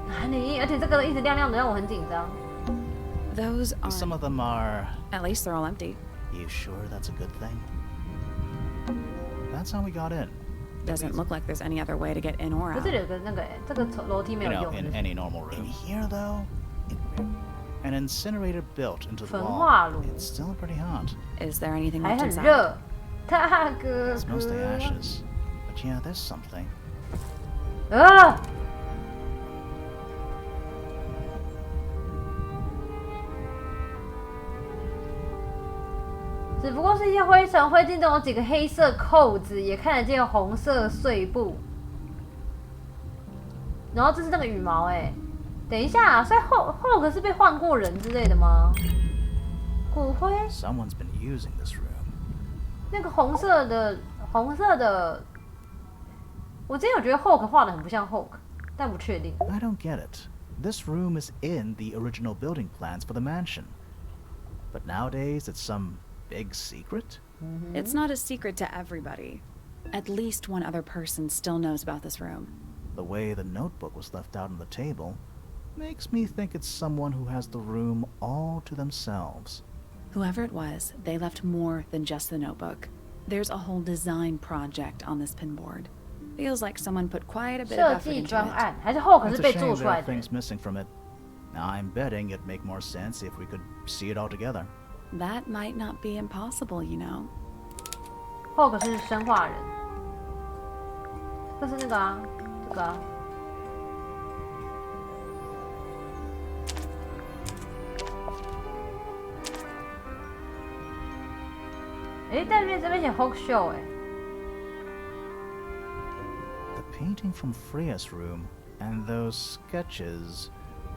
Speaker 1: 哪里？而且这个一直亮亮的，让我很紧张。
Speaker 10: Those are.
Speaker 2: Some of them are...
Speaker 10: At least they're all empty.
Speaker 2: You sure that's a good thing? That's how we got in.
Speaker 10: Doesn't look like there's any other way to get in or
Speaker 1: 可
Speaker 10: out.
Speaker 1: 是有个那个，这个楼梯没
Speaker 2: You
Speaker 1: 有
Speaker 2: know,
Speaker 1: 用。
Speaker 2: in any normal room. In here, though, an incinerator built into the
Speaker 1: 焚
Speaker 2: wall.
Speaker 1: 化炉
Speaker 2: It's still pretty hot.
Speaker 10: Is there anything
Speaker 1: 还
Speaker 10: left
Speaker 1: 很
Speaker 10: inside?
Speaker 1: 热。大哥
Speaker 2: It's mostly
Speaker 1: 哥。
Speaker 2: ashes. But yeah, there's something.
Speaker 1: 啊！只不过是一些灰尘灰烬，中有几个黑色扣子，也看得见红色碎布。然后这是那个羽毛哎，等一下，所以后可是被换过人之类的吗？骨灰？
Speaker 2: Someone's been using this room.
Speaker 1: 那个红色的，我之前有觉得 Hulk 画的很不像 Hulk， 但不确定。
Speaker 2: I don't get it. This room is in the original building plans for the mansion. But nowadays, it's some big secret?
Speaker 10: It's not a secret to everybody. At least one other person still knows about this room.
Speaker 2: The way the notebook was left out on the table makes me think it's someone who has the room all to themselves.
Speaker 10: Whoever it was, they left more than just the notebook. There's a whole design project on this pinboard. Feels like someone put quite a bit
Speaker 1: 设
Speaker 10: of effort
Speaker 1: 计
Speaker 10: into
Speaker 1: 专
Speaker 10: it.
Speaker 1: 案还是 Hulk
Speaker 2: It's
Speaker 1: 是
Speaker 2: a
Speaker 1: 被
Speaker 2: shame
Speaker 1: 做出
Speaker 2: there
Speaker 1: 来
Speaker 2: are
Speaker 1: 的？
Speaker 2: things missing from it. Now, I'm betting it'd make more sense if we could see it all together.
Speaker 10: That might not be impossible, you know.
Speaker 1: Hulk 是生化人，这是那个啊，这个啊。诶，但是这边写 Hulk Show 哎。
Speaker 2: The painting from Freya's room and those sketches.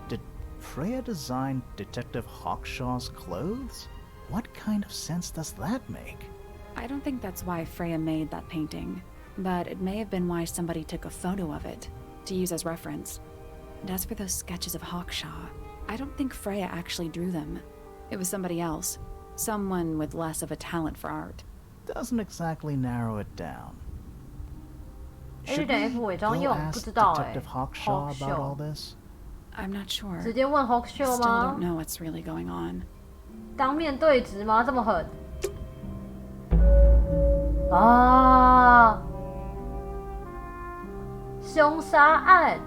Speaker 2: Did Freya design Detective Hawkshaw's clothes? What kind of sense does that make?
Speaker 10: I don't think that's why Freya made that painting, but it may have been why somebody took a photo of it to use as reference. And as for those sketches of Hawkshaw, I don't think Freya actually drew them. It was somebody else, someone with less of a talent for art.
Speaker 2: Doesn't exactly narrow it down. Should
Speaker 1: 等 F
Speaker 2: we
Speaker 1: 伪装
Speaker 2: go
Speaker 1: 用，不
Speaker 2: ask
Speaker 1: 知道哎。
Speaker 2: Detective Hawkshaw about all
Speaker 1: Hawkshaw
Speaker 2: this?
Speaker 10: I'm not sure.
Speaker 1: 直接问 Hulk
Speaker 10: I
Speaker 1: Show
Speaker 10: still
Speaker 1: 吗
Speaker 10: don't？know what's really going on.
Speaker 1: 当面对质吗？这么狠？啊！凶杀案？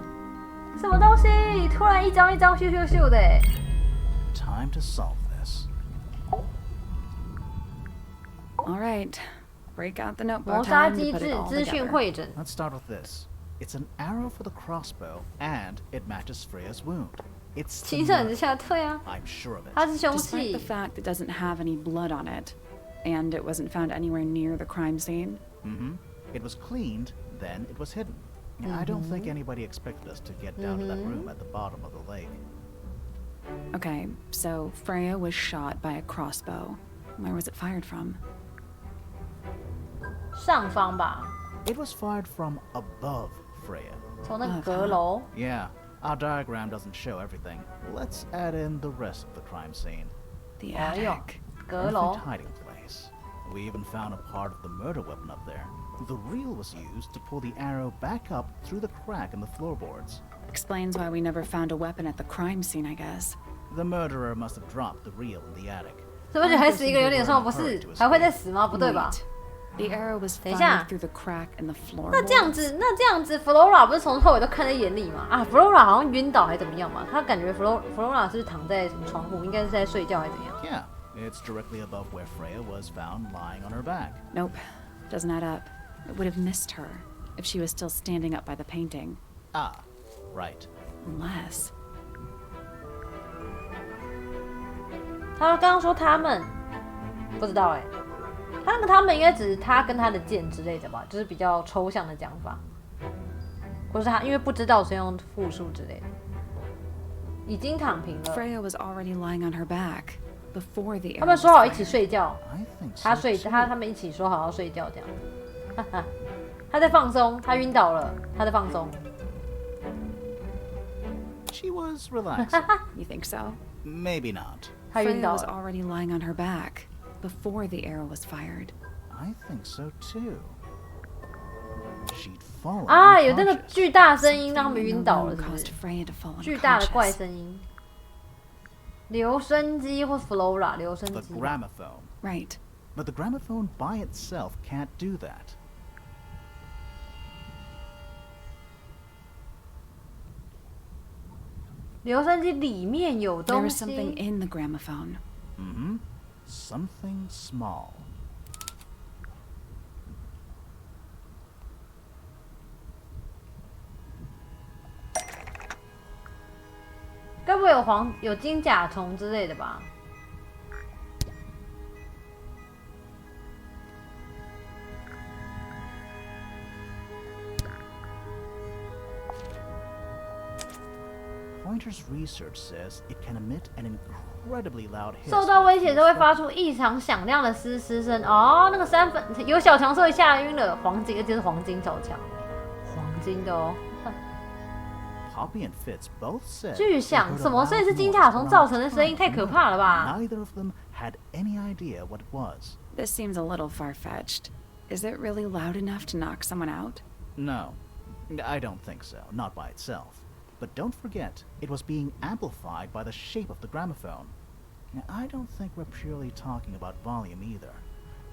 Speaker 1: 什么东西？突然一张一张咻咻咻的欸。
Speaker 2: Time to solve this.
Speaker 10: All right, break out the
Speaker 1: 谋
Speaker 10: notebook.
Speaker 1: 杀
Speaker 10: Time
Speaker 1: 机
Speaker 10: to put
Speaker 1: 制
Speaker 10: it all
Speaker 1: 资讯
Speaker 10: together.
Speaker 1: 会诊。
Speaker 2: Let's start with this. It's an arrow for the crossbow, and it matches Freya's wound. It's the
Speaker 1: 清醒之
Speaker 2: murder.
Speaker 1: 下，对啊，
Speaker 2: I'm sure of it.
Speaker 1: 他是凶
Speaker 10: Despite the
Speaker 1: 器。
Speaker 10: fact it doesn't have any blood on it, and it wasn't found anywhere near the crime scene.
Speaker 2: Mm-hmm. It was cleaned, then it was hidden. I don't think anybody expected us to get down to that room at the bottom of the lake.
Speaker 10: Okay, so Freya was shot by a crossbow. Where was it fired from?
Speaker 1: 上方吧，
Speaker 2: It was fired from above Freya.
Speaker 1: 从那个阁楼。
Speaker 2: Yeah, our diagram doesn't show everything. Let's add in the rest of the crime scene.
Speaker 10: The
Speaker 1: 哎呦
Speaker 10: attic.，
Speaker 1: 阁楼
Speaker 2: Perfect。hiding place. We even found a part of the murder weapon up there. The reel was used to pull the arrow back up through the crack in the floorboards.
Speaker 10: Explains why we never found a weapon at the crime scene, I guess.
Speaker 2: The murderer must have dropped the reel in the attic.
Speaker 1: 是不是还死一个有点像不是？还会再死吗？不对吧？
Speaker 10: Wait. The arrow was
Speaker 1: 等一下。
Speaker 10: fired through the crack in the
Speaker 1: 那这样
Speaker 10: floorboards.
Speaker 1: 子，那这样子，Flora 不是从头到尾都看在眼里吗？啊，Flora 好像晕倒还怎么样嘛？他感觉 Flora 是躺在什么窗户，应该是在睡觉还是怎样？
Speaker 2: Yeah, it's directly above where Freya was found lying on her back.
Speaker 10: Nope, doesn't add up. It would have missed her if she was still standing up by the painting.
Speaker 2: Ah, right.
Speaker 10: Unless.
Speaker 1: 他刚刚说他们，不知道哎、他们应该只是他跟他的剑之类的吧，就是比较抽象的讲法，或是他因为不知道所以用复数之类的。已经躺平了，
Speaker 10: Freya was already lying on her back before the
Speaker 1: 他
Speaker 10: arrow
Speaker 1: 们
Speaker 10: was
Speaker 1: 说好一起
Speaker 10: fired.
Speaker 1: 睡觉，
Speaker 2: I think
Speaker 1: 他
Speaker 2: so
Speaker 1: 睡
Speaker 2: too.
Speaker 1: 他们一起说好要睡觉这样，哈哈，他在放松，他晕倒了，他在放松。
Speaker 2: She was relaxing.
Speaker 10: You think so?
Speaker 2: Maybe not.
Speaker 10: Freya was already lying on her back before the arrow was fired.
Speaker 2: I think so too. She'd fallen
Speaker 1: 啊，有那个
Speaker 2: unconscious.
Speaker 1: 巨大声音让他们
Speaker 10: Something in
Speaker 1: 晕
Speaker 10: the
Speaker 1: 倒了，
Speaker 10: room
Speaker 1: 是不
Speaker 10: caused
Speaker 1: 是？
Speaker 10: Freya to fall
Speaker 1: 巨大的怪
Speaker 10: unconscious.
Speaker 1: 声音，留声机或 Flora 留声
Speaker 2: The
Speaker 1: 机。
Speaker 2: gramophone.
Speaker 10: Right.
Speaker 2: But the gramophone by itself can't do that.
Speaker 1: 留声机里面有
Speaker 10: There
Speaker 1: 东
Speaker 10: was something
Speaker 1: 西。
Speaker 10: in the gramophone.
Speaker 2: Mm-hmm. Something small.
Speaker 1: 该不会有金甲虫之类的吧？
Speaker 2: Pointer's research says it can emit an incredibly loud hiss.
Speaker 1: 受到威胁就会发出异常响亮的嘶嘶声。哦，那个3分有小强是会吓晕了，黄金，而且是黄金小强，黄金的哦。
Speaker 2: Poppy and Fitz both said
Speaker 1: 巨响什么？所以是金甲虫造成的声音，太可怕了吧
Speaker 2: Neither of them had any idea what it was.
Speaker 10: This seems a little far-fetched. Is it really loud enough to knock someone out?
Speaker 2: No, I don't think so, not by itself. But don't forget, it was being amplified by the shape of the gramophone. Now, I don't think we're purely talking about volume either.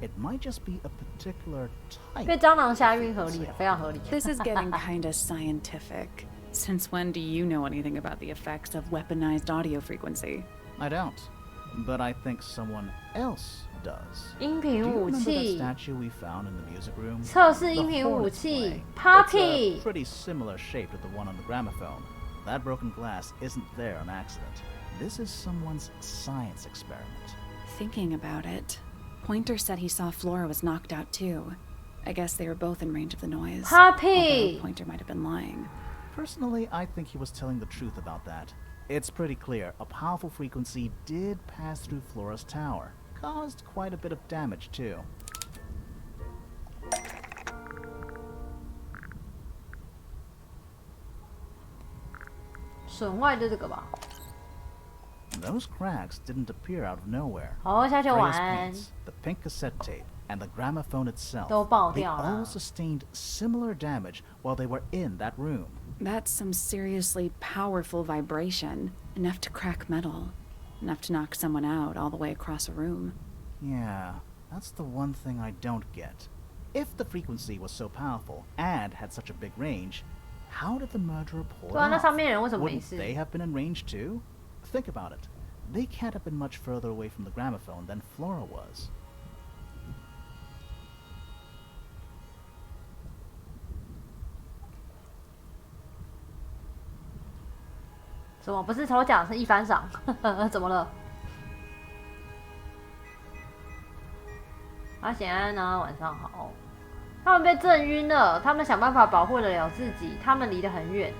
Speaker 2: It might just be a particular type.
Speaker 1: 被蟑螂吓晕合理的，非常合理。
Speaker 10: This is getting kinda scientific. Since when do you know anything about the effects of weaponized audio frequency?
Speaker 2: I don't, but I think someone else does.
Speaker 1: 音
Speaker 2: Do
Speaker 1: 频
Speaker 2: you
Speaker 1: 武
Speaker 2: remember that
Speaker 1: 器，
Speaker 2: statue we found in the music room?
Speaker 1: 测试
Speaker 2: The
Speaker 1: 音频武
Speaker 2: hornet
Speaker 1: 器
Speaker 2: play. It's
Speaker 1: ，Poppy
Speaker 2: a。pretty similar shape to the one on the gramophone. That broken glass isn't there on accident. This is someone's science experiment.
Speaker 10: Thinking about it, Pointer said he saw Flora was knocked out too. I guess they were both in range of the noise.
Speaker 1: Poppy
Speaker 10: Although Pointer might have been lying.
Speaker 2: Personally, I think he was telling the truth about that. It's pretty clear a powerful frequency did pass through Flora's tower. Caused quite a bit of damage, too. Those cracks didn't appear out of nowhere.
Speaker 1: 好，下去
Speaker 2: Freya's
Speaker 1: 玩。
Speaker 2: paints, the pink cassette tape, and the gramophone itself,
Speaker 1: 都爆
Speaker 2: they
Speaker 1: 掉了。
Speaker 2: all sustained similar damage while they were in that room.
Speaker 10: That's some seriously powerful vibration. Enough to crack metal. Enough to knock someone out all the way across a room.
Speaker 2: Yeah, that's the one thing I don't get. If the frequency was so powerful and had such a big range, how did the murderer pull it
Speaker 1: 对啊，那
Speaker 2: off?
Speaker 1: 上面人为什么没
Speaker 2: Wouldn't
Speaker 1: 事？
Speaker 2: they have been in range too? Think about it. They can't have been much further away from the gramophone than Flora was.
Speaker 1: 什么？不是抽奖，是一番赏。怎么了？阿贤安呢？晚上好。他们被震晕了，他们想办法保护得了自己，他们离得很远。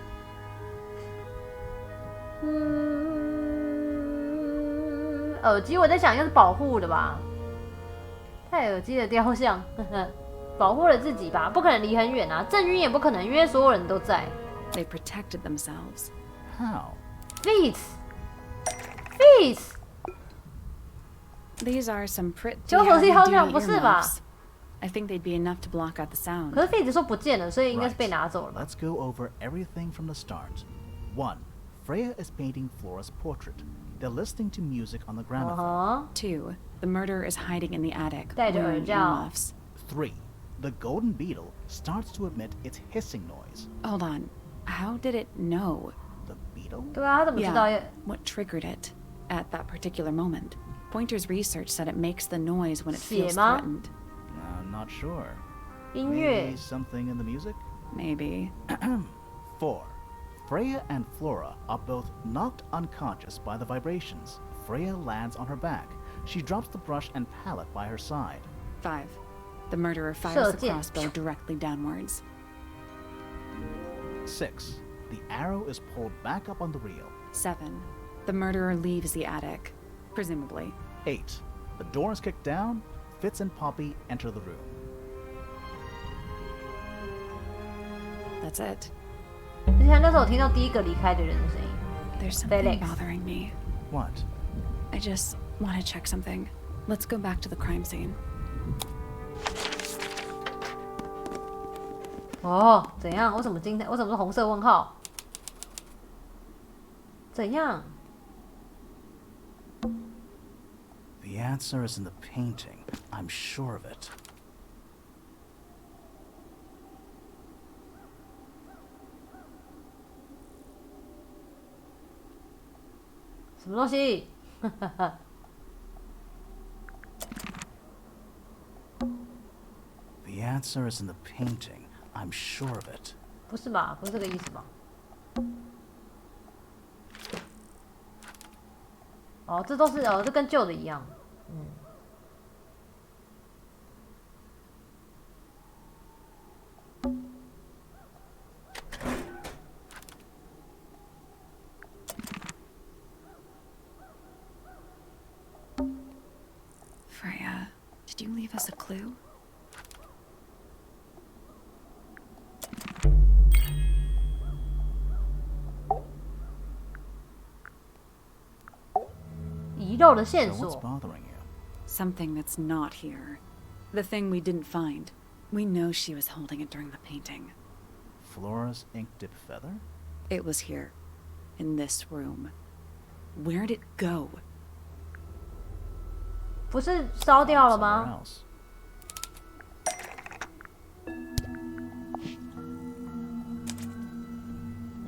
Speaker 1: 耳机我在想应该是保护的吧？戴耳机的雕像，保护了自己吧？不可能离很远啊，震晕也不可能，因为所有人都在。
Speaker 10: They protected themselves.
Speaker 2: How?
Speaker 1: Feet.
Speaker 10: These are some pretty
Speaker 1: 九手机好像
Speaker 10: heavy-duty
Speaker 1: 不是吧？
Speaker 10: earmuffs. I think they'd be enough to block out the sound.
Speaker 1: 可是 Feet 说不见了，所以应该是被拿走了吧
Speaker 2: Let's go over everything from the start. 1. Freya is painting Flora's portrait. They're listening to music on the gramophone.
Speaker 10: 2. The murderer is hiding in the attic,
Speaker 1: 戴着耳
Speaker 10: wearing
Speaker 1: 罩。
Speaker 10: earmuffs.
Speaker 2: 3. The golden beetle starts to emit its hissing noise.
Speaker 10: Hold on. How did it know?
Speaker 2: The beetle?
Speaker 1: 对啊，他怎么知道
Speaker 10: Yeah. What triggered it at that particular moment? Pointer's research said it makes the noise when it feels
Speaker 1: 血吗？
Speaker 10: threatened.
Speaker 2: I'm not sure.
Speaker 1: 音乐
Speaker 2: Maybe something in the music?
Speaker 10: Maybe.
Speaker 2: 4. Freya and Flora are both knocked unconscious by the vibrations. Freya lands on her back. She drops the brush and palette by her side.
Speaker 10: 5. The murderer fires the
Speaker 1: 射箭。
Speaker 10: crossbow directly downwards.
Speaker 2: 6. The arrow is pulled back up on the reel.
Speaker 10: 7. The murderer leaves the attic, presumably.
Speaker 2: 8. The door is kicked down. Fitz and Poppy enter the room.
Speaker 10: That's it.
Speaker 1: 之前那时候我听到第一个离开的人的声音。
Speaker 10: There's something
Speaker 1: Felix.
Speaker 10: bothering me.
Speaker 2: What?
Speaker 10: I just want to check something. Let's go back to the crime scene.
Speaker 1: 哦，怎样？为什么今天为什么是红色问号？怎样？
Speaker 2: The answer is in the painting. I'm sure of it.
Speaker 1: 什么东西？The
Speaker 2: answer is in the painting. I'm sure of it.
Speaker 1: 不是吧？不是这个意思吧？哦，这都是哦，这跟旧的一样。嗯。
Speaker 10: Freya, did you leave us a clue?
Speaker 1: 遗漏的
Speaker 2: So
Speaker 1: 线
Speaker 2: what's
Speaker 1: 索。
Speaker 2: bothering you?
Speaker 10: Something that's not here. The thing we didn't find. We know she was holding it during the painting.
Speaker 2: Flora's ink dip feather?
Speaker 10: It was here. In this room. Where'd it go?
Speaker 1: 不是烧掉了
Speaker 2: Somewhere
Speaker 1: 吗？
Speaker 2: else.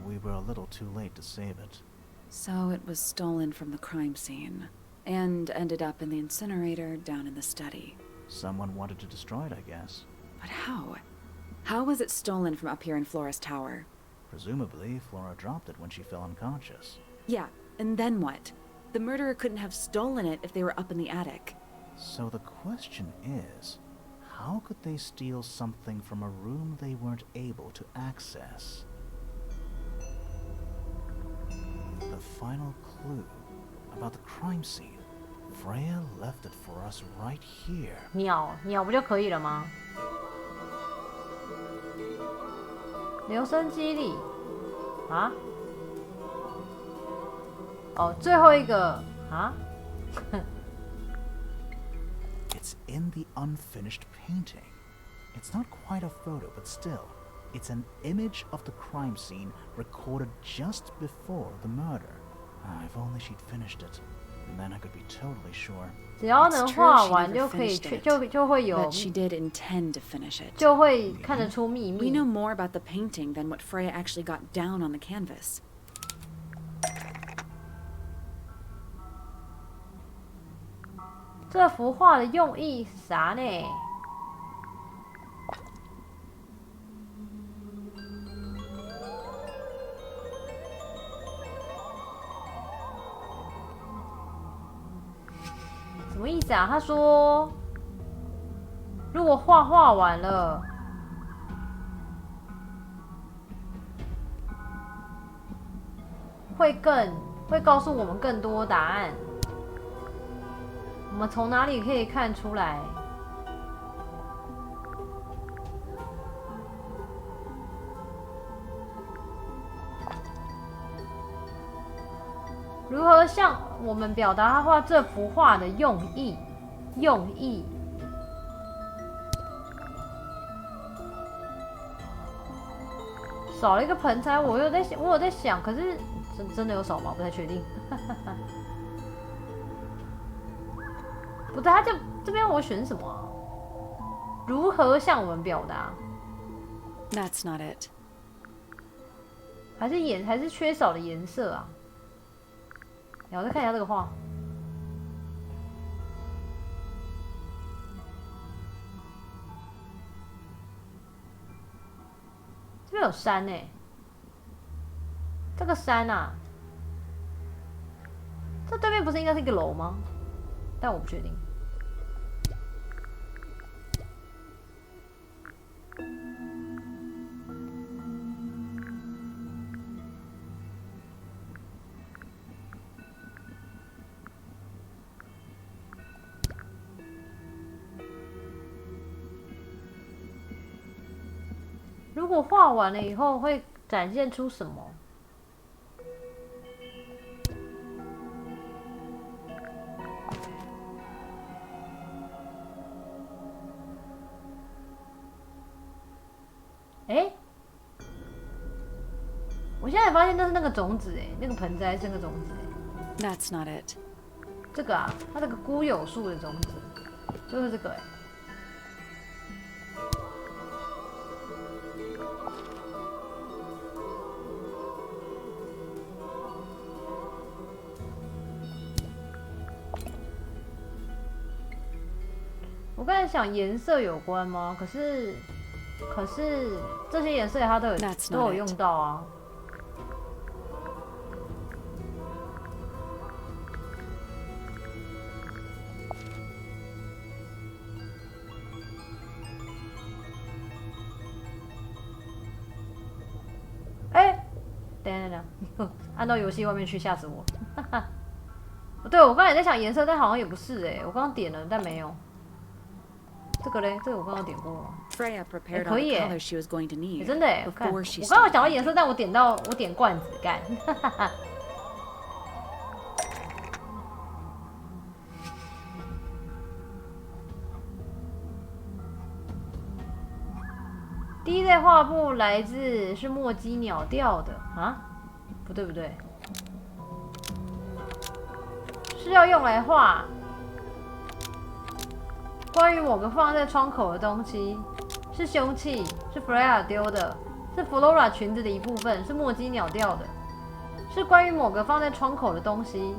Speaker 2: We were a little too late to save it.
Speaker 10: So it was stolen from the crime scene. And ended up in the incinerator down in the study.
Speaker 2: Someone wanted to destroy it, I guess.
Speaker 10: But how? How was it stolen from up here in Flora's tower?
Speaker 2: Presumably, Flora dropped it when she fell unconscious.
Speaker 10: Yeah, and then what? The murderer couldn't have stolen it if they were up in the attic.
Speaker 2: So the question is, how could they steal something from a room they weren't able to access? The final clue about the crime scene. Freya left it for us right here.
Speaker 1: 鸟不就可以了吗？留声机里啊？哦，最后一个啊？
Speaker 2: It's in the unfinished painting. It's not quite a photo, but still, it's an image of the crime scene recorded just before the murder. If only she'd finished it. And then I could be totally sure.
Speaker 1: 只要能
Speaker 10: It's
Speaker 1: 画
Speaker 10: true she
Speaker 1: 完
Speaker 10: never
Speaker 1: 就可以
Speaker 10: finished
Speaker 1: 确
Speaker 10: it.
Speaker 1: 就会有
Speaker 10: But she did intend to finish it.
Speaker 1: 就会看得出秘
Speaker 10: We
Speaker 1: 密。
Speaker 10: know more about the painting than what Freya actually got down on the canvas.
Speaker 1: 这幅画的用意是啥呢？什么意思啊？他说，如果画完了，会告诉我们更多答案。我们从哪里可以看出来？如何向我们表达他画这幅画的用意？少了一个盆栽，我有在想，可是真的有少吗？不太确定。不对，他这边我选什么啊？如何向我们表达？
Speaker 10: That's not it.
Speaker 1: 还是缺少的颜色啊？我再看一下这个画。这边有山欸，这个山啊，这对面不是应该是一个楼吗？但我不确定。如果画完了以后会展现出什么？哎，我现在发现那是那个种子哎，那个盆栽是那个种子哎。
Speaker 10: That's not it.
Speaker 1: 这个啊，它这个孤有树的种子，就是这个哎。我刚才想颜色有关吗？可是这些颜色它都有用到啊。哎，等，按到游戏外面去，吓死我！对，我刚才在想颜色，但好像也不是哎，我刚刚点了，但没有。这个嘞，这个我刚刚点过了。
Speaker 9: Freya prepared all
Speaker 1: 可以
Speaker 9: the
Speaker 1: 耶，
Speaker 9: colors she was going to need
Speaker 1: 真的哎，我
Speaker 9: before she
Speaker 1: 刚刚
Speaker 9: started.
Speaker 1: 想到颜色，但我点罐子干。第一类画布来自是墨姬鸟调的啊？不对不对，是要用来画关于某个放在窗口的东西，是凶器，是 Freya 丢的，是 Flora 裙子的一部分，是墨姬鸟调的，是关于某个放在窗口的东西。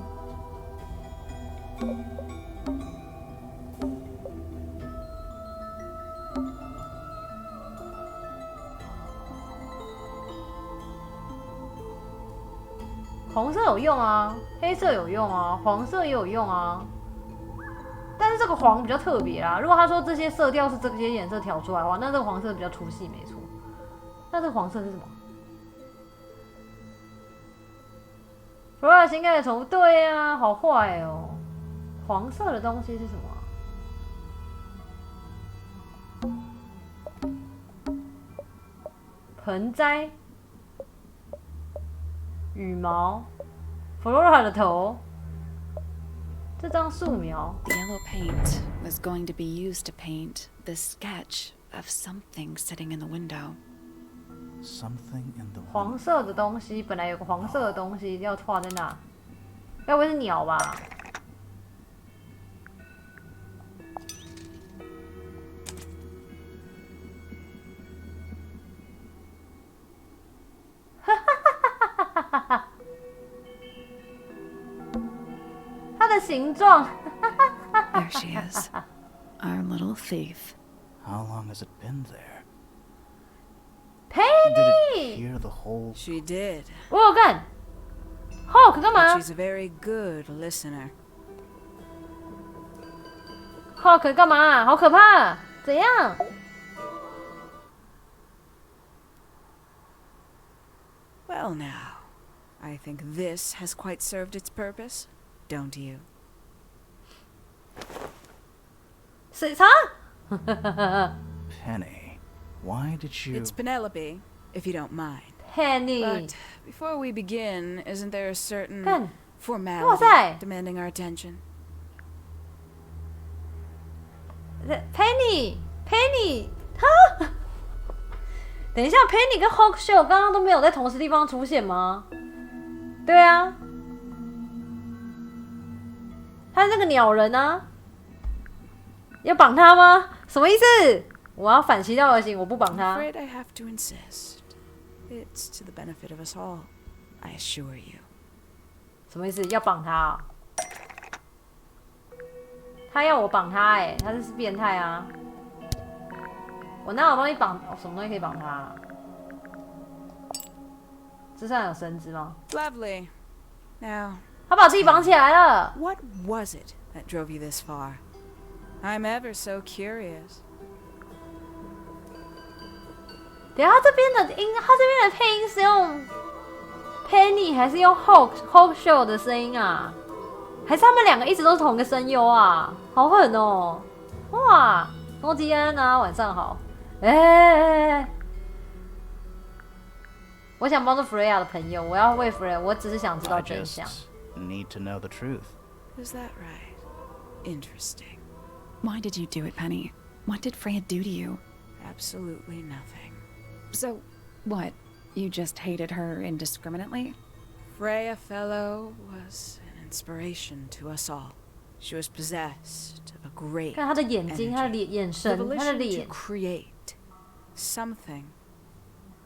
Speaker 1: 红色有用啊，黑色有用啊，黄色也有用啊。但是这个黄比较特别啦。如果他说这些色调是这些颜色调出来的话，那这个黄色比较出戏，没错。那这个黄色是什么？Flora 新盖的宠物，对啊，好坏哦。黄色的东西是什么？盆栽。羽毛 ，Flora 的头，这张素描。
Speaker 10: The yellow paint was going to be used to paint the sketch of something sitting in the window.
Speaker 2: Something in the
Speaker 1: 黄色的东西，本来有个黄色的东西要画在那，该不会是鸟吧？它的形状。
Speaker 10: There she is, our little thief.
Speaker 2: How long has it been there?
Speaker 1: Penny!
Speaker 2: Did it hear the whole...
Speaker 7: She did.
Speaker 1: 我有看。Hawk 干嘛
Speaker 7: She's a very good listener.？Hawk
Speaker 1: 干嘛？好可怕！怎样？
Speaker 7: Well now, I think this has quite served its purpose, don't you?
Speaker 1: 谁啥
Speaker 2: Penny, why did you...
Speaker 7: It's Penelope, if you don't mind.
Speaker 1: Penny.
Speaker 7: But before we begin, isn't there a certain
Speaker 1: 看，哇
Speaker 7: formality
Speaker 1: 塞
Speaker 7: demanding our attention?
Speaker 1: Penny，哈，等一下，Penny 跟 Hawk Show 刚刚都没有在同时地方出现吗？对啊，他是那个鸟人啊，要绑他吗？什么意思？我要反其道而行，我不绑
Speaker 7: I'm
Speaker 1: 他。
Speaker 7: afraid I have to insist. It's to the benefit of us all, I assure you.
Speaker 1: 什么意思？要绑他啊？他要我绑他哎、他这是变态啊！我哪有东西绑？什么东西可以绑他、啊？这上有绳子吗？
Speaker 7: Lovely. Now,
Speaker 1: 他把自己绑起来了。
Speaker 7: what was it that drove you this far? I'm ever so curious.
Speaker 1: 等一下他这边的音，他这边的配音是用 Penny 还是用 Hawk Show 的声音啊？还是他们两个一直都是同一个声优啊？好狠哦！哇，诺基安啊，晚上好。哎、我想帮助 Freya 的朋友，我要为 Freya， 我只是想知道
Speaker 2: I
Speaker 1: 真相。
Speaker 2: just need to know the truth.
Speaker 7: Is that right? Interesting.
Speaker 10: Why did you do it, Penny? What did Freya do to you?
Speaker 7: Absolutely nothing.
Speaker 10: So, what? You just hated her indiscriminately?
Speaker 7: Freya Fellow was an inspiration to us all. She was possessed of a great
Speaker 1: 看她的眼睛，她的
Speaker 7: energy,
Speaker 1: 眼
Speaker 7: the
Speaker 1: 神，她的
Speaker 7: volition to
Speaker 1: 脸，
Speaker 7: create something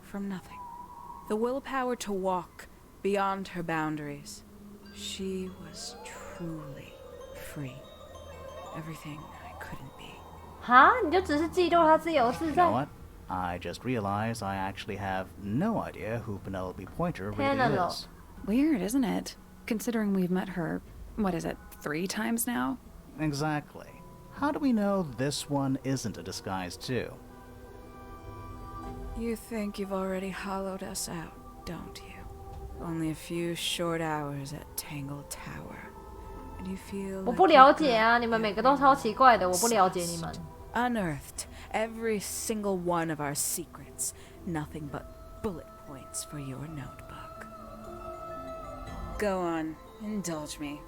Speaker 7: from nothing. The willpower to walk beyond her boundaries. She was truly free. Everything I couldn't be.
Speaker 1: 哈，你就只是嫉妒她自由自
Speaker 2: You know
Speaker 1: 在？
Speaker 2: what? I just realized I actually have no idea who Penelope Pointer really
Speaker 1: Penelope.
Speaker 2: is.
Speaker 10: Weird, isn't it? Considering we've met her, what is it, 3 times now?
Speaker 2: Exactly. How do we know this one isn't a disguise too?
Speaker 7: You think you've already hollowed us out, don't you? Only a few short hours at Tangled Tower. And you feel
Speaker 1: 我
Speaker 7: like
Speaker 1: 不了
Speaker 7: you've
Speaker 1: 解
Speaker 7: got
Speaker 1: 啊，你们每个都超奇怪的，我不了解你们。
Speaker 7: unearthed every single one of our secrets. Nothing but bullet points for your notebook. Go on, indulge me.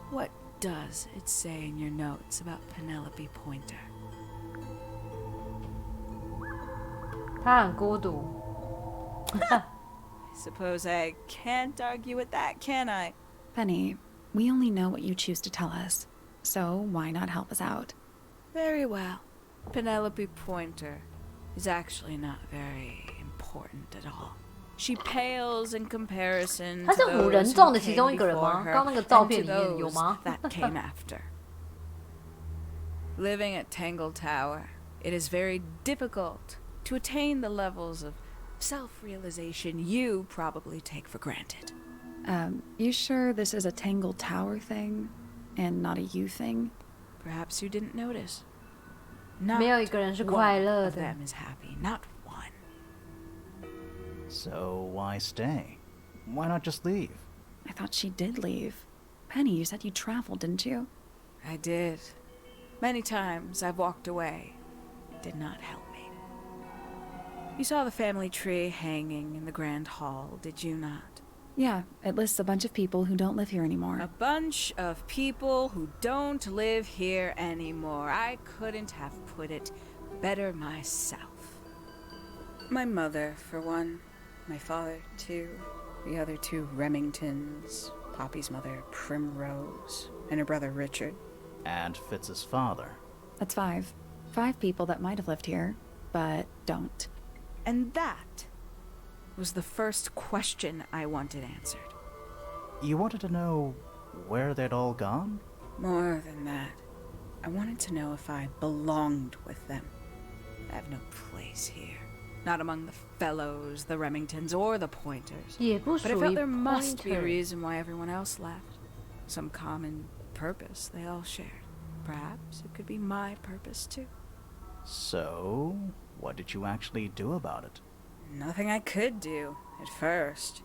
Speaker 7: What does it say in your notes about Penelope Pointer?
Speaker 1: 她很孤独。
Speaker 7: I suppose I can't argue with that, can I?
Speaker 10: Penny, we only know what you choose to tell us, so why not help us out?
Speaker 7: Very well. Penelope Pointer is actually not very important at all. She pales in comparison
Speaker 1: 她
Speaker 7: to
Speaker 1: 是五
Speaker 7: those
Speaker 1: 人
Speaker 7: who
Speaker 1: 众的其
Speaker 7: came
Speaker 1: 中一个人
Speaker 7: before
Speaker 1: 吗？
Speaker 7: her
Speaker 1: 刚那个照
Speaker 7: and
Speaker 1: 片
Speaker 7: to
Speaker 1: 里面有
Speaker 7: those
Speaker 1: 吗？
Speaker 7: that came after. Living at Tangled Tower, it is very difficult to attain the levels of self-realization you probably take for granted.
Speaker 10: You sure this is a Tangled Tower thing, and not a you thing?
Speaker 7: Perhaps you didn't notice. Not
Speaker 1: 没有一个人是
Speaker 7: one
Speaker 1: 快乐
Speaker 7: of
Speaker 1: 的。
Speaker 7: them is happy, not one.
Speaker 2: So why stay? Why not just leave?
Speaker 10: I thought she did leave. Penny, you said you traveled, didn't you?
Speaker 7: I did. Many times I've walked away. It did not help me. You saw the family tree hanging in the grand hall, did you not?
Speaker 10: Yeah, it lists a bunch of people who don't live here anymore.
Speaker 7: A bunch of people who don't live here anymore. I couldn't have put it better myself. My mother, for one. My father, too. The other 2 Remingtons. Poppy's mother, Primrose. And her brother, Richard.
Speaker 2: And Fitz's father.
Speaker 10: That's 5. 5 people that might have lived here, but don't.
Speaker 7: And that was the first question I wanted answered.
Speaker 2: You wanted to know where they'd all gone?
Speaker 7: More than that, I wanted to know if I belonged with them. I have no place here. Not among the Fellows, the Remingtons, or the Pointers.
Speaker 1: 也不
Speaker 7: But I
Speaker 1: 属
Speaker 7: felt
Speaker 1: 于
Speaker 7: there must be a
Speaker 1: Pointer。
Speaker 7: reason why everyone else left. Some common purpose they all shared. Perhaps it could be my purpose too.
Speaker 2: So, what did you actually do about it?
Speaker 7: Nothing I could do, at first.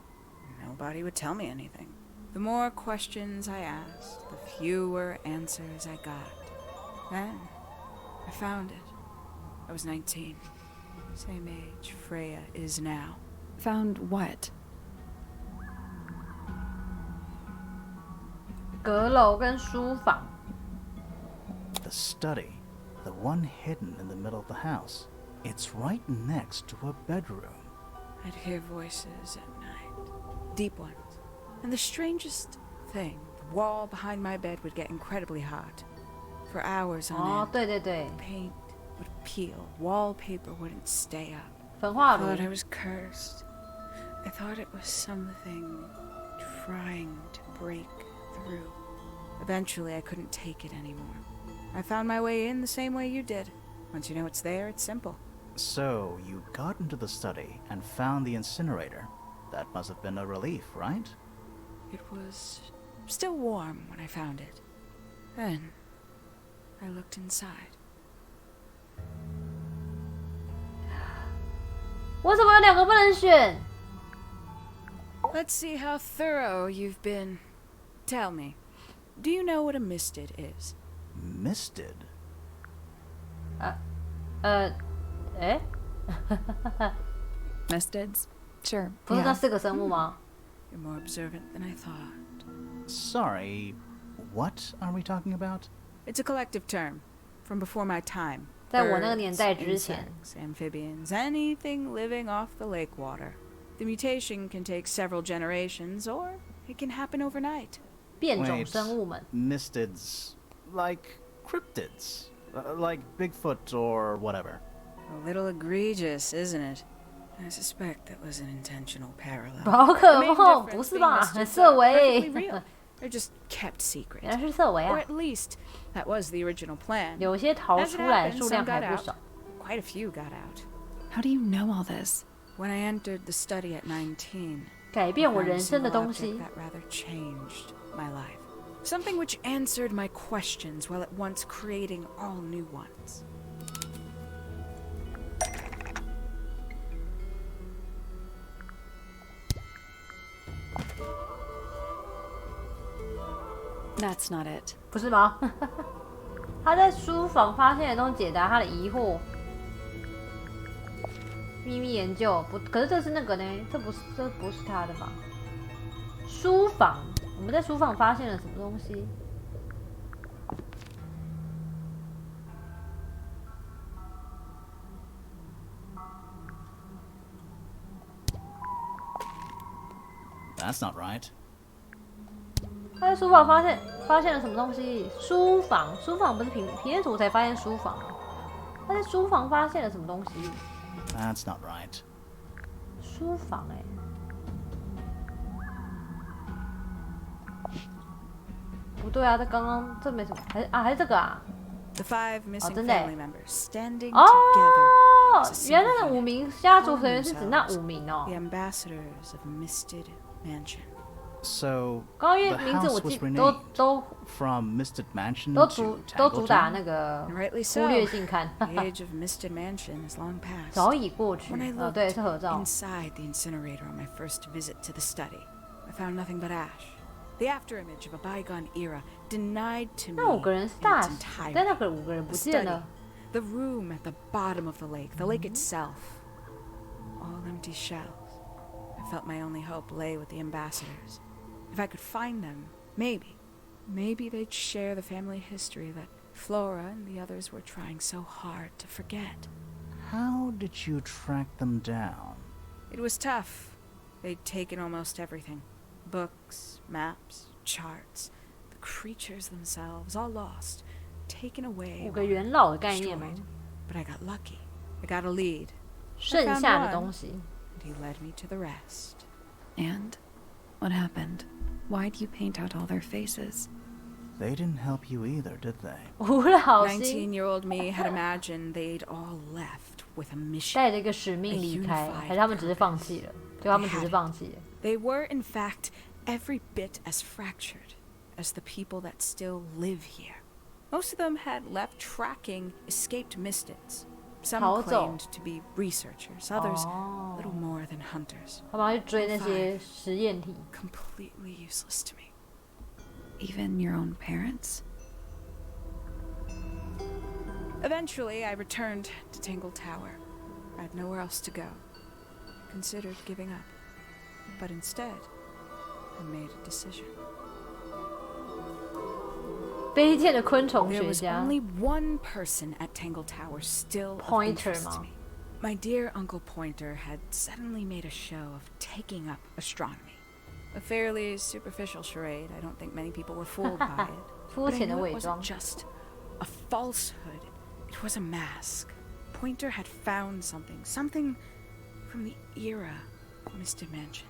Speaker 7: Nobody would tell me anything. The more questions I asked, the fewer answers I got. Then, I found it. I was 19. Same age Freya is now.
Speaker 10: Found what?
Speaker 1: 阁楼跟书房。
Speaker 2: The study. The one hidden in the middle of the house. It's right next to a bedroom.
Speaker 7: I'd hear voices at night. Deep ones. And the strangest thing, the wall behind my bed would get incredibly hot. For hours on
Speaker 1: 哦
Speaker 7: end.
Speaker 1: 对对对，
Speaker 7: Paint would peel. Wallpaper wouldn't stay up.
Speaker 1: 焚化
Speaker 7: I
Speaker 1: 炉
Speaker 7: thought I was cursed. I thought it was something trying to break through. Eventually, I couldn't take it anymore. I found my way in the same way you did. Once you know it's there, it's simple.
Speaker 2: So, you got into the study and found the incinerator. That must have been a relief, right?
Speaker 7: It was still warm when I found it. Then, I looked inside.
Speaker 1: 为什么有2个不能选？
Speaker 7: Let's see how thorough you've been. Tell me, do you know what a misted is?
Speaker 2: Misted?
Speaker 1: 哎，
Speaker 10: Mistids? Sure.
Speaker 1: 不是那
Speaker 10: Yeah.
Speaker 1: 4个生物吗？
Speaker 7: You're more observant than I thought.
Speaker 2: Sorry, what are we talking about?
Speaker 7: It's a collective term from before my time.
Speaker 1: 在我那个年
Speaker 7: Birds,
Speaker 1: 代之前，
Speaker 7: insects, amphibians, anything living off the lake water. The mutation can take several generations, or it can happen overnight.
Speaker 1: 变种
Speaker 2: Wait,
Speaker 1: 生物们，
Speaker 2: mystids, like cryptids, like Bigfoot or whatever.
Speaker 7: A little egregious, isn't it? I suspect that was an intentional parallel.
Speaker 1: 宝
Speaker 7: The
Speaker 1: 可
Speaker 7: main
Speaker 1: 梦
Speaker 7: difference
Speaker 1: 不是
Speaker 7: being
Speaker 1: 吧？
Speaker 7: mystids
Speaker 1: 色
Speaker 7: are
Speaker 1: 违
Speaker 7: perfectly，real. They're just kept secret.
Speaker 1: 原来是色违
Speaker 7: Or
Speaker 1: 啊！
Speaker 7: at least, that was the original plan.
Speaker 1: 有些逃
Speaker 7: As
Speaker 1: 出
Speaker 7: it
Speaker 1: 来
Speaker 7: happened,
Speaker 1: 数量
Speaker 7: some
Speaker 1: 还
Speaker 7: got
Speaker 1: 不
Speaker 7: out.
Speaker 1: 少。
Speaker 7: Quite a few got out.
Speaker 10: How do you know all this?
Speaker 7: When I entered the study at 19,
Speaker 1: 改
Speaker 7: I
Speaker 1: 变我
Speaker 7: found a
Speaker 1: 人生的
Speaker 7: single
Speaker 1: 东
Speaker 7: object
Speaker 1: 西，
Speaker 7: that rather changed my life. Something which answered my questions while at once creating all new ones.
Speaker 10: That's not it.
Speaker 1: 不是吗？他在书房发现的东西解答他的疑惑。秘密研究不，可是这是那个呢？这不是他的吗？书房，我们在书房发现了什么东西？
Speaker 2: That's not right.
Speaker 1: 他在书房发现了什么东西？书房不是平面图才发现书房吗？他在书房发现了什么东西？
Speaker 2: That's not right.
Speaker 1: 书房哎、不对啊，这刚刚这没什么，还是这个啊？
Speaker 7: The 5 missing
Speaker 1: 真的耶
Speaker 7: family members standing
Speaker 1: 哦
Speaker 7: together. as a
Speaker 1: 原来
Speaker 7: single
Speaker 1: 那
Speaker 7: unit,
Speaker 1: 5名家族成员
Speaker 7: calling
Speaker 1: 是指那
Speaker 7: themselves
Speaker 1: 5名哦
Speaker 7: the。ambassadors of Misted Mansion.
Speaker 2: So
Speaker 1: 刚刚因为
Speaker 2: the
Speaker 1: 名字我
Speaker 2: house was
Speaker 1: 记
Speaker 2: renamed
Speaker 1: 都
Speaker 2: from Misted Mansion
Speaker 1: 都
Speaker 2: to
Speaker 1: 主打
Speaker 2: Tangletown?
Speaker 1: 那个
Speaker 7: And rightly
Speaker 1: 忽略
Speaker 7: so.
Speaker 1: 性看，
Speaker 7: The age of Misted Mansion is long past.
Speaker 1: 早已过去
Speaker 7: When I。
Speaker 1: 对，
Speaker 7: looked
Speaker 1: 是合照。
Speaker 7: inside the incinerator on my first visit to the study, I found nothing but ash. The afterimage of a bygone era denied to me
Speaker 1: 那5个人是
Speaker 7: in
Speaker 1: 大
Speaker 7: its
Speaker 1: 使，
Speaker 7: entirety.
Speaker 1: 但那个5个人
Speaker 7: The
Speaker 1: 不见
Speaker 7: study,
Speaker 1: 了。
Speaker 7: the room at the bottom of the lake itself, all empty shells. I felt my only hope lay with the ambassadors. If I could find them, maybe they'd share the family history that Flora and the others were trying so hard to forget.
Speaker 2: How did you track them down?
Speaker 7: It was tough. They'd taken almost everything. Books, maps, charts, the creatures themselves, all lost, taken away,
Speaker 1: 5个元老的概念吗？
Speaker 7: destroyed. But I got lucky. I got a lead.
Speaker 1: 剩下的东西。
Speaker 7: And he led me to the rest.
Speaker 10: And what happened? Why'd you paint out all their faces?
Speaker 2: They didn't help you either, did they?
Speaker 1: 吴老星
Speaker 7: 19-year-old me had imagined they'd all left with a mission.
Speaker 1: 带着一个使命离开，还是他们只是放弃了？对，他们只是放弃了。
Speaker 7: They were, in fact, every bit as fractured as the people that still live here. Most of them had left tracking escaped mystics. Some
Speaker 1: 逃走。
Speaker 7: claimed to be researchers, others little more than hunters.
Speaker 1: 他们要去追那些实验体。
Speaker 7: Completely useless to me.
Speaker 10: Even your own parents?
Speaker 7: Eventually, I returned to Tingle Tower. I had nowhere else to go. I considered giving up. But instead, I made a decision.
Speaker 1: 卑贱的昆虫
Speaker 7: There
Speaker 1: 学
Speaker 7: was
Speaker 1: 家
Speaker 7: only one person at Tangle Tower still of
Speaker 1: Pointer
Speaker 7: interest to
Speaker 1: 吗？
Speaker 7: me. My dear Uncle Pointer had suddenly made a show of taking up astronomy. A fairly superficial charade. I don't think many people were fooled by it.
Speaker 1: 肤
Speaker 7: But I
Speaker 1: 浅的
Speaker 7: knew
Speaker 1: 伪
Speaker 7: it
Speaker 1: 装
Speaker 7: wasn't。just a falsehood. It was a mask. Pointer had found something from the era of Misted Mansion.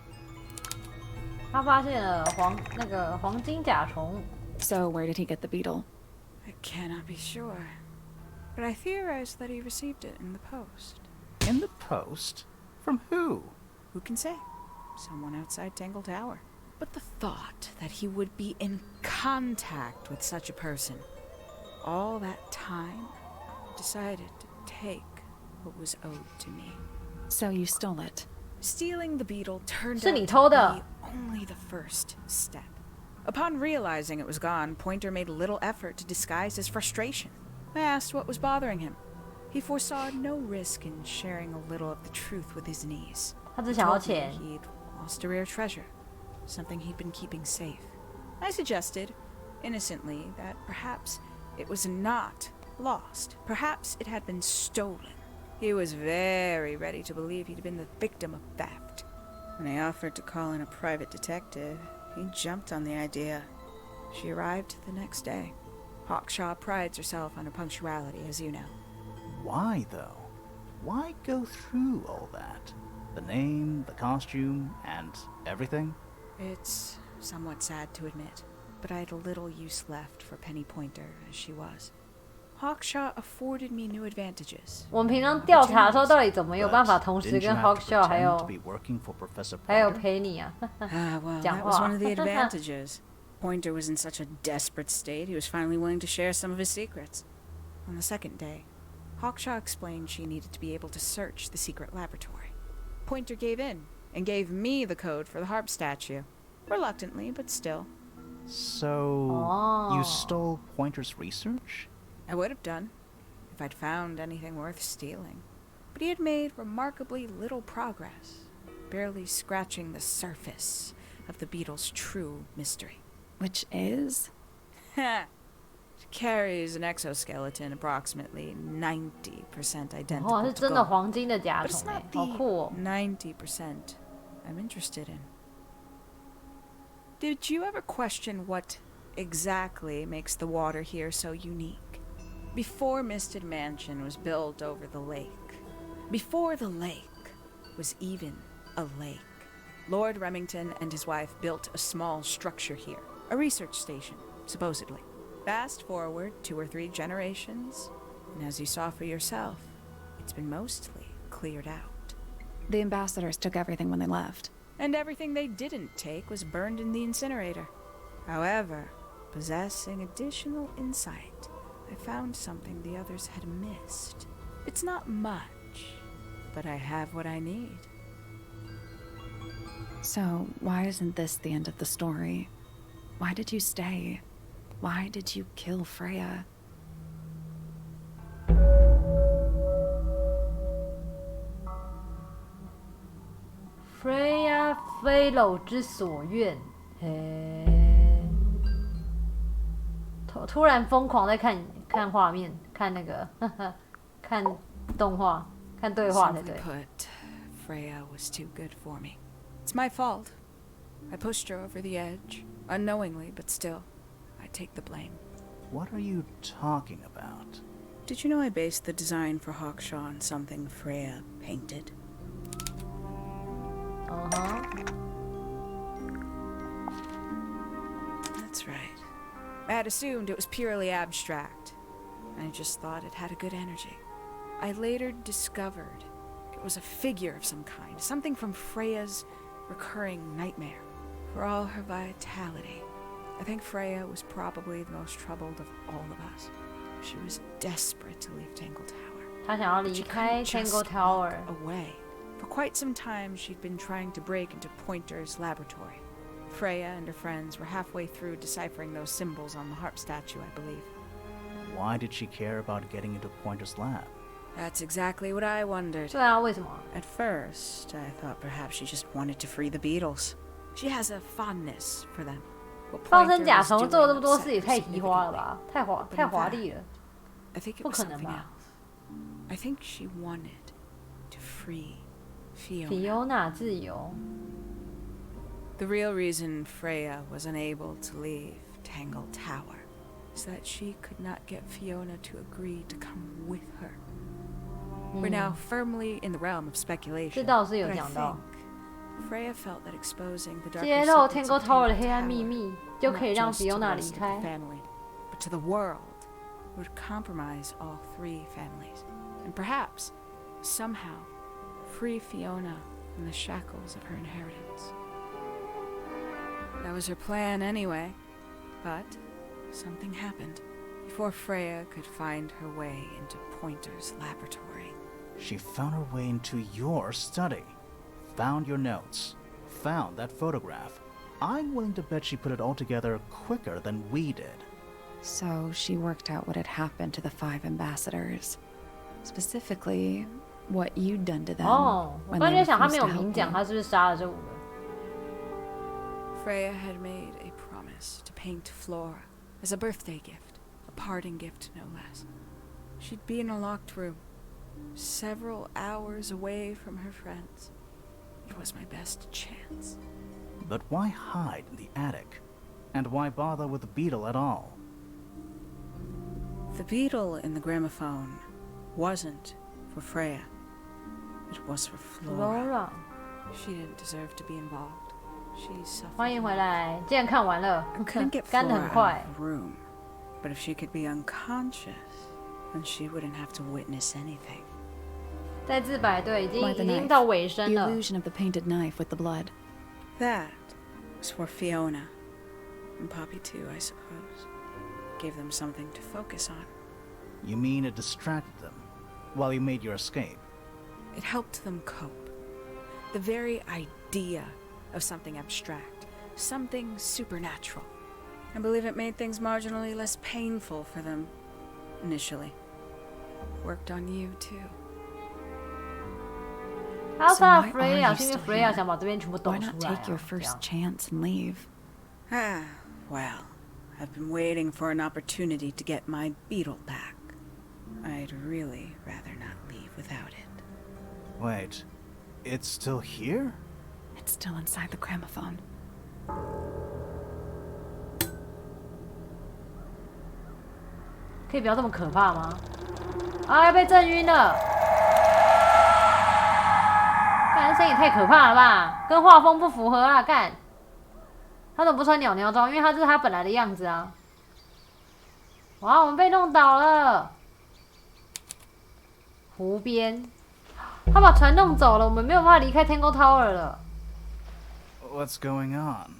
Speaker 1: 他发现了那个黄金甲虫。
Speaker 10: So where did he get the beetle?
Speaker 7: I cannot be sure. But I theorize that he received it in the post.
Speaker 2: In the post? From who?
Speaker 7: Who can say? Someone outside Tangle Tower. But the thought that he would be in contact with such a person, all that time, decided to take what was owed to me.
Speaker 10: So you stole it.
Speaker 7: Stealing the beetle turned
Speaker 1: 是
Speaker 7: out
Speaker 1: 你
Speaker 7: to
Speaker 1: 偷的。
Speaker 7: be only the first step. Upon realizing it was gone, Pointer made little effort to disguise his frustration. I asked what was bothering him. He foresaw no risk in sharing a little of the truth with his niece.
Speaker 1: 他只
Speaker 7: He
Speaker 1: 想要
Speaker 7: told me
Speaker 1: 钱。
Speaker 7: he'd lost a rare treasure, something he'd been keeping safe. I suggested, innocently, that perhaps it was not lost. Perhaps it had been stolen. He was very ready to believe he'd been the victim of theft. When I offered to call in a private detective, he jumped on the idea. She arrived the next day. Hawkshaw prides herself on her punctuality, as you know.
Speaker 2: Why, though? Why go through all that? The name, the costume, and everything?
Speaker 7: It's somewhat sad to admit, but I had little use left for Penny Pointer as she was. Hawkshaw afforded me new advantages.
Speaker 1: 我们平常调查的时候，到底怎么有办法同时
Speaker 2: Didn't you
Speaker 1: 跟
Speaker 2: have to
Speaker 1: Hawkshaw 还
Speaker 2: pretend
Speaker 1: 有
Speaker 2: to be working for Professor
Speaker 1: 还有
Speaker 2: Pointer?
Speaker 1: Penny 啊？
Speaker 7: Well,
Speaker 1: 讲
Speaker 7: that was
Speaker 1: 话
Speaker 7: one of the advantages. Pointer was in such a desperate state, he was finally willing to share some of his secrets. On the second day, Hawkshaw explained she needed to be able to search the secret laboratory. Pointer gave in and gave me the code for the harp statue. Reluctantly, but still.
Speaker 2: So, you stole Pointer's research?
Speaker 7: I would have done, if I'd found anything worth stealing. But he had made remarkably little progress, barely scratching the surface of the beetle's true mystery.
Speaker 10: Which is?
Speaker 7: It carries an exoskeleton approximately 90% identical
Speaker 1: 哇，是
Speaker 7: to
Speaker 1: 真的
Speaker 7: gold.
Speaker 1: 黄金的甲
Speaker 7: But it's
Speaker 1: 虫哎
Speaker 7: not，
Speaker 1: 好酷哦！
Speaker 7: the 90% I'm interested in. Did you ever question what exactly makes the water here so unique? Before Misted Mansion was built over the lake, before the lake was even a lake, Lord Remington and his wife built a small structure here, a research station, supposedly. Fast forward 2 or 3 generations, and as you saw for yourself, it's been mostly cleared out.
Speaker 10: The ambassadors took everything when they left.
Speaker 7: And everything they didn't take was burned in the incinerator. However, possessing additional insight, I found something the others had missed. It's not much, but I have what I need.
Speaker 10: So, why isn't this the end of the story? Why did you stay? Why did you kill Freya?
Speaker 1: Freya 飞楼之所愿，突然疯狂在看画面，看那个看动画，看对话才
Speaker 7: Simply
Speaker 1: 对。
Speaker 7: put, Freya was too good for me. It's my fault. I pushed her over the edge, unknowingly, but still, I take the blame.
Speaker 2: What are you talking about?
Speaker 7: Did you know I based the design for Hawkshaw on something Freya painted? That's right. I had assumed it was purely abstract. I just thought it had a good energy. I later discovered it was a figure of some kind, something from Freya's recurring nightmare. For all her vitality, I think Freya was probably the most troubled of all of us. She was desperate to leave Tangle Tower.
Speaker 1: 她想要离开 Tangle Tower.
Speaker 7: Away. For quite some time, she'd been trying to break into Pointer's laboratory. Freya and her friends were halfway through deciphering those symbols on the harp statue, I believe.
Speaker 2: Why did she care about getting into Pointer's lab?
Speaker 7: That's exactly what I wondered.
Speaker 1: 对啊，为什么？
Speaker 7: At first, I thought perhaps she just wanted to free the Beatles. She has a fondness for them. What
Speaker 1: 放
Speaker 7: Pointer
Speaker 1: 生甲
Speaker 7: was
Speaker 1: 虫
Speaker 7: doing
Speaker 1: 做这么多
Speaker 7: upset
Speaker 1: 事也
Speaker 7: her
Speaker 1: 太移花了
Speaker 7: significantly.
Speaker 1: 吧，太华丽了，
Speaker 7: I think it
Speaker 1: 不
Speaker 7: was
Speaker 1: 可能
Speaker 7: something
Speaker 1: 吧
Speaker 7: else. I think she wanted to free Fiona.
Speaker 1: ？Fiona 自由，
Speaker 7: The real reason Freya was unable to leave Tangle Tower is that she could not get Fiona to agree to come with her. We're now firmly in the realm of
Speaker 1: 这
Speaker 7: speculation.
Speaker 1: 倒是有
Speaker 7: But I
Speaker 1: 讲到。
Speaker 7: think Freya felt that exposing the darker
Speaker 1: 揭露
Speaker 7: secrets
Speaker 1: Tangle
Speaker 7: of
Speaker 1: Tower 的
Speaker 7: Tangle
Speaker 1: 黑暗
Speaker 7: Tower,
Speaker 1: 秘密，就可以
Speaker 7: not
Speaker 1: 让
Speaker 7: just to
Speaker 1: Fiona
Speaker 7: the
Speaker 1: 离
Speaker 7: rest of the
Speaker 1: 开。
Speaker 7: family, but to the world, would compromise all 3 families, and perhaps, somehow, free Fiona from the shackles of her inheritance. That was her plan anyway, but something happened before Freya could find her way into Pointer's laboratory.
Speaker 2: She found her way into your study, found your notes, found that photograph. I'm willing to bet she put it all together quicker than we did.
Speaker 10: So she worked out what had happened to the 5 ambassadors. Specifically, what you'd done to them
Speaker 1: 哦，我
Speaker 10: when
Speaker 1: 刚
Speaker 10: they
Speaker 1: 才想他没
Speaker 10: refused
Speaker 1: 有
Speaker 10: to
Speaker 1: 明
Speaker 10: help
Speaker 1: 讲
Speaker 10: you.
Speaker 1: 他是不是杀了这5个。
Speaker 7: Freya had made a promise to paint Flora as a birthday gift, a parting gift no less. She'd be in a locked room, several hours away from her friends. It was my best chance.
Speaker 2: But why hide in the attic? And why bother with the beetle at all?
Speaker 7: The beetle in the gramophone wasn't for Freya. It was for Flora. She didn't deserve to be involved. She suffered.
Speaker 1: 欢迎回来，既然看完了，
Speaker 7: I couldn't get
Speaker 1: 干得
Speaker 7: Flora
Speaker 1: 很
Speaker 7: out
Speaker 1: 快。
Speaker 7: of the room, but if she could be unconscious, then she wouldn't have to witness anything.
Speaker 1: 在自白，对，已
Speaker 10: Why the
Speaker 1: 经
Speaker 10: knife?
Speaker 1: 到尾声
Speaker 10: The
Speaker 1: 了。
Speaker 10: illusion of the painted knife with the blood.
Speaker 7: That was for Fiona. And Poppy too, I suppose. Gave them something to focus on.
Speaker 2: You mean it distracted them while you made your escape?
Speaker 7: It helped them cope. The very idea of something abstract, something supernatural. I believe it made things marginally less painful for them initially. Worked on you too.
Speaker 1: 他
Speaker 10: So
Speaker 1: 杀
Speaker 10: why
Speaker 1: Freya
Speaker 10: are you
Speaker 1: 是因为
Speaker 10: still
Speaker 1: Freya
Speaker 10: here?
Speaker 1: 想把这边全部抖
Speaker 10: Why
Speaker 1: 出
Speaker 10: not
Speaker 1: 来、啊
Speaker 10: take your
Speaker 1: 这
Speaker 10: first
Speaker 1: 样
Speaker 10: chance and leave?
Speaker 7: Ah, well, I've been waiting for an opportunity to get my beetle back. I'd really rather not leave without it.
Speaker 2: Wait, it's still here?
Speaker 10: It's still inside the gramophone.
Speaker 1: 可以不要这么可怕吗？啊，要被震晕了！干，声音也太可怕了吧，跟画风不符合啊！干，他怎么不穿鸟鸟装？因为他这是他本来的样子啊！哇，我们被弄倒了，湖边，他把船弄走了，我们没有办法离开 Tango Tower 了。
Speaker 2: What's going on?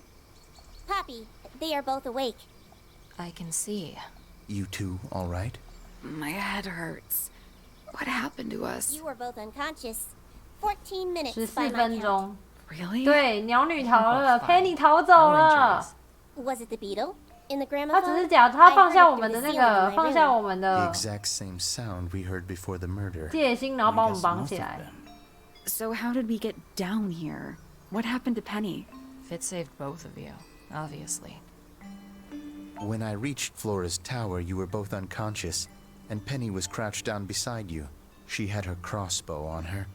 Speaker 8: Poppy, they are both awake.
Speaker 3: I can see.
Speaker 4: You two all right?
Speaker 10: My head hurts. What happened to us?
Speaker 8: You were both unconscious. 14 minutes
Speaker 1: 14
Speaker 8: by my
Speaker 1: 分
Speaker 8: count.
Speaker 1: 钟，
Speaker 10: Really?
Speaker 1: 对，鸟女逃了
Speaker 3: Oh, fine.
Speaker 1: ，Penny 逃走
Speaker 3: No
Speaker 1: 了
Speaker 3: injuries.。Was
Speaker 8: it the beetle? In the
Speaker 1: 他
Speaker 8: gramophone?
Speaker 1: 只是假，他
Speaker 8: I
Speaker 1: 放
Speaker 8: heard
Speaker 1: 下
Speaker 8: it
Speaker 1: 我
Speaker 8: through
Speaker 1: 们
Speaker 8: the
Speaker 1: 的那
Speaker 8: ceiling
Speaker 1: 个，
Speaker 8: in my
Speaker 1: 放下
Speaker 8: room.
Speaker 1: 我们
Speaker 4: The
Speaker 1: 的
Speaker 4: exact same sound we heard before the murder.
Speaker 1: 戒心，然后
Speaker 2: I
Speaker 1: 把我们
Speaker 2: guess
Speaker 1: 绑
Speaker 2: must
Speaker 1: 起
Speaker 2: have
Speaker 1: 来。
Speaker 2: been.
Speaker 10: So how did we get down here? What happened to Penny?
Speaker 3: Fit saved both of you, obviously.
Speaker 4: When I reached Flora's tower, you were both unconscious, and Penny was crouched down beside you. She had her crossbow on her,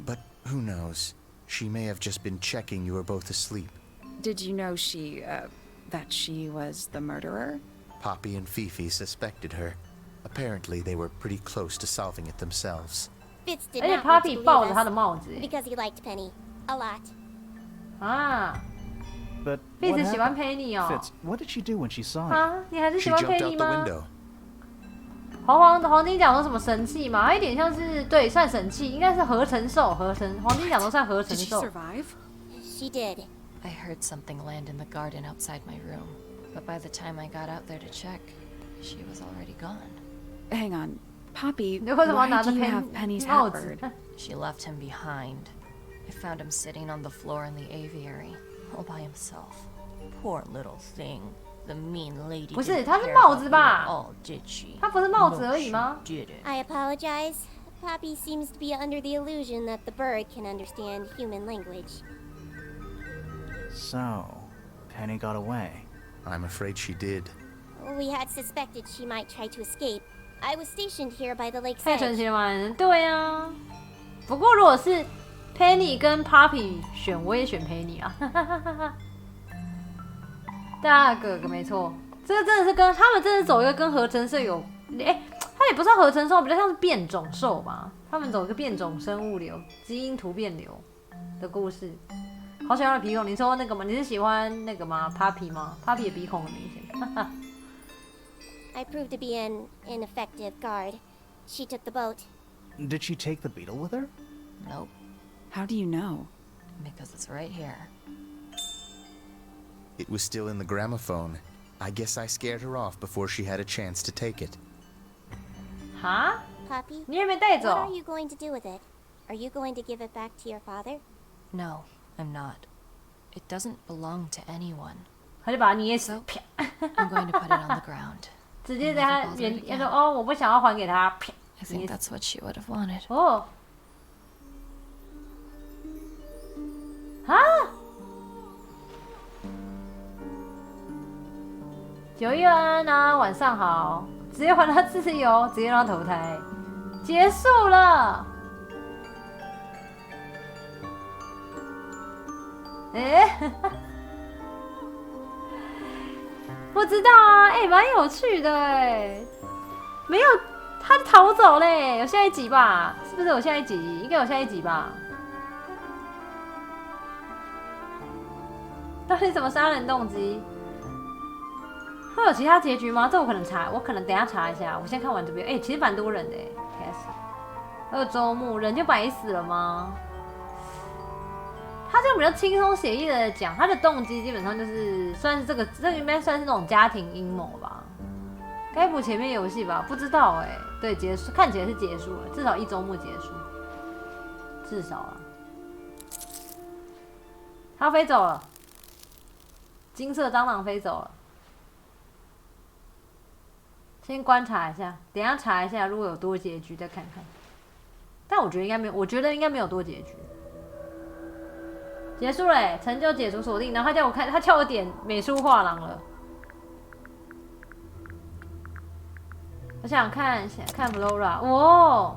Speaker 4: but who knows? She may have just been checking you were both asleep.
Speaker 10: Did you know that she was the murderer?
Speaker 4: Poppy and Fifi suspected her. Apparently, they were pretty close to solving it themselves.
Speaker 8: Fitz did
Speaker 1: 而且
Speaker 8: not want to
Speaker 1: Poppy
Speaker 8: believe
Speaker 1: 抱着他的
Speaker 8: us
Speaker 1: 帽子，
Speaker 8: because he liked Penny a lot.
Speaker 1: 啊
Speaker 2: But
Speaker 1: ，Fitz
Speaker 2: what
Speaker 1: 喜欢
Speaker 2: happened?
Speaker 1: Penny 哦。
Speaker 2: Fitz, what did she do when she saw you?
Speaker 1: 啊，你还是喜
Speaker 4: She
Speaker 1: 欢
Speaker 4: jumped
Speaker 1: Penny
Speaker 4: out the
Speaker 1: 吗？
Speaker 4: window.
Speaker 1: 黄金甲都什么神器嘛？它有点像是对，算神器，应该是合成兽，黄金甲都算合成
Speaker 7: Did she
Speaker 1: 兽。
Speaker 7: survive?
Speaker 8: She did.
Speaker 3: I heard something land in the garden outside my room, but by the time I got out there to check, she was already gone.
Speaker 10: Hang on. Poppy,
Speaker 1: 你为什么要
Speaker 10: why
Speaker 1: 拿着
Speaker 10: do you have Penny's
Speaker 1: 帽子
Speaker 10: hatbird?？
Speaker 3: She left him behind. I found him sitting on the floor in the aviary, all by himself. Poor little thing. The mean lady
Speaker 1: 不是，
Speaker 3: didn't
Speaker 1: 它是
Speaker 3: care
Speaker 1: 帽
Speaker 3: about
Speaker 1: 子
Speaker 3: me
Speaker 1: 吧
Speaker 3: at all, did she?
Speaker 1: 它不是帽子
Speaker 3: No,
Speaker 1: 而已吗？
Speaker 3: she didn't.
Speaker 8: I apologize. Poppy seems to be under the illusion that the bird can understand human language.
Speaker 2: So, Penny got away.
Speaker 4: I'm afraid she did.
Speaker 8: We had suspected she might try to escape. I was stationed here by the lake's
Speaker 1: 太神
Speaker 8: edge.
Speaker 1: 奇了嘛！对啊，不过如果是 Penny 跟 Poppy 选，我也选 Penny 啊。大哥哥没错，这个真的是跟他们真的走一个跟合成兽有，它也不算合成兽，比较像是变种兽吧。他们走一个变种生物流、基因突变流的故事。好喜欢他的鼻孔，你说那个吗？你是喜欢那个吗 ？Poppy 吗 ？Poppy 的鼻孔很明显。
Speaker 8: I proved to be an ineffective guard. She took the boat.
Speaker 2: Did she take the beetle with her?
Speaker 3: Nope,
Speaker 10: How do you know?
Speaker 3: because it's right here.
Speaker 4: It was still in the gramophone. I guess I scared her off before she had a chance to take it.
Speaker 1: 哈，
Speaker 8: Poppy,
Speaker 1: 你也没带
Speaker 8: what
Speaker 1: 走
Speaker 8: are？you going to do with it? Are you going to give it back to your father?
Speaker 3: No, I'm not. It doesn't belong to anyone.
Speaker 1: 他就把它捏死
Speaker 3: So,，
Speaker 1: 啪，
Speaker 3: I'm going to put it on the ground.
Speaker 1: 直接在他原，他说哦，我不想要还给他，啪，
Speaker 3: I think that's what she would have wanted.
Speaker 1: 哦，啊！9月安啊，晚上好。直接还他自由，直接让他投胎，结束了。不知道啊，蛮有趣的没有，他逃走嘞，有下一集吧？是不是有下一集？应该有下一集吧？到底什么杀人动机？会有其他结局吗？这我可能查，我可能等一下查一下。我先看完这边，其实蛮多人的2周目人就白死了吗？他这个比较轻松写意的讲，他的动机基本上就是算是这个应该算是那种家庭阴谋吧。该补前面游戏吧？不知道对，结束看起来是结束了，至少1周目结束，至少啊。他飞走了，金色蟑螂飞走了。先观察一下，等一下查一下，如果有多结局再看看。但我觉得应该没有，我觉得应该没有多结局。结束了成就解除锁定，然后他叫我看，他叫我点美术画廊了。我想看 Flora， 哇，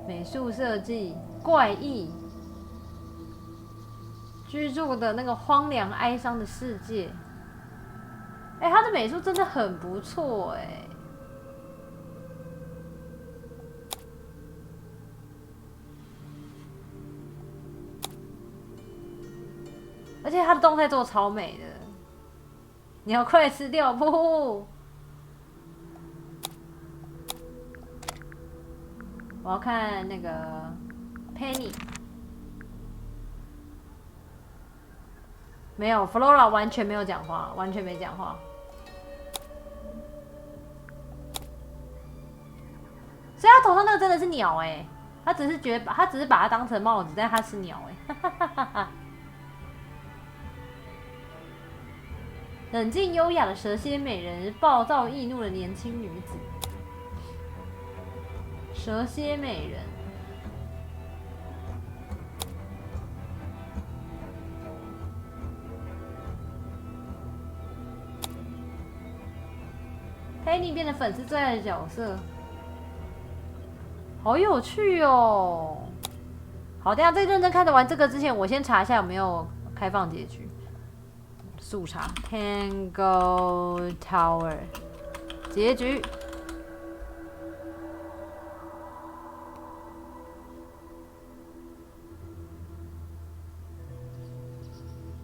Speaker 1: 美术设计怪异，居住的那个荒凉哀伤的世界。他的美术真的很不错而且他的动态做超美的，你要快吃掉不？我要看那个 Penny， 没有 Flora 完全没有讲话，完全没讲话。所以他头上那个真的是鸟他只是把它当成帽子，但它是鸟冷静优雅的蛇蝎美人，暴躁易怒的年轻女子。蛇蝎美人，佩妮变成粉丝最爱的角色，好有趣哦！好，等一下在认真看得完这个之前，我先查一下有没有开放结局。速查 Tango Tower 结局，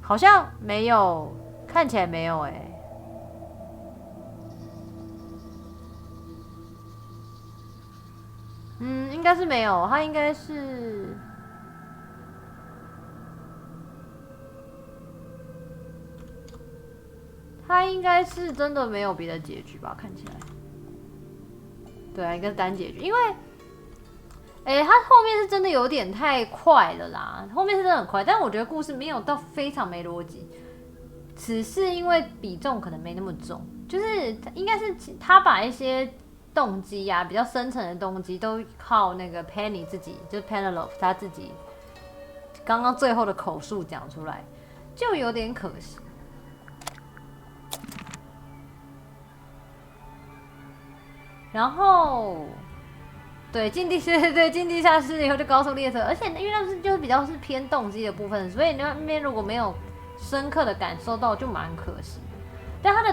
Speaker 1: 好像没有，看起来没有应该是没有，他应该是。他应该是真的没有别的结局吧？看起来，对啊，应该是单结局，因为，他后面是真的有点太快了啦，后面是真的很快，但我觉得故事没有到非常没逻辑，只是因为比重可能没那么重，就是应该是他把一些动机啊，比较深层的动机都靠那个 Penny 自己，就是 Penelope 他自己刚刚最后的口述讲出来，就有点可惜。然后，对，进地下室以后就高速列车，而且因为那是就是比较是偏动机的部分，所以那边如果没有深刻的感受到，就蛮可惜的。但它的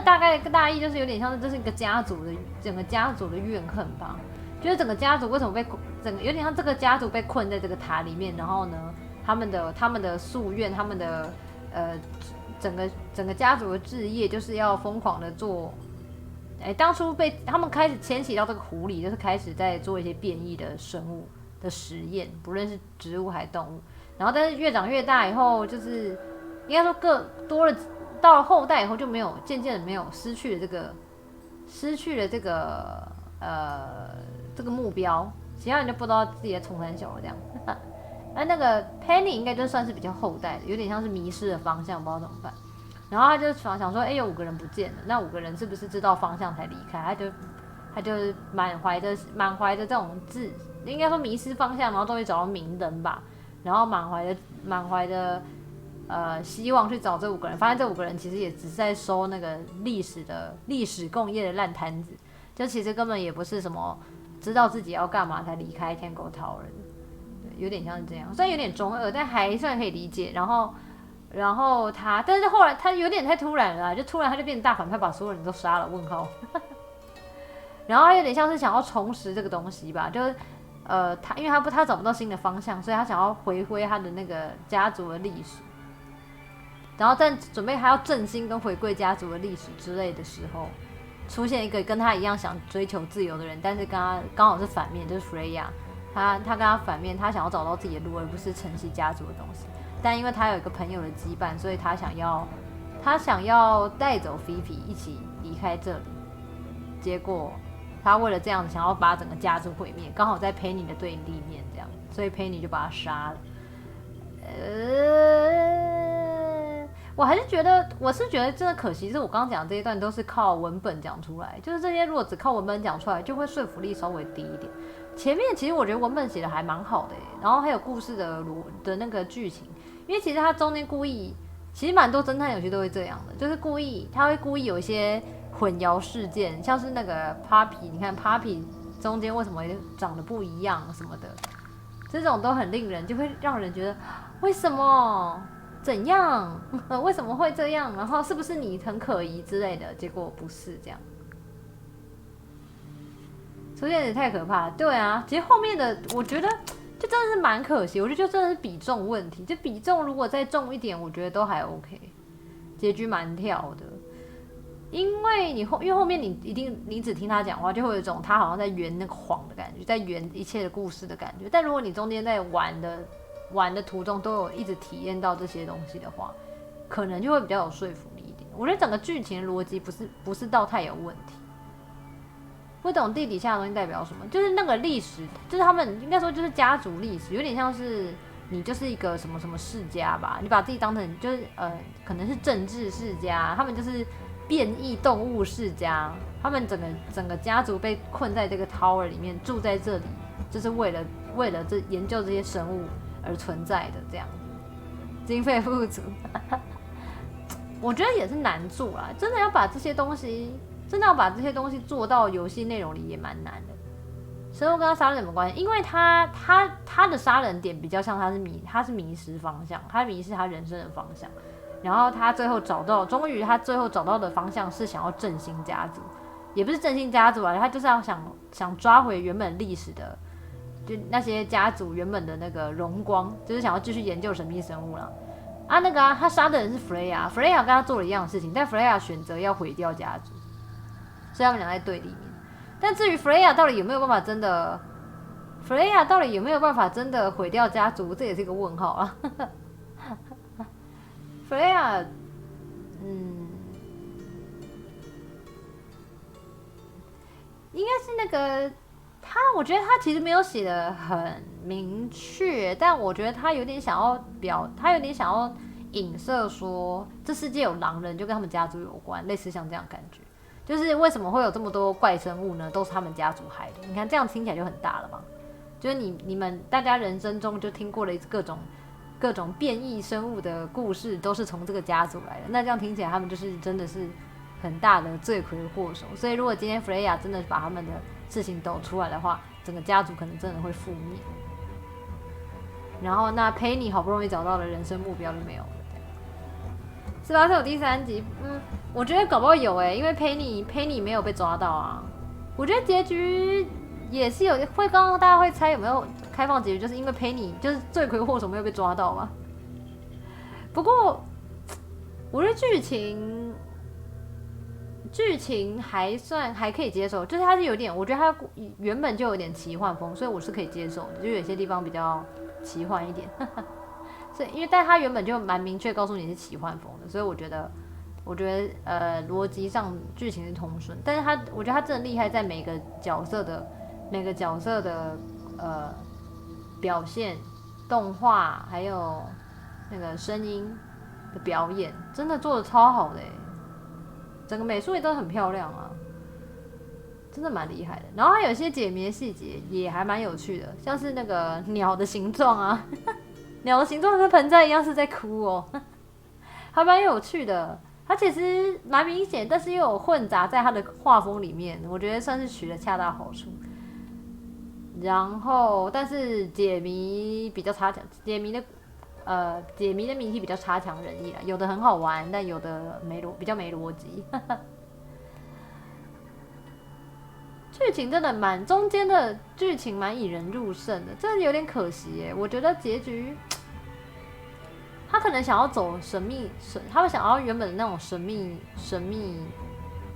Speaker 1: 大意就是有点像是这是一个家族的整个家族的怨恨吧，就是整个家族为什么有点像这个家族被困在这个塔里面，然后呢，他们的夙愿，他们的整个家族的志业就是要疯狂的做。当初被他们开始迁徙到这个湖里，就是开始在做一些变异的生物的实验，不论是植物还是动物。然后，但是越长越大以后，就是应该说多了，到了后代以后就没有，渐渐的没有失去了这个这个目标，其他人就不知道自己在冲三小了这样。那个 Penny 应该就算是比较后代的，有点像是迷失了方向，不知道怎么办。然后他就想说，有5个人不见了，那5个人是不是知道方向才离开？他就满怀着这种应该说迷失方向，然后终于找到明灯吧，然后满怀的希望去找这5个人，发现这5个人其实也只是在收那个历史共业的烂摊子，就其实根本也不是什么知道自己要干嘛才离开天狗 Tower 的，对，有点像是这样，虽然有点中二，但还算可以理解。然后他，但是后来他有点太突然了，就突然他就变成大反派，把所有人都杀了？问号。然后他有点像是想要重拾这个东西吧，就是因为他找不到新的方向，所以他想要回归他的那个家族的历史。然后在准备还要振兴跟回归家族的历史之类的时候，出现一个跟他一样想追求自由的人，但是跟他刚好是反面，就是 Freya。他跟他反面，他想要找到自己的路，而不是承袭家族的东西。但因为他有一个朋友的羁绊，所以他想要带走菲菲一起离开这里。结果他为了这样子想要把整个家族毁灭，刚好在佩妮的对立面这样，所以佩妮就把他杀了。我是觉得真的可惜，是我刚刚讲的这一段都是靠文本讲出来，就是这些如果只靠文本讲出来，就会说服力稍微低一点。前面其实我觉得文本写的还蛮好的耶，然后还有故事的那个剧情，因为其实他中间故意，其实蛮多侦探游戏都会这样的，就是他会故意有一些混淆事件，像是那个 Papi， 你看 Papi 中间为什么长得不一样什么的，这种都很令人就会让人觉得为什么怎样为什么会这样，然后是不是你很可疑之类的，结果不是这样。出现也太可怕了，对啊，其实后面的我觉得就真的是蛮可惜，我觉得就真的是比重问题，就比重如果再重一点，我觉得都还 OK， 结局蛮跳的，因为后面你只听他讲话，就会有一种他好像在圆那个谎的感觉，在圆一切的故事的感觉，但如果你中间在玩的途中都有一直体验到这些东西的话，可能就会比较有说服力一点。我觉得整个剧情的逻辑不是到太有问题。不懂地底下的东西代表什么，就是那个历史，就是他们应该说就是家族历史，有点像是你就是一个什么什么世家吧，你把自己当成就是可能是政治世家，他们就是变异动物世家，他们整个家族被困在这个 tower 里面，住在这里，就是为了研究这些生物而存在的这样，经费不足，我觉得也是难做啦，真的要把这些东西做到游戏内容里也蛮难的。生物跟他杀人有没有关系？因为他的杀人点比较像他是迷失方向，他迷失他人生的方向。然后他最后终于他最后找到的方向是想要振兴家族，也不是振兴家族啊，他就是要想抓回原本历史的，就那些家族原本的那个荣光，就是想要继续研究神秘生物啦。他杀的人是 Freya 跟他做了一样的事情，但 Freya 选择要毁掉家族。所以他们俩在对立面，但至于 Freya 到底有没有办法真的毁掉家族，这也是一个问号啊。Freya， 应该是那个我觉得他其实没有写的很明确，但我觉得他有点想要影射说这世界有狼人就跟他们家族有关，类似像这样感觉。就是为什么会有这么多怪生物呢？都是他们家族害的。你看这样听起来就很大了嘛。就是你们大家人生中就听过了各种变异生物的故事，都是从这个家族来的。那这样听起来，他们就是真的是很大的罪魁祸首。所以如果今天 Freya 真的把他们的事情抖出来的话，整个家族可能真的会覆灭。然后那佩妮好不容易找到了人生目标就没有了。是吧？是有第3集，我觉得搞不好有因为佩妮没有被抓到啊。我觉得结局也是刚刚大家会猜有没有开放结局，就是因为佩妮就是罪魁祸首没有被抓到嘛。不过我觉得剧情还可以接受，就是它是有点，我觉得它原本就有点奇幻风，所以我是可以接受的，就有些地方比较奇幻一点。所以但它原本就蛮明确告诉你是奇幻风的，所以我觉得逻辑上剧情是通顺，但是我觉得他真的厉害在每个角色的表现、动画还有那个声音的表演，真的做的超好的整个美术也都很漂亮啊，真的蛮厉害的。然后还有一些解谜细节也还蛮有趣的，像是那个鸟的形状啊。鸟的形状跟盆栽一样是在哭哦，还蛮有趣的。它其实蛮明显，但是又有混杂在它的画风里面，我觉得算是取得恰到好处。然后，但是解谜比较差强，解谜的谜题比较差强人意啦，有的很好玩，但有的比较没逻辑。剧情真的中间的剧情蛮引人入胜的，真的有点可惜耶。我觉得结局，他可能想要走他们想要原本的那种神秘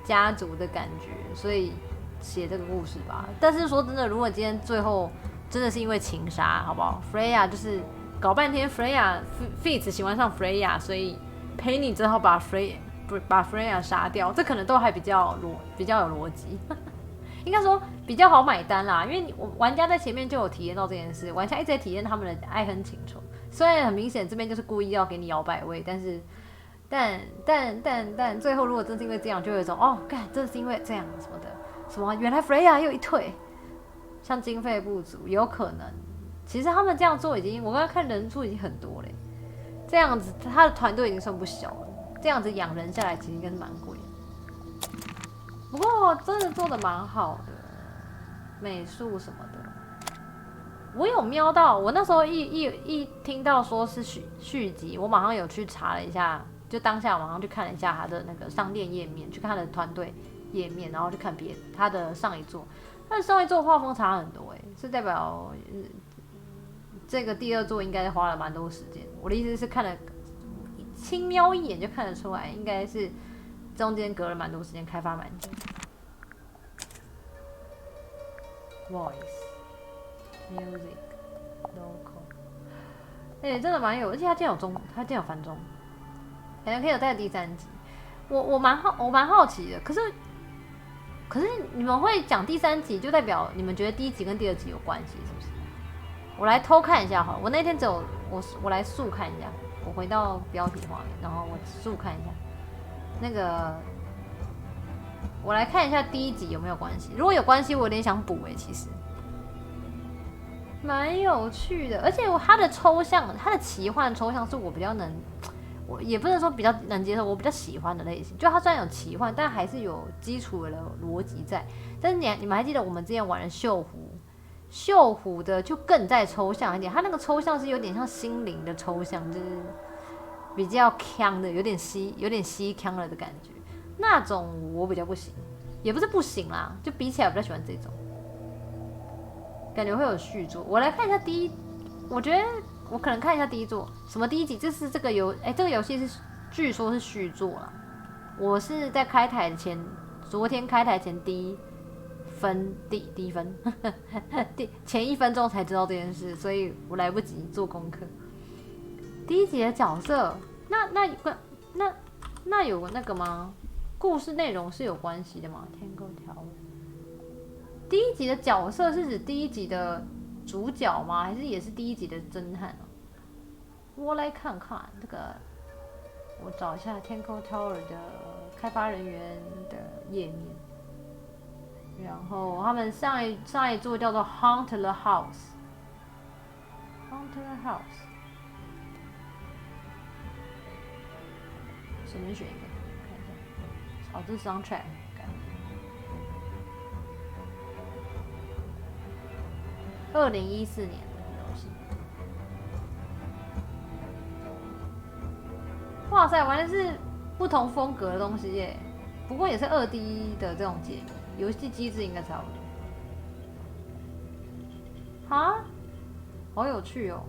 Speaker 1: 家族的感觉，所以写这个故事吧。但是说真的，如果今天最后真的是因为情杀，好不好 ？Freya 就是搞半天 Fitz 喜欢上 Freya， 所以Penny 只好把 Freya 杀掉，这可能都还比较有逻辑。应该说比较好买单啦，因為玩家在前面就有体验到这件事，玩家一直在体验他们的爱恨情仇。虽然很明显这边就是故意要给你摇摆位，但最后如果真是因为这样，就有一种哦，干，真的是因为这样什么的，什么原来 Freya 又一退，像经费不足，有可能。其实他们这样做我刚刚看人数已经很多嘞，这样子他的团队已经算不小了，这样子养人下来其实应该是蛮贵的。不过真的做的蛮好的，美术什么的，我有瞄到。我那时候一听到说是续集，我马上有去查了一下，就当下马上去看了一下他的那个商店页面，去看他的团队页面，然后去看他的上一作，他的上一作画风差很多是代表这个第二作应该花了蛮多时间。我的意思是看了轻瞄一眼就看得出来，应该是。中间隔了蛮多时间，开发蛮久。Voice, music, local， 真的蛮有，而且它竟然有翻中，感觉可以有带第3集。我蛮好奇的，可是你们会讲第3集，就代表你们觉得第1集跟第2集有关系，是不是？我来偷看一下好了，我那天我来速看一下，我回到标题画面，然后我速看一下。那个，我来看一下第1集有没有关系。如果有关系，我有点想补其实蛮有趣的。而且它的抽象，它的奇幻抽象是我比较我也不能说比较能接受，我比较喜欢的类型。就它虽然有奇幻，但还是有基础的逻辑在。但是你们还记得我们之前玩的锈湖的就更再抽象一点，它那个抽象是有点像心灵的抽象，就是比较呛的，有点吸呛了的感觉，那种我比较不行，也不是不行啦，就比起来我比较喜欢这种，感觉会有续作。我来看一下我觉得我可能看一下第1作，什么第1集，这是这个游戏是据说是续作啦。我是在昨天开台前第一分前1分钟才知道这件事，所以我来不及做功课。第1集的角色，那有那个吗？故事内容是有关系的吗？天沟条。第1集的角色是指第1集的主角吗？还是也是第1集的侦探啊？我来看看这个，我找一下天沟 Tower 的开发人员的页面，然后他们上一作叫做 Haunt the House。随便选一个看一下。哦，这是 soundtrack。2014年的游戏。哇塞，玩的是不同风格的东西耶。不过也是2D 的这种解谜，游戏机制应该差不多。哈，好有趣哦。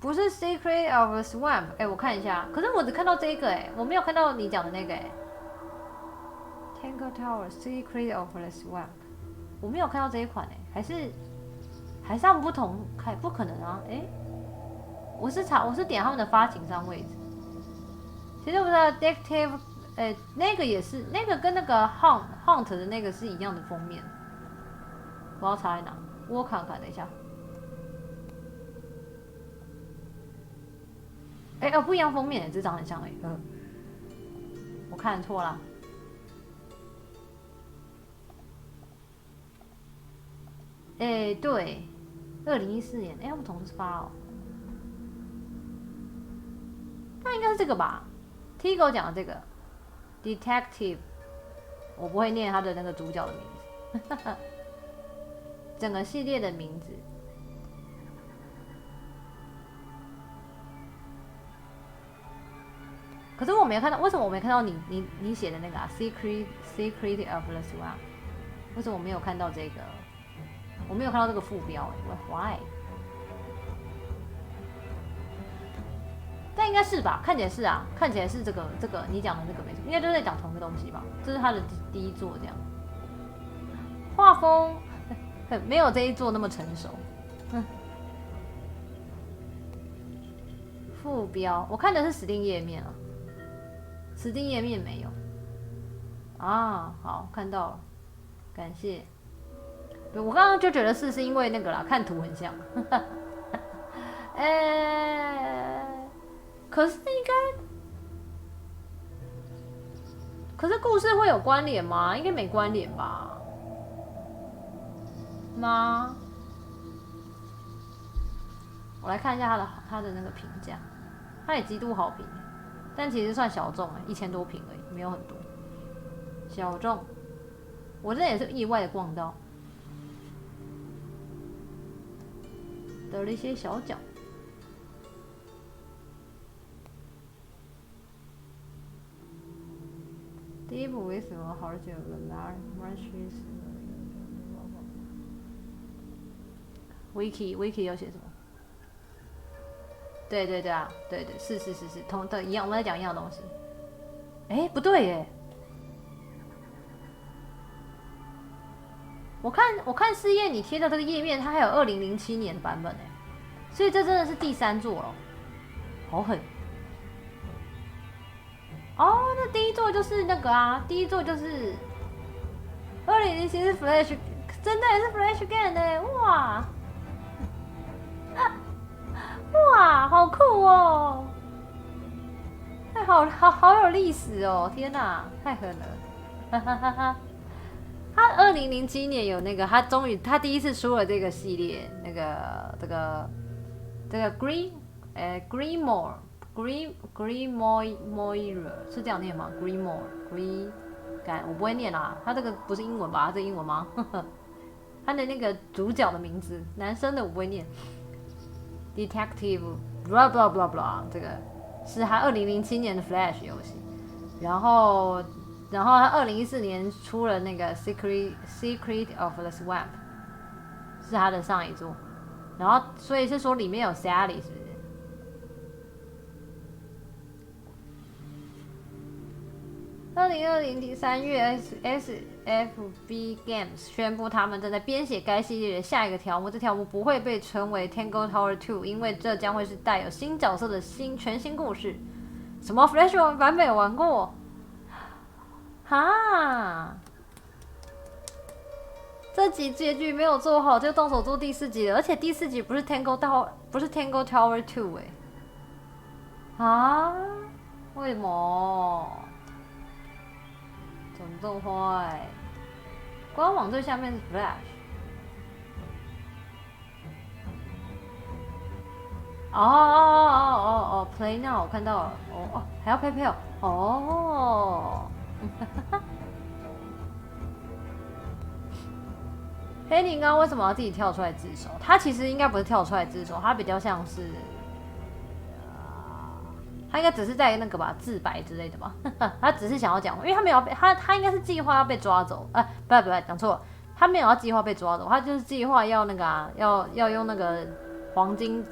Speaker 1: 不是 Secret of a Swamp， 我看一下，可是我只看到这个我没有看到你讲的那个Tango Tower Secret of the Swamp， 我没有看到这一款还是他们不同开，不可能啊，我是点他们的发行商位置，其实我知道 Detective， 那个也是，那个跟那个 Hunt 的那个是一样的封面，我要查在哪？我看看，等一下。不一样封面，这长很像我看错了。对， 2014年，哎，我们同时发哦。那应该是这个吧 ？Tigo 讲的这个 Detective， 我不会念他的那个主角的名字，整个系列的名字。可是我没有看到，为什么我没看到你写的那个啊 Secret of the Swamp？ 为什么我没有看到这个？我没有看到这个副标，Why？ 但应该是吧？看起来是啊，看起来是这个你讲的这个没错，应该就是在讲同一个东西吧？这是他的第一作，这样画风没有这一作那么成熟。副标我看的是 Steam 页面啊。Steam 页面没有啊，好看到了，感谢。我刚刚就觉得是因为那个啦，看图很像。可是应该，可是故事会有关联吗？应该没关联吧？吗？我来看一下他的那个评价，他也极度好评。但其实算小众1000多瓶而已，没有很多。小众，我这也是意外的逛到，得了一些小奖。第一部为什么好久了？Wiki 要写什么？对啊，对，是，同的一样，我们在讲一样的东西。哎，不对耶！我看4页你贴的这个页面，它还有2007年的版本哎，所以这真的是第3作了，好狠！哦，那第一作就是那个啊，第一作就是2007是 Flash， 真的也是 Flash Game 哎，哇！哇，好酷哦！太好有历史哦！天哪，太狠了！哈哈哈哈。他2007年有那个，他第一次出了这个系列，那个这个 Greenmore 是这样念吗 ？Greenmore 我不会念啦，他这个不是英文吧？这英文吗？他的那个主角的名字，男生的我不会念。Detective blah blah blah blah， 这个是他2007年的 Flash 游戏，然后他2014年出了那个 Secret of the Swamp， 是他的上一作，然后所以是说里面有 Sally 是不是？2020年3月 SFB Games 宣布他们正在编写该系列的下一个条目，这条目不会被称为 Tango Tower 2， 因为这将会是带有新角色的全新故事。什么 Flash 版本有玩过？哈，这集结局没有做好就动手做第4集了，而且第4集不是 Tango Tower 2啊？为什么？怎么这么坏？官网最下面是 Flash。哦 ，Play Now 我看到了，还要配票哦。黑林刚为什么要自己跳出来自首？他其实应该不是跳出来自首，他比较像是。他应该只是在那个吧自白之类的吧，他只是想要讲，因为他没有被他应该是计划要被抓走，不讲错了，他没有要计划被抓走，他就是计划要那个要用那个黄金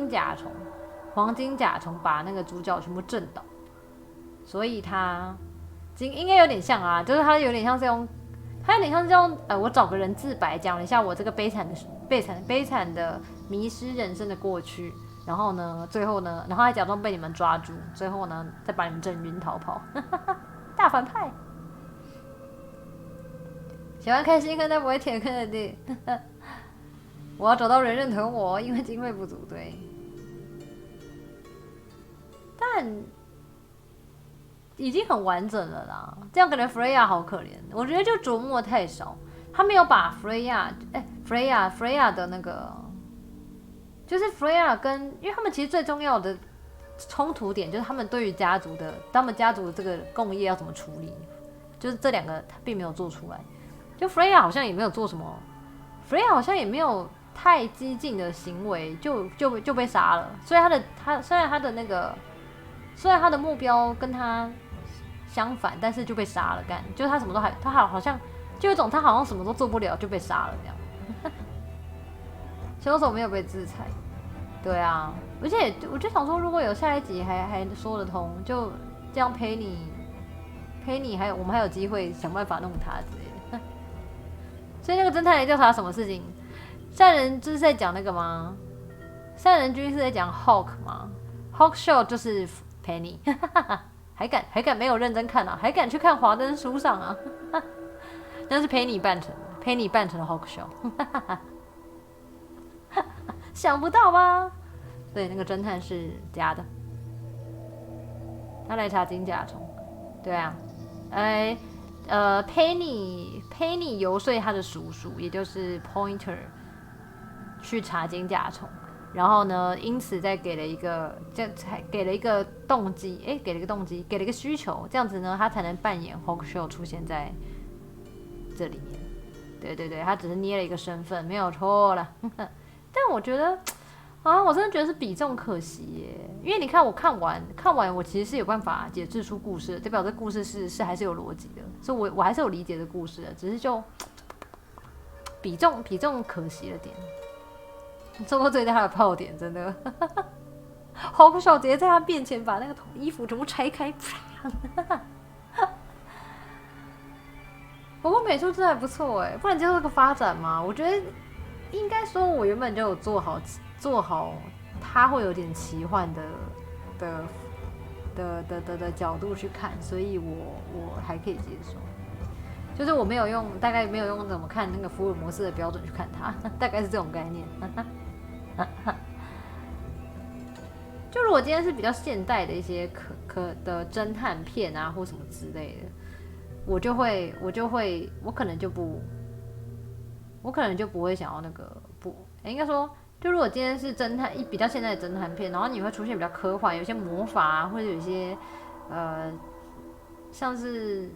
Speaker 1: 甲虫把那个主角全部震倒，所以他应该有点像啊，就是他有点像是用我找个人自白，讲了一下我这个悲惨的迷失人生的过去。然后呢，最后呢，然后还假装被你们抓住，最后呢，再把你们震晕逃跑，大反派。喜欢开新坑但不会舔坑的弟，我要找到人认同我，因为经费不足，对。但已经很完整了啦，这样感觉 Freya 好可怜，我觉得就琢磨太少，他没有把 Freya 的那个就是 Freya 因为他们其实最重要的冲突点就是他们对于他们家族的这个共业要怎么处理，就是这两个他并没有做出来。就 Freya 好像也没有做什么 ，Freya 好像也没有太激进的行为，就被杀了。所以虽然他的目标跟他相反，但是就被杀了。就是他什么都他好像就有一种他好像什么都做不了就被杀了这样。凶手没有被制裁，对啊，而且我就想说，如果有下一集还说得通，就这样陪你，我们还有机会想办法弄他之类的。所以那个侦探来调查什么事情？善人就是在讲那个吗？善人君是在讲 Hawk 吗 ？Hawk Show 就是 Penny， 还敢没有认真看啊？还敢去看华灯初上啊？那是 Penny 扮成的 Hawk Show。想不到吧？对，那个侦探是假的，他来查金甲虫。对啊，Penny 游说他的叔叔，也就是 Pointer 去查金甲虫，然后呢，因此再给了一个动机，给了一个需求，这样子呢，他才能扮演 Hawk Show 出现在这里面。对，他只是捏了一个身份，没有错了。但我觉得我真的觉得是比重可惜耶，因为你看我看完，我其实是有办法解释出故事的，代表这故事是还是有逻辑的，所以我还是有理解的故事的，只是就比重可惜了点。做过最大的爆点，真的，好笑，直接在他面前把那个衣服全部拆开，不过美术真的还不错哎，不能接受这个发展吗？我觉得。应该说，我原本就有做好，他会有点奇幻的角度去看，所以我还可以接受。就是我大概没有用怎么看那个福尔摩斯的标准去看它，大概是这种概念。就如果今天是比较现代的一些的侦探片啊，或什么之类的，我可能就不会想要那个应该说，就如果今天是比较现在的侦探片，然后你会出现比较科幻，有一些魔法啊，或者有一些像是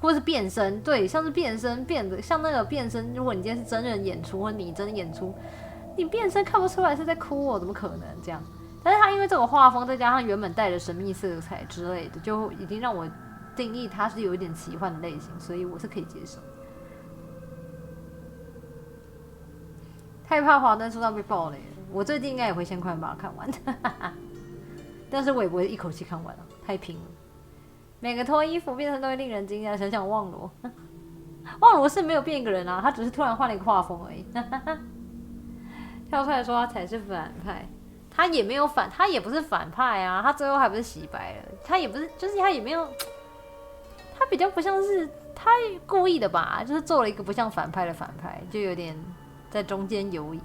Speaker 1: 或是变身，对，像是变身像那个变身，如果你今天是真人演出或拟真演出，你变身看不出来是在哭哦，怎么可能这样？但是他因为这种画风，再加上原本带着神秘色彩之类的，就已经让我定义它是有一点奇幻的类型，所以我是可以接受。害怕华灯初上被爆雷了，我最近应该也会先快把它看完，但是我也不会一口气看完了，太拼了。每个脱衣服变身都会令人惊讶，想想望罗，望罗是没有变一个人啊，他只是突然换了一个画风而已。跳出来说他才是反派，他也没有他也不是反派啊，他最后还不是洗白了，他也不是，就是他也没有，他比较不像是他故意的吧，就是做了一个不像反派的反派，就有点。在中间游移。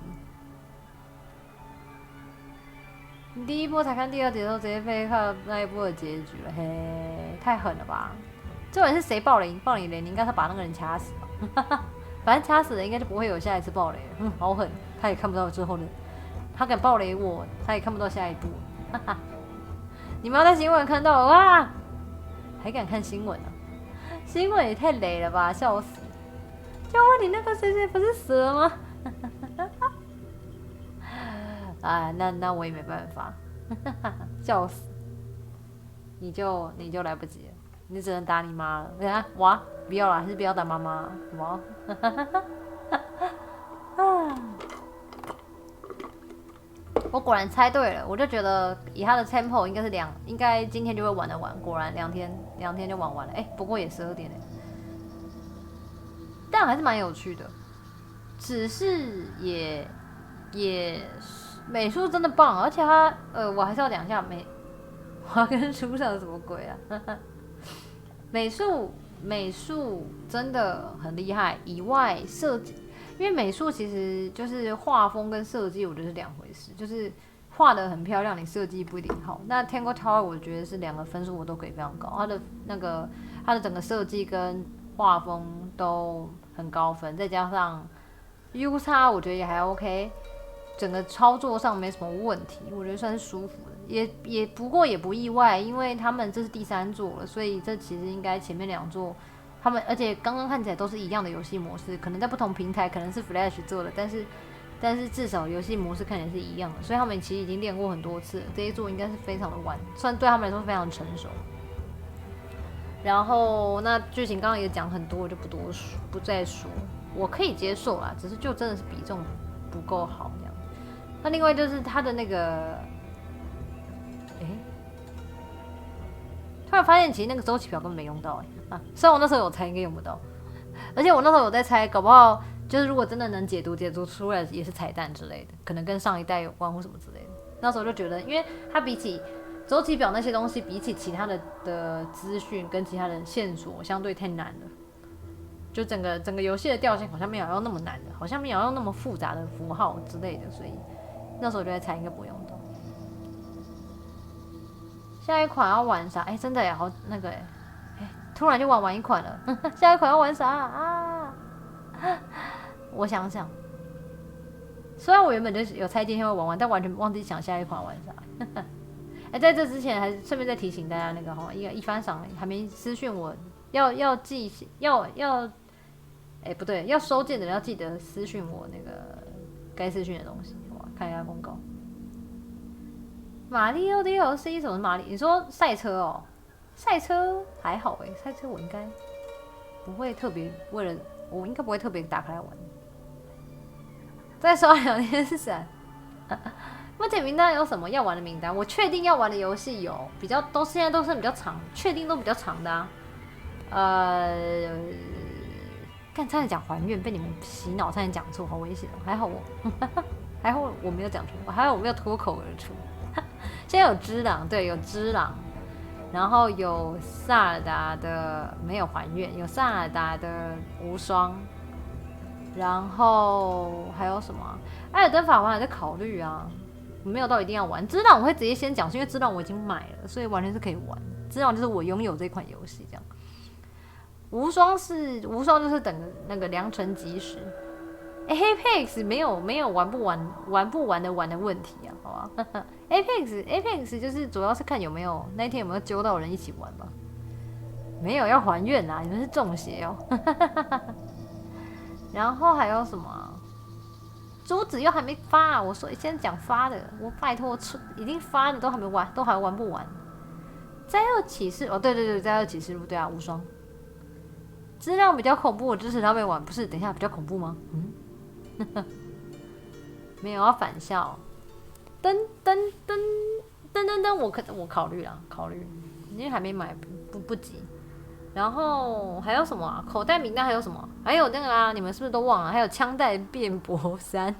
Speaker 1: 你第一波才看第二集的时候，直接被看那一波的结局了，嘿，太狠了吧！这人是谁爆雷？爆你雷，你应该是把那个人掐死吧？反正掐死了，应该就不会有下一次爆雷了。好狠，他也看不到之后的，他敢爆雷我，他也看不到下一步。你们要在新闻看到哇，还敢看新闻啊？新闻也太雷了吧，笑死！就问你那个谁谁不是死了吗？哎，那我也没办法，笑死！你就来不及了，你只能打你妈了。对啊，哇，不要了，还是不要打妈妈，哇！我果然猜对了，我就觉得以他的 tempo 应该今天就会玩得完，果然两天就玩完了。不过也12点了，但还是蛮有趣的，只是也美术真的棒，而且他我还是要讲一下华跟书上什么鬼啊？美术真的很厉害，以外设计。因为美术其实就是画风跟设计，我觉得是两回事。就是画得很漂亮，你设计不一定好。那 Tango Tower 我觉得是两个分数我都给非常高，它的整个设计跟画风都很高分，再加上 Uc 我觉得也还 OK。整个操作上没什么问题，我觉得算是舒服的，不过也不意外，因为他们这是第3座了，所以这其实应该前面2座他们，而且刚刚看起来都是一样的游戏模式，可能在不同平台，可能是 Flash 做的，但是至少游戏模式看起来是一样的，所以他们其实已经练过很多次了，这一座应该是非常的完，算对他们来说非常成熟。然后那剧情刚刚也讲很多，我就不再说，我可以接受啦，只是就真的是比重不够好这样。那另外就是他的那个，突然发现其实那个周期表根本没用到虽然我那时候有猜应该用不到，而且我那时候有在猜，搞不好就是如果真的能解读出来也是彩蛋之类的，可能跟上一代有关或什么之类的。那时候就觉得，因为它比起周期表那些东西，比起其他的资讯跟其他的线索，相对太难了。就整个游戏的调性好像没有要那么难的，好像没有要那么复杂的符号之类的，所以那时候我就在猜应该不用到。下一款要玩啥？真的耶，好那个突然就玩完一款了。下一款要玩啥啊？我想想，虽然我原本就有猜今天会玩完，但完全忘记想下一款玩啥。在这之前还是顺便再提醒大家，那个一番赏还没私讯我，要记不对，要收件的人要记得私讯我那个该私讯的东西，好吧？看一下公告。马里奥 DLC 什么马里？你说赛车哦？赛车还好赛车我应该不会特别我应该不会特别打开来玩。再刷聊天是啥？目前名单有什么要玩的名单？我确定要玩的游戏有现在都是比较长，确定都比较长的差点讲还愿，被你们洗脑，差点讲错，好危险还好还好我没有讲出，还好我没有脱口而出。现在有只狼，对，有只狼，然后有萨尔达的没有还愿，有萨尔达的无双，然后还有什么艾尔登法环还在考虑啊，没有到一定要玩。只狼我会直接先讲，因为只狼我已经买了，所以完全是可以玩。只狼就是我拥有这款游戏这样。无双就是等那个良辰吉时。Apex 没有玩不玩的问题啊，好吧？Apex 就是主要是看那一天有没有揪到人一起玩吧。没有要还愿啊，你们是中邪哦。然后还有什么？珠子又还没发我说先讲发的，我拜托已经发的都还没玩，都还玩不完。灾厄启示对，灾厄启示录对啊，无双。质量比较恐怖，我支持他们玩，不是？等一下比较恐怖吗？没有要返校，噔，我考虑，因为还没买，不急。然后还有什么口袋名单还有什么？还有那个你们是不是都忘了？还有枪弹辩驳3，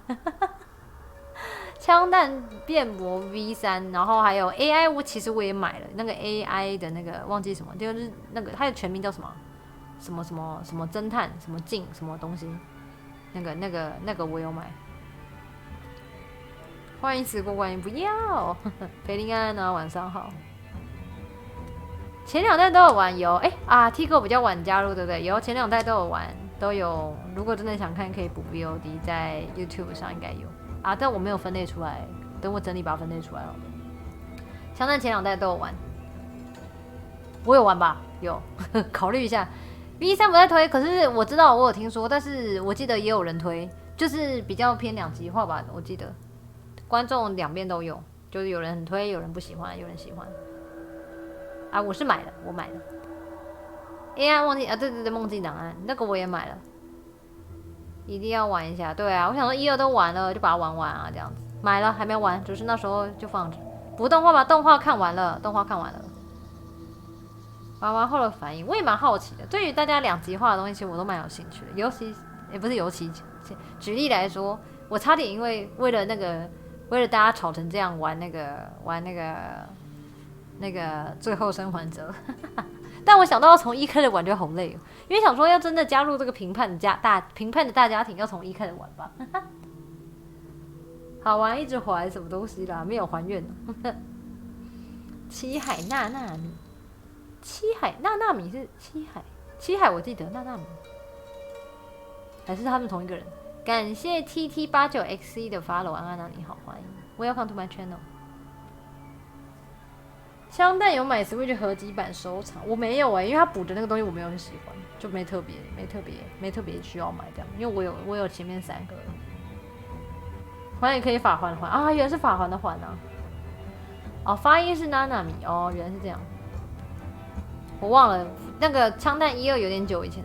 Speaker 1: 枪弹辩驳 V3，然后还有 AI， 其实我也买了那个 AI 的那个忘记什么，就是那个它的全名叫什么？什么侦探什么镜什么东西？那个我有买。欢迎时过观音，不要裴林安啊，晚上好。前2代都有玩，有T 比较晚加入，对不对？有前2代都有玩，都有。如果真的想看，可以补 VOD， 在 YouTube 上应该有但我没有分类出来，等我整理把它分类出来了。枪弹前2代都有玩，我有玩吧？有，考虑一下。V3 不太推，可是我知道我有听说，但是我记得也有人推，就是比较偏2极化吧，我记得观众两边都有，就是有人很推，有人不喜欢，有人喜欢。我是买了，我买了。AI 忘记对，梦境档案那个我也买了，一定要玩一下。对啊，我想说1、2都玩了，就把它玩完这样子。买了还没玩，只是那时候就放着。补动画吧，动画看完了。玩完后的反应，我也蛮好奇的。对于大家2极化的东西，其实我都蛮有兴趣的。举例来说，我差点因为为了大家吵成这样玩那个最后生还者，但我想到要从1开始玩就好累哦，因为想说要真的加入这个评判的大家庭，要从1开始玩吧。好玩，一直还什么东西啦？没有还愿哦。七海娜娜米。七海娜娜米是七海，我记得娜娜米还是他们同一个人。感谢 TT89XC 的 follow， 安安娜你好，欢迎 ，Welcome to my channel。枪弹有买 Switch 合集版收藏，我没有因为他补的那个东西我没有很喜欢，就没特别需要买这样，因为我有前面3个，好像也可以法环的环啊，原来是法环的环啊，哦，发音是娜娜米哦，原来是这样，我忘了那个枪弹1、2有点久以前，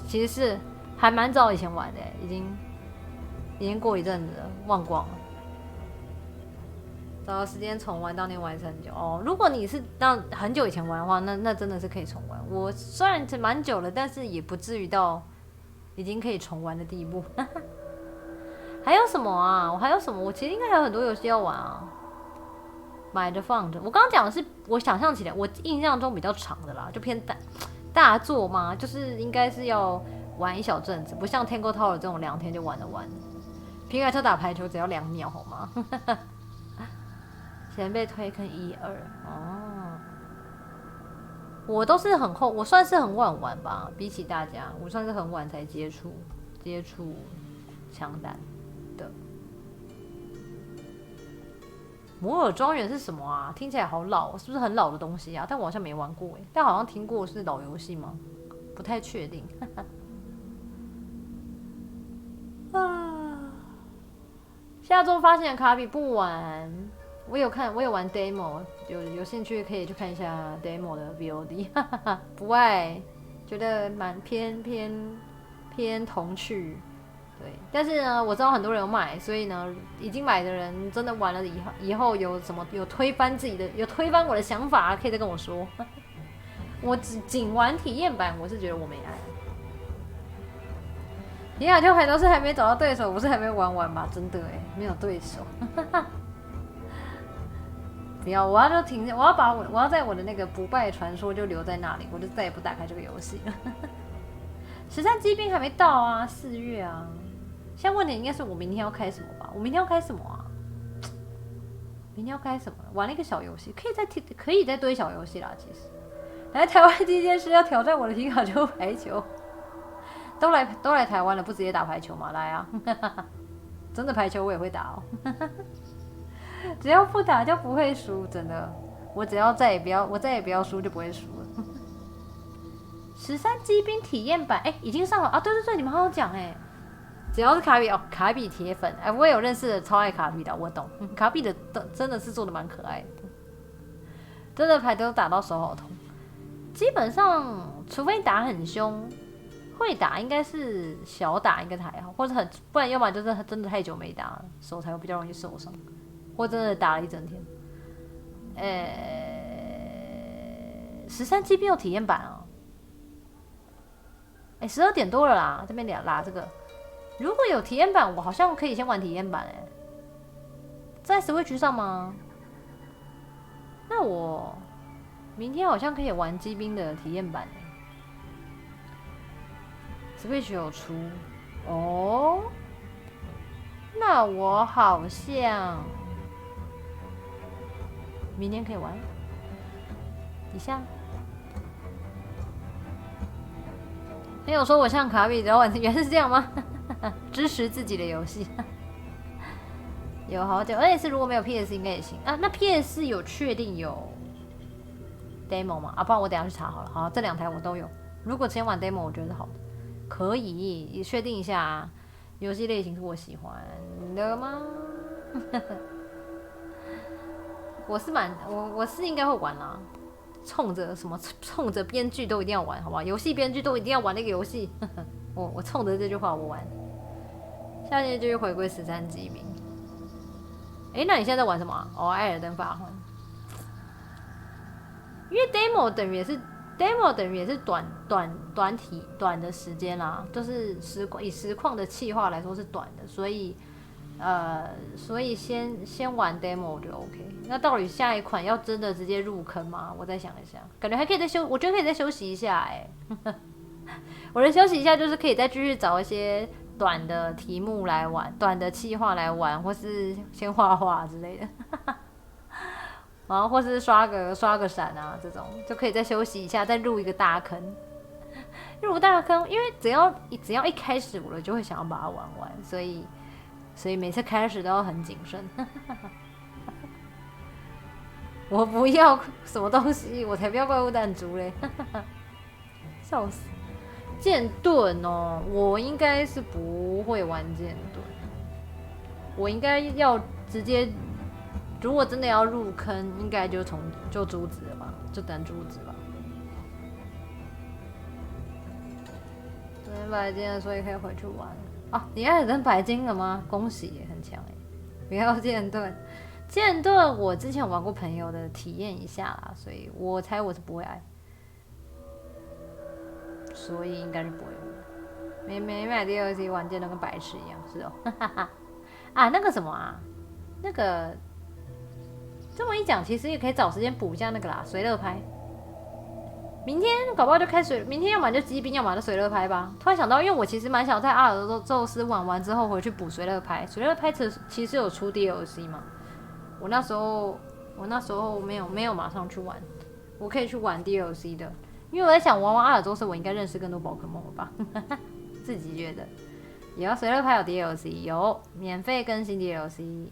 Speaker 1: 其实是还蛮早以前玩的，已经过一阵子了，忘光了。找个时间重玩，当年玩很久哦。如果你是到很久以前玩的话，那真的是可以重玩。我虽然是蛮久了，但是也不至于到已经可以重玩的地步。还有什么啊？我还有什么？我其实应该还有很多游戏要玩啊，买着放着。我刚刚讲的是我想象起来，我印象中比较长的啦，就偏大作嘛，就是应该是要玩一小阵子，不像 Tango Tower 这种2天就玩得完。皮卡丘打排球只要2秒，好吗？前辈推坑1、2哦，我都是我算是很晚玩吧，比起大家，我算是很晚才接触枪弹的。摩尔庄园是什么啊？听起来好老，是不是很老的东西啊？但我好像没玩过但好像听过是老游戏吗？不太确定。下周发现的卡比不玩。我有玩 demo， 有兴趣可以去看一下 demo 的 VOD， 不爱，觉得蛮偏童趣，对。但是呢，我知道很多人有买，所以呢，已经买的人真的玩了以后有什么有推翻我的想法，可以再跟我说。我仅玩体验版，我是觉得我没爱。皮卡丘海盗是还没找到对手，不是还没玩完吗？真的没有对手。不要，我要在我的那个不败传说就留在那里，我就再也不打开这个游戏了。13机兵还没到啊，4月啊。现在问题应该是我明天要开什么吧？我明天要开什么啊？明天要开什么？玩了一个小游戏，可以再堆小游戏啦。其实，来台湾第一件事要挑战我的皮卡丘排球。都来台湾了，不直接打排球吗？来啊！真的排球我也会打哦。只要不打就不会输，真的。我再也不要输就不会输了。13机兵体验版，已经上了啊！对，你们好好讲只要是卡比铁粉，我也有认识的超爱卡比的，我懂。卡比的真的是做的蛮可爱的，真的牌都打到手好痛。基本上，除非打很凶，会打应该是小打应该还好，或者不然要不然就是真的太久没打了，手才会比较容易受伤。或真的打了一整天，13机兵有体验版啊，12点多了啦，这边拉这个，如果有体验版，我好像可以先玩体验版在 Switch 上吗？那我明天好像可以玩机兵的体验版，Switch 有出哦，那我好像。明天可以玩一下。没有说我像卡比，然后原来是这样吗？支持自己的游戏。有好久，而且是如果没有 PS 应该也行啊。那 PS 有确定有 demo 吗？不然我等一下去查好了。好，这2台我都有。如果先玩 demo， 我觉得是好的，可以确定一下游戏类型是我喜欢的吗？我是应该会玩啦，冲着编剧都一定要玩，好不好？游戏编剧都一定要玩那个游戏。我冲着这句话我玩。下届继续回归13机兵。那你现在在玩什么啊？艾尔登法环。因为 demo 等于也是短的时间啦，就是以实况的企划来说是短的，所以先玩 demo 我觉得 OK。那到底下一款要真的直接入坑吗？我再想一下，感觉还可以我觉得可以再休息一下我的休息一下就是可以再继续找一些短的题目来玩，短的企划来玩，或是先画画之类的。然后或是刷个伞啊，这种就可以再休息一下，再入一个大坑。入大坑，因为只要一开始我就会想要把它玩完，所以每次开始都要很谨慎。我不要什么东西，我才不要怪物弹珠嘞！笑死！剑盾哦，我应该是不会玩剑盾，我应该要直接，如果真的要入坑，应该就珠子了吧，就等珠子吧。等白金了，所以可以回去玩啊！你爱等白金了吗？恭喜耶，很强哎！不要剑盾，剑盾我之前有玩过朋友的，体验一下啦，所以我猜我是不会爱。所以应该是不会玩。没买DLC玩剑都跟白痴一样，是哦。啊，那个什么啊，那个这么一讲，其实也可以找时间补一下那个啦，随乐拍。明天搞不好就开明天要么就机兵，要么就随乐拍吧。突然想到，因为我其实蛮想在阿尔宙斯玩完之后回去补随乐拍。随乐拍其实有出 DLC 嘛，我那时候没有马上去玩，我可以去玩 DLC 的。因为我在想，玩完阿尔宙斯，我应该认识更多宝可梦了吧？自己觉得。有随乐拍有 DLC， 有免费更新 DLC。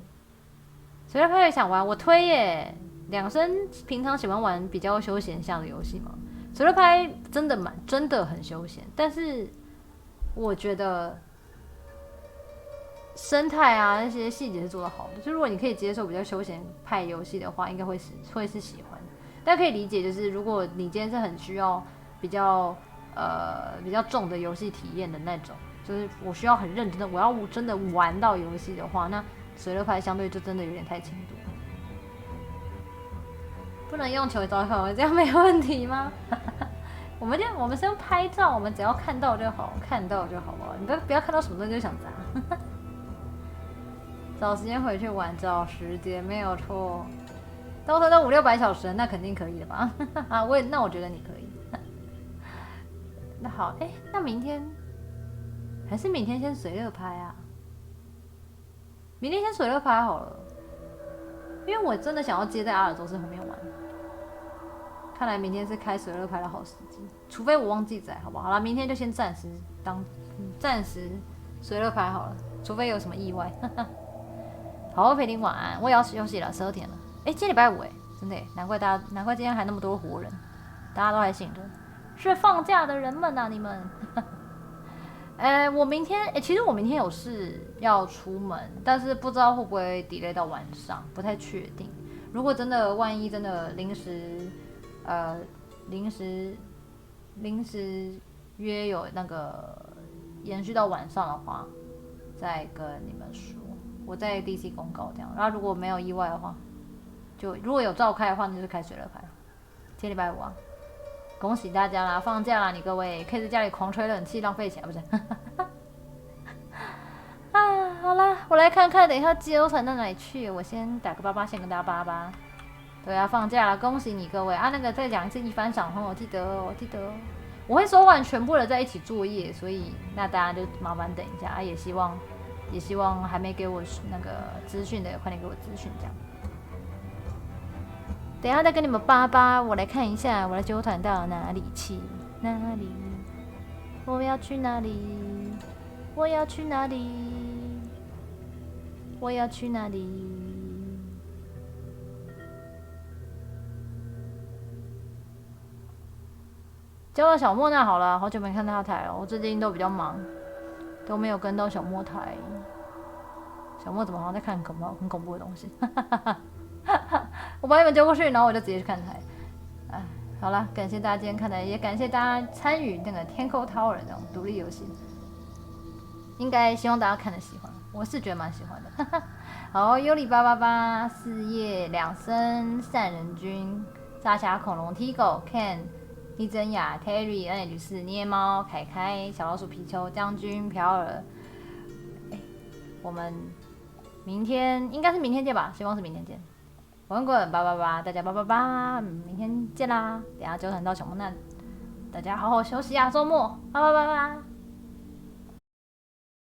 Speaker 1: 随乐拍也想玩，我推耶。两生平常喜欢玩比较休闲向的游戏嘛，随乐拍真的很休闲，但是我觉得生态啊那些细节是做得好的。就如果你可以接受比较休闲派游戏的话，应该会是喜欢的。但可以理解，就是如果你今天是很需要比较重的游戏体验的那种，就是我需要很认真的，我要真的玩到游戏的话，那随乐拍相对就真的有点太轻度了。不能用球照看，这样没问题吗？我们是用拍照，我们只要看到就好，了。你不要看到什么东西就想砸。找时间回去玩，找时间没有错。都500-600小时，那肯定可以的吧？啊，那我觉得你可以。那好，那明天还是明天先随乐拍啊？明天先随乐拍好了，因为我真的想要接在阿尔宙斯后面玩。看来明天是开随乐拍的好时机，除非我忘记载，好不好？好了，明天就先暂时随乐拍好了，除非有什么意外。好，陪您晚安，我也要休息了，12点了。今天礼拜5真的难怪今天还那么多活人，大家都还醒着，是放假的人们啊，你们。我明天其实我明天有事要出门，但是不知道会不会 delay 到晚上，不太确定。如果万一真的临时约有那个延续到晚上的话，再跟你们说，我在 DC 公告这样。然后如果没有意外的话，如果有召开的话，那就是开随乐拍。今天礼拜5啊，恭喜大家啦，放假啦，你各位可以在家里狂吹冷气，浪费钱，不是？啊，好啦，我来看看，等一下纠缠到哪里去？我先打个88，先跟大家88。对啊，放假了，恭喜你各位啊！那个再讲一次一番赏红，我记得，我会收完全部的在一起作业，所以那大家就麻烦等一下啊！也希望还没给我那个资讯的，快点给我资讯这样。等一下再跟你们88，我来看一下我的纠团到哪里去？哪里？我要去哪里？我要去哪里？我要去哪里？交到小莫那好了，好久没看他台了，我最近都比较忙，都没有跟到小莫台。小莫怎么好像在看很恐怖的东西？我把你们丢过去，然后我就直接去看台。哎，好了，感谢大家今天看台，也感谢大家参与那个天空 Tower 这种独立游戏，应该希望大家看得喜欢，我是觉得蛮喜欢的。好，尤里888、四叶、两生、善人君、炸虾恐龙、T 狗、Ken。丽珍雅、Terry、N.H.4、捏猫、凯凯、小老鼠皮丘、将军、朴尔。我们明天应该是明天见吧，希望是明天见。滚滚888，大家888，明天见啦！等下纠缠到小梦那，大家好好休息啊，周末888。